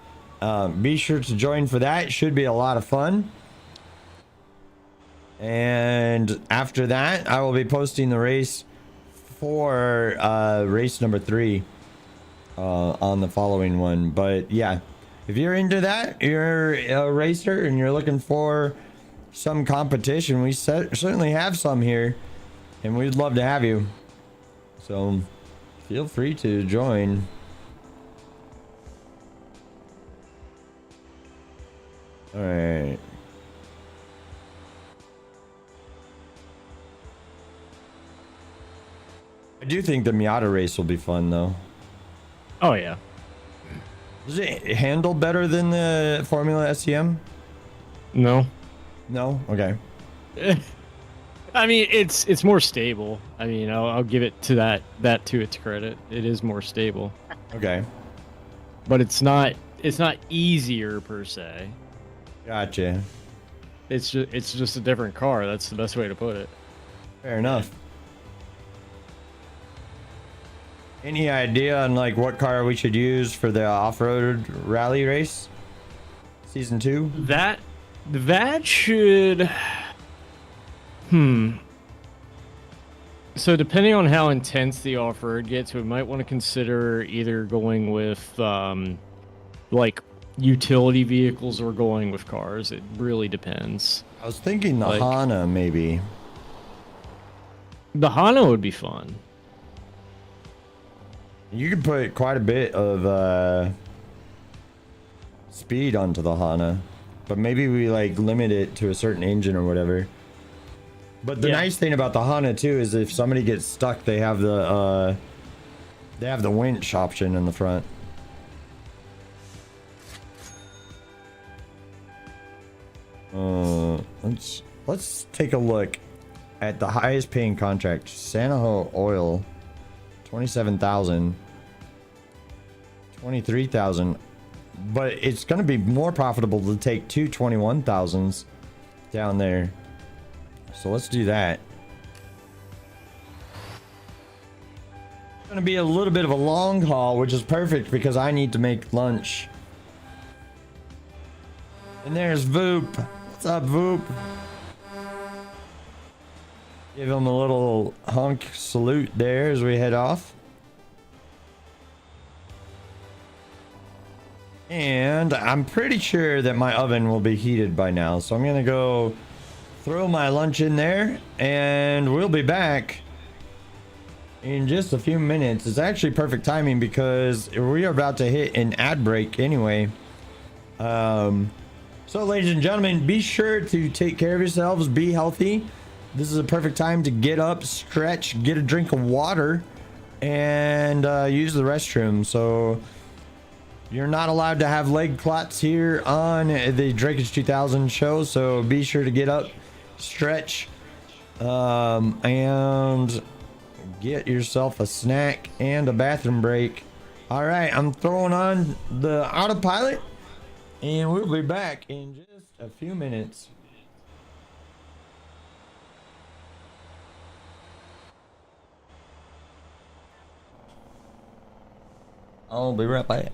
be sure to join for that. It should be a lot of fun. And after that, I will be posting the race for race number 3 on the following one. But yeah, if you're into that, you're a racer and you're looking for some competition, we certainly have some here, and we'd love to have you. So feel free to join. All right. I do think the Miata race will be fun, though.
Oh yeah.
Does it handle better than the Formula SEM?
No.
No? Okay.
I mean, it's more stable. I mean, I'll give it to that to its credit. It is more stable.
Okay.
But it's not easier per se.
Gotcha.
It's just a different car. That's the best way to put it.
Fair enough. Any idea on like what car we should use for the off-road rally race? Season 2?
That should... So depending on how intense the off-road gets, we might want to consider either going with like utility vehicles or going with cars. It really depends.
I was thinking the
Like-
Hana maybe.
The Hana would be fun.
You can put quite a bit of speed onto the Hana, but maybe we like limit it to a certain engine or whatever. But the
Yeah.
nice thing about the Hana too is if somebody gets stuck, they have the winch option in the front. Let's take a look at the highest paying contract. Sanaho Oil, 27,000, 23,000. But it's going to be more profitable to take two 21,000s down there. So let's do that. It's going to be a little bit of a long haul, which is perfect because I need to make lunch. And there's Voop. What's up, Voop? Give him a little hunk salute there as we head off. And I'm pretty sure that my oven will be heated by now. So I'm going to go throw my lunch in there and we'll be back in just a few minutes. It's actually perfect timing because we are about to hit an ad break anyway. So ladies and gentlemen, be sure to take care of yourselves. Be healthy. This is a perfect time to get up, stretch, get a drink of water, and use the restroom. So you're not allowed to have leg clots here on the Drakage 2000 show. So be sure to get up, stretch, and get yourself a snack and a bathroom break. All right, I'm throwing on the autopilot, and we'll be back in just a few minutes. I'll be right back.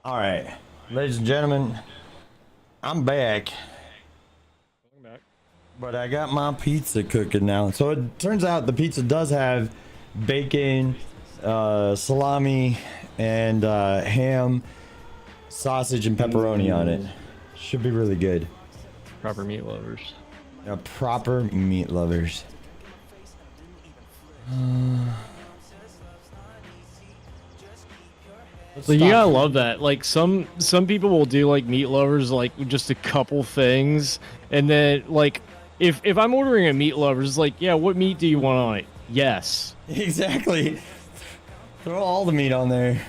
All right, ladies and gentlemen, I'm back. But I got my pizza cooking now. So it turns out the pizza does have bacon, salami, and ham, sausage, and pepperoni on it. Should be really good.
Proper meat lovers.
Yeah, proper meat lovers.
So you gotta love that. Like some people will do like meat lovers like just a couple things, and then like if I'm ordering a meat lovers, it's like, yeah, what meat do you want on it? Yes.
Exactly. Throw all the meat on there.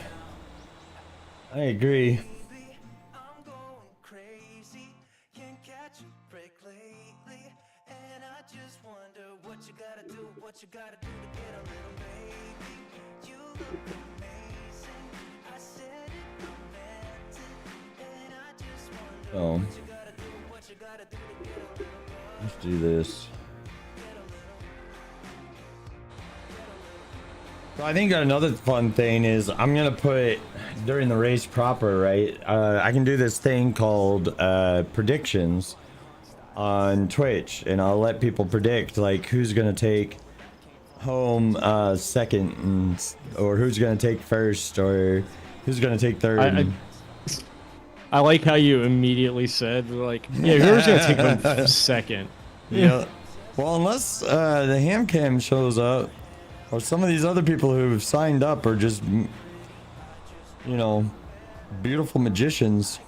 I agree. So let's do this. So I think another fun thing is I'm gonna put during the race proper, right? I can do this thing called predictions on Twitch, and I'll let people predict like who's gonna take home second, or who's gonna take first, or who's gonna take third.
I like how you immediately said like, yeah, whoever's gonna take home second.
Yeah. Well, unless the ham cam shows up, or some of these other people who've signed up are just, you know, beautiful magicians.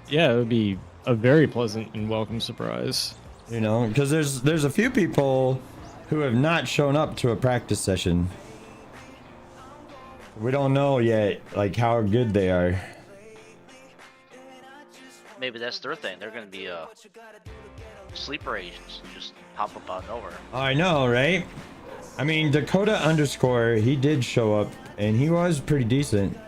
Yeah, it would be a very pleasant and welcome surprise.
You know, because there's a few people who have not shown up to a practice session. We don't know yet, like, how good they are.
Maybe that's their thing. They're gonna be sleeper agents. Just pop up out of nowhere.
I know, right? I mean, Dakota _ he did show up, and he was pretty decent.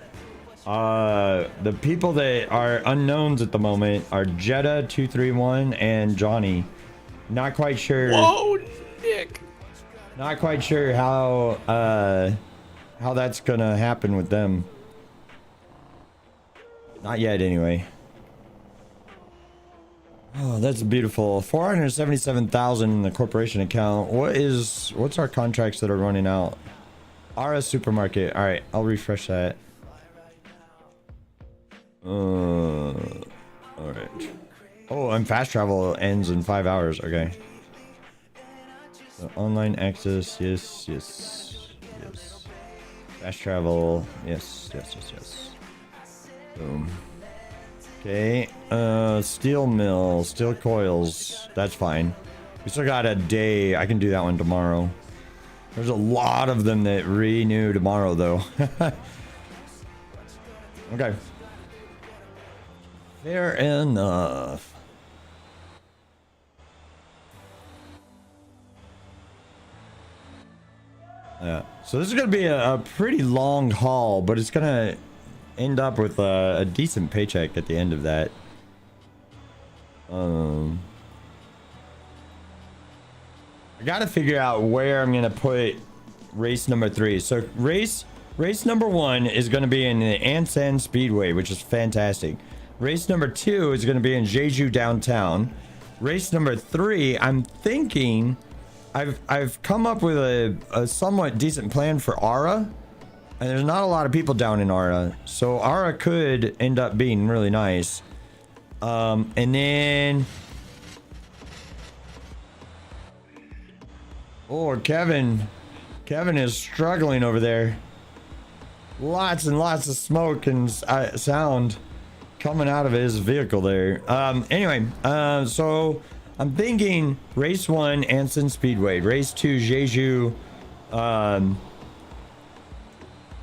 The people that are unknowns at the moment are Jetta231 and Johnny. Not quite sure.
Whoa, Nick!
Not quite sure how that's gonna happen with them. Not yet, anyway. Oh, that's beautiful. 477,000 in the corporation account. What's our contracts that are running out? Ara supermarket. All right, I'll refresh that. All right. Oh, and fast travel ends in 5 hours. Okay. So online access. Yes. Fast travel. Yes. Boom. Okay, steel mill, steel coils, that's fine. We still got a day. I can do that one tomorrow. There's a lot of them that renew tomorrow, though. Okay. Fair enough. Yeah, so this is gonna be a pretty long haul, but it's gonna end up with a decent paycheck at the end of that. I gotta figure out where I'm gonna put race number 3. So race number 1 is gonna be in the Ansan Speedway, which is fantastic. Race number 2 is gonna be in Jeju downtown. Race number 3, I'm thinking I've come up with a somewhat decent plan for Ara. And there's not a lot of people down in Ara, so Ara could end up being really nice. And then, oh, Kevin is struggling over there. Lots and lots of smoke and sound coming out of his vehicle there. Anyway, so I'm thinking race 1, Anson Speedway, race 2, Jeju,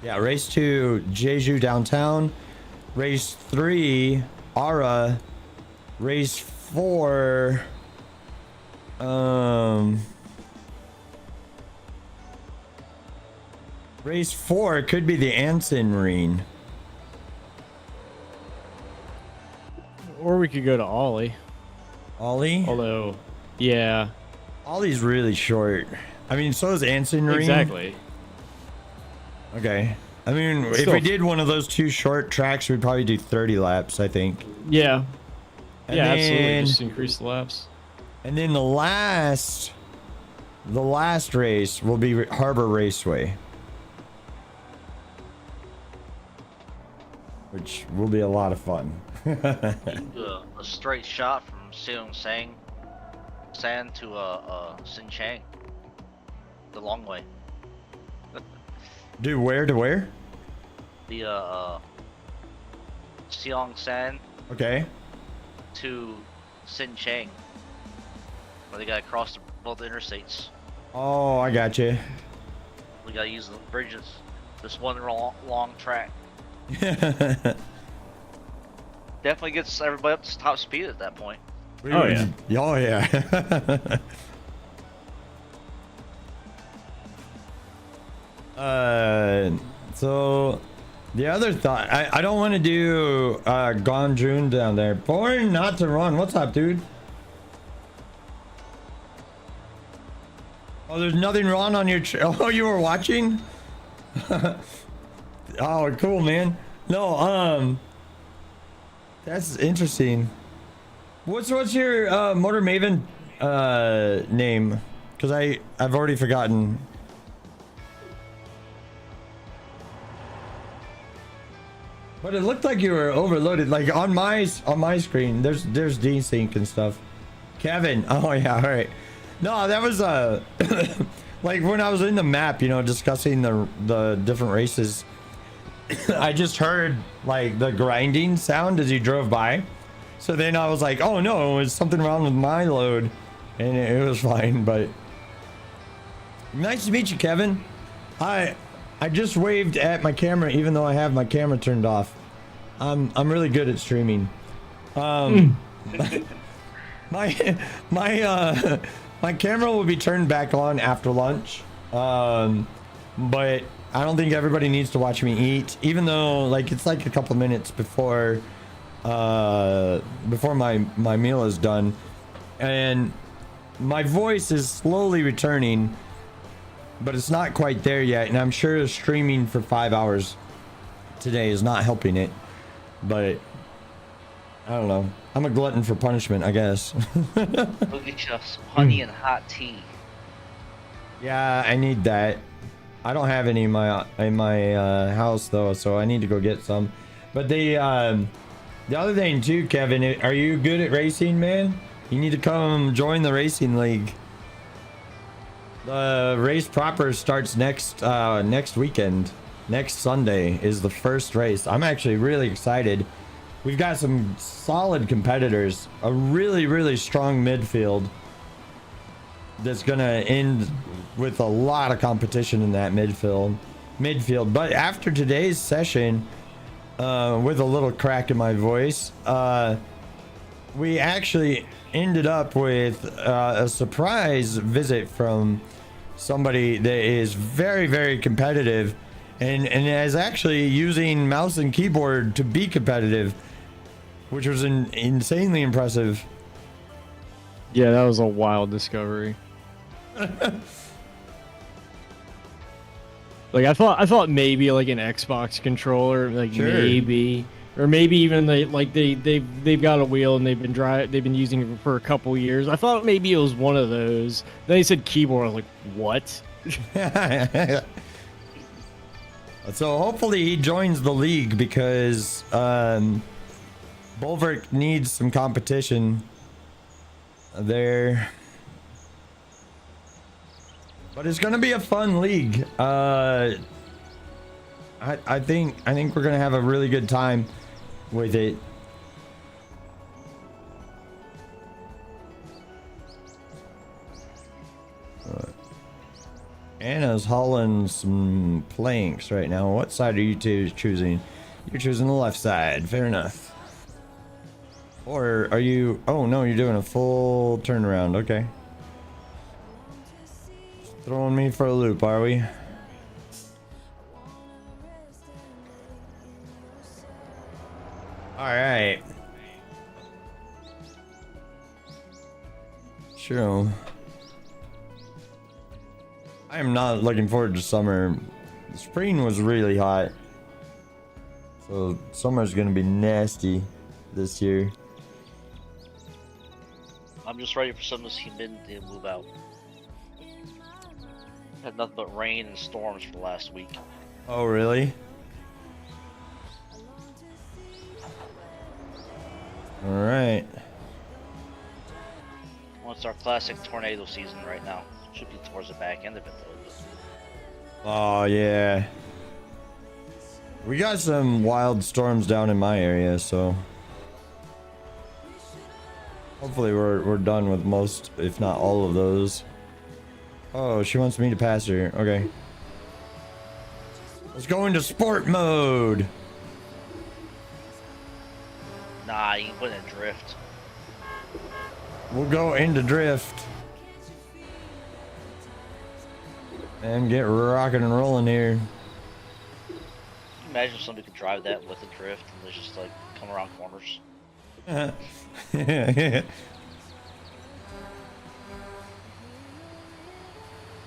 yeah, race 2, Jeju downtown. Race 3, Ara. Race 4, race 4 could be the Anson Marine.
Or we could go to Ollie.
Ollie?
Although, yeah.
Ollie's really short. I mean, so is Anson Marine.
Exactly.
Okay. I mean, if
Still-
we did one of those 2 short tracks, we'd probably do 30 laps, I think.
Yeah.
And
Yeah,
then,
absolutely. Just increase the laps.
And then the last race will be Harbor Raceway, which will be a lot of fun.
Do a straight shot from Seong San to Sin Chang. The long way.
Dude, where to where?
The Seong San
Okay.
to Sin Chang. Where they gotta cross both interstates.
Oh, I got you.
We gotta use the bridges. This one long track. Definitely gets everybody up to top speed at that point.
Oh, yeah.
Oh, yeah. So the other thought, I don't want to do Gonjun down there. Born not to run. What's up, dude? Oh, there's nothing wrong on your oh, you were watching? Oh, cool, man. No, that's interesting. What's your Motor Maven name? Because I've already forgotten. But it looked like you were overloaded. Like on my screen, there's desync and stuff. Kevin. Oh yeah, all right. No, that was like when I was in the map, you know, discussing the different races. I just heard like the grinding sound as you drove by. So then I was like, oh no, there's something wrong with my load, and it was fine. But nice to meet you, Kevin. I just waved at my camera, even though I have my camera turned off. I'm really good at streaming. My camera will be turned back on after lunch. But I don't think everybody needs to watch me eat, even though like it's like a couple minutes before my meal is done, and my voice is slowly returning, but it's not quite there yet, and I'm sure streaming for 5 hours today is not helping it. But I don't know. I'm a glutton for punishment, I guess.
Go get you some honey and hot tea.
Yeah, I need that. I don't have any in my house though, so I need to go get some. But the other thing too, Kevin, are you good at racing, man? You need to come join the racing league. The race proper starts next weekend. Next Sunday is the first race. I'm actually really excited. We've got some solid competitors, a really strong midfield that's gonna end with a lot of competition in that midfield. But after today's session, with a little crack in my voice, we actually ended up with a surprise visit from somebody that is very competitive and is actually using mouse and keyboard to be competitive, which was insanely impressive.
Yeah, that was a wild discovery. Like I thought maybe like an Xbox controller, like
Sure.
maybe, or maybe even they've got a wheel and they've been using it for a couple years. I thought maybe it was one of those. Then they said keyboard. I was like, what?
So hopefully he joins the league because Bulwark needs some competition there. But it's gonna be a fun league. I think we're gonna have a really good time with it. Anna's hauling some planks right now. What side are you two choosing? You're choosing the left side. Fair enough. Or are you... Oh, no, you're doing a full turnaround. Okay. Throwing me for a loop, are we? Alright. Sure. I am not looking forward to summer Spring was really hot. So summer's gonna be nasty this year.
I'm just ready for some of this humidity to move out. Had nothing but rain and storms for the last week.
Oh, really? Alright.
Well, it's our classic tornado season right now. Should be towards the back end of it though. But
Oh, yeah. We got some wild storms down in my area, so hopefully we're done with most, if not all of those. Oh, she wants me to pass her. Okay. Let's go into sport mode.
nah, you can put it in drift.
We'll go into drift. And get rocking and rolling here.
Can you imagine if somebody could drive that with a drift and they just like come around corners?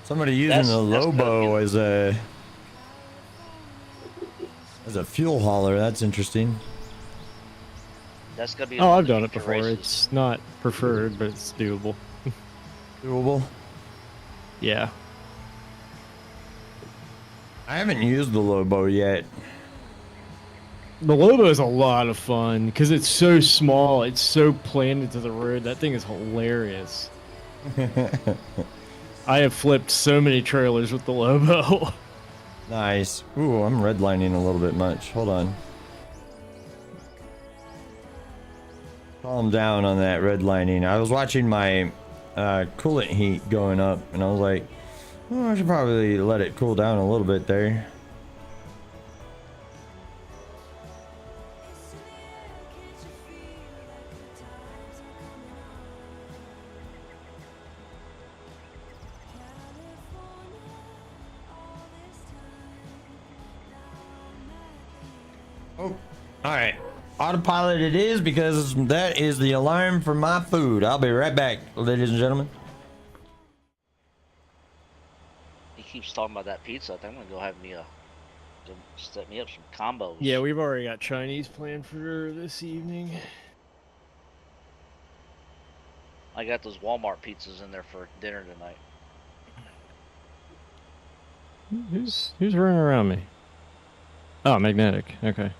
Somebody using
That's
the Lobo
gonna
as a fuel hauler. That's interesting.
That's gonna be.
Oh,
one
I've
of the
done it
future
before.
races.
It's not preferred, but it's doable.
Doable.
Yeah.
I haven't used the Lobo yet.
The Lobo is a lot of fun because it's so small. It's so planted to the road. That thing is hilarious. I have flipped so many trailers with the Lobo.
Nice. Ooh, I'm redlining a little bit much. Hold on. Calm down on that redlining. I was watching my coolant heat going up, and I was like, oh, I should probably let it cool down a little bit there. Oh, all right. Autopilot it is, because that is the alarm for my food. I'll be right back, ladies and gentlemen.
He keeps talking about that pizza. I think I'm gonna go have me go set me up some combos.
Yeah, we've already got Chinese planned for this evening.
I got those Walmart pizzas in there for dinner tonight.
Who's running around me? Oh, magnetic. Okay.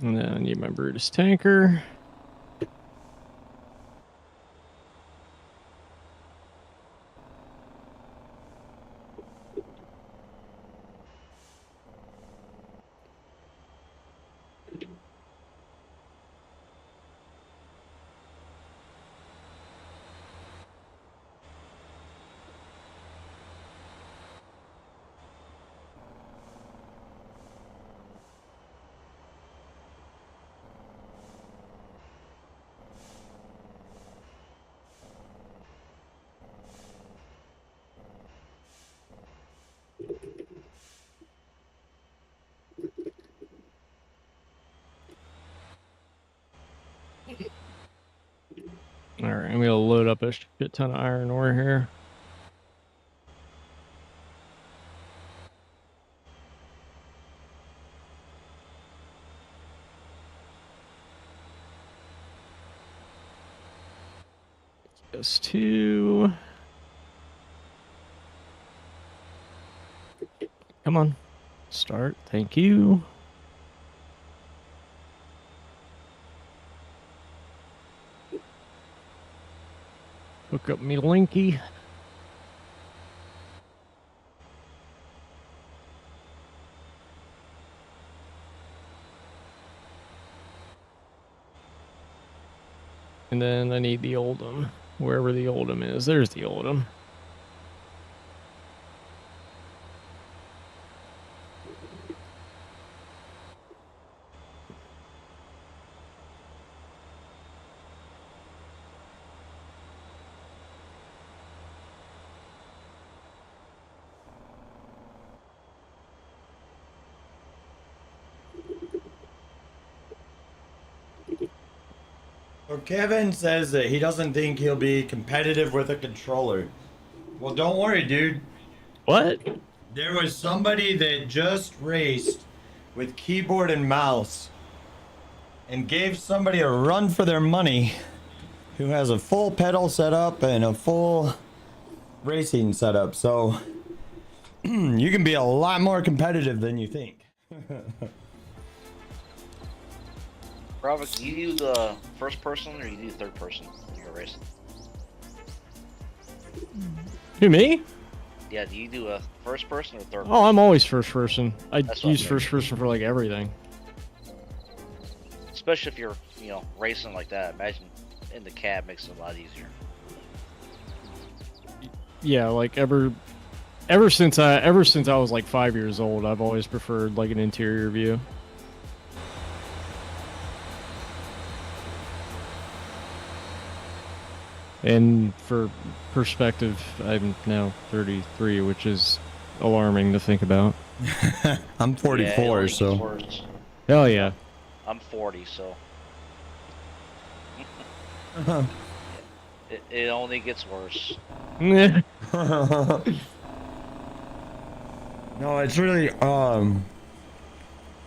And then I need my Brutus tanker. All right, I'm gonna load up a shit ton of iron ore here. Just two. Come on, start. Thank you. Hook up me linky. And then I need the Oldham. Wherever the Oldham is. There's the Oldham.
So Kevin says that he doesn't think he'll be competitive with a controller. Well, don't worry, dude.
What?
There was somebody that just raced with keyboard and mouse and gave somebody a run for their money who has a full pedal setup and a full racing setup. So you can be a lot more competitive than you think.
Robert, do you do the first person or you do third person when you're racing?
Who, me?
Yeah, do you do a first person or third person?
Oh, I'm always first person. I
That's what
use
I
first person for like everything.
Especially if you're, racing like that. Imagine in the cab makes it a lot easier.
Yeah, like ever since I was like 5 years old, I've always preferred like an interior view. And for perspective, I'm now 33, which is alarming to think about.
I'm
Yeah, it
44,
only gets
so
worse.
Hell yeah.
I'm 40, so it only gets worse.
no, it's really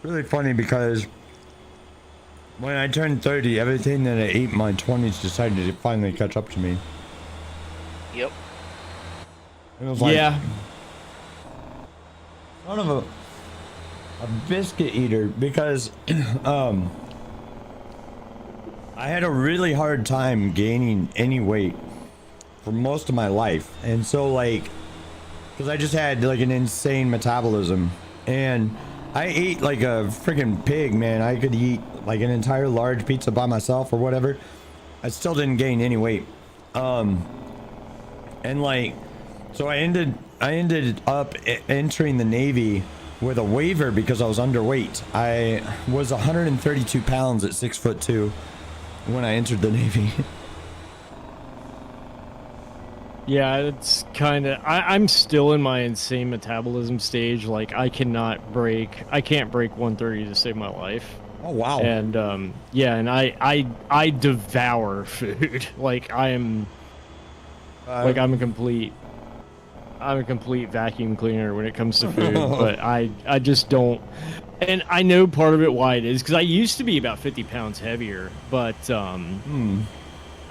really funny because when I turned 30, everything that I ate in my 20s decided to finally catch up to me.
Yep.
It was like,
Yeah.
son of a biscuit eater, because I had a really hard time gaining any weight for most of my life. And so like, because I just had like an insane metabolism, and I ate like a freaking pig, man. I could eat like an entire large pizza by myself or whatever. I still didn't gain any weight. And like, so I ended up entering the Navy with a waiver because I was underweight. I was 132 pounds at 6'2" when I entered the Navy.
Yeah, it's kind of. I'm still in my insane metabolism stage. Like I can't break 130 to save my life.
Oh wow.
And yeah, and I devour food. Like I'm a complete vacuum cleaner when it comes to food. But I just don't. And I know part of it why it is because I used to be about 50 pounds heavier, but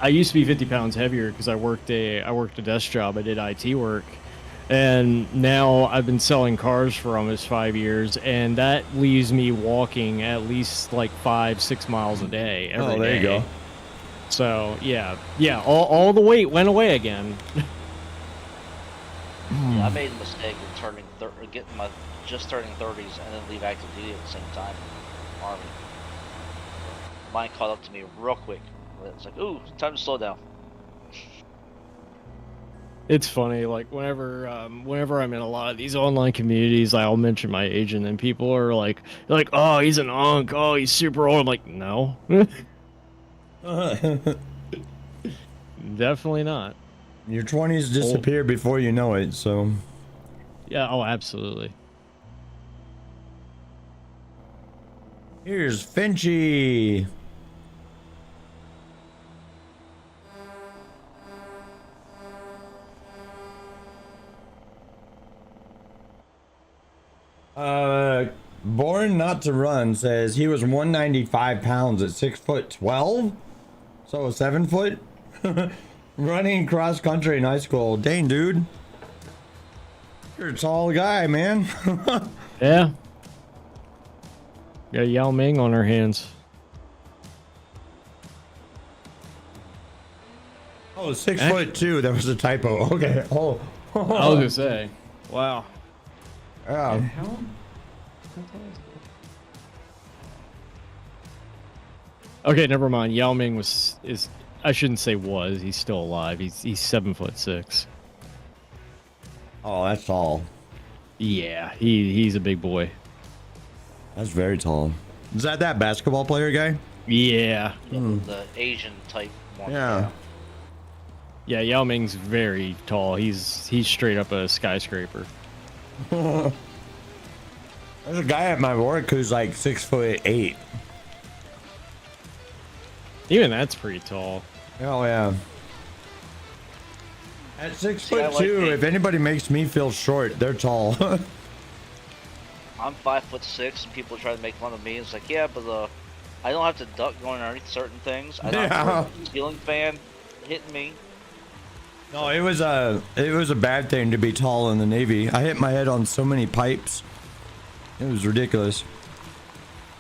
I used to be 50 pounds heavier because I worked a desk job. I did IT work, and now I've been selling cars for almost 5 years, and that leaves me walking at least like 5-6 miles a day every day.
Oh, there you go.
So yeah, all the weight went away again.
Yeah, I made a mistake in just turning 30s and then leave active duty at the same time. Army. Mine caught up to me real quick. It's like, ooh, time to slow down.
It's funny, like whenever I'm in a lot of these online communities, I'll mention my agent, and people are like, oh, he's an unk, oh, he's super old. I'm like, no, definitely not.
Your 20s disappear before you know it, so.
Yeah, oh, absolutely.
Here's Finchy. Born Not to Run says he was 195 pounds at 6'12", so 7 foot, running cross country in high school. Dang, dude, you're a tall guy, man.
Yeah. Got Yao Ming on our hands.
Oh, 6'2". That was a typo. Okay. Oh.
I was gonna say, wow.
Yeah.
Okay, never mind. Yao Ming is I shouldn't say was. He's still alive. He's 7'6".
Oh, that's tall.
Yeah, he's a big boy.
That's very tall. Is that basketball player guy?
Yeah.
The Asian type one.
Yeah.
Yeah, Yao Ming's very tall. He's straight up a skyscraper.
There's a guy at my work who's like 6'8".
Even that's pretty tall.
Oh yeah. At 6'2",
See, I like the-
if anybody makes me feel short, they're tall.
I'm 5'6", and people try to make fun of me. It's like, yeah, but I don't have to duck going underneath certain things. I don't have a ceiling fan hitting me.
No, it was a bad thing to be tall in the Navy. I hit my head on so many pipes. It was ridiculous.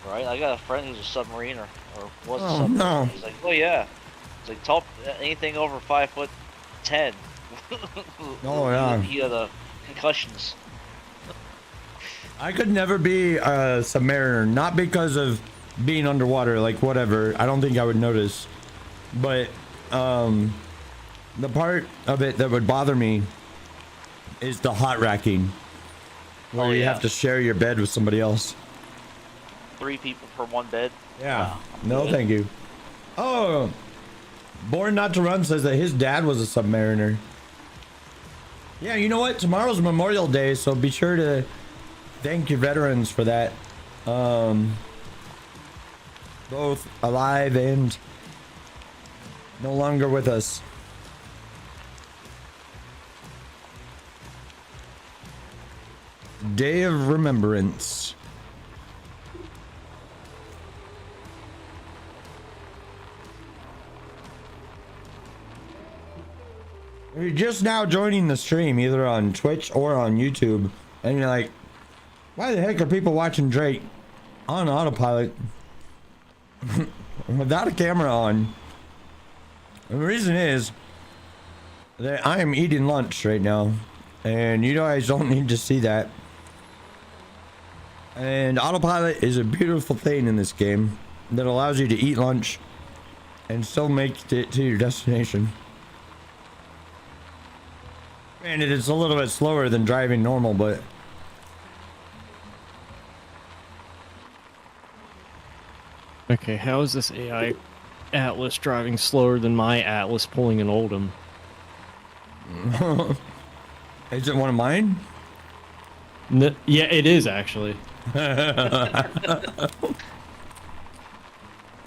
Right? I got a friend who's a submariner, or was a
Oh,
submariner.
no.
He's like, oh yeah. It's like tall, anything over 5'10".
Oh, yeah.
He had concussions.
I could never be a submariner, not because of being underwater, like whatever. I don't think I would notice. But the part of it that would bother me is the hot racking, where you have to share your bed with somebody else.
3 people per one bed.
Yeah. No, thank you. Oh, Born Not to Run says that his dad was a submariner. Yeah, you know what? Tomorrow's Memorial Day, so be sure to thank your veterans for that. Both alive and no longer with us. Day of Remembrance. If you're just now joining the stream, either on Twitch or on YouTube, and you're like, why the heck are people watching Drake on autopilot without a camera on? The reason is that I am eating lunch right now, and you guys don't need to see that. And autopilot is a beautiful thing in this game that allows you to eat lunch and still make it to your destination. Granted, it's a little bit slower than driving normal, but
Okay, how is this AI Atlas driving slower than my Atlas pulling an Oldham?
is it one of mine?
Yeah, it is actually.
I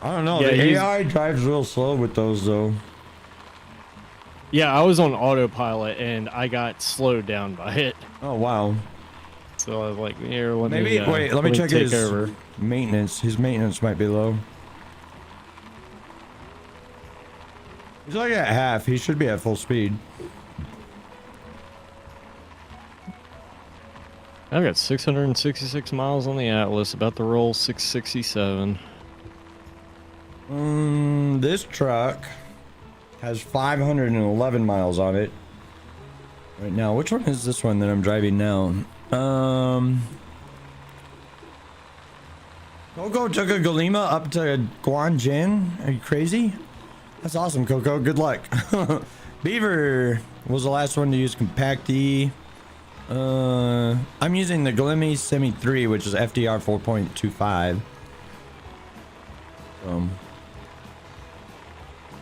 don't know.
Yeah,
the
he's-
AI drives real slow with those, though.
Yeah, I was on autopilot and I got slowed down by it.
Oh wow.
So I was like, here, let
Maybe
me
wait. Let me check
take
his
over.
maintenance. His maintenance might be low. He's like at half. He should be at full speed.
I've got 666 miles on the Atlas, about to roll 667.
This truck has 511 miles on it right now. Which one is this one that I'm driving now? Coco took a Galima up to Guanjin. Are you crazy? That's awesome, Coco. Good luck. Beaver was the last one to use Compact E. I'm using the Glimmy Semi 3, which is FDR 4.25.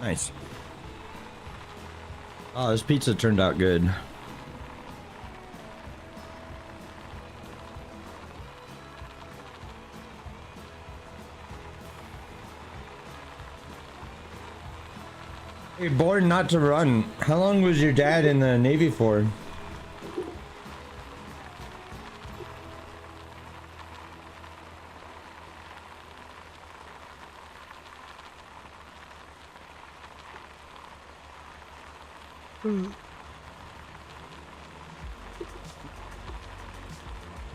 Nice. Oh, this pizza turned out good. Hey, Born Not to Run. How long was your dad in the Navy for?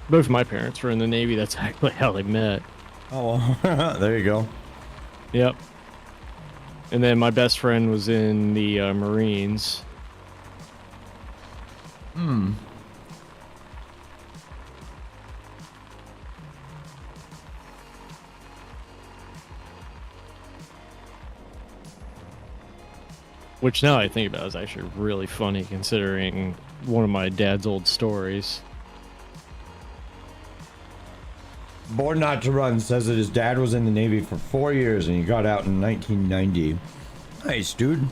Both my parents were in the Navy. That's actually how they met.
Oh, there you go.
Yep. And then my best friend was in the Marines. Which now I think about is actually really funny considering one of my dad's old stories.
Born Not to Run says that his dad was in the Navy for 4 years and he got out in 1990. Nice, dude.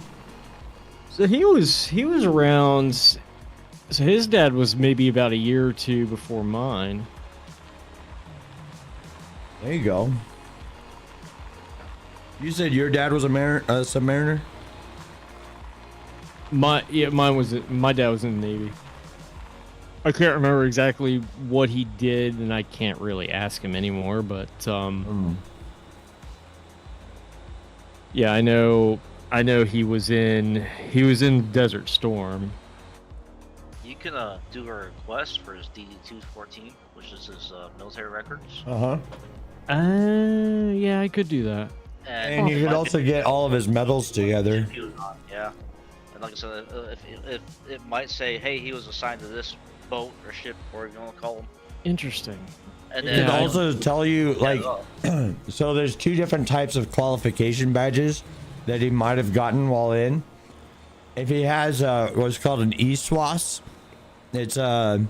So he was around. So his dad was maybe about a year or two before mine.
There you go. You said your dad was a submariner?
My dad was in the Navy. I can't remember exactly what he did, and I can't really ask him anymore. But yeah, I know he was in Desert Storm.
You can do a request for his DD-214, which is his military records.
Yeah, I could do that.
And you could also get all of his medals together.
Yeah. And like I said, if it might say, hey, he was assigned to this boat or ship, or you want to call him.
Interesting.
And
It
then
could also tell you, like, so there's 2 different types of qualification badges that he might have gotten while in. If he has what's called an E06, it's a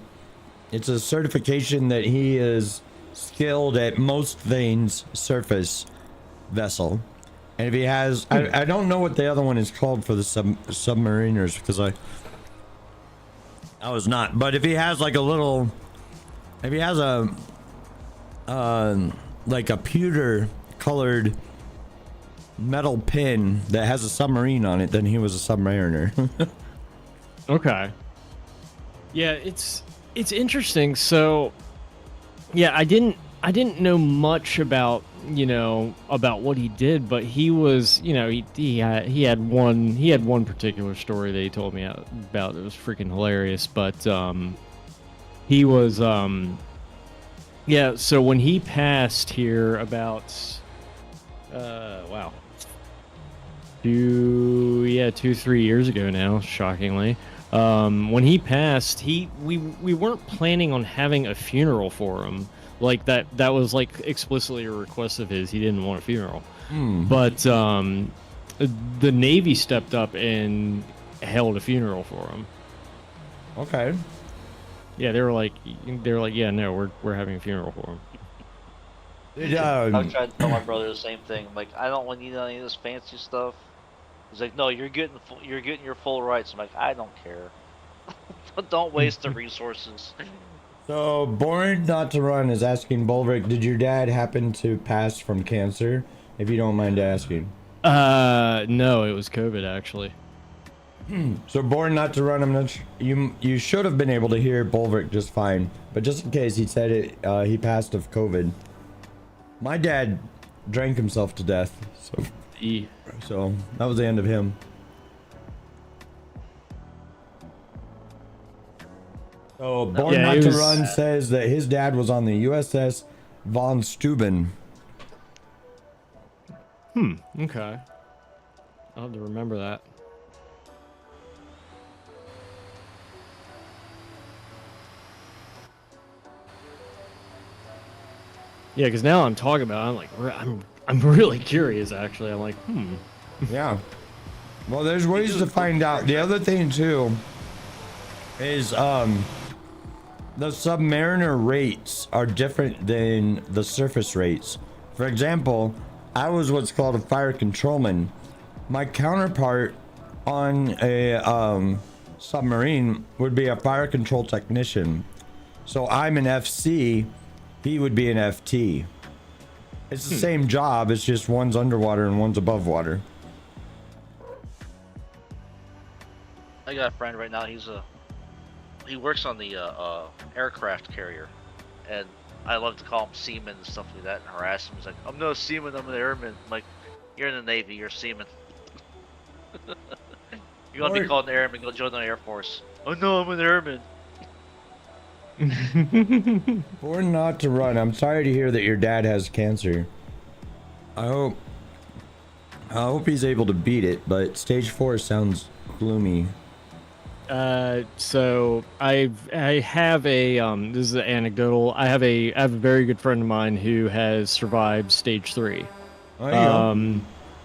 certification that he is skilled at most things surface vessel. And if he has, I don't know what the other one is called for the submariners, because I was not. But if he has like if he has a like a pewter colored metal pin that has a submarine on it, then he was a submariner.
Okay. Yeah, it's interesting. So, yeah, I didn't know much about what he did, but he was, he had one particular story that he told me about. It was freaking hilarious. But he was yeah. So when he passed here about 2-3 years ago now, shockingly. When he passed, we weren't planning on having a funeral for him. Like that was like explicitly a request of his. He didn't want a funeral. But the Navy stepped up and held a funeral for him.
Okay.
Yeah, they were like, yeah, no, we're having a funeral for him.
I've tried to tell my brother the same thing. I'm like, I don't want you to any of this fancy stuff. He's like, no, you're getting your full rights. I'm like, I don't care. Don't waste the resources.
So, Born Not to Run is asking Bulverick, did your dad happen to pass from cancer? If you don't mind asking.
No, it was COVID, actually.
So, Born Not to Run, I'm not you should have been able to hear Bulverick just fine. But just in case, he said it, he passed of COVID. My dad drank himself to death, so that was the end of him. So Born Not to Run says that his dad was on the USS Von Steuben.
Okay. I'll have to remember that. Yeah, because now I'm talking about it, I'm like, I'm really curious, actually. I'm like,
Yeah. Well, there's ways to find out. The other thing, too, is the submariner rates are different than the surface rates. For example, I was what's called a fire controlman. My counterpart on a submarine would be a fire control technician. So I'm an FC, he would be an FT. It's the same job, it's just one's underwater and one's above water.
I got a friend right now. He works on the aircraft carrier, and I love to call him seaman and stuff like that and harass him. He's like, I'm no seaman, I'm an airman. I'm like, you're in the Navy, you're a seaman. You want to be called an airman, go join the Air Force. Oh no, I'm an airman.
Born Not to Run, I'm sorry to hear that your dad has cancer. I hope he's able to beat it, but stage 4 sounds gloomy.
So I have a this is anecdotal. I have a very good friend of mine who has survived stage 3.
Oh, yeah.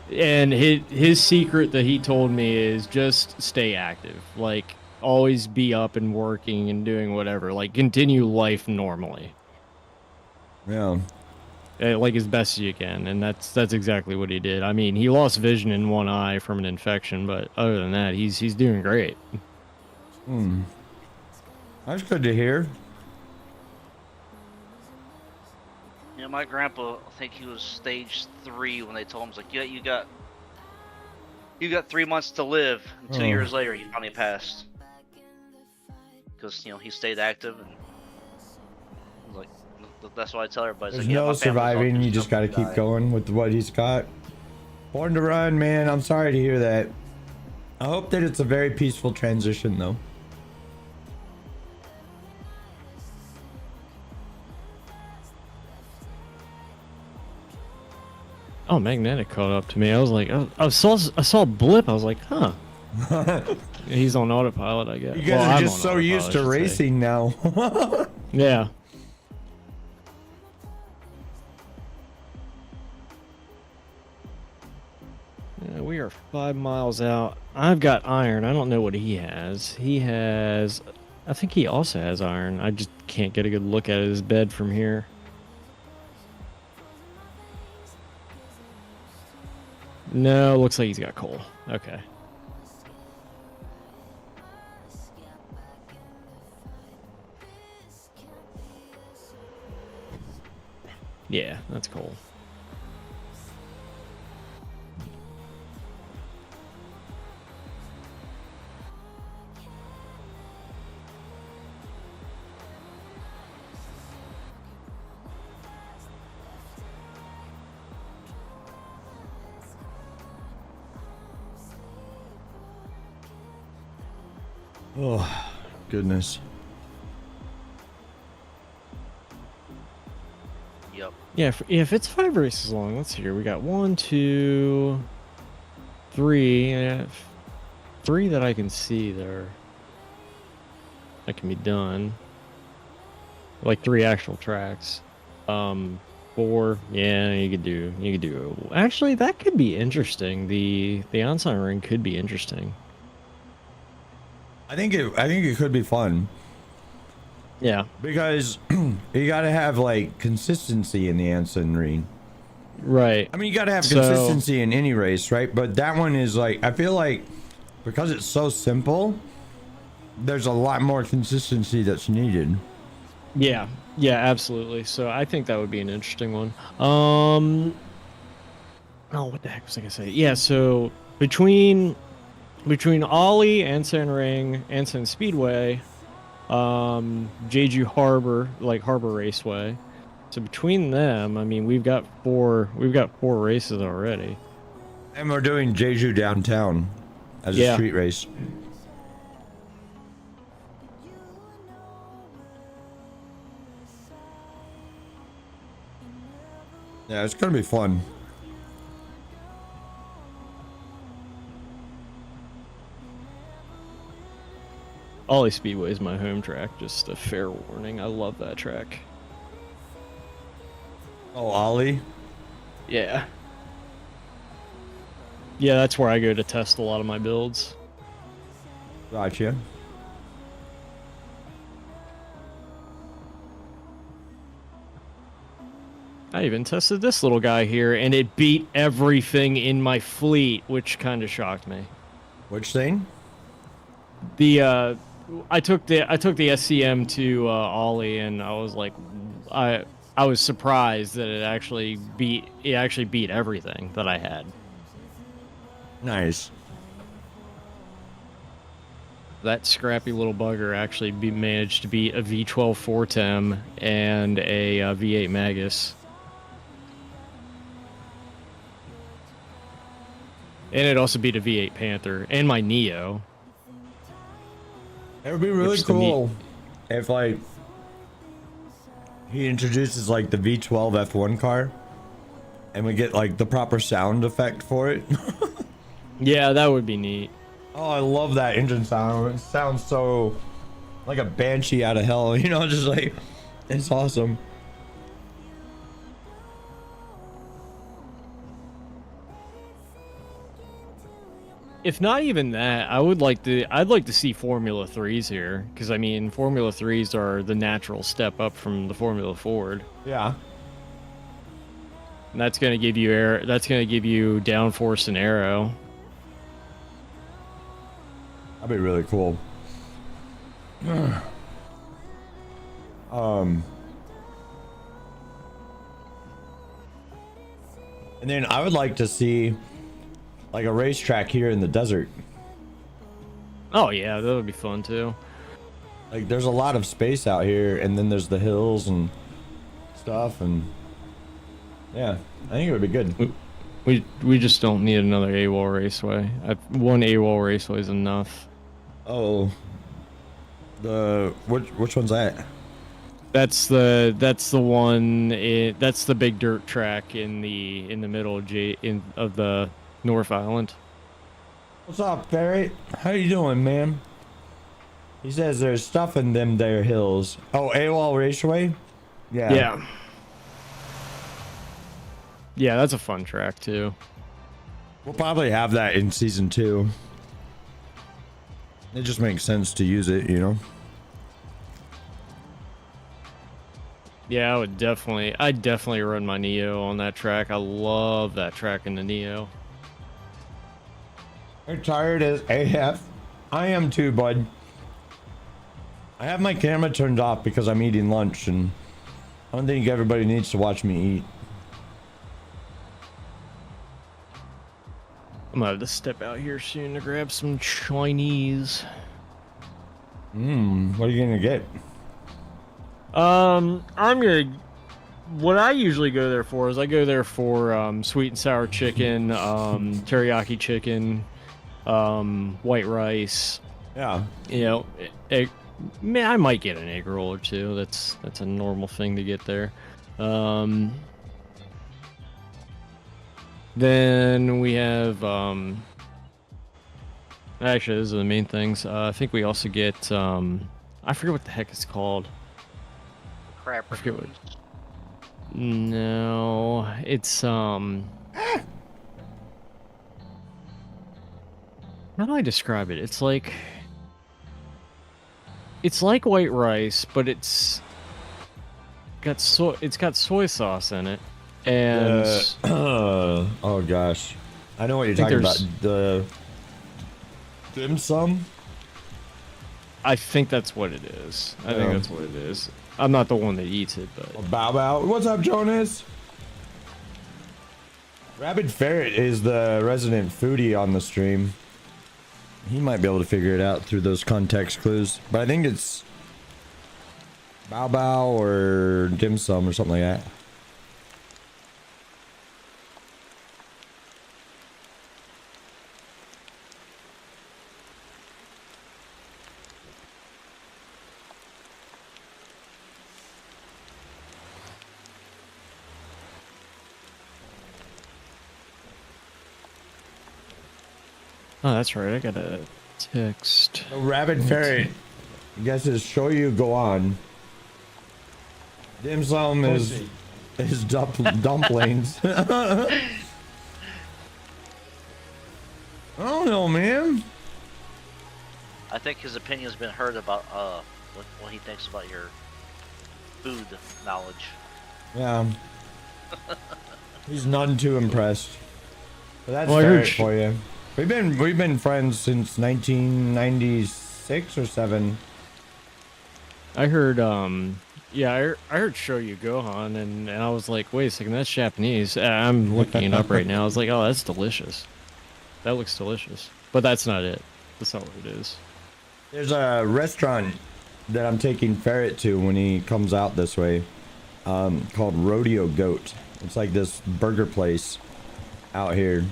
And his secret that he told me is just stay active. Like, always be up and working and doing whatever. Like, continue life normally.
Yeah.
Like as best as you can, and that's exactly what he did. I mean, he lost vision in one eye from an infection, but other than that, he's doing great.
That's good to hear.
Yeah, Yeah, my grandpa, I think he was stage 3 when they told him, it's like, yeah, you got 3 months to live. And 2 years later, he finally passed. Because, he stayed active, and like, that's why I tell everybody.
There's
like, yeah,
no
my family's all
surviving. You
just
just got to
jumping
keep
die.
going with what he's got. Born to run, man. I'm sorry to hear that. I hope that it's a very peaceful transition, though.
Oh, Magnetic caught up to me. I was like, I saw a blip. I was like, huh. He's on autopilot, I guess.
You guys are just so used to racing now.
Yeah. Yeah, we are 5 miles out. I've got iron. I don't know what he has. He has... I think he also has iron. I just can't get a good look at his bed from here. No, looks like he's got coal. Okay. Yeah, that's cool.
Oh, goodness.
Yep.
Yeah, if it's 5 races long, let's see here. We got 1, 2, 3. 3 that I can see that can be done. Like 3 actual tracks. 4. Yeah, you could do. Actually, that could be interesting. The Ensign ring could be interesting.
I think it could be fun
Yeah.
because you got to have like consistency in the Anson ring.
Right.
I mean, you got to have
So-
consistency in any race, right? But that one is like, I feel like because it's so simple, there's a lot more consistency that's needed.
Yeah. Yeah, absolutely. So I think that would be an interesting one. Oh, what the heck was I gonna say? Yeah, so between Ollie, Anson Ring, Anson Speedway, Jeju Harbor, like Harbor Raceway. So between them, I mean, we've got four races already.
And we're doing Jeju downtown as a
Yeah.
street race. Yeah, it's gonna be fun.
Ollie Speedway is my home track, just a fair warning. I love that track.
Oh, Ollie.
Yeah. Yeah, that's where I go to test a lot of my builds.
Gotcha.
I even tested this little guy here, and it beat everything in my fleet, which kind of shocked me.
Which thing?
I took the SCM to Ollie, and I was like, I was surprised that it actually beat everything that I had.
Nice.
That scrappy little bugger actually managed to beat a V12 Fortem and a V8 Magus. And it also beat a V8 Panther and my Neo.
It would be really
Which the
cool if like he introduces like the V12 F1 car and we get like the proper sound effect for it.
Yeah, that would be neat.
Oh, I love that engine sound. It sounds so like a banshee out of hell, you know, just like it's awesome.
If not even that, I'd like to see Formula 3s here, because I mean, Formula 3s are the natural step up from the Formula Ford.
Yeah.
And that's gonna give you air. That's gonna give you downforce and aero.
That'd be really cool. And then I would like to see like a racetrack here in the desert.
Oh yeah, that would be fun too.
Like there's a lot of space out here, and then there's the hills and stuff, and yeah, I think it would be good.
We just don't need another AWOL raceway. One AWOL raceway is enough.
Oh, which one's that?
That's the one. That's the big dirt track in the middle of the North Island.
What's up, Ferret? How you doing, man? He says there's stuff in them there hills. Oh, AWOL Raceway? Yeah.
Yeah. Yeah, that's a fun track too.
We'll probably have that in season 2. It just makes sense to use it, you know?
Yeah, I'd definitely run my Neo on that track. I love that track in the Neo.
You're tired as AF. I am too, bud. I have my camera turned off because I'm eating lunch, and I don't think everybody needs to watch me eat.
I'm gonna have to step out here soon to grab some Chinese.
What are you gonna get?
What I usually go there for is I go there for sweet and sour chicken, teriyaki chicken, white rice.
Yeah.
You know, I might get an egg roll or two. That's a normal thing to get there. Then we have actually, those are the main things. I think we also get I forget what the heck it's called.
Crab
I forget what.
raccoons.
No, it's how do I describe it? It's like white rice, but it's got soy sauce in it, and
oh gosh, I know what you're
think
talking about. The dim sum.
I think that's what it is. I think that's what it is. I'm not the one that eats it, but
Bow Bow. What's up, Jonas? Rabid Ferret is the resident foodie on the stream. He might be able to figure it out through those context clues, but I think it's Bow Bow or dim sum or something like that.
oh, that's right. I got a text.
So Rabid Ferret, I guess is show you go on. Dim sum is dumplings. I don't know, man.
I think his opinion's been heard about what he thinks about your food knowledge.
Yeah. He's none too impressed. But that's
Well, I
Ferret
heard
for you. We've been friends since 1996 or 7.
I heard I heard show you Gohan, and I was like, wait a second, that's Japanese. I'm looking it up right now. I was like, oh, that's delicious. That looks delicious. But that's not it. That's not what it is.
There's a restaurant that I'm taking Ferret to when he comes out this way, called Rodeo Goat. It's like this burger place out here.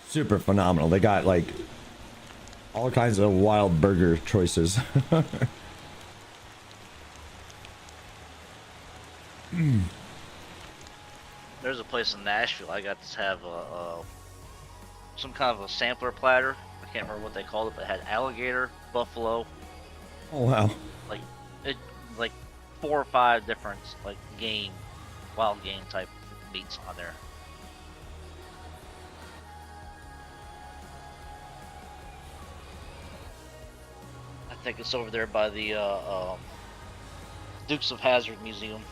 Super phenomenal. They got like all kinds of wild burger choices.
There's a place in Nashville I got to have some kind of a sampler platter. I can't remember what they called it, but it had alligator, buffalo,
Oh wow.
like 4 or 5 different like wild game type meats on there. I think it's over there by the Dukes of Hazzard Museum,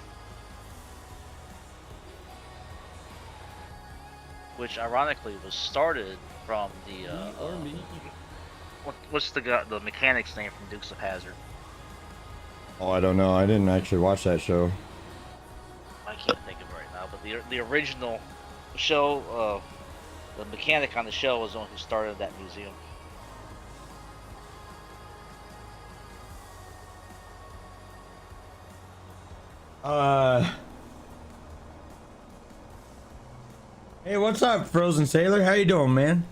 which ironically was started from the what's the mechanic's name from Dukes of Hazzard?
Oh, I don't know. I didn't actually watch that show.
I can't think of it right now. The original show, the mechanic on the show was the one who started that museum.
Hey, what's up, Frozen Sailor? How you doing, man?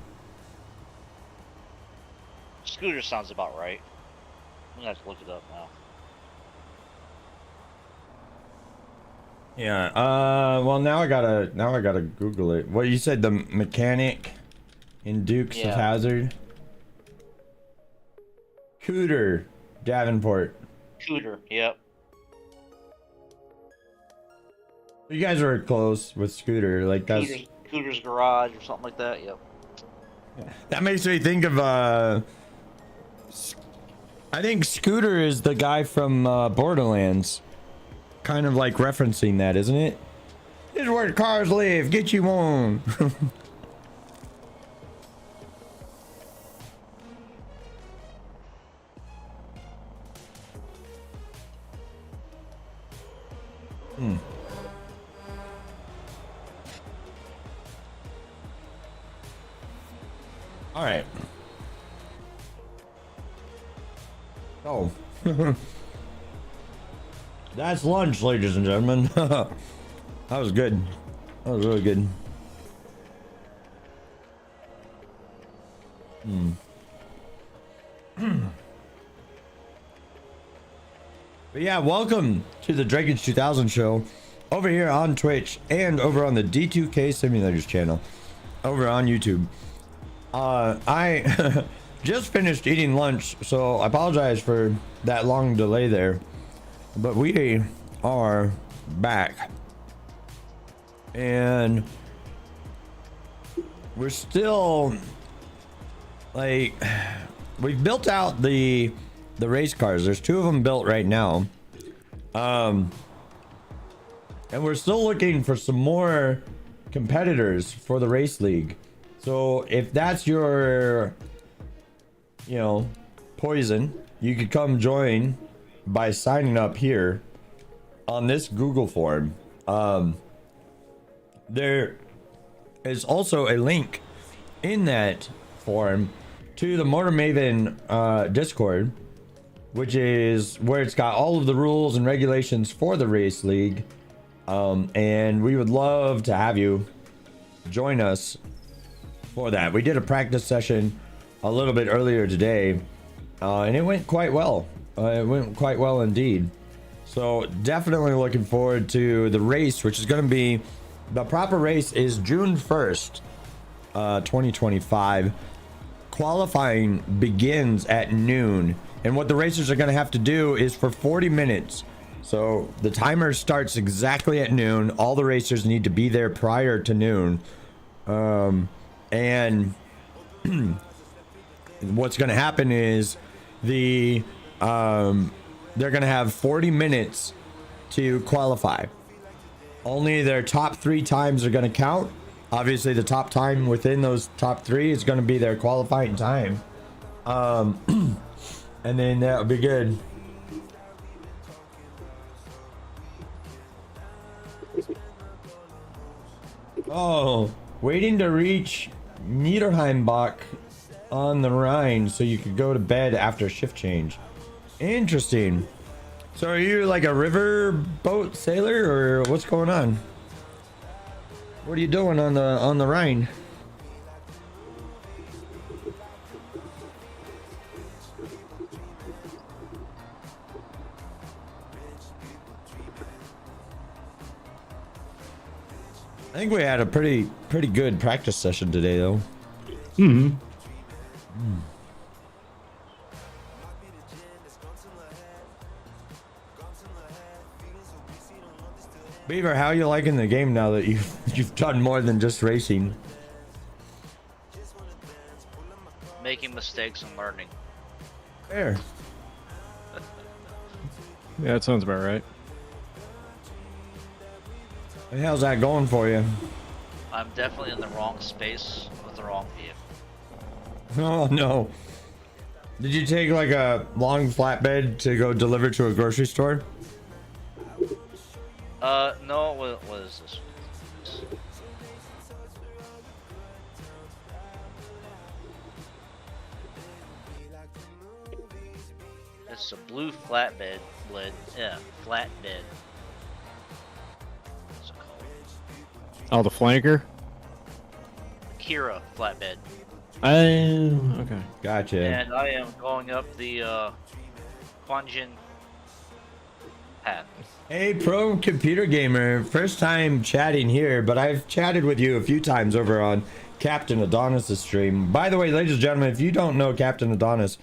Scooter sounds about right. I'm gonna have to look it up now.
Yeah. Well, now I gotta Google it. What you said? The mechanic in Dukes of
Yeah.
Hazzard. Cooter Davenport.
Scooter, yep.
You guys were close with Scooter. Like that's
Cooter's Garage or something like that. Yep.
that makes me think of I think Scooter is the guy from Borderlands. Kind of like referencing that, isn't it? This is where the cars live. Get you one. All right. Oh. That's lunch, ladies and gentlemen. That was good. That was really good. But yeah, welcome to the Dragon's 2000 show over here on Twitch and over on the D2K Simulators channel over on YouTube. I just finished eating lunch, so I apologize for that long delay there. But we are back. And we're still like we've built out the race cars. There's 2 of them built right now. And we're still looking for some more competitors for the race league. So if that's your, poison, you could come join by signing up here on this Google form. There is also a link in that form to the Motor Maven Discord, which is where it's got all of the rules and regulations for the race league. And we would love to have you join us for that. We did a practice session a little bit earlier today, and it went quite well. It went quite well indeed. So definitely looking forward to the race, which is going to be, the proper race is June 1st, 2025. Qualifying begins at noon, and what the racers are going to have to do is for 40 minutes. So the timer starts exactly at noon. All the racers need to be there prior to noon. And what's going to happen is they're going to have 40 minutes to qualify. Only their top 3 times are going to count. Obviously, the top time within those top 3 is going to be their qualifying time. And then that'll be good. Oh, waiting to reach Niederheimbach on the Rhine so you could go to bed after shift change. Interesting. So are you like a river boat sailor, or what's going on? What are you doing on the Rhine? I think we had a pretty good practice session today, though. Beaver, how are you liking the game now that you've done more than just racing?
Making mistakes and learning.
Fair.
Yeah, that sounds about right.
How's that going for you?
I'm definitely in the wrong space with the wrong vehicle.
Oh no. Did you take like a long flatbed to go deliver to a grocery store?
No, what is this? It's a blue flatbed. Yeah, flatbed. What's it called?
Oh, the flanker.
Kira flatbed.
Oh, okay.
Gotcha.
And I am going up the Quanjin path.
Hey, pro computer gamer, first time chatting here, but I've chatted with you a few times over on Captain Adonis' stream. By the way, ladies and gentlemen, if you don't know Captain Adonis,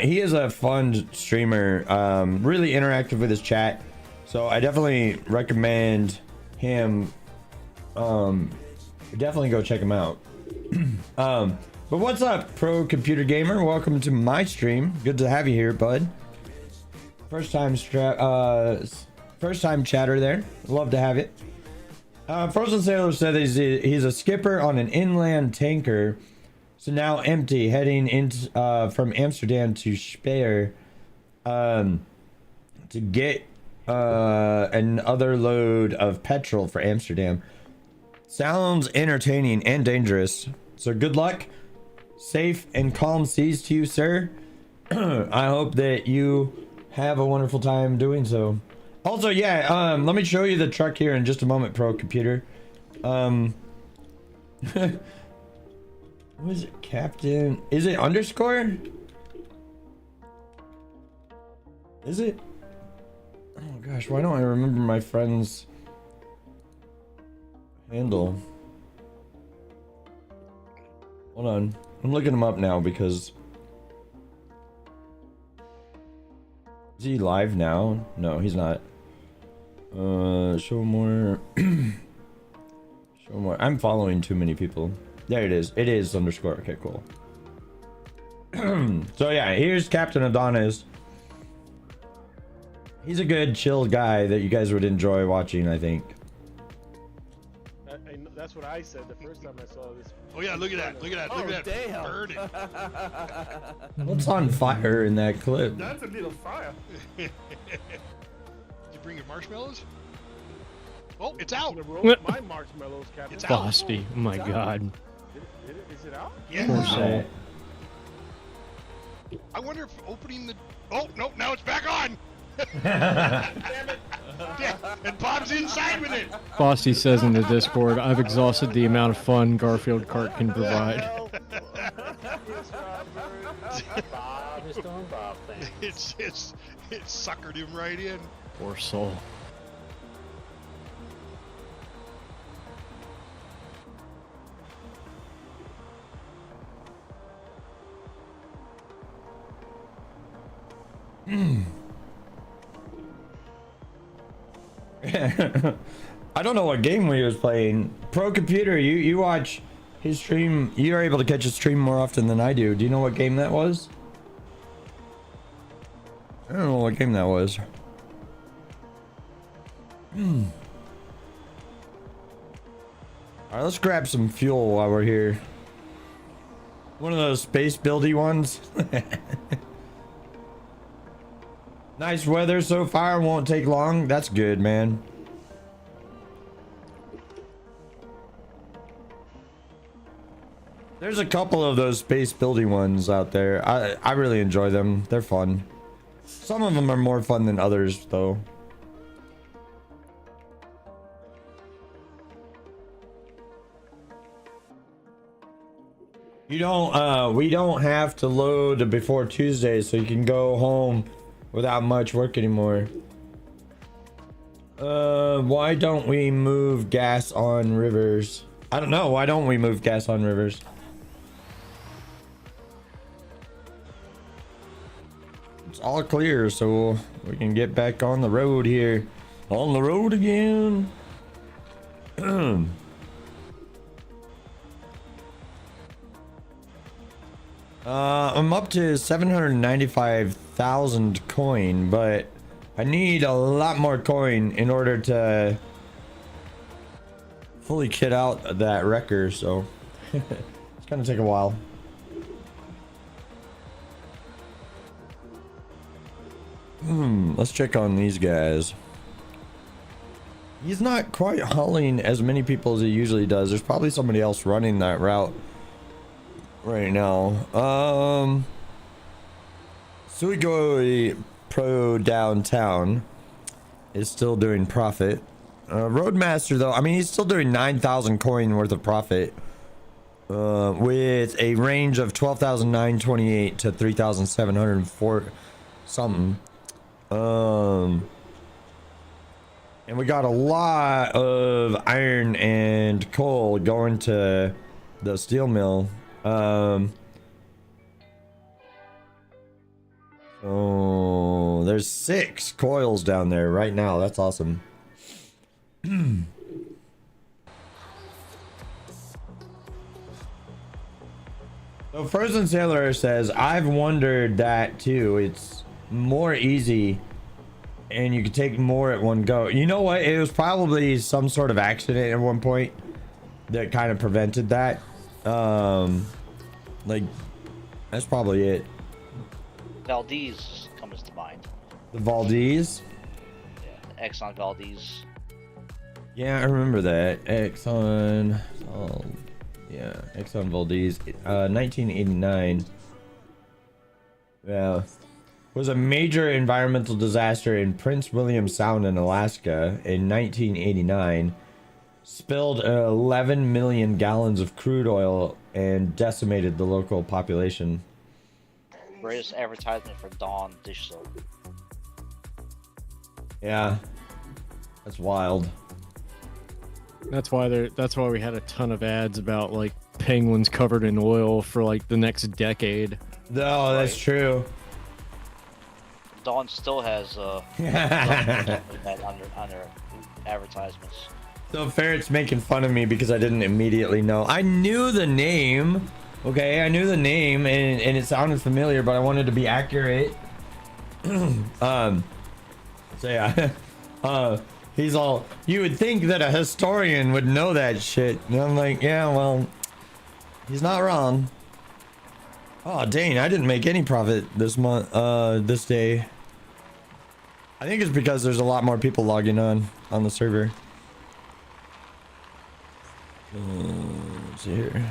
he is a fun streamer, really interactive with his chat, so I definitely recommend him. Definitely go check him out. But what's up, pro computer gamer? Welcome to my stream. Good to have you here, bud. First time chatter there. Love to have it. Frozen Sailor said he's a skipper on an inland tanker, so now empty, heading in from Amsterdam to Speyer to get another load of petrol for Amsterdam. Sounds entertaining and dangerous. So good luck, safe and calm seas to you, sir. I hope that you have a wonderful time doing so. Also, yeah, let me show you the truck here in just a moment, pro computer. What is it, Captain? Is it underscore? Is it? Oh gosh, why don't I remember my friend's handle? Hold on, I'm looking him up now because... Is he live now? No, he's not. Show more. Show more. I'm following too many people. There it is. It is underscore. Okay, cool. So yeah, here's Captain Adonis. He's a good, chill guy that you guys would enjoy watching, I think.
That's what I said the first time I saw this.
Oh yeah, look at that! Look at that! Look at that!
Damn.
Burning.
What's on fire in that clip?
That's a little fire.
Did you bring your marshmallows? Oh, it's out!
I'm gonna roll my marshmallows, Captain.
It's out.
Bosty. Oh my god.
Is it out?
Poor
Yeah.
soul.
I wonder if opening the. Oh no! Now it's back on.
Damn it!
Yeah, and Bob's inside with it.
Bosty says in the Discord, I've exhausted the amount of fun Garfield Kart can provide.
Bob is doing Bob things.
It suckered him right in.
Poor soul.
I don't know what game we was playing. Pro computer, you watch his stream. You're able to catch his stream more often than I do. Do you know what game that was? I don't know what game that was. Alright, let's grab some fuel while we're here. One of those space buildy ones. Nice weather so far, won't take long. That's good, man. There's a couple of those space building ones out there. I really enjoy them. They're fun. Some of them are more fun than others, though. We don't have to load before Tuesday, so you can go home without much work anymore. Why don't we move gas on rivers? I don't know. Why don't we move gas on rivers? It's all clear, so we can get back on the road here. On the road again. I'm up to 795,000 coin, but I need a lot more coin in order to fully kit out that wrecker, so it's gonna take a while. Let's check on these guys. He's not quite hauling as many people as he usually does. There's probably somebody else running that route right now. Suigoi Pro Downtown is still doing profit. Roadmaster, though, I mean, he's still doing 9,000 coin worth of profit. With a range of 12,928 to 3,704 something. And we got a lot of iron and coal going to the steel mill. So there's 6 coils down there right now. That's awesome. So Frozen Sailor says, I've wondered that too. It's more easy and you can take more at one go. You know what? It was probably some sort of accident at one point that kind of prevented that. Like, that's probably it.
Valdez comes to mind.
The Valdez?
Yeah, Exxon Valdez.
Yeah, I remember that. Exxon. Oh, yeah, Exxon Valdez. 1989. Yeah. Was a major environmental disaster in Prince William Sound in Alaska in 1989. Spilled 11 million gallons of crude oil and decimated the local population.
Greatest advertisement for Dawn dish soap.
Yeah. That's wild.
That's why we had a ton of ads about like penguins covered in oil for like the next decade.
No, that's true.
Dawn still has that on their advertisements.
So Ferret's making fun of me because I didn't immediately know. I knew the name. Okay, I knew the name and it sounded familiar, but I wanted to be accurate. So yeah. He's all, you would think that a historian would know that shit. And I'm like, yeah, well, he's not wrong. Oh, dang, I didn't make any profit this month, this day. I think it's because there's a lot more people logging on the server. Let's see here.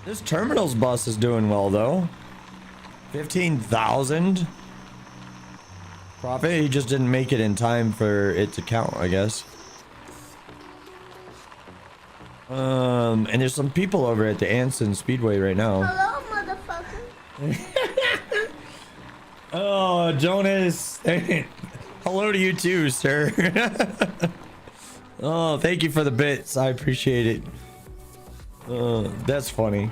This terminals bus is doing well, though. 15,000 profit. He just didn't make it in time for it to count, I guess. And there's some people over at the Anson Speedway right now.
Hello, motherfucker.
Oh, Jonas. Hello to you too, sir. Oh, thank you for the bits. I appreciate it. That's funny.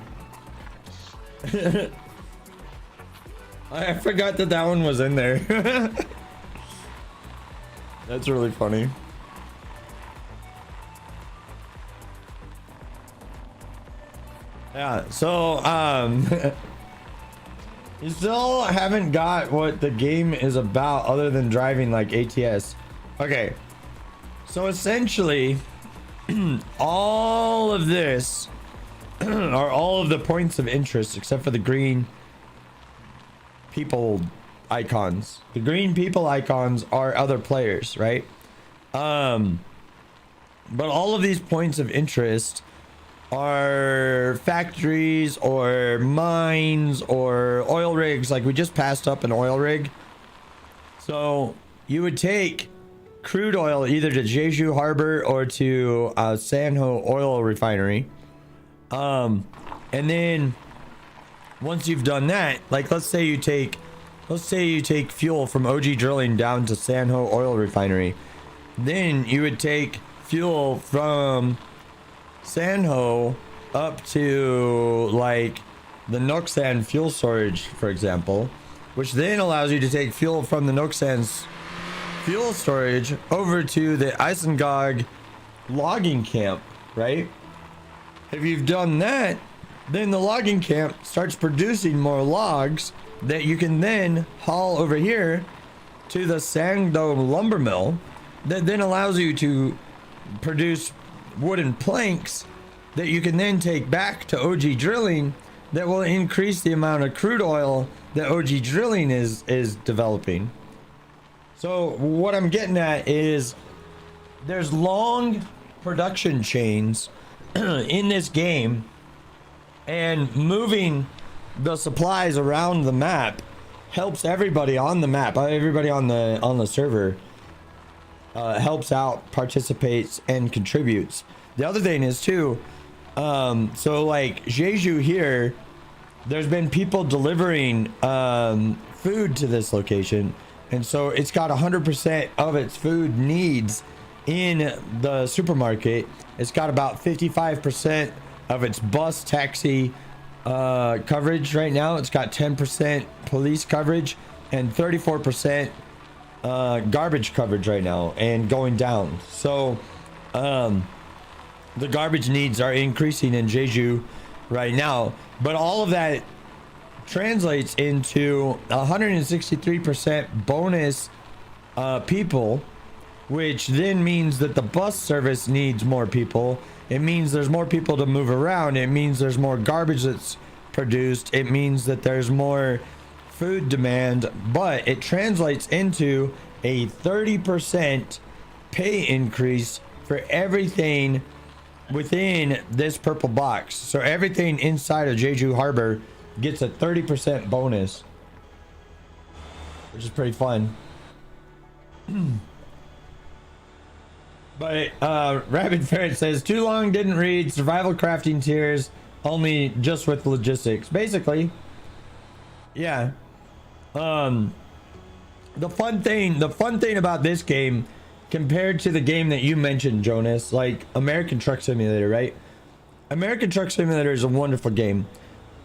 I forgot that one was in there. That's really funny. Yeah, so you still haven't got what the game is about other than driving like ATS. Okay. So essentially all of this are all of the points of interest except for the green people icons. The green people icons are other players, right? But all of these points of interest are factories or mines or oil rigs. Like we just passed up an oil rig. So you would take crude oil either to Jeju Harbor or to San Ho oil refinery. And then once you've done that, like let's say you take fuel from OG Drilling down to San Ho oil refinery. Then you would take fuel from San Ho up to like the Noksan fuel storage, for example, which then allows you to take fuel from the Noksan's fuel storage over to the Isengog logging camp, right? If you've done that, then the logging camp starts producing more logs that you can then haul over here to the Sangdo lumber mill that then allows you to produce wooden planks that you can then take back to OG Drilling that will increase the amount of crude oil that OG Drilling is developing. So what I'm getting at is there's long production chains in this game, and moving the supplies around the map helps everybody on the map, everybody on the server helps out, participates, and contributes. The other thing is too, so like Jeju here, there's been people delivering food to this location, and so it's got 100% of its food needs in the supermarket. It's got about 55% of its bus taxi coverage right now. It's got 10% police coverage and 34% garbage coverage right now, and going down. So the garbage needs are increasing in Jeju right now, but all of that translates into 163% bonus people, which then means that the bus service needs more people. It means there's more people to move around. It means there's more garbage that's produced. It means that there's more food demand, but it translates into a 30% pay increase for everything within this purple box. So everything inside of Jeju Harbor gets a 30% bonus, which is pretty fun. But Rabbit Ferret says, too long, didn't read. Survival crafting tiers only, just with logistics. Basically, yeah. The fun thing about this game compared to the game that you mentioned, Jonas, like American Truck Simulator, right? American Truck Simulator is a wonderful game,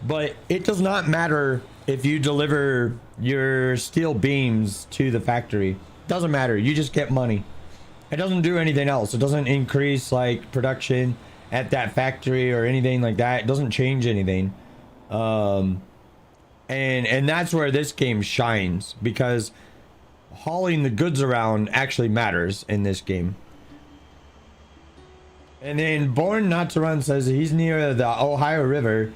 but it does not matter if you deliver your steel beams to the factory. Doesn't matter. You just get money. It doesn't do anything else. It doesn't increase like production at that factory or anything like that. It doesn't change anything. And that's where this game shines, because hauling the goods around actually matters in this game. And then Born Not to Run says he's near the Ohio River,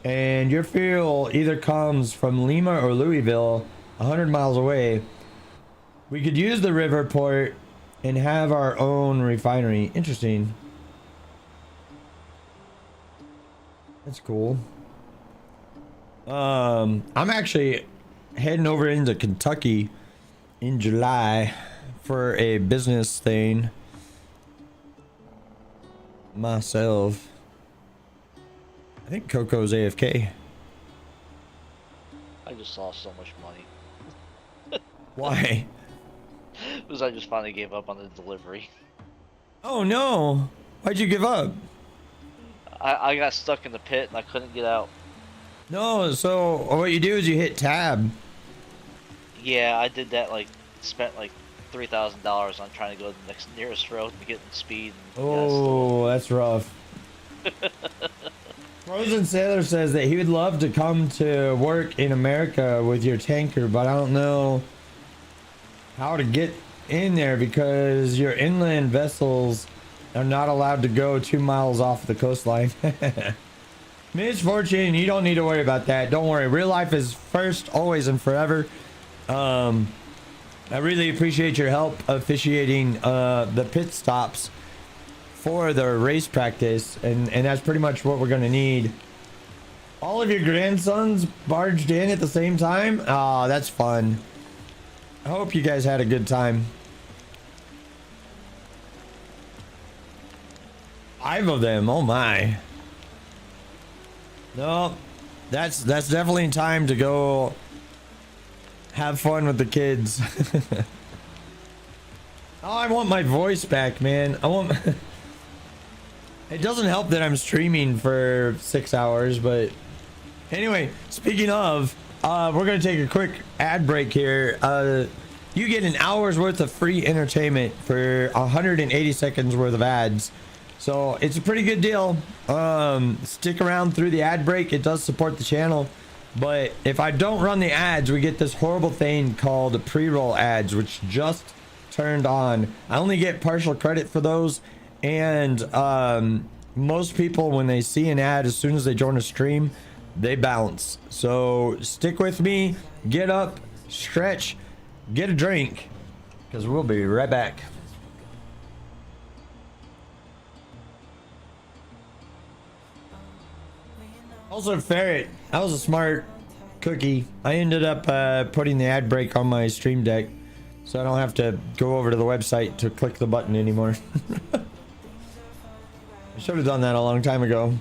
and your fuel either comes from Lima or Louisville, 100 miles away. We could use the river port and have our own refinery. Interesting. That's cool. I'm actually heading over into Kentucky in July for a business thing myself. I think Coco's AFK.
I just lost so much money.
Why?
Because I just finally gave up on the delivery.
Oh no! Why'd you give up?
I got stuck in the pit and I couldn't get out.
No, so what you do is you hit tab.
Yeah, I did that, like, spent like $3,000 on trying to go to the next nearest road and get speed. And,
Oh, that's rough. Frozen Sailor says that he would love to come to work in America with your tanker, but I don't know how to get in there because your inland vessels are not allowed to go 2 miles off the coastline. Misfortune, you don't need to worry about that. Don't worry. Real life is first, always, and forever. I really appreciate your help officiating the pit stops for the race practice, and that's pretty much what we're gonna need. All of your grandsons barged in at the same time. Oh, that's fun. I hope you guys had a good time. 5 of them. Oh my. No, that's definitely time to go have fun with the kids. Oh, I want my voice back, man. I want. It doesn't help that I'm streaming for 6 hours, but anyway, speaking of, we're gonna take a quick ad break here. You get an hour's worth of free entertainment for 180 seconds worth of ads, so it's a pretty good deal. Stick around through the ad break. It does support the channel, but if I don't run the ads, we get this horrible thing called pre-roll ads, which just turned on. I only get partial credit for those, and most people, when they see an ad as soon as they join a stream, they bounce. So stick with me, get up, stretch, get a drink, because we'll be right back. Also, Ferret, that was a smart cookie. I ended up putting the ad break on my stream deck, so I don't have to go over to the website to click the button anymore. I should have done that a long time ago.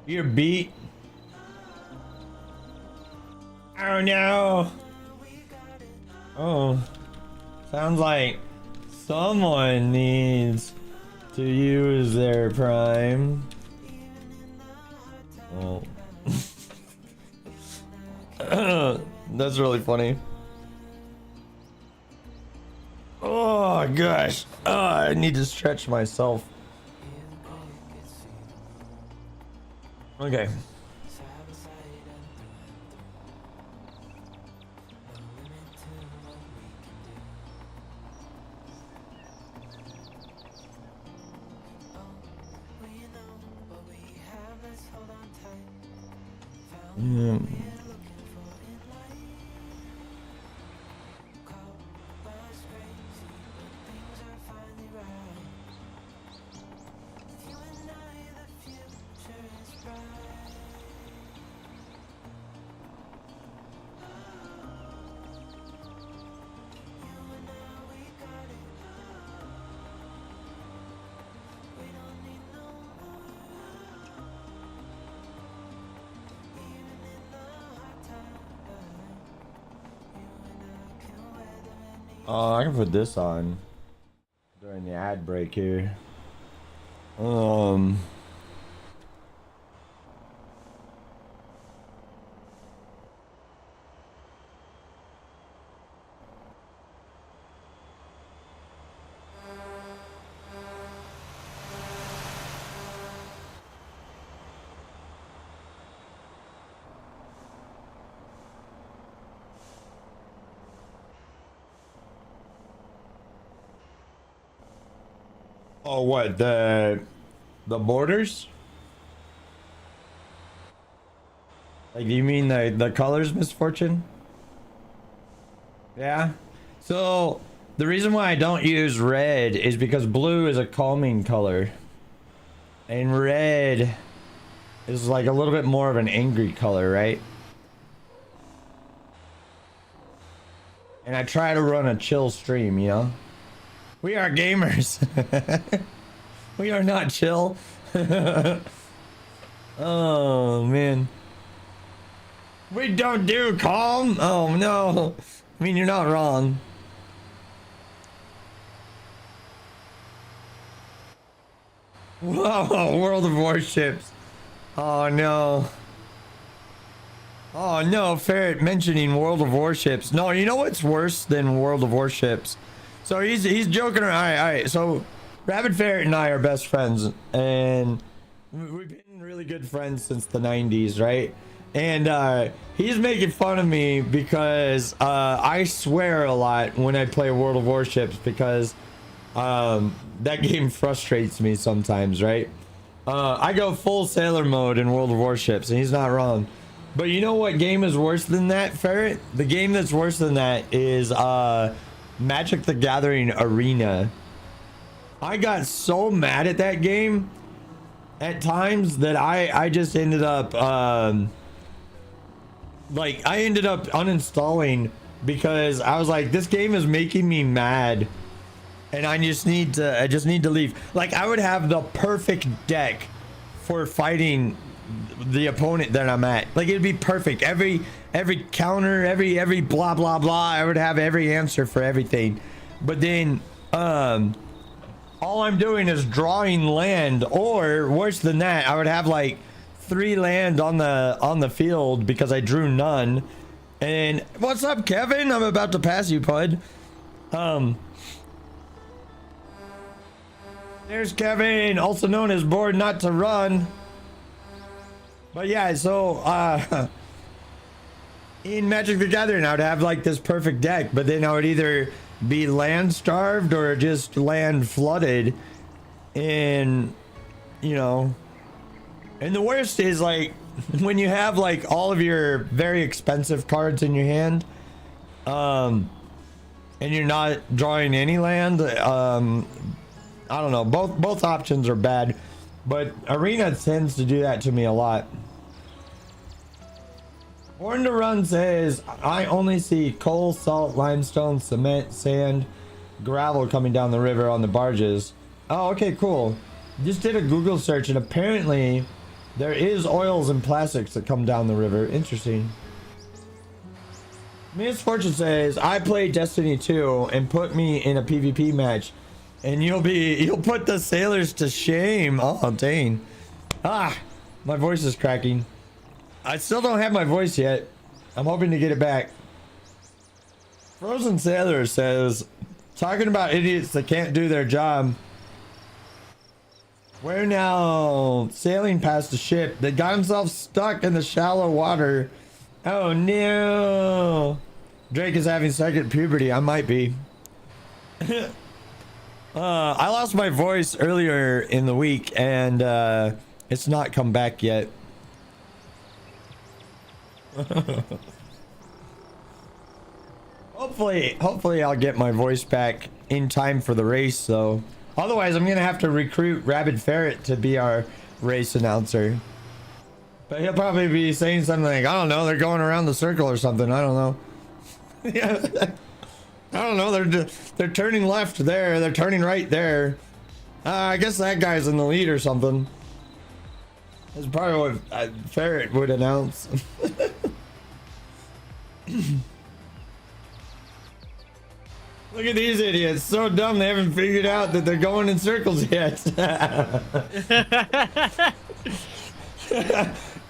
You're beat. Oh no. Oh. Sounds like someone needs to use their prime. Oh. That's really funny. Oh gosh. Oh, I need to stretch myself. Okay. I can put this on during the ad break here. Oh, what, the borders? Like, you mean the colors, Misfortune? Yeah. So the reason why I don't use red is because blue is a calming color, and red is like a little bit more of an angry color, right? And I try to run a chill stream, you know? We are gamers. We are not chill. Oh, man. We don't do calm? Oh, no. I mean, you're not wrong. Whoa, World of Warships. Oh, no. Oh, no, Ferret mentioning World of Warships. No, you know what's worse than World of Warships? So he's joking around. All right. So Rabbit Ferret and I are best friends, and we've been really good friends since the 90s, right? And he's making fun of me because I swear a lot when I play World of Warships, because that game frustrates me sometimes, right? I go full sailor mode in World of Warships, and he's not wrong. But you know what game is worse than that, Ferret? The game that's worse than that is Magic the Gathering Arena. I got so mad at that game at times that I just ended up like I ended up uninstalling, because I was like, this game is making me mad and I just need to leave. Like, I would have the perfect deck for fighting the opponent that I'm at. Like, it'd be perfect. Every counter, every blah blah blah, I would have every answer for everything. But then all I'm doing is drawing land, or worse than that, I would have like 3 land on the field because I drew none. And what's up, Kevin? I'm about to pass you, Pud. There's Kevin, also known as Bored Not to Run. But yeah, so in Magic the Gathering, I would have like this perfect deck, but then I would either be land starved or just land flooded. And you know, and the worst is like when you have like all of your very expensive cards in your hand, and you're not drawing any land, I don't know. Both options are bad, but arena tends to do that to me a lot. Born to Run says, I only see coal, salt, limestone, cement, sand, gravel coming down the river on the barges. Oh, okay, cool. Just did a Google search and apparently there is oils and plastics that come down the river. Interesting. Misfortune says, I play Destiny 2 and put me in a PvP match and you'll put the sailors to shame. Oh, dang. Ah, my voice is cracking. I still don't have my voice yet. I'm hoping to get it back. Frozen Sailor says, talking about idiots that can't do their job. We're now sailing past a ship that got himself stuck in the shallow water. Oh no. Drake is having second puberty. I might be. I lost my voice earlier in the week and it's not come back yet. Hopefully I'll get my voice back in time for the race though. Otherwise I'm gonna have to recruit Rabid Ferret to be our race announcer. But he'll probably be saying something like, I don't know, they're going around the circle or something. I don't know. Yeah. I don't know, they're turning left there, they're turning right there. I guess that guy's in the lead or something. That's probably what Ferret would announce. Look at these idiots. So dumb they haven't figured out that they're going in circles yet.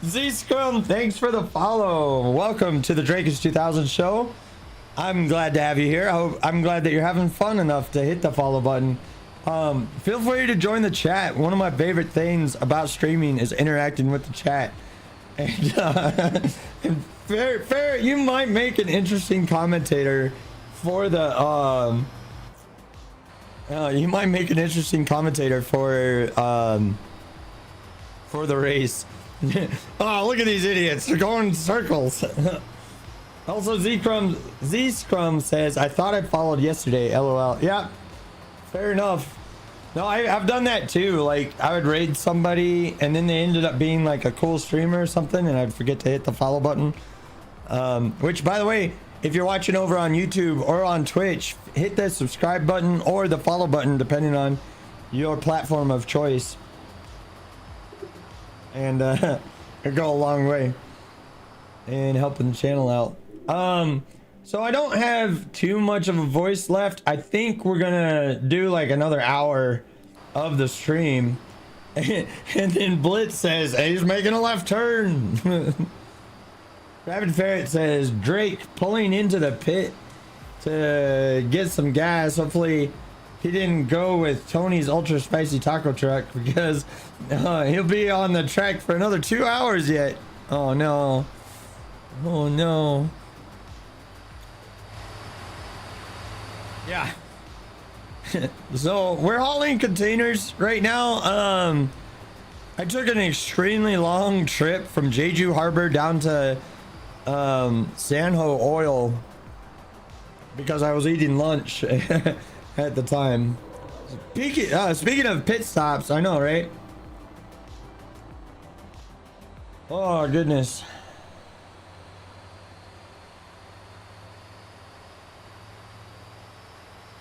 Z Scrum, thanks for the follow. Welcome to the Drakers 2000 show. I'm glad to have you here. I'm glad that you're having fun enough to hit the follow button. Feel free to join the chat. One of my favorite things about streaming is interacting with the chat. And Ferret, you might make an interesting commentator for the you might make an interesting commentator for the race. Oh, look at these idiots. They're going in circles. Also, Z Scrum says, I thought I followed yesterday. LOL. Yeah, fair enough. No, I've done that too. Like, I would raid somebody and then they ended up being like a cool streamer or something and I'd forget to hit the follow button. Which, by the way, if you're watching over on YouTube or on Twitch, hit the subscribe button or the follow button, depending on your platform of choice. And it'll go a long way in helping the channel out. So I don't have too much of a voice left. I think we're gonna do like another hour of the stream. And then Blitz says, hey, he's making a left turn. Rabid Ferret says, Drake pulling into the pit to get some gas. Hopefully he didn't go with Tony's ultra spicy taco truck because he'll be on the track for another 2 hours yet. Oh no. Oh no. Yeah. So we're hauling containers right now. I took an extremely long trip from Jeju Harbor down to Sanho Oil because I was eating lunch at the time. Speaking of pit stops, I know, right? Oh goodness.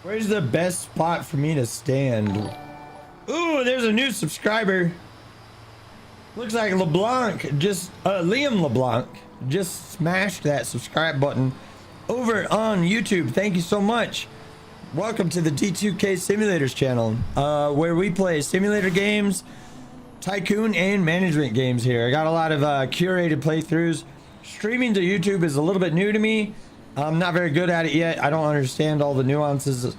Where's the best spot for me to stand? Ooh, there's a new subscriber. Looks like LeBlanc just Liam LeBlanc just smashed that subscribe button over on YouTube. Thank you so much. Welcome to the D2K Simulators channel, where we play simulator games, tycoon and management games here. I got a lot of curated playthroughs. Streaming to YouTube is a little bit new to me. I'm not very good at it yet. I don't understand all the nuances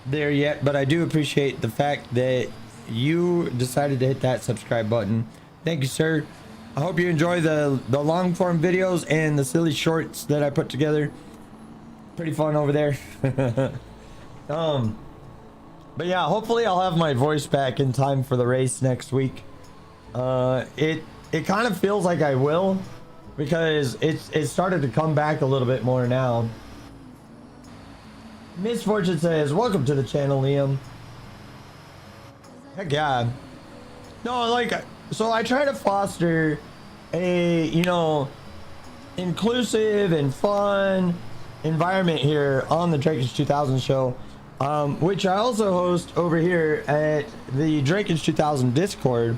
there yet, but I do appreciate the fact that you decided to hit that subscribe button. Thank you, sir. I hope you enjoy the long form videos and the silly shorts that I put together. Pretty fun over there. But yeah, hopefully I'll have my voice back in time for the race next week. It kind of feels like I will, because it started to come back a little bit more now. Misfortune says, welcome to the channel, Liam. Heck yeah. No, like, so I try to foster a, you know, inclusive and fun environment here on the Drakage 2000 show, which I also host over here at the Drakage 2000 Discord,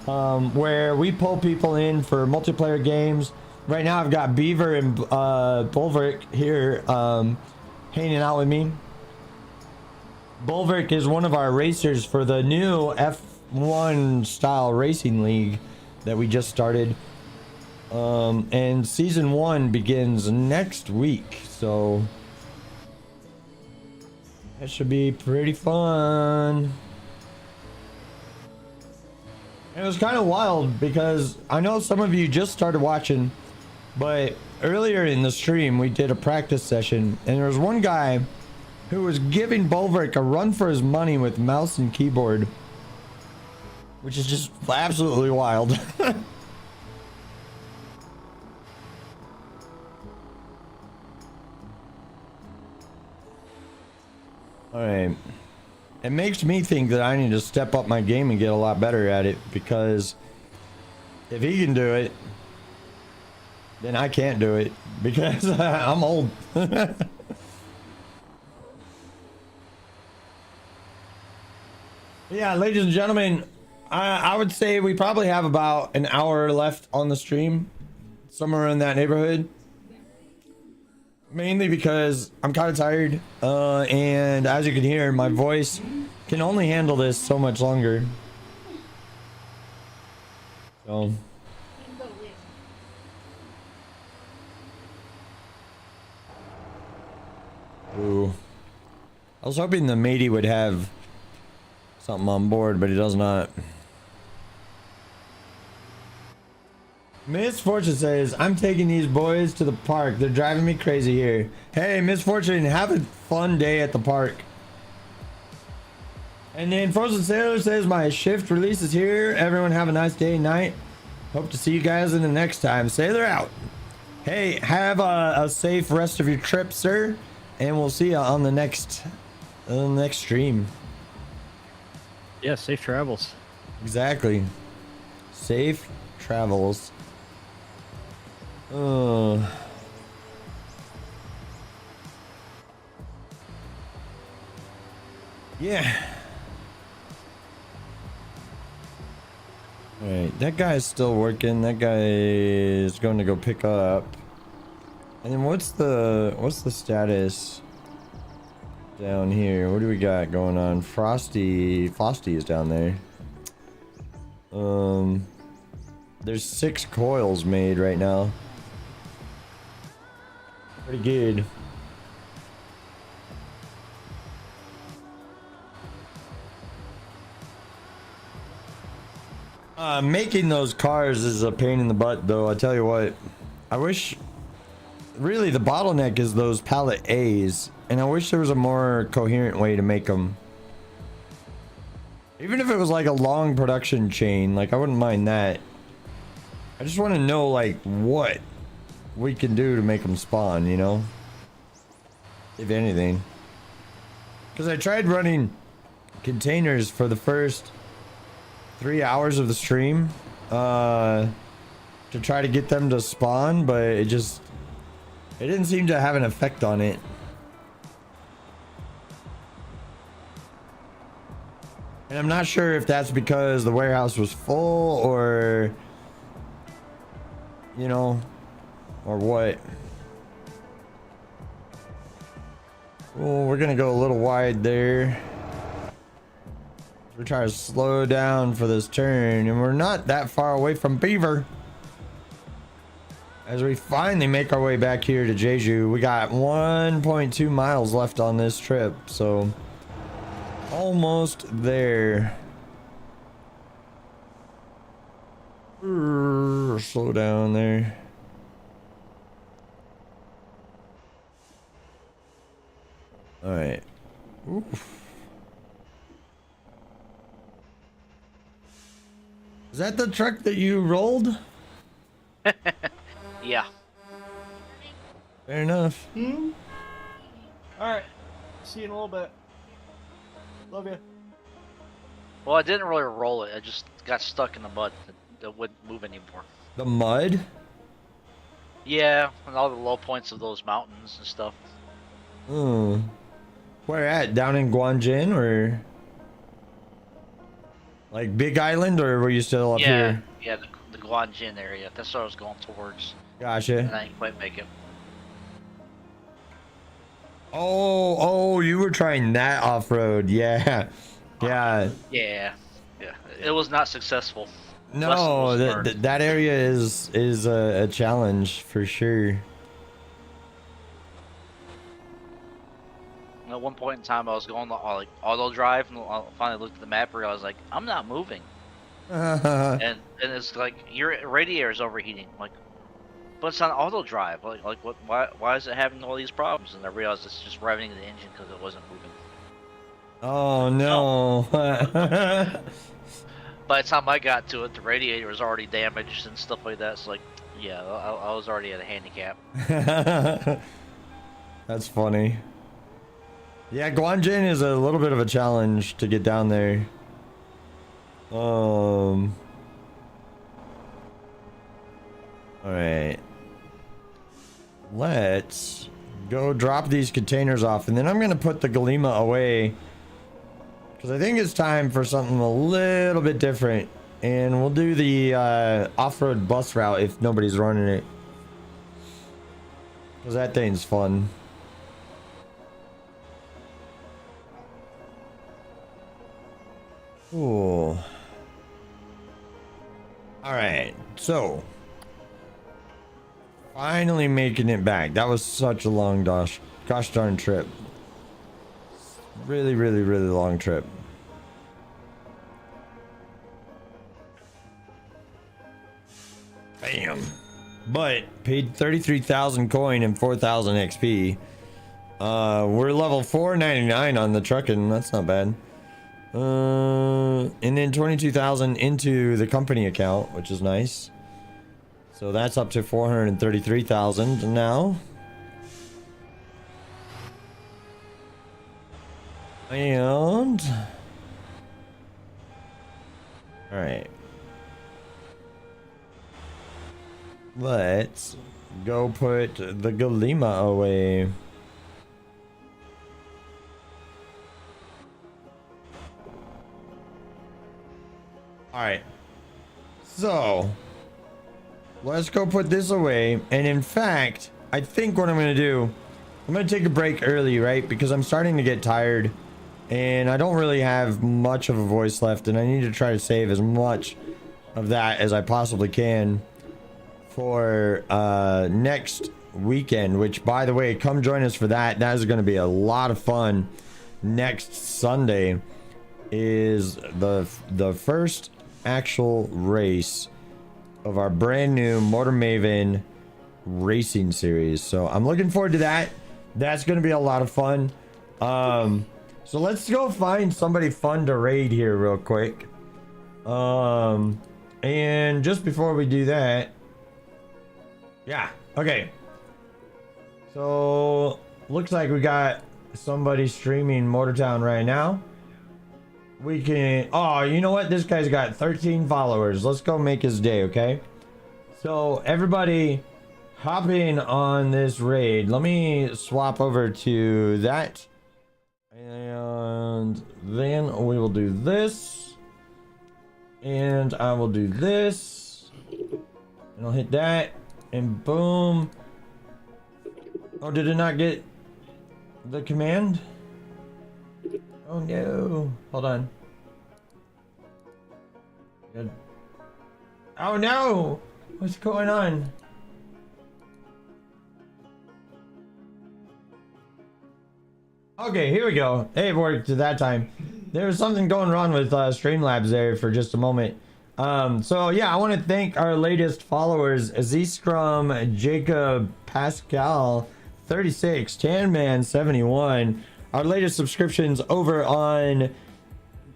where we pull people in for multiplayer games. Right now I've got Beaver and Bulwark here hanging out with me. Bulwark is one of our racers for the new F1 style racing league that we just started. And season 1 begins next week, so that should be pretty fun. And it was kind of wild because I know some of you just started watching, but earlier in the stream we did a practice session and there was one guy who was giving Bulwark a run for his money with mouse and keyboard, which is just absolutely wild. Alright. It makes me think that I need to step up my game and get a lot better at it, because if he can do it, then I can't do it because I'm old. Yeah, ladies and gentlemen, I would say we probably have about an hour left on the stream, somewhere in that neighborhood. Mainly because I'm kind of tired, and as you can hear, my voice can only handle this so much longer. So. Ooh. I was hoping the matey would have something on board, but he does not. Misfortune says, I'm taking these boys to the park. They're driving me crazy here. Hey, Misfortune, have a fun day at the park. And then Frozen Sailor says, my shift release is here. Everyone have a nice day and night. Hope to see you guys in the next time. Sailor out. Hey, have a safe rest of your trip, sir. And we'll see you on the next stream.
Yeah, safe travels.
Exactly. Safe travels. Yeah. Alright, that guy's still working. That guy is going to go pick up. And then what's the status down here? What do we got going on? Frosty is down there. There's 6 coils made right now. Pretty good. Making those cars is a pain in the butt, though. I tell you what, I wish, really the bottleneck is those pallet A's, and I wish there was a more coherent way to make them. Even if it was like a long production chain, like I wouldn't mind that. I just want to know like what we can do to make them spawn, you know, if anything. Because I tried running containers for the first 3 hours of the stream to try to get them to spawn, but it didn't seem to have an effect on it. And I'm not sure if that's because the warehouse was full or, you know, or what. Oh, we're gonna go a little wide there. We're trying to slow down for this turn, and we're not that far away from Beaver. As we finally make our way back here to Jeju, we got 1.2 miles left on this trip, so almost there. Slow down there. All right. Oof. Is that the truck that you rolled?
Yeah.
Fair enough.
All right. See you in a little bit. Love you.
Well, I didn't really roll it. I just got stuck in the mud. It wouldn't move anymore.
The mud?
Yeah, and all the low points of those mountains and stuff.
Hmm. Where at? Down in Guanjin or like Big Island, or were you still up here?
Yeah, the Guanjin area. That's what I was going towards.
Gotcha.
And I didn't quite make it.
Oh, you were trying that off road. Yeah. Yeah.
Yeah. It was not successful.
No, that area is a challenge for sure.
At one point in time, I was going like auto drive, and I finally looked at the map and realized like I'm not moving, and it's like your radiator is overheating. I'm like, but it's on auto drive. Like what? Why is it having all these problems? And I realized it's just revving the engine because it wasn't moving.
Oh no.
By the time I got to it, the radiator was already damaged and stuff like that. So like, yeah, I was already at a handicap.
That's funny. Yeah, Guanjin is a little bit of a challenge to get down there. All right. Let's go drop these containers off, and then I'm gonna put the Galima away because I think it's time for something a little bit different, and we'll do the off-road bus route if nobody's running it, because that thing's fun. Cool. All right, so finally making it back. That was such a long gosh darn trip. Really long trip. Bam. But paid 33,000 coin and 4,000 XP. We're level 499 on the trucking. That's not bad. And then 22,000 into the company account, which is nice. So that's up to 433,000 now. And all right, let's go put the Galima away. All right, so let's go put this away. And in fact, I think what I'm gonna do, I'm gonna take a break early, right? Because I'm starting to get tired and I don't really have much of a voice left, and I need to try to save as much of that as I possibly can for next weekend, which, by the way, come join us for that. That is going to be a lot of fun. Next Sunday is the first actual race of our brand new Motor Maven racing series, so I'm looking forward to that. That's going to be a lot of fun. So let's go find somebody fun to raid here real quick. And just before we do that, yeah, okay. So looks like we got somebody streaming Motortown right now. We can, oh, you know what? This guy's got 13 followers. Let's go make his day, okay? So everybody hop in on this raid. Let me swap over to that. And then we will do this. And I will do this. And I'll hit that. And boom. Oh, did it not get the command? Oh no. Hold on. Good. Oh no! What's going on? Okay, here we go. Hey, it worked at that time. There was something going wrong with Streamlabs there for just a moment. So yeah, I want to thank our latest followers: Z-Scrum, Jacob, Pascal, 36, Tanman, 71. Our latest subscriptions over on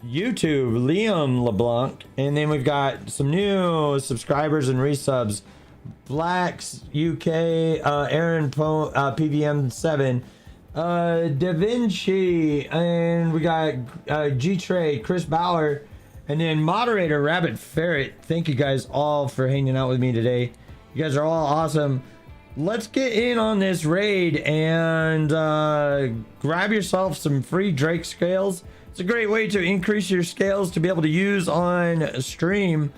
YouTube, Liam LeBlanc, and then we've got some new subscribers and resubs: Blacks UK, Aaron PVM7, Da Vinci, and we got G Trey, Chris Bauer, And then moderator Rabbit Ferret, thank you guys all for hanging out with me today. You guys are all awesome. Let's get in on this raid and grab yourself some free Drake scales. It's a great way to increase your scales to be able to use on stream.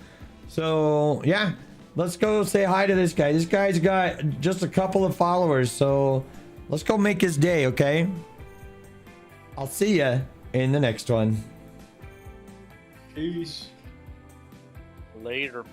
So yeah, let's go say hi to this guy. This guy's got just a couple of followers, so let's go make his day, okay? I'll see ya in the next one.
Peace.
Later.